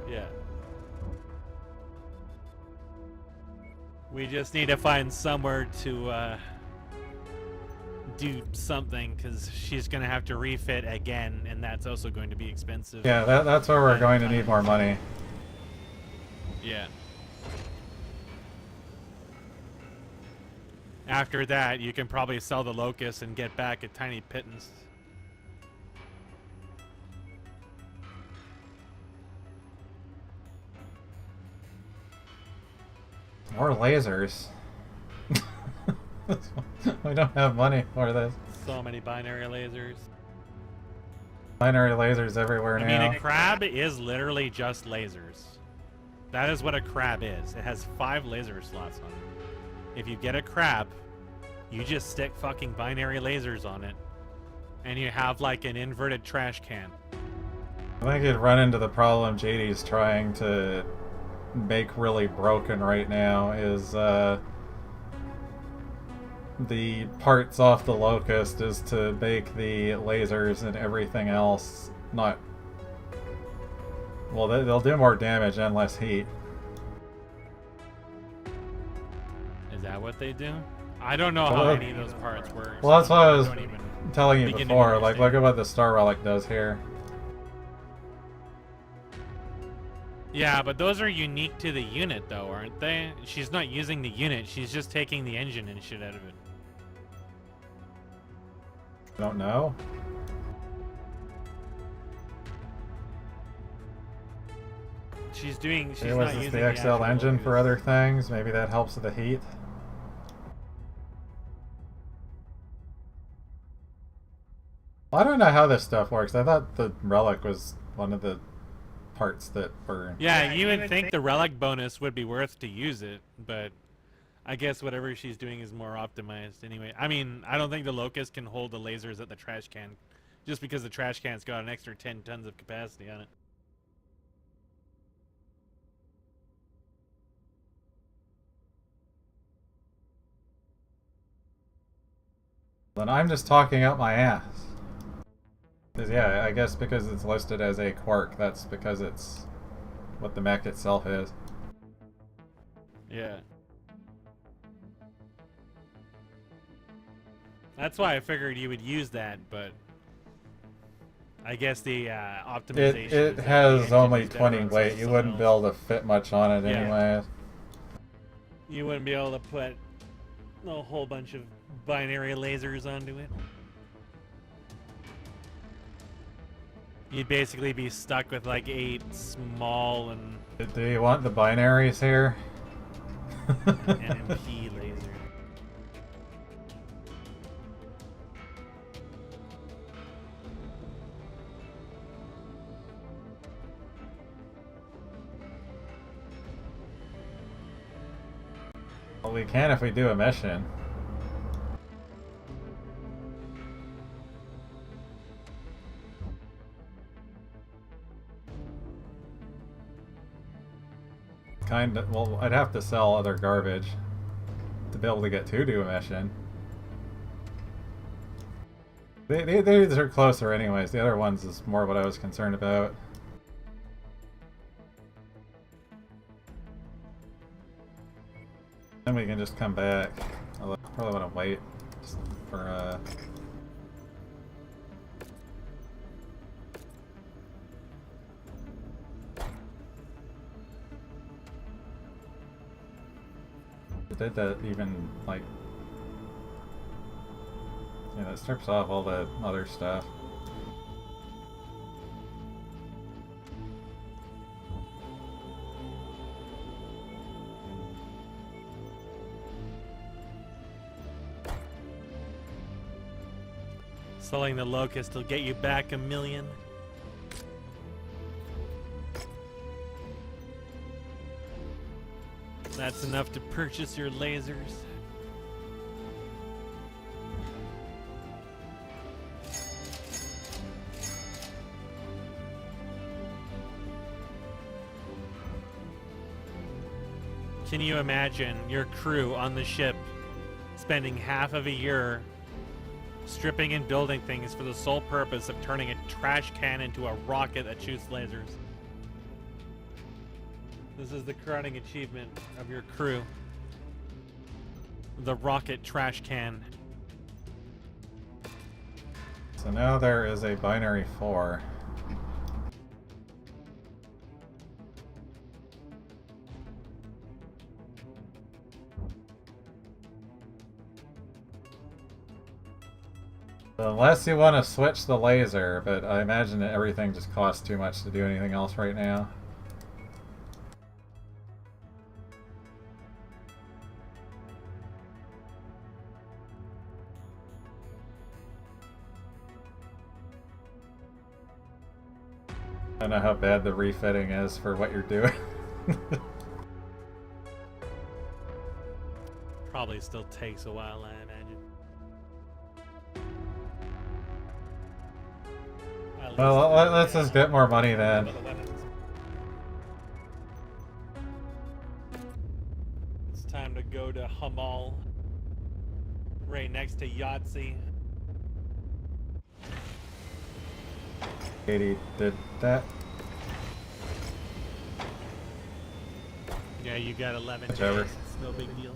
Yeah. We just need to find somewhere to do something, because she's going to have to refit again, and that's also going to be expensive. Yeah, that's where we're going to need more money. Yeah. After that, you can probably sell the Locust and get back a tiny pittance. More lasers. We don't have money for this. So many binary lasers. Binary lasers everywhere I now. mean, a crab is literally just lasers. That is what a crab is. It has 5 laser slots on it. if you get a crap, you just stick fucking binary lasers on it, and you have like an inverted trash can. I think you'd run into the problem JD's trying to make really broken right now is the parts off the Locust is to make the lasers and everything else not... Well, they'll do more damage and less heat. Is that what they do? I don't know how any of those parts work. Well, that's what I was don't even telling you begin to before. Like, understand. look at what the Star Relic does here. Yeah, but those are unique to the unit, though, aren't they? She's not using the unit. She's just taking the engine and shit out of it. I don't know. She's doing. She's Maybe not was this using the actual XL engine Locust. for other things? Maybe that helps with the heat. I don't know how this stuff works. I thought the Relic was one of the parts that were... Yeah, you would think the relic bonus would be worth to use it, but I guess whatever she's doing is more optimized anyway. I mean, I don't think the Locust can hold the lasers at the trash can, just because the trash can's got an extra 10 tons of capacity on it. Then I'm just talking out my ass. 'Cause, yeah, I guess because it's listed as a quark, that's because it's what the mech itself is. Yeah. That's why I figured you would use that, but I guess the optimization. It is that the has engine only is better 20 on weight. You something wouldn't be else. able to fit much on it Yeah. anyways. You wouldn't be able to put a whole bunch of binary lasers onto it. You'd basically be stuck with like 8 small and Do you want the binaries here? NMP laser. Well, we can if we do a mission. Kinda. Well, I'd have to sell other garbage to be able to get to do a mission. These are closer anyways. The other ones is more what I was concerned about. Then we can just come back. I'll probably want to wait just for did that even like... Yeah, that strips off all the other stuff. Selling the Locust will get you back $1 million. That's enough to purchase your lasers. Can you imagine your crew on the ship spending half of a year stripping and building things for the sole purpose of turning a trash can into a rocket that shoots lasers? This is the crowning achievement of your crew. The rocket trash can. So now there is a binary 4. Unless you want to switch the laser, but I imagine that everything just costs too much to do anything else right now. I don't know how bad the refitting is for what you're doing. Probably still takes a while, I imagine. At Well, least, let's just get more money then. for the weapons. It's time to go to Hamal, right next to Yahtzee. Katie did that. Yeah, you got 11 Whichever. days. It's no big deal.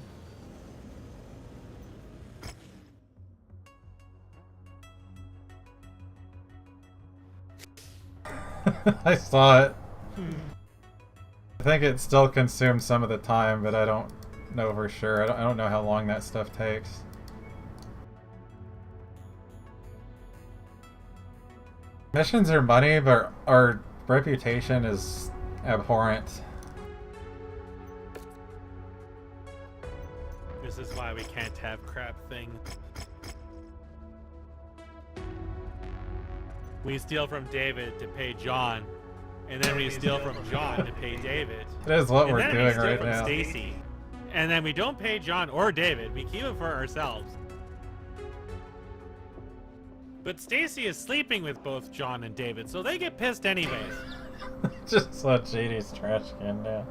I saw it. I think it still consumes some of the time, but I don't know for sure. I don't know how long that stuff takes. Missions are money, but our reputation is abhorrent. This is why we can't have crap things. We steal from David to pay John, and then we steal from John to pay David. It is what And we're then we doing steal right from now. Stacy, and then we don't pay John or David. We keep it for ourselves. But Stacy is sleeping with both John and David, so they get pissed anyways. Just saw JD's trash can now.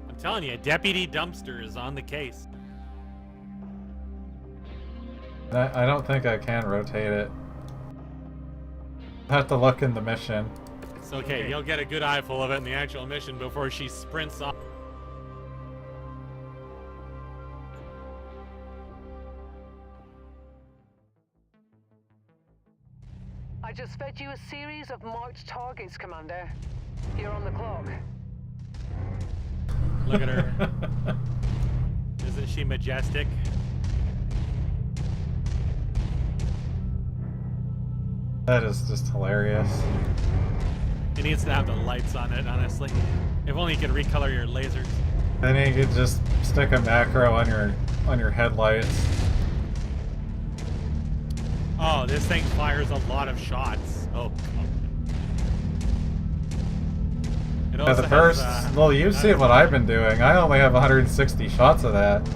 I'm telling you, Deputy Dumpster is on the case. I don't think I can rotate it. I have to look in the mission. It's okay, you'll get a good eyeful of it in the actual mission before she sprints off. I just fed you a series of marked targets, Commander. You're on the clock. Look at her. Isn't she majestic? That is just hilarious. It needs to have the lights on it, honestly. If only you could recolor your lasers. Then you could just stick a macro on your headlights. Oh, this thing fires a lot of shots. Oh, it Yeah, also the first, has, well, you've seen what I've been doing. I only have 160 shots of that.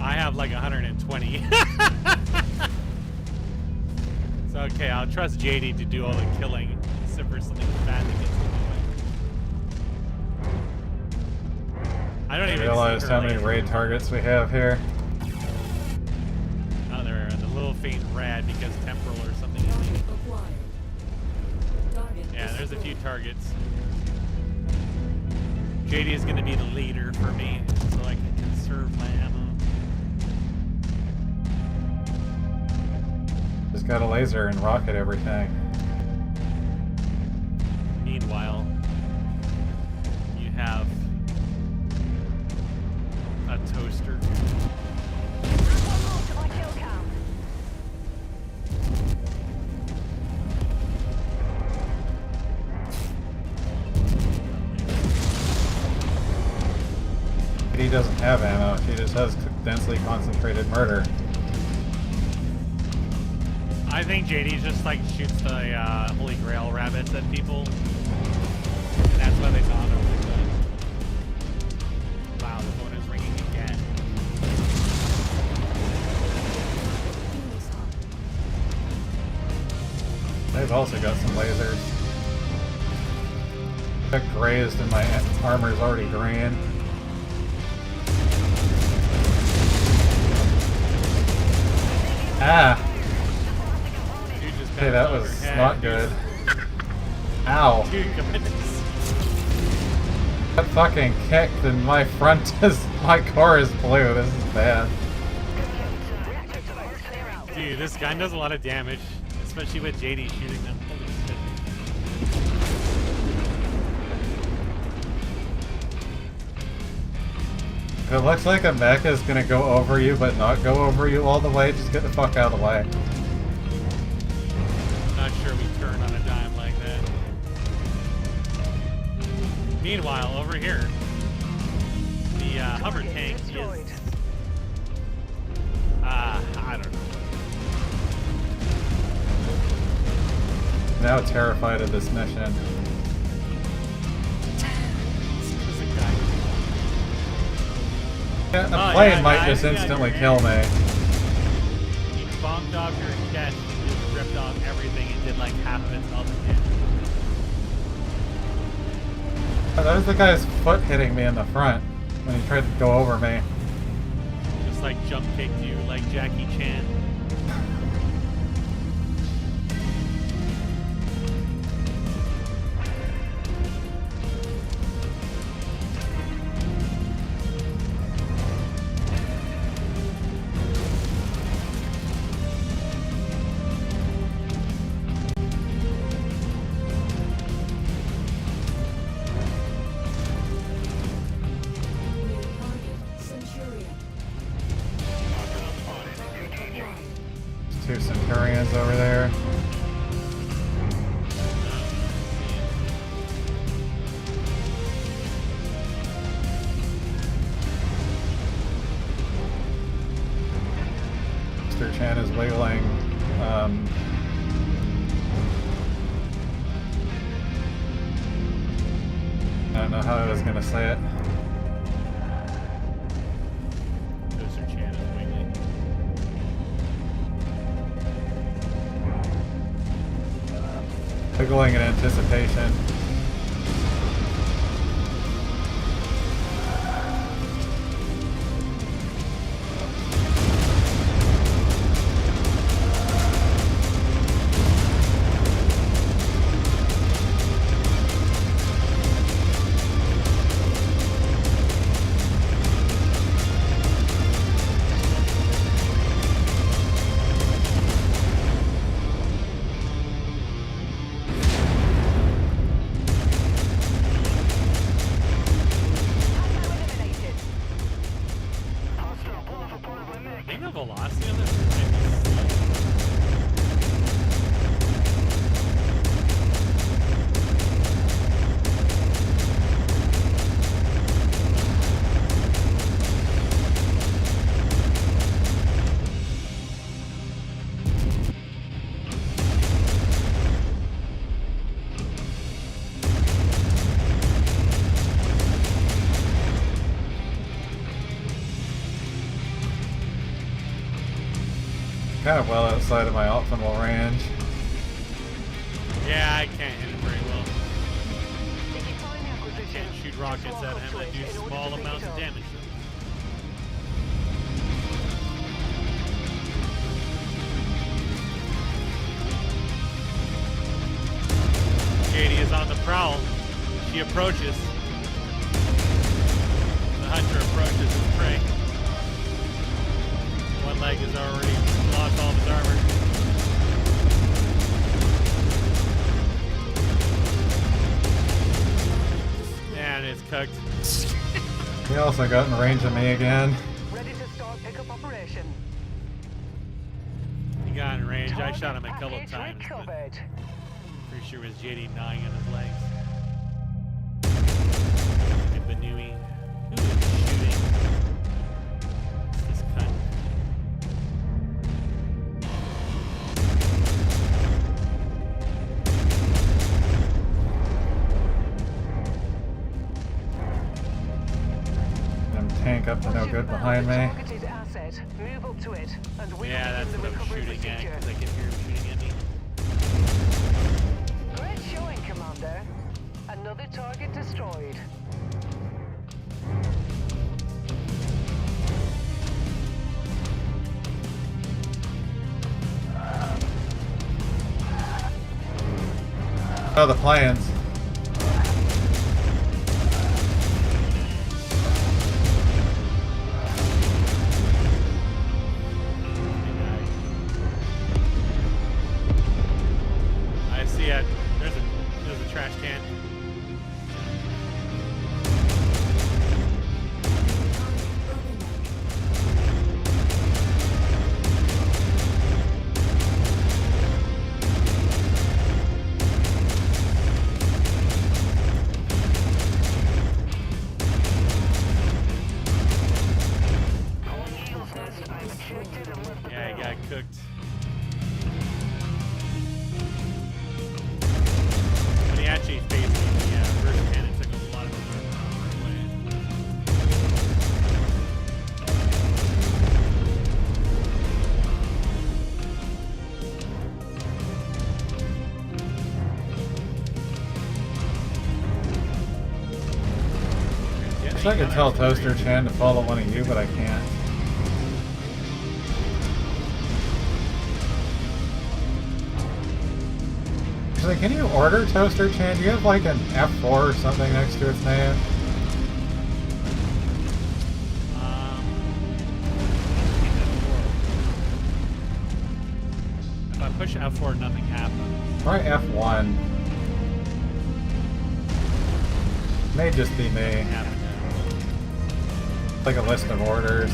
I have like 120. It's okay, I'll trust JD to do all the killing, except for something bad that gets in the way. I don't even Realize see her how many laser. raid targets we have here. Oh, they're a little faint red because temporal or something. Target acquired. Target Yeah, there's a few destroyed. targets. JD is going to be the leader for me, so I can conserve my ammo. Just got a laser and rocket everything. Meanwhile, you have a toaster. To my kill count. He doesn't have ammo. She just has densely concentrated murder. I think JD just like shoots the Holy Grail rabbits at people, and that's why they found her like that. Wow, the phone is ringing again. They've also got some lasers. Got grazed and my armor's already green. Ah! Dude just Okay, that bounced was over her not head. good. Ow! Dude, goodness. That fucking kicked and my front is, my core is blue. This is bad. Dude, this gun does a lot of damage, especially with JD shooting them. Holy shit. If it looks like a mech is gonna go over you but not go over you all the way, just get the fuck out of the way. Not sure we turn on a dime like that. Meanwhile, over here, the hover tank is... I don't know. now terrified of this mission. There's a guy. Yeah, a Oh, plane yeah, might guys, just you got instantly your kill me. He bonked off your chest, just ripped off everything and did like half of its health damage. Oh, that was the guy's foot hitting me in the front when he tried to go over me. Just like jump kicked you like Jackie Chan. New target, Centurion. There's 2 Centurions over there. Mr. Chan is wiggling. I don't know how I was gonna say it. Mr. Chan is wiggling. Wiggling in anticipation. Eliminated. Hostile, pull off a part of my I mech. think the velocity on this might be slow. Kind of well outside of my optimal range. Yeah, I can't hit it very well. If you find the I acquisition, can't shoot rockets just at walk him up that to do it in order small to pick amounts it of up. damage. Jadey is on the prowl. She approaches. The hunter approaches his prey. One leg has already lost all of his armor. And it's cooked. He also got in range of me again. Ready to start pickup operation. He got in range. I shot him a couple Package times, but recovered. pretty sure it was JD gnawing on his legs. And Benui. Who is shooting? It's this cunt. Them tank up to no Once good you've behind found me. the targeted asset, move up to it, and we Yeah, will that's begin what the I was recovery shooting at, procedure. because I can hear him shooting at me. Great showing, Commander. Another target destroyed. Oh, the plans. I see it. There's a trash can. Yeah, he got cooked. Wish I could tell Toaster Chan to follow one of you, but I can't. Actually, can you order Toaster Chan? Do you have like an F4 or something next to its name? If I push F4, nothing happens. Try F1. May just be me. Like a list of orders.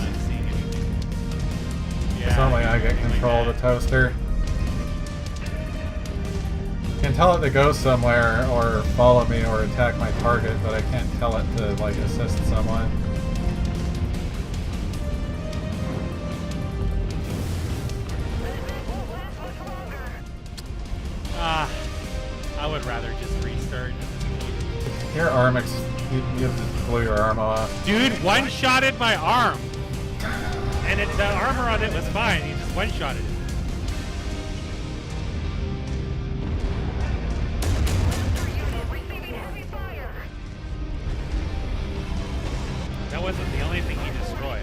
It's only I get control of the toaster. I can tell it to go somewhere or follow me or attack my target, but I can't tell it to like assist someone. I would rather just restart. Your arm, you just blew your arm off. Dude, one-shotted my arm! And the armor on it was fine, he just one-shotted it. That wasn't the only thing he destroyed.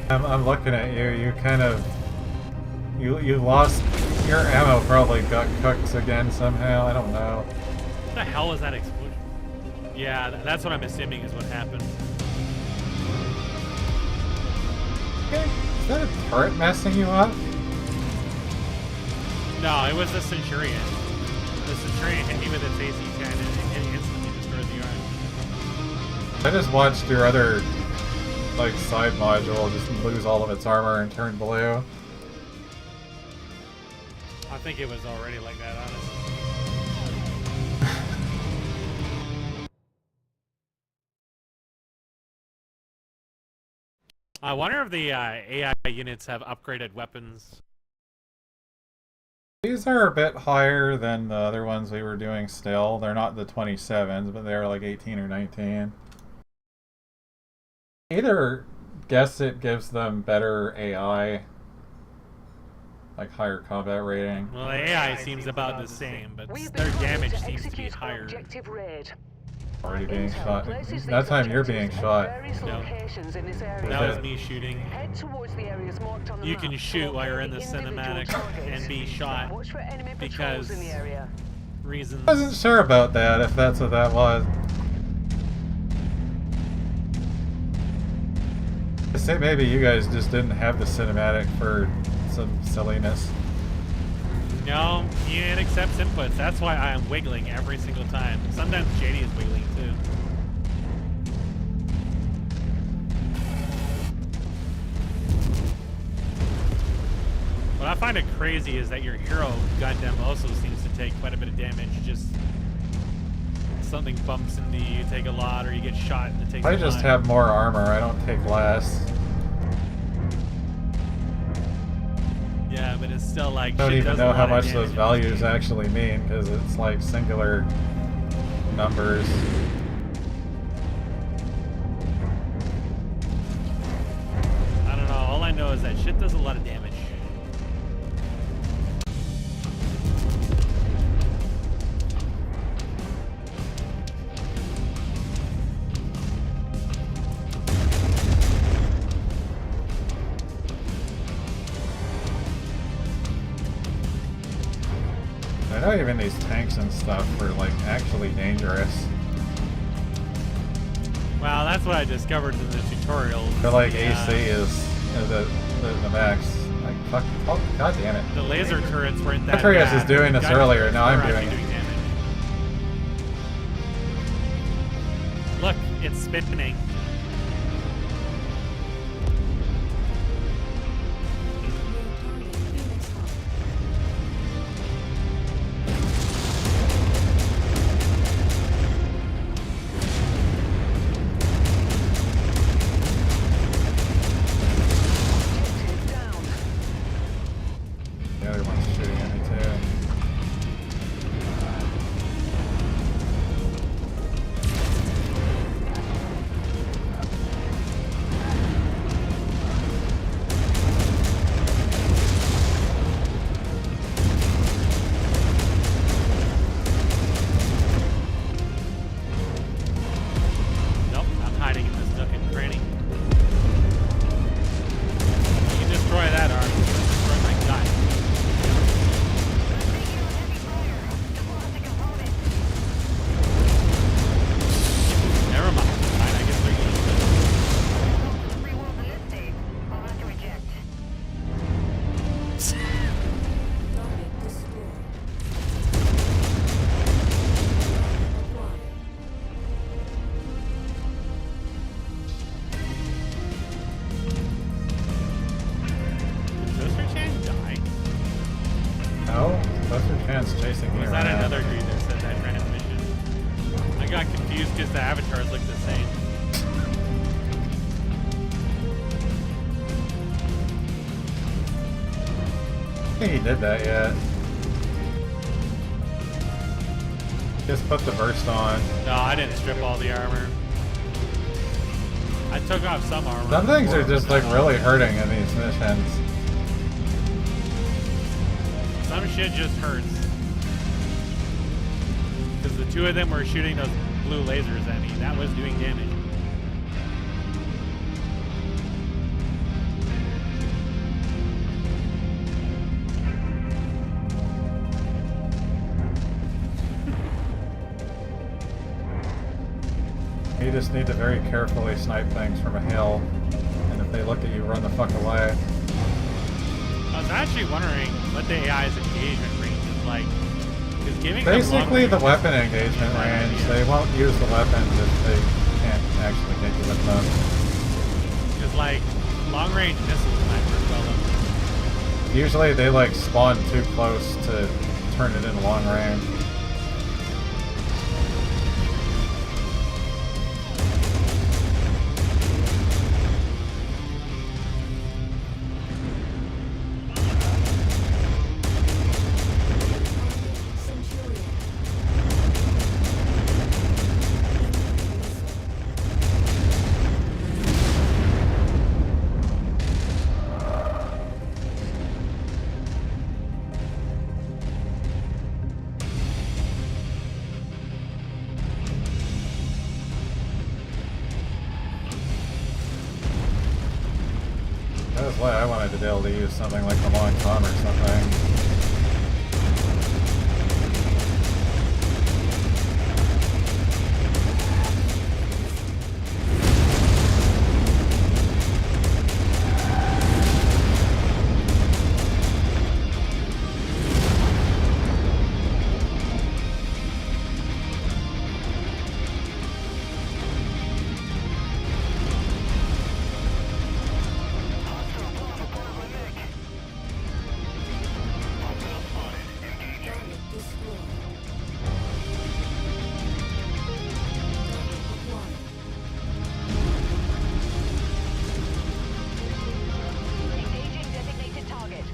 I'm looking at you, you kind of... You lost... Your ammo probably got cooked again somehow, I don't know. What the hell was that explosion? Yeah, that's what I'm assuming is what happened. Okay, is that a turret messing you up? No, it was the Centurion. The Centurion hit me with its AC-10 and it instantly destroyed the arm. I just watched your other, like, side module just lose all of its armor and turn blue. I think it was already like that, honestly. I wonder if the AI units have upgraded weapons. These are a bit higher than the other ones we were doing still. They're not the 27s, but they're like 18 or 19. Either guess it gives them better AI, like higher combat rating. Well, the AI seems about the same, but their damage seems to be higher. Objective raid. Already being shot. That time you're being shot. No. That was me shooting. You can shoot while you're in the cinematic and be shot because reasons. I wasn't sure about that, if that's what that was. I say maybe you guys just didn't have the cinematic for some silliness. No, it accepts inputs. That's why I am wiggling every single time. Sometimes JD is wiggling too. What I find it crazy is that your hero Gundam also seems to take quite a bit of damage. Just something bumps into you, you take a lot, or you get shot and it takes a lot. I just have more armor, I don't take less. Yeah, but it's still like... I don't even know how much those values actually mean, because it's like singular numbers. I don't know, all I know is that shit does a lot of damage. I know even these tanks and stuff are like actually dangerous. Wow, that's what I discovered in the tutorial. They're like AC is the max. Like fuck, oh god damn it. The laser turrets weren't that Atreus bad. is doing this earlier, now I'm doing it. damage. Look, it's spinning. The other one's shooting at me too. No, Buster Chan's chasing me Was that around. another dude that said that transmission? I got confused because the avatars look the same. I think he did that yet. Just put the burst on. No, I didn't strip all the armor. I took off some armor. Some things are before, just but like not really all. hurting in these missions. Some shit just hurts. Because the two of them were shooting those blue lasers at me. That was doing damage. You just need to very carefully snipe things from a hill. And if they look at you, run the fuck away. I was actually wondering what the AI's engagement range is like. Because giving them Basically, the long-range weapon missiles engagement is a bad range, idea. they won't use the weapons if they can't actually hit you with them. Because, like, long-range missiles might work well. Usually they like spawn too close to turn it into long range. That was why I wanted to be able to use something like the long tom or something. Engaging designated target.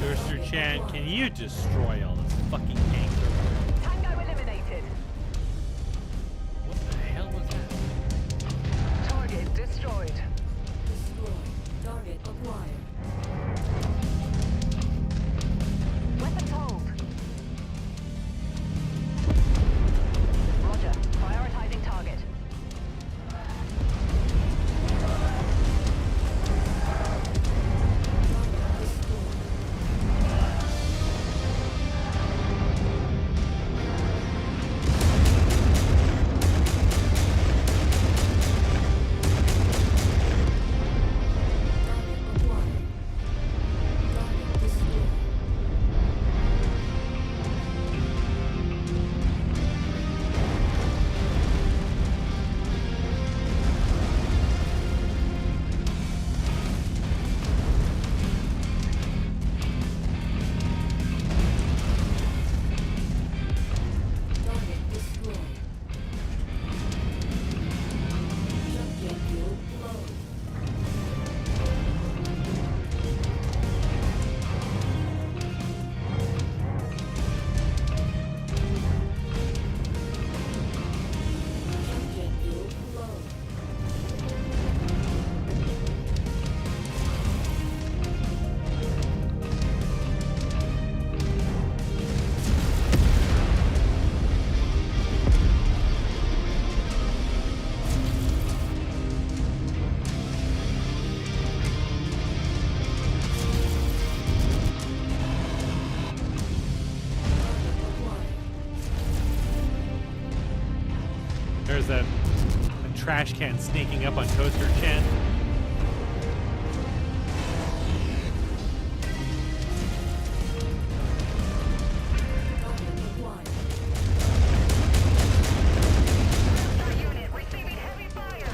Mr. Chan, can you destroy all this fucking gangs over there? Tango eliminated. What the hell was that? Target destroyed. Destroyed. Target acquired. Weapons hold. Roger. Prioritizing target. Target acquired. was a trash can sneaking up on Toaster Chan. Target acquired. Unit receiving heavy fire.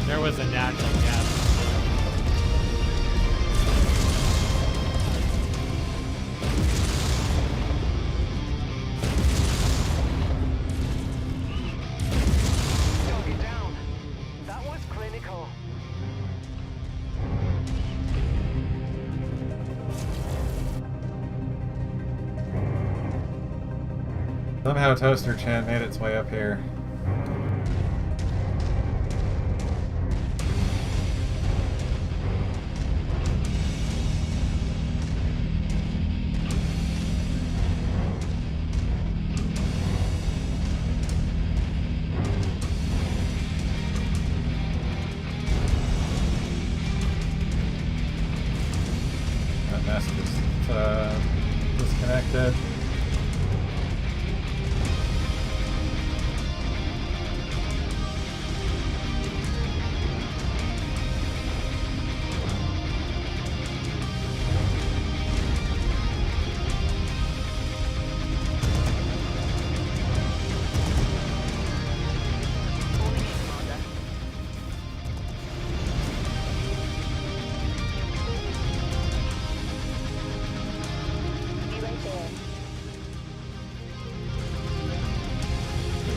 There was a natural gas. Doggy down. That was clinical. Somehow Toaster Chan made its way up here. That mess is disconnected.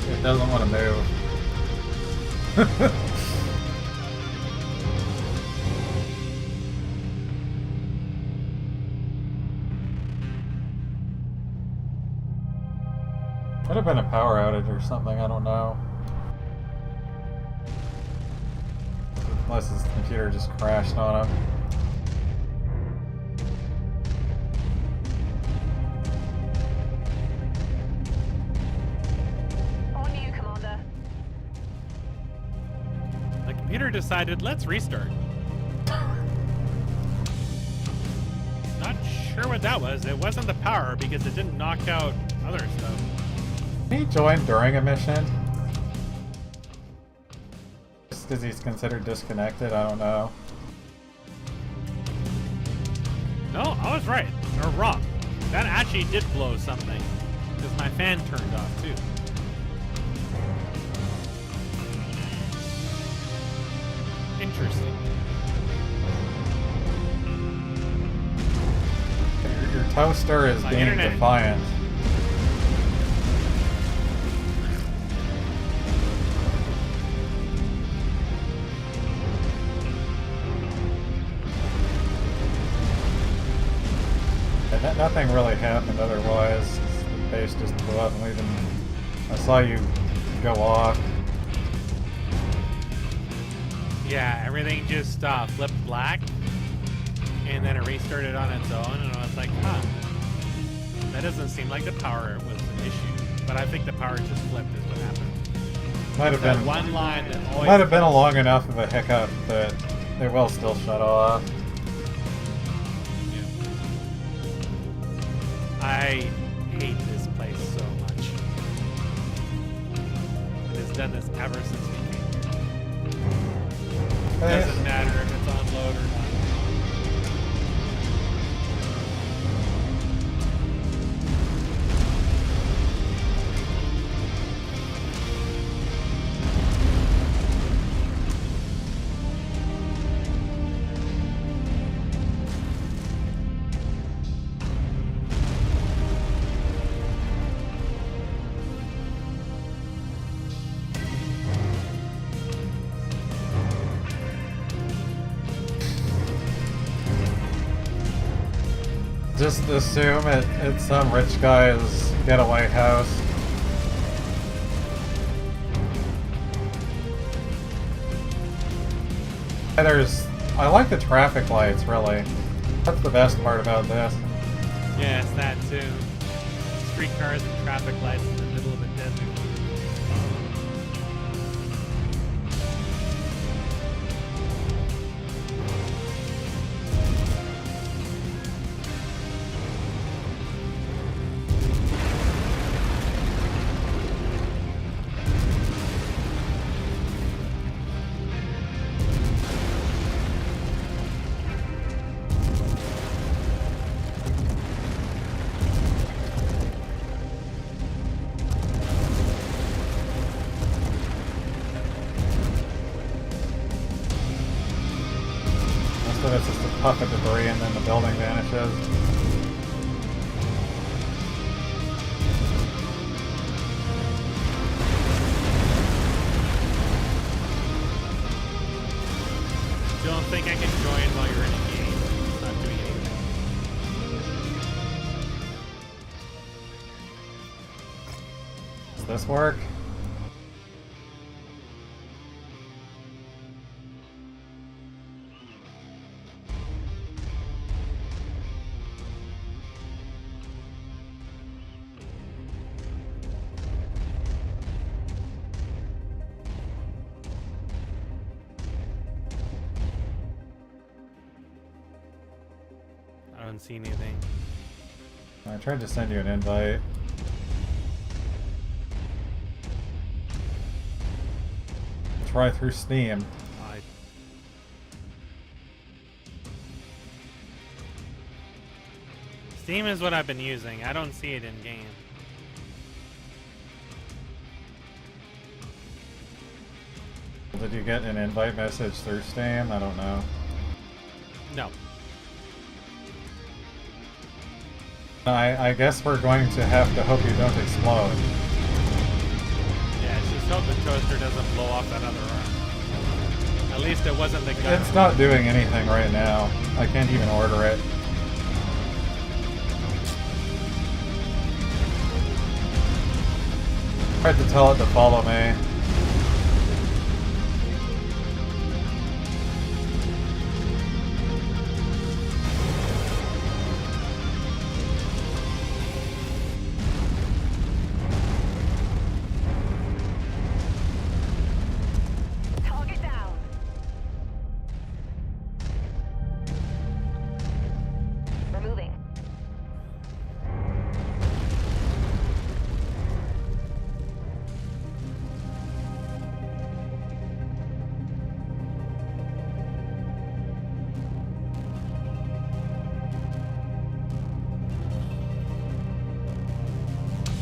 It doesn't want to move. Could have been a power outage or something, I don't know. Unless his computer just crashed on him. On you, Commander. The computer decided, let's restart. Not sure what that was. It wasn't the power because it didn't knock out other stuff. Can he join during a mission? Just because he's considered disconnected, I don't know. No, I was right. Or wrong. That actually did blow something. Because my fan turned off too. Interesting. Your toaster is My being internet- defiant. And nothing really happened otherwise. The base just blew up, and I saw you go off. Yeah, everything just flipped black. And then it restarted on its own, and I was like, huh. That doesn't seem like the power was an issue. But I think the power just flipped is what happened. Might have That been one line that always might have been a long enough of a hiccup that it will still shut off. I hate this place so much. It has done this ever since we came here. Doesn't matter if it's on load or not. Just assume it's some rich guy's getaway house. I like the traffic lights, really. That's the best part about this. Yeah, it's that too. Streetcars and traffic lights in the middle of a desert. It's just a puff of debris and then the building vanishes. Don't think I can join while you're in a game. It's not doing anything. Does this work? I don't see anything. I tried to send you an invite. Try through Steam. Steam is what I've been using. I don't see it in game. Did you get an invite message through Steam? I don't know. No. I guess we're going to have to hope you don't explode. Yeah, just hope the toaster doesn't blow off that other arm. At least it wasn't the gun. It's not doing anything right now. I can't even order it. Tried to tell it to follow me. Target down. We're moving.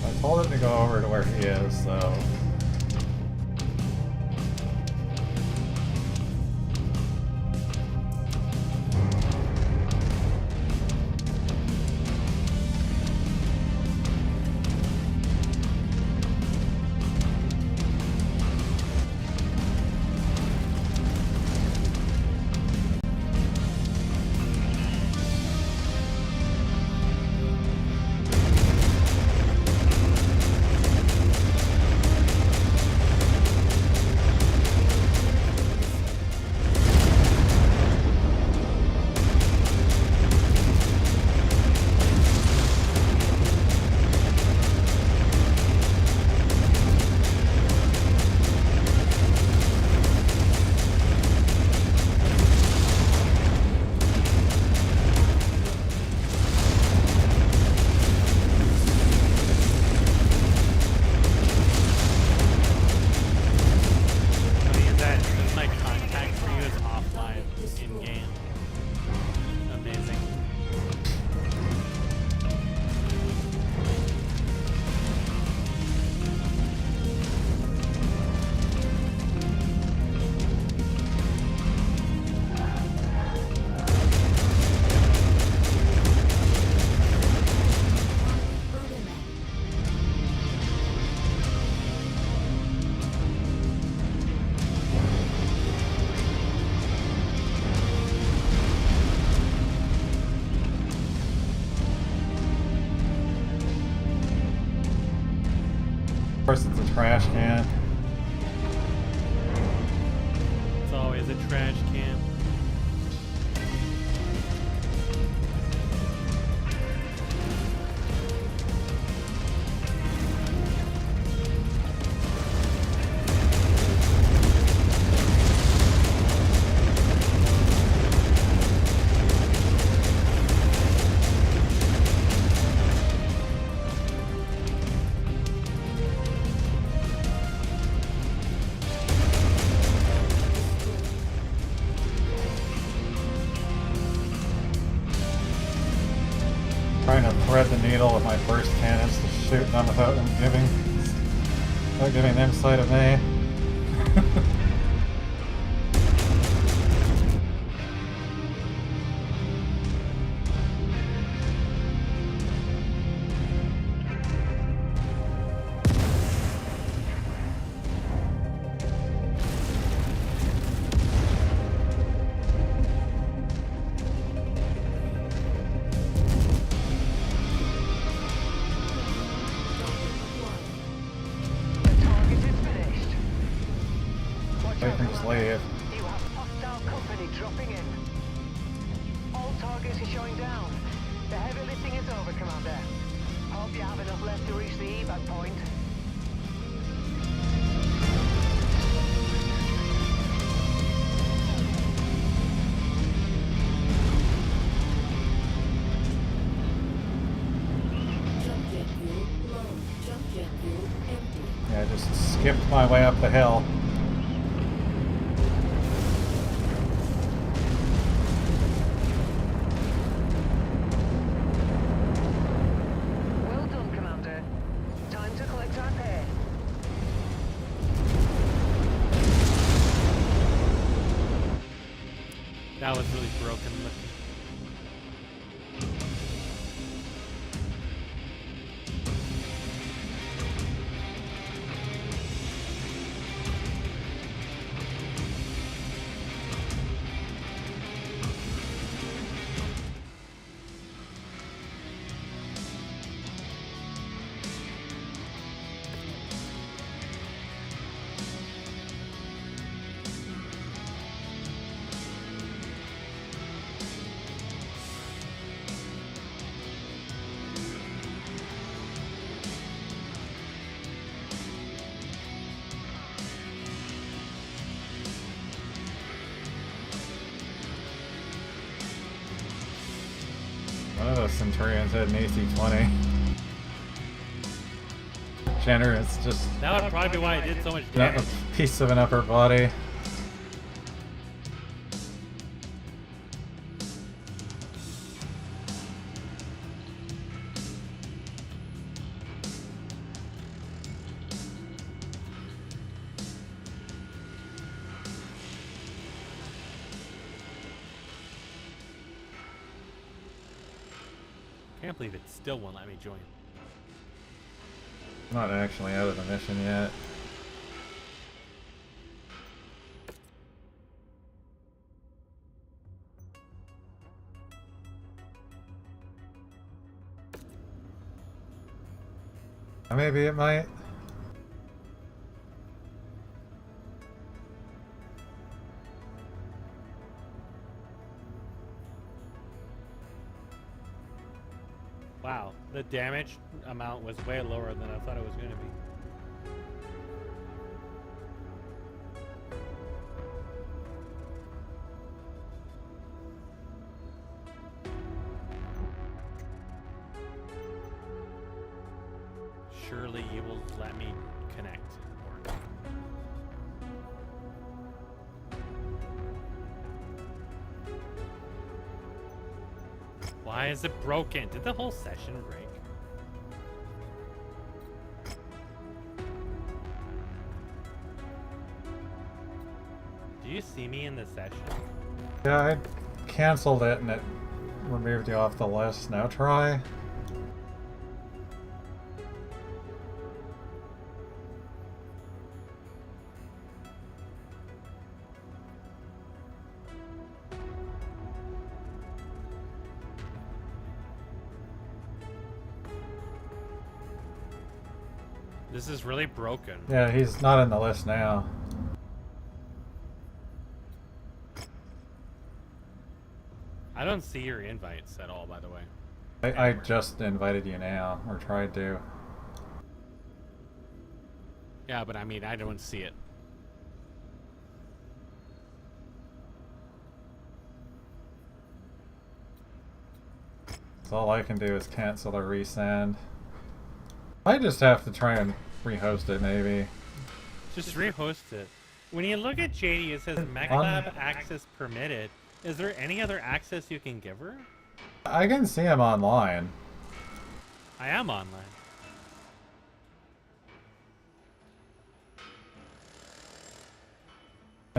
I told it to go over to where he is, so... Of course, it's a trash can. It's always a trash can. Trying to thread the needle with my burst cannons to shoot them without giving them sight of me. The target is finished. Watch They out, can just Commander. leave. You have hostile company dropping in. All targets are showing down. The heavy lifting is over, Commander. Hope you have enough left to reach the evac point. Jump jet fuel low. Jump jet fuel empty. Yeah, I just skipped my way up the hill. Well done, Commander. Time to collect our pay. That was really broken looking. One of those Centurions had an AC-20. Generous, just That would probably be why it did so much not damage. a piece of an upper body. Can't believe it still won't let me join. I'm not actually out of the mission yet. Maybe it might. Wow, the damage amount was way lower than I thought it was going to be. Surely you will let me connect. Or... Why is it broken? Did the whole session break? Do you see me in the session? Yeah, I canceled it and it removed you off the list. Now try. This is really broken. Yeah, he's not in the list now. I don't see your invites at all, by the way. I just invited you now, or tried to. Yeah, but I mean, I don't see it. So all I can do is cancel or resend. I just have to try and rehost it, maybe. Just rehost it. When you look at JD, it says MechLab access permitted. Is there any other access you can give her? I can see him online. I am online.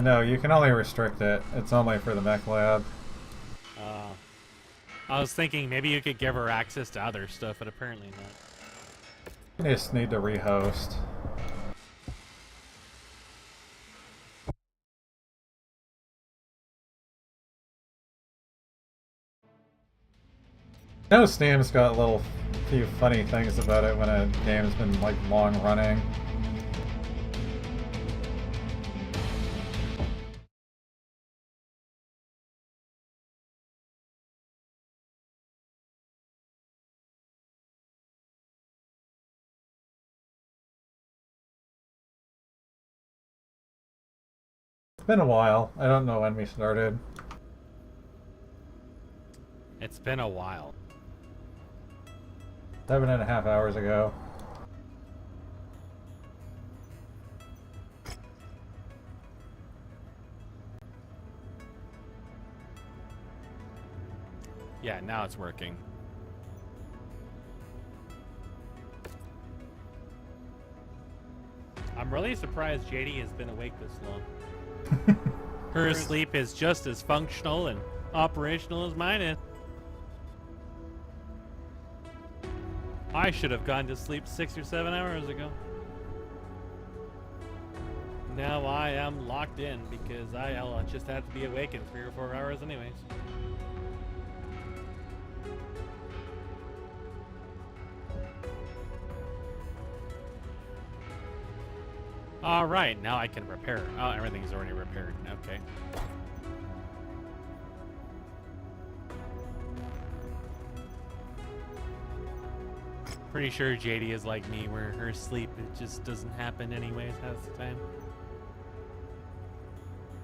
No, you can only restrict it. It's only for the mech lab. I was thinking maybe you could give her access to other stuff, but apparently not. You just need to rehost. I know Steam's got a few funny things about it when a game's been like long running. It's been a while. I don't know when we started. It's been a while. 7.5 hours ago. Yeah, now it's working. I'm really surprised JD has been awake this long. Her sleep is just as functional and operational as mine is. I should have gone to sleep 6 or 7 hours ago. Now I am locked in because I'll just have to be awake in 3 or 4 hours anyways. Alright, now I can repair. Oh, everything's already repaired. Okay. Pretty sure JD is like me, where her sleep it just doesn't happen anyways half the time.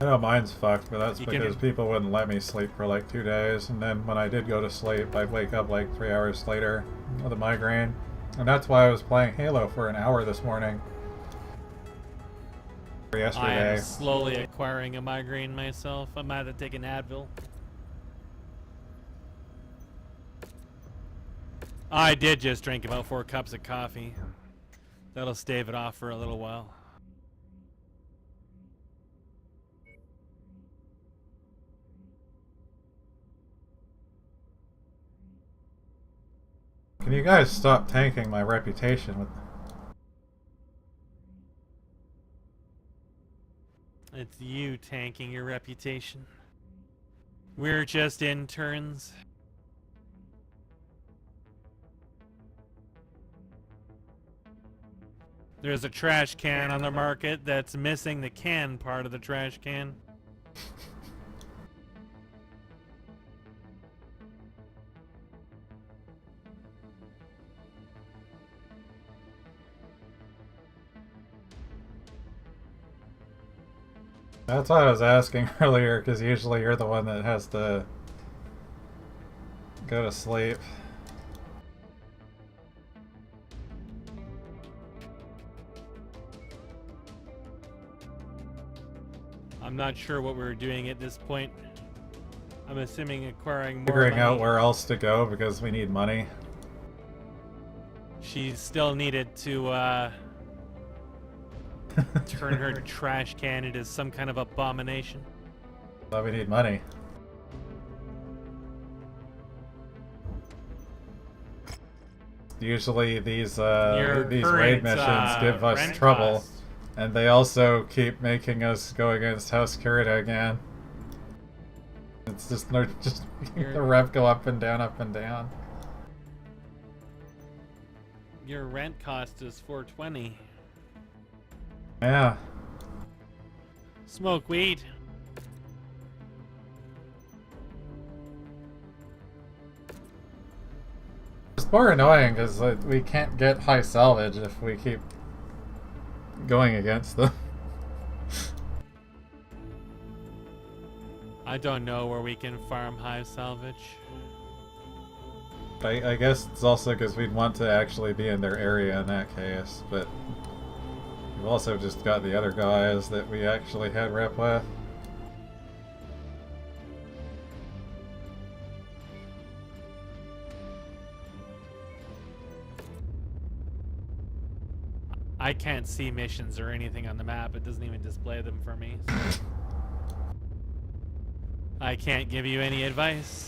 I know mine's fucked, but that's You because people wouldn't let me sleep for like 2 days, and then when I did go to sleep, I'd wake up like 3 hours later with a migraine. And that's why I was playing Halo for an hour this morning. Or I yesterday. am slowly acquiring a migraine myself. I'm out to take an Advil. I did just drink about 4 cups of coffee. That'll stave it off for a little while. Can you guys stop tanking my reputation with... It's you tanking your reputation. We're just interns. There's a trash can on the market that's missing the can part of the trash can. That's what I was asking earlier, because usually you're the one that has to go to sleep. I'm not sure what we're doing at this point. I'm assuming acquiring more Figuring money. out where else to go because we need money. She still needed to turn her trash can into some kind of abomination. But we need money. Usually these raid current, missions give us rent trouble, cost. and they also keep making us go against House Kurita again. It's just they're just making the rev go up and down, up and down. Your rent cost is $420. Yeah. Smoke weed. It's more annoying because we can't get high salvage if we keep going against them. I don't know where we can farm high salvage. I guess it's also because we'd want to actually be in their area in that case, but we've also just got the other guys that we actually had rep with. I can't see missions or anything on the map. It doesn't even display them for me. So I can't give you any advice.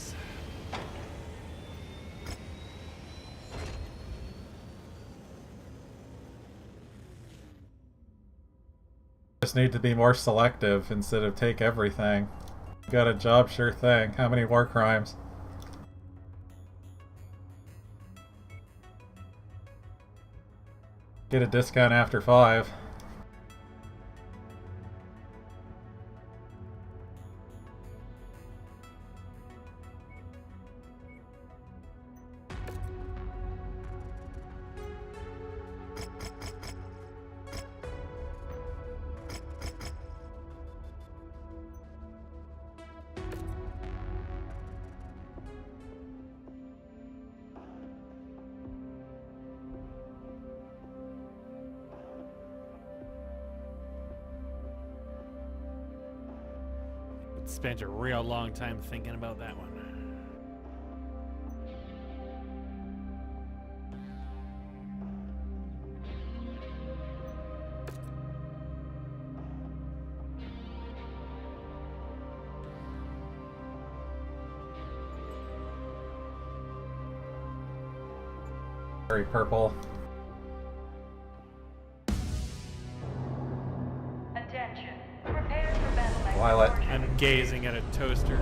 Just need to be more selective instead of take everything. Got a job, sure thing. How many war crimes? Get a discount after 5. Spent a real long time thinking about that one. Very purple. Attention. Prepare for battle next Violet. portion. I'm gazing at a toaster.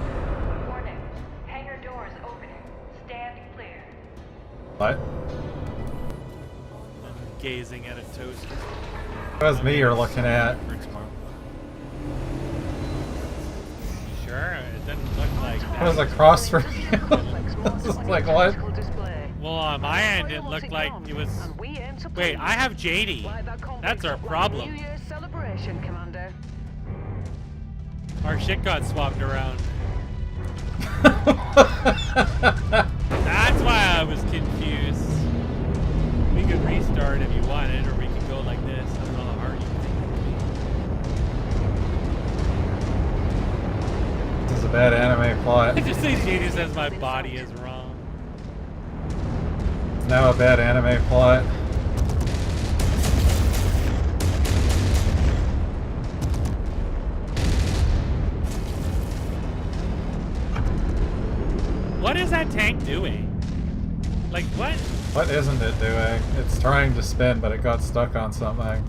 Warning. Hangar doors opening. Stand clear. What? I'm gazing at a toaster. That was me you're looking at. For tomorrow. You sure? It doesn't look like that. That was across from you. This is like, what? Well, on my end, it looked like it was. Wait, I have JD. That's our problem. New Year's celebration, Commander. Our shit got swapped around. That's why I was confused. We could restart if you wanted, or we could go like this. I don't know how hard you think it would be. This is a bad anime plot. I just say JD says my body is wrong. Now a bad anime plot. What is that tank doing? Like, what? What isn't it doing? It's trying to spin, but it got stuck on something. Alright,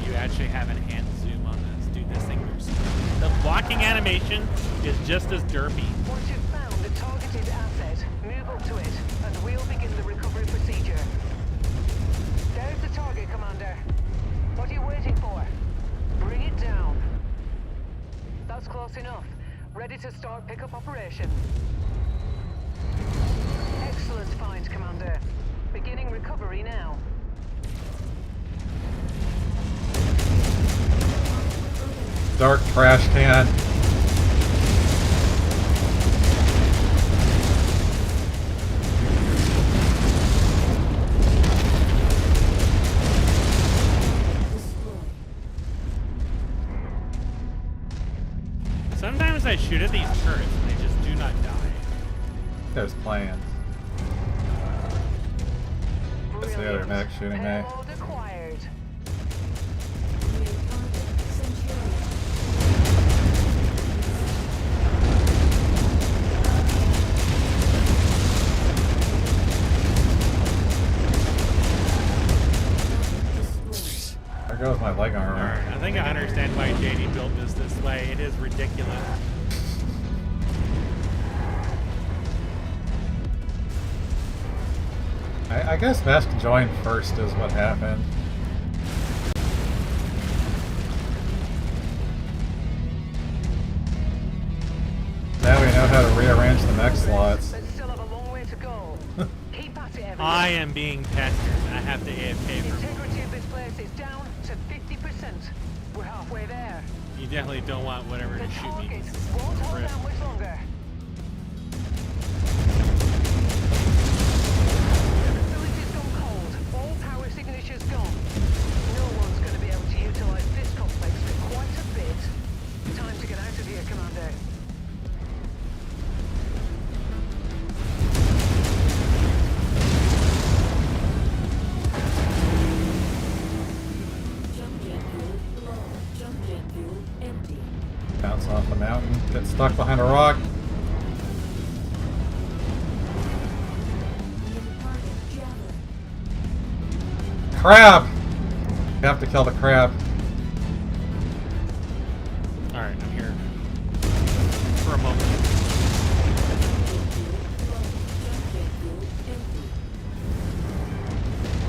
you actually have an hand zoom on this. Dude, this thing moves. The blocking animation is just as derpy. Once you've found the targeted asset, move up to it, and we'll begin the recovery procedure. There's the target, Commander. What are you waiting for? Bring it down. That's close enough. Ready to start pickup operation. Excellent find, Commander. Beginning recovery now. Dark trash can. Sometimes I shoot at these turrets and they just do not die. There's plans. That's the other mech shooting me. Payload acquired. There goes my leg armor. Alright, I think I understand why JD built this way. It is ridiculous. I guess Mesk joined first is what happened. Now we know how to rearrange the mech slots. But still have a long way to go. Keep at it, everyone. I am being pestered. I have to AFK for a moment. Integrity of this place is down to 50%. We're halfway there. You definitely don't want whatever The to shoot me. targets won't hold Rip. down much longer. The facility's gone cold. All power signatures gone. No one's going to be able to utilize this complex for quite a bit. Time to get out of here, Commander. Jump jet fuel low. Jump jet fuel empty. Bounce off the mountain, get stuck behind a rock. New target javelin. Crab! You have to kill the crab. Alright, I'm here. For a moment.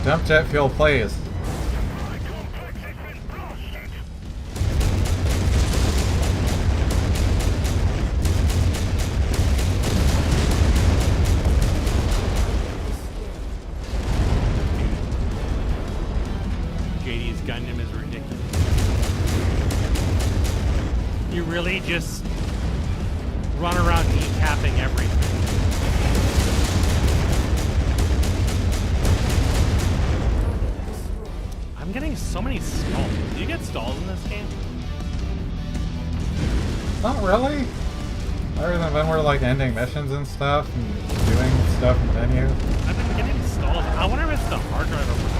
Jump jet fuel low. Jump jet fuel empty. Jump jet fuel, please. My complex has been blasted. JD's Gundam is ridiculous. You really just run around decapping everything. Target destroyed. I'm getting so many stalls. Do you get stalls in this game? Not really. Other than when we're like ending missions and stuff and doing stuff in the menu. I've been getting stalls. I wonder if it's the hard drive or what.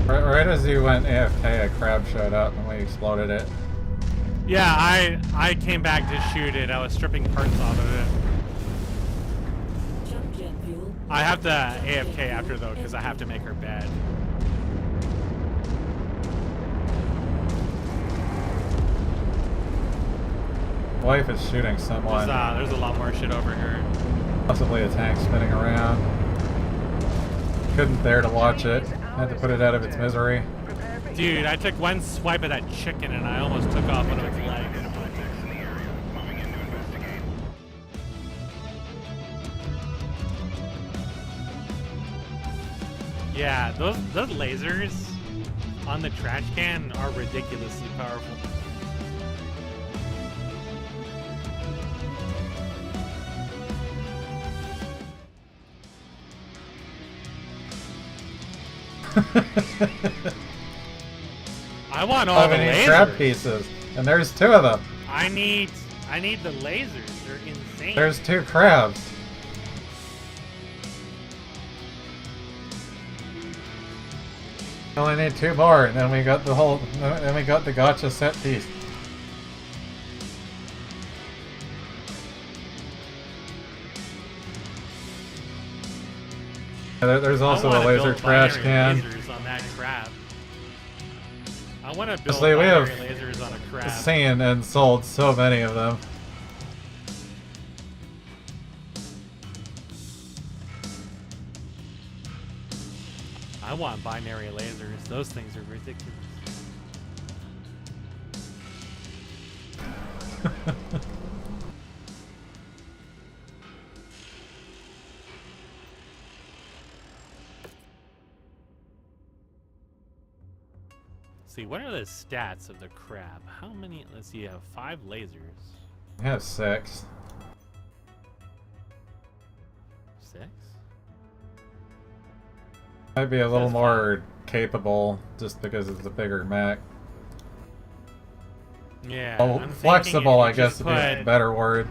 Right as you went AFK, a crab showed up and we exploded it. Yeah, I came back to shoot it. I was stripping parts off of it. Jump jet fuel. I have to AFK after though, because I have to make her bed. Wife is shooting someone. There's a lot more shit over here. Possibly a tank spinning around. Couldn't bear to watch it. Had to put it out of its misery. Prepare for Dude, I took one swipe of that chicken and I almost took off one of its legs. Identified mechs in the area. Moving in to investigate. Yeah, those lasers on the trash can are ridiculously powerful. I want all the We need lasers. crab pieces, and there's 2 of them. I need the lasers. They're insane. There's 2 crabs. We only need 2 more, and then we got the whole. Then we got the gotcha set piece. There's also I a wanna laser build trash binary can. lasers on that crab. I want to build Honestly, we have binary lasers on a crab. seen and sold so many of them. I want binary lasers. Those things are ridiculous. See, what are the stats of the crab? How many? Let's see, you have 5 lasers. I have 6. 6? Might be a little Says more capable just because it's a bigger mech. Yeah. Oh, I'm thinking flexible, I if you guess just would be a put- better word.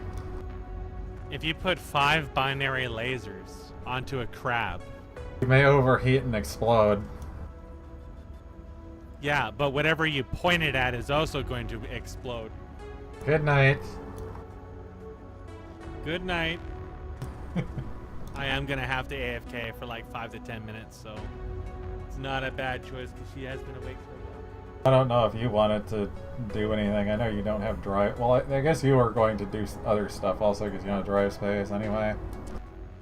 If you put 5 binary lasers onto a crab. You may overheat and explode. Yeah, but whatever you point it at is also going to explode. Good night. Good night. I am gonna have to AFK for like 5 to 10 minutes, so it's not a bad choice because she has been awake for a while. I don't know if you wanted to do anything. I know you don't have drive. Well, I guess you were going to do other stuff also because you don't have drive space anyway.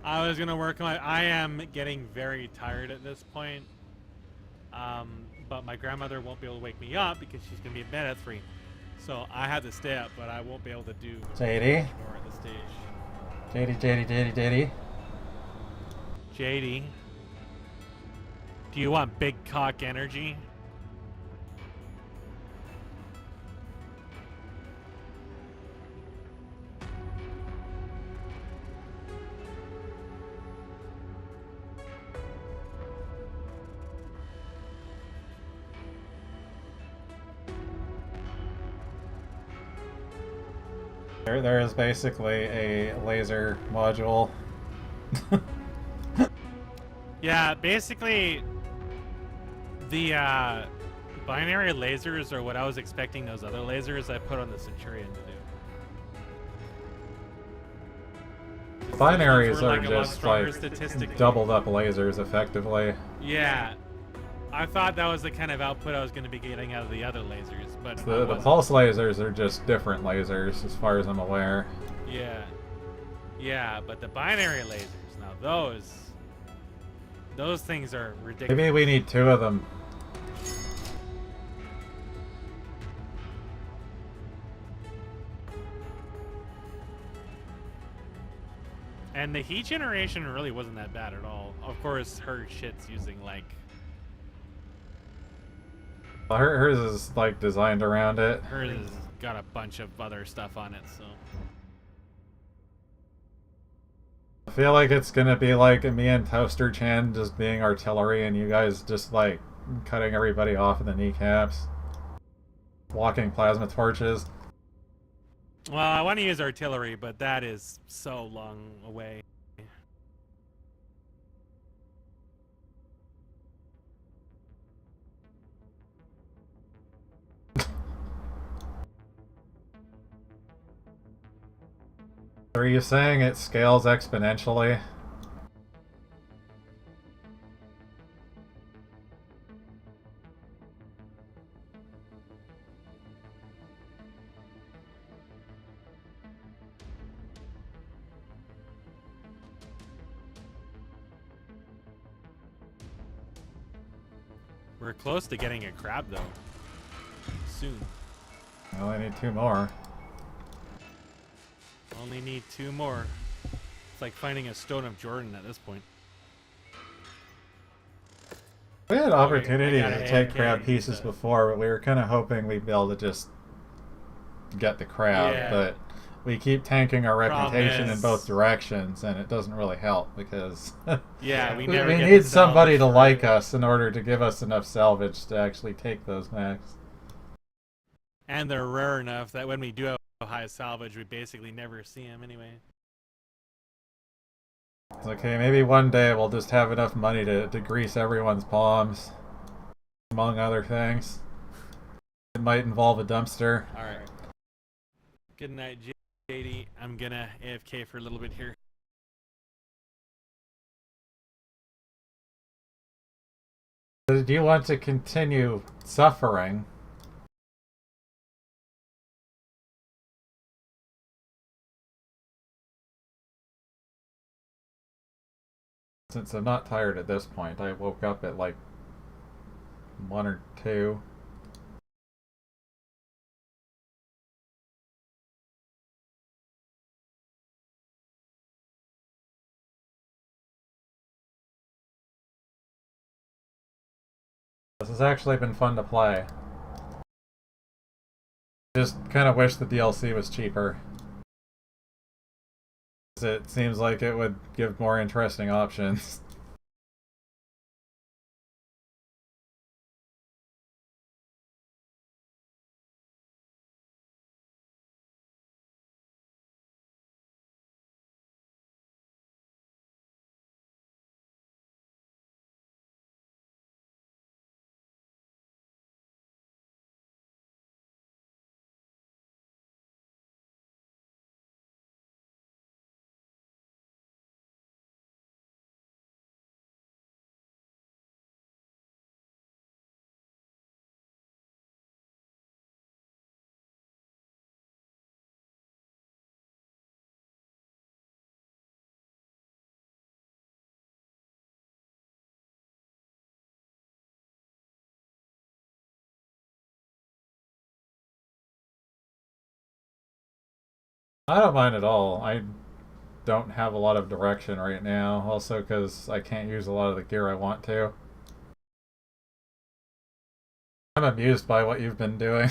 I was gonna work on. I am getting very tired at this point. But my grandmother won't be able to wake me up because she's gonna be in bed at 3. So I have to stay up, but I won't be able to do JD? more at this stage. JD. JD, do you want big cock energy? There is basically a laser module. Yeah, basically, the binary lasers are what I was expecting those other lasers I put on the Centurion to do. Binaries Were, are like, a lot just stronger like statistically. doubled up lasers effectively. Yeah. I thought that was the kind of output I was going to be getting out of the other lasers, but The pulse lasers are just different lasers as far as I'm aware. Yeah. Yeah, but the binary lasers, now those things are ridiculous. Maybe we need 2 of them. And the heat generation really wasn't that bad at all. Of course, her shit's using like... Well, hers is like designed around it. Hers has got a bunch of other stuff on it, so... I feel like it's gonna be like me and Toaster Chan just being artillery and you guys just like cutting everybody off in the kneecaps. Walking plasma torches. Well, I want to use artillery, but that is so long away. Are you saying it scales exponentially? We're close to getting a crab, though. Soon. I only need 2 more. Only need 2 more. It's like finding a stone of Jordan at this point. We had opportunity I got to a take AFK, crab pieces so- before, but we were kind of hoping we'd be able to just get the crab, Yeah. but we keep tanking our Problem reputation in is- both directions, and it doesn't really help because Yeah, we we never get need the somebody to salvage like for- us in order to give us enough salvage to actually take those mechs. And they're rare enough that when we do have high salvage, we basically never see them anyway. It's okay, maybe one day we'll just have enough money to grease everyone's palms, among other things. It might involve a dumpster. Alright. Good night, JD. I'm gonna AFK for a little bit here. Do you want to continue suffering? Since I'm not tired at this point, I woke up at like 1 or 2. This has actually been fun to play. Just kind of wish the DLC was cheaper. It seems like it would give more interesting options. I don't mind at all. I don't have a lot of direction right now, also because I can't use a lot of the gear I want to. I'm amused by what you've been doing.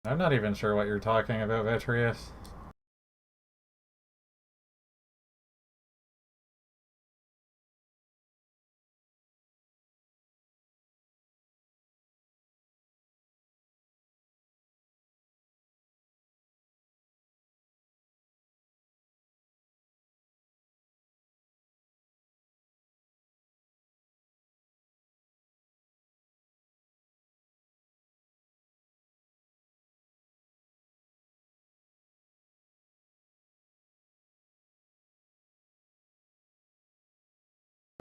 I'm not even sure what you're talking about, Vitreous.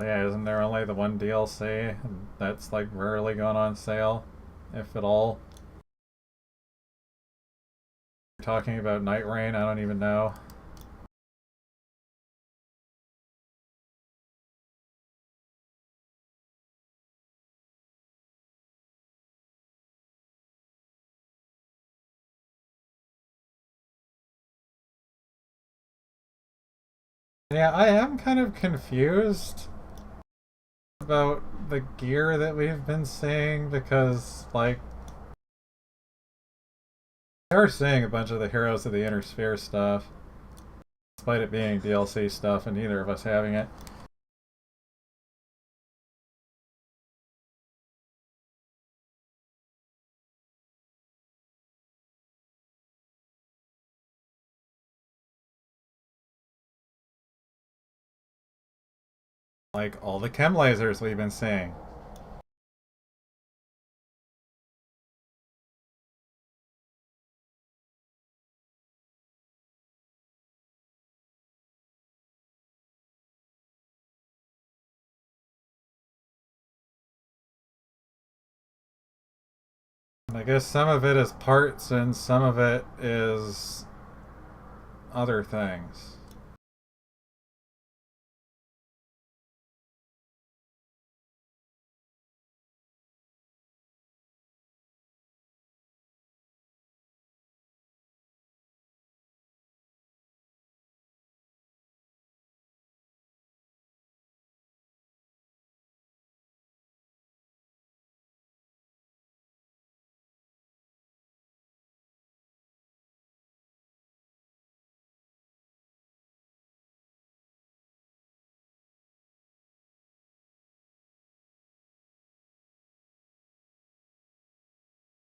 Yeah, isn't there only the one DLC that's like rarely gone on sale, if at all? You're talking about Night Rain? I don't even know. Yeah, I am kind of confused about the gear that we've been seeing because, like, we are seeing a bunch of the Heroes of the Inner Sphere stuff, despite it being DLC stuff and neither of us having it. Like all the chem lasers we've been seeing. And I guess some of it is parts and some of it is other things.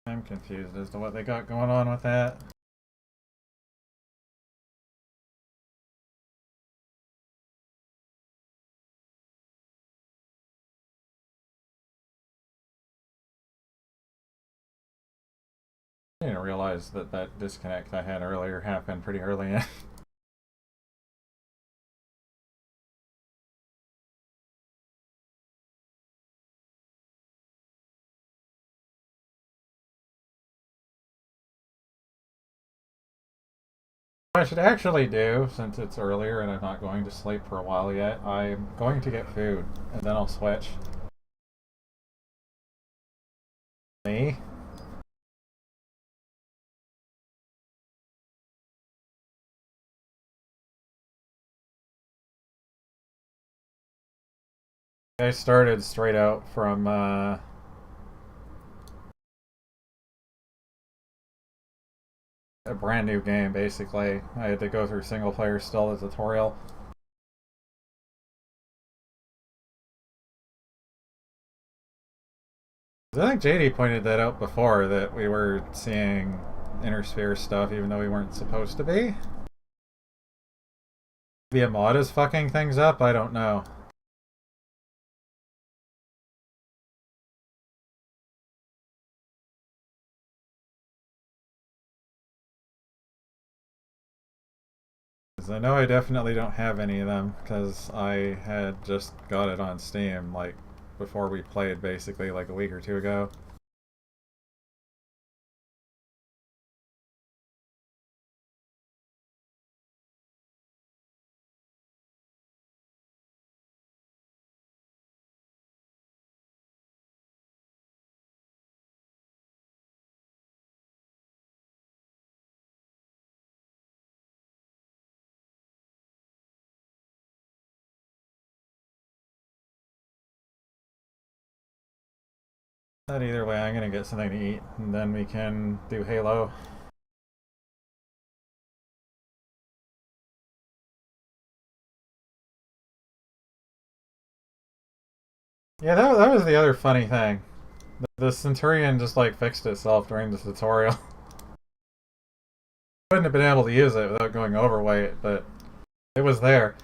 I'm confused as to what they got going on with that. I didn't realize that that disconnect I had earlier happened pretty early in. What I should actually do, since it's earlier and I'm not going to sleep for a while yet, I'm going to get food, and then I'll switch. Me? I started straight out from, a brand new game, basically. I had to go through single player still, the tutorial. I think JD pointed that out before, that we were seeing Inner Sphere stuff even though we weren't supposed to be. Maybe a mod is fucking things up? I don't know. I know I definitely don't have any of them, because I had just got it on Steam, like, before we played, basically, like a week or two ago. But either way, I'm gonna get something to eat, and then we can do Halo. Yeah, that was the other funny thing. The Centurion just like fixed itself during the tutorial. Wouldn't have been able to use it without going overweight, but it was there.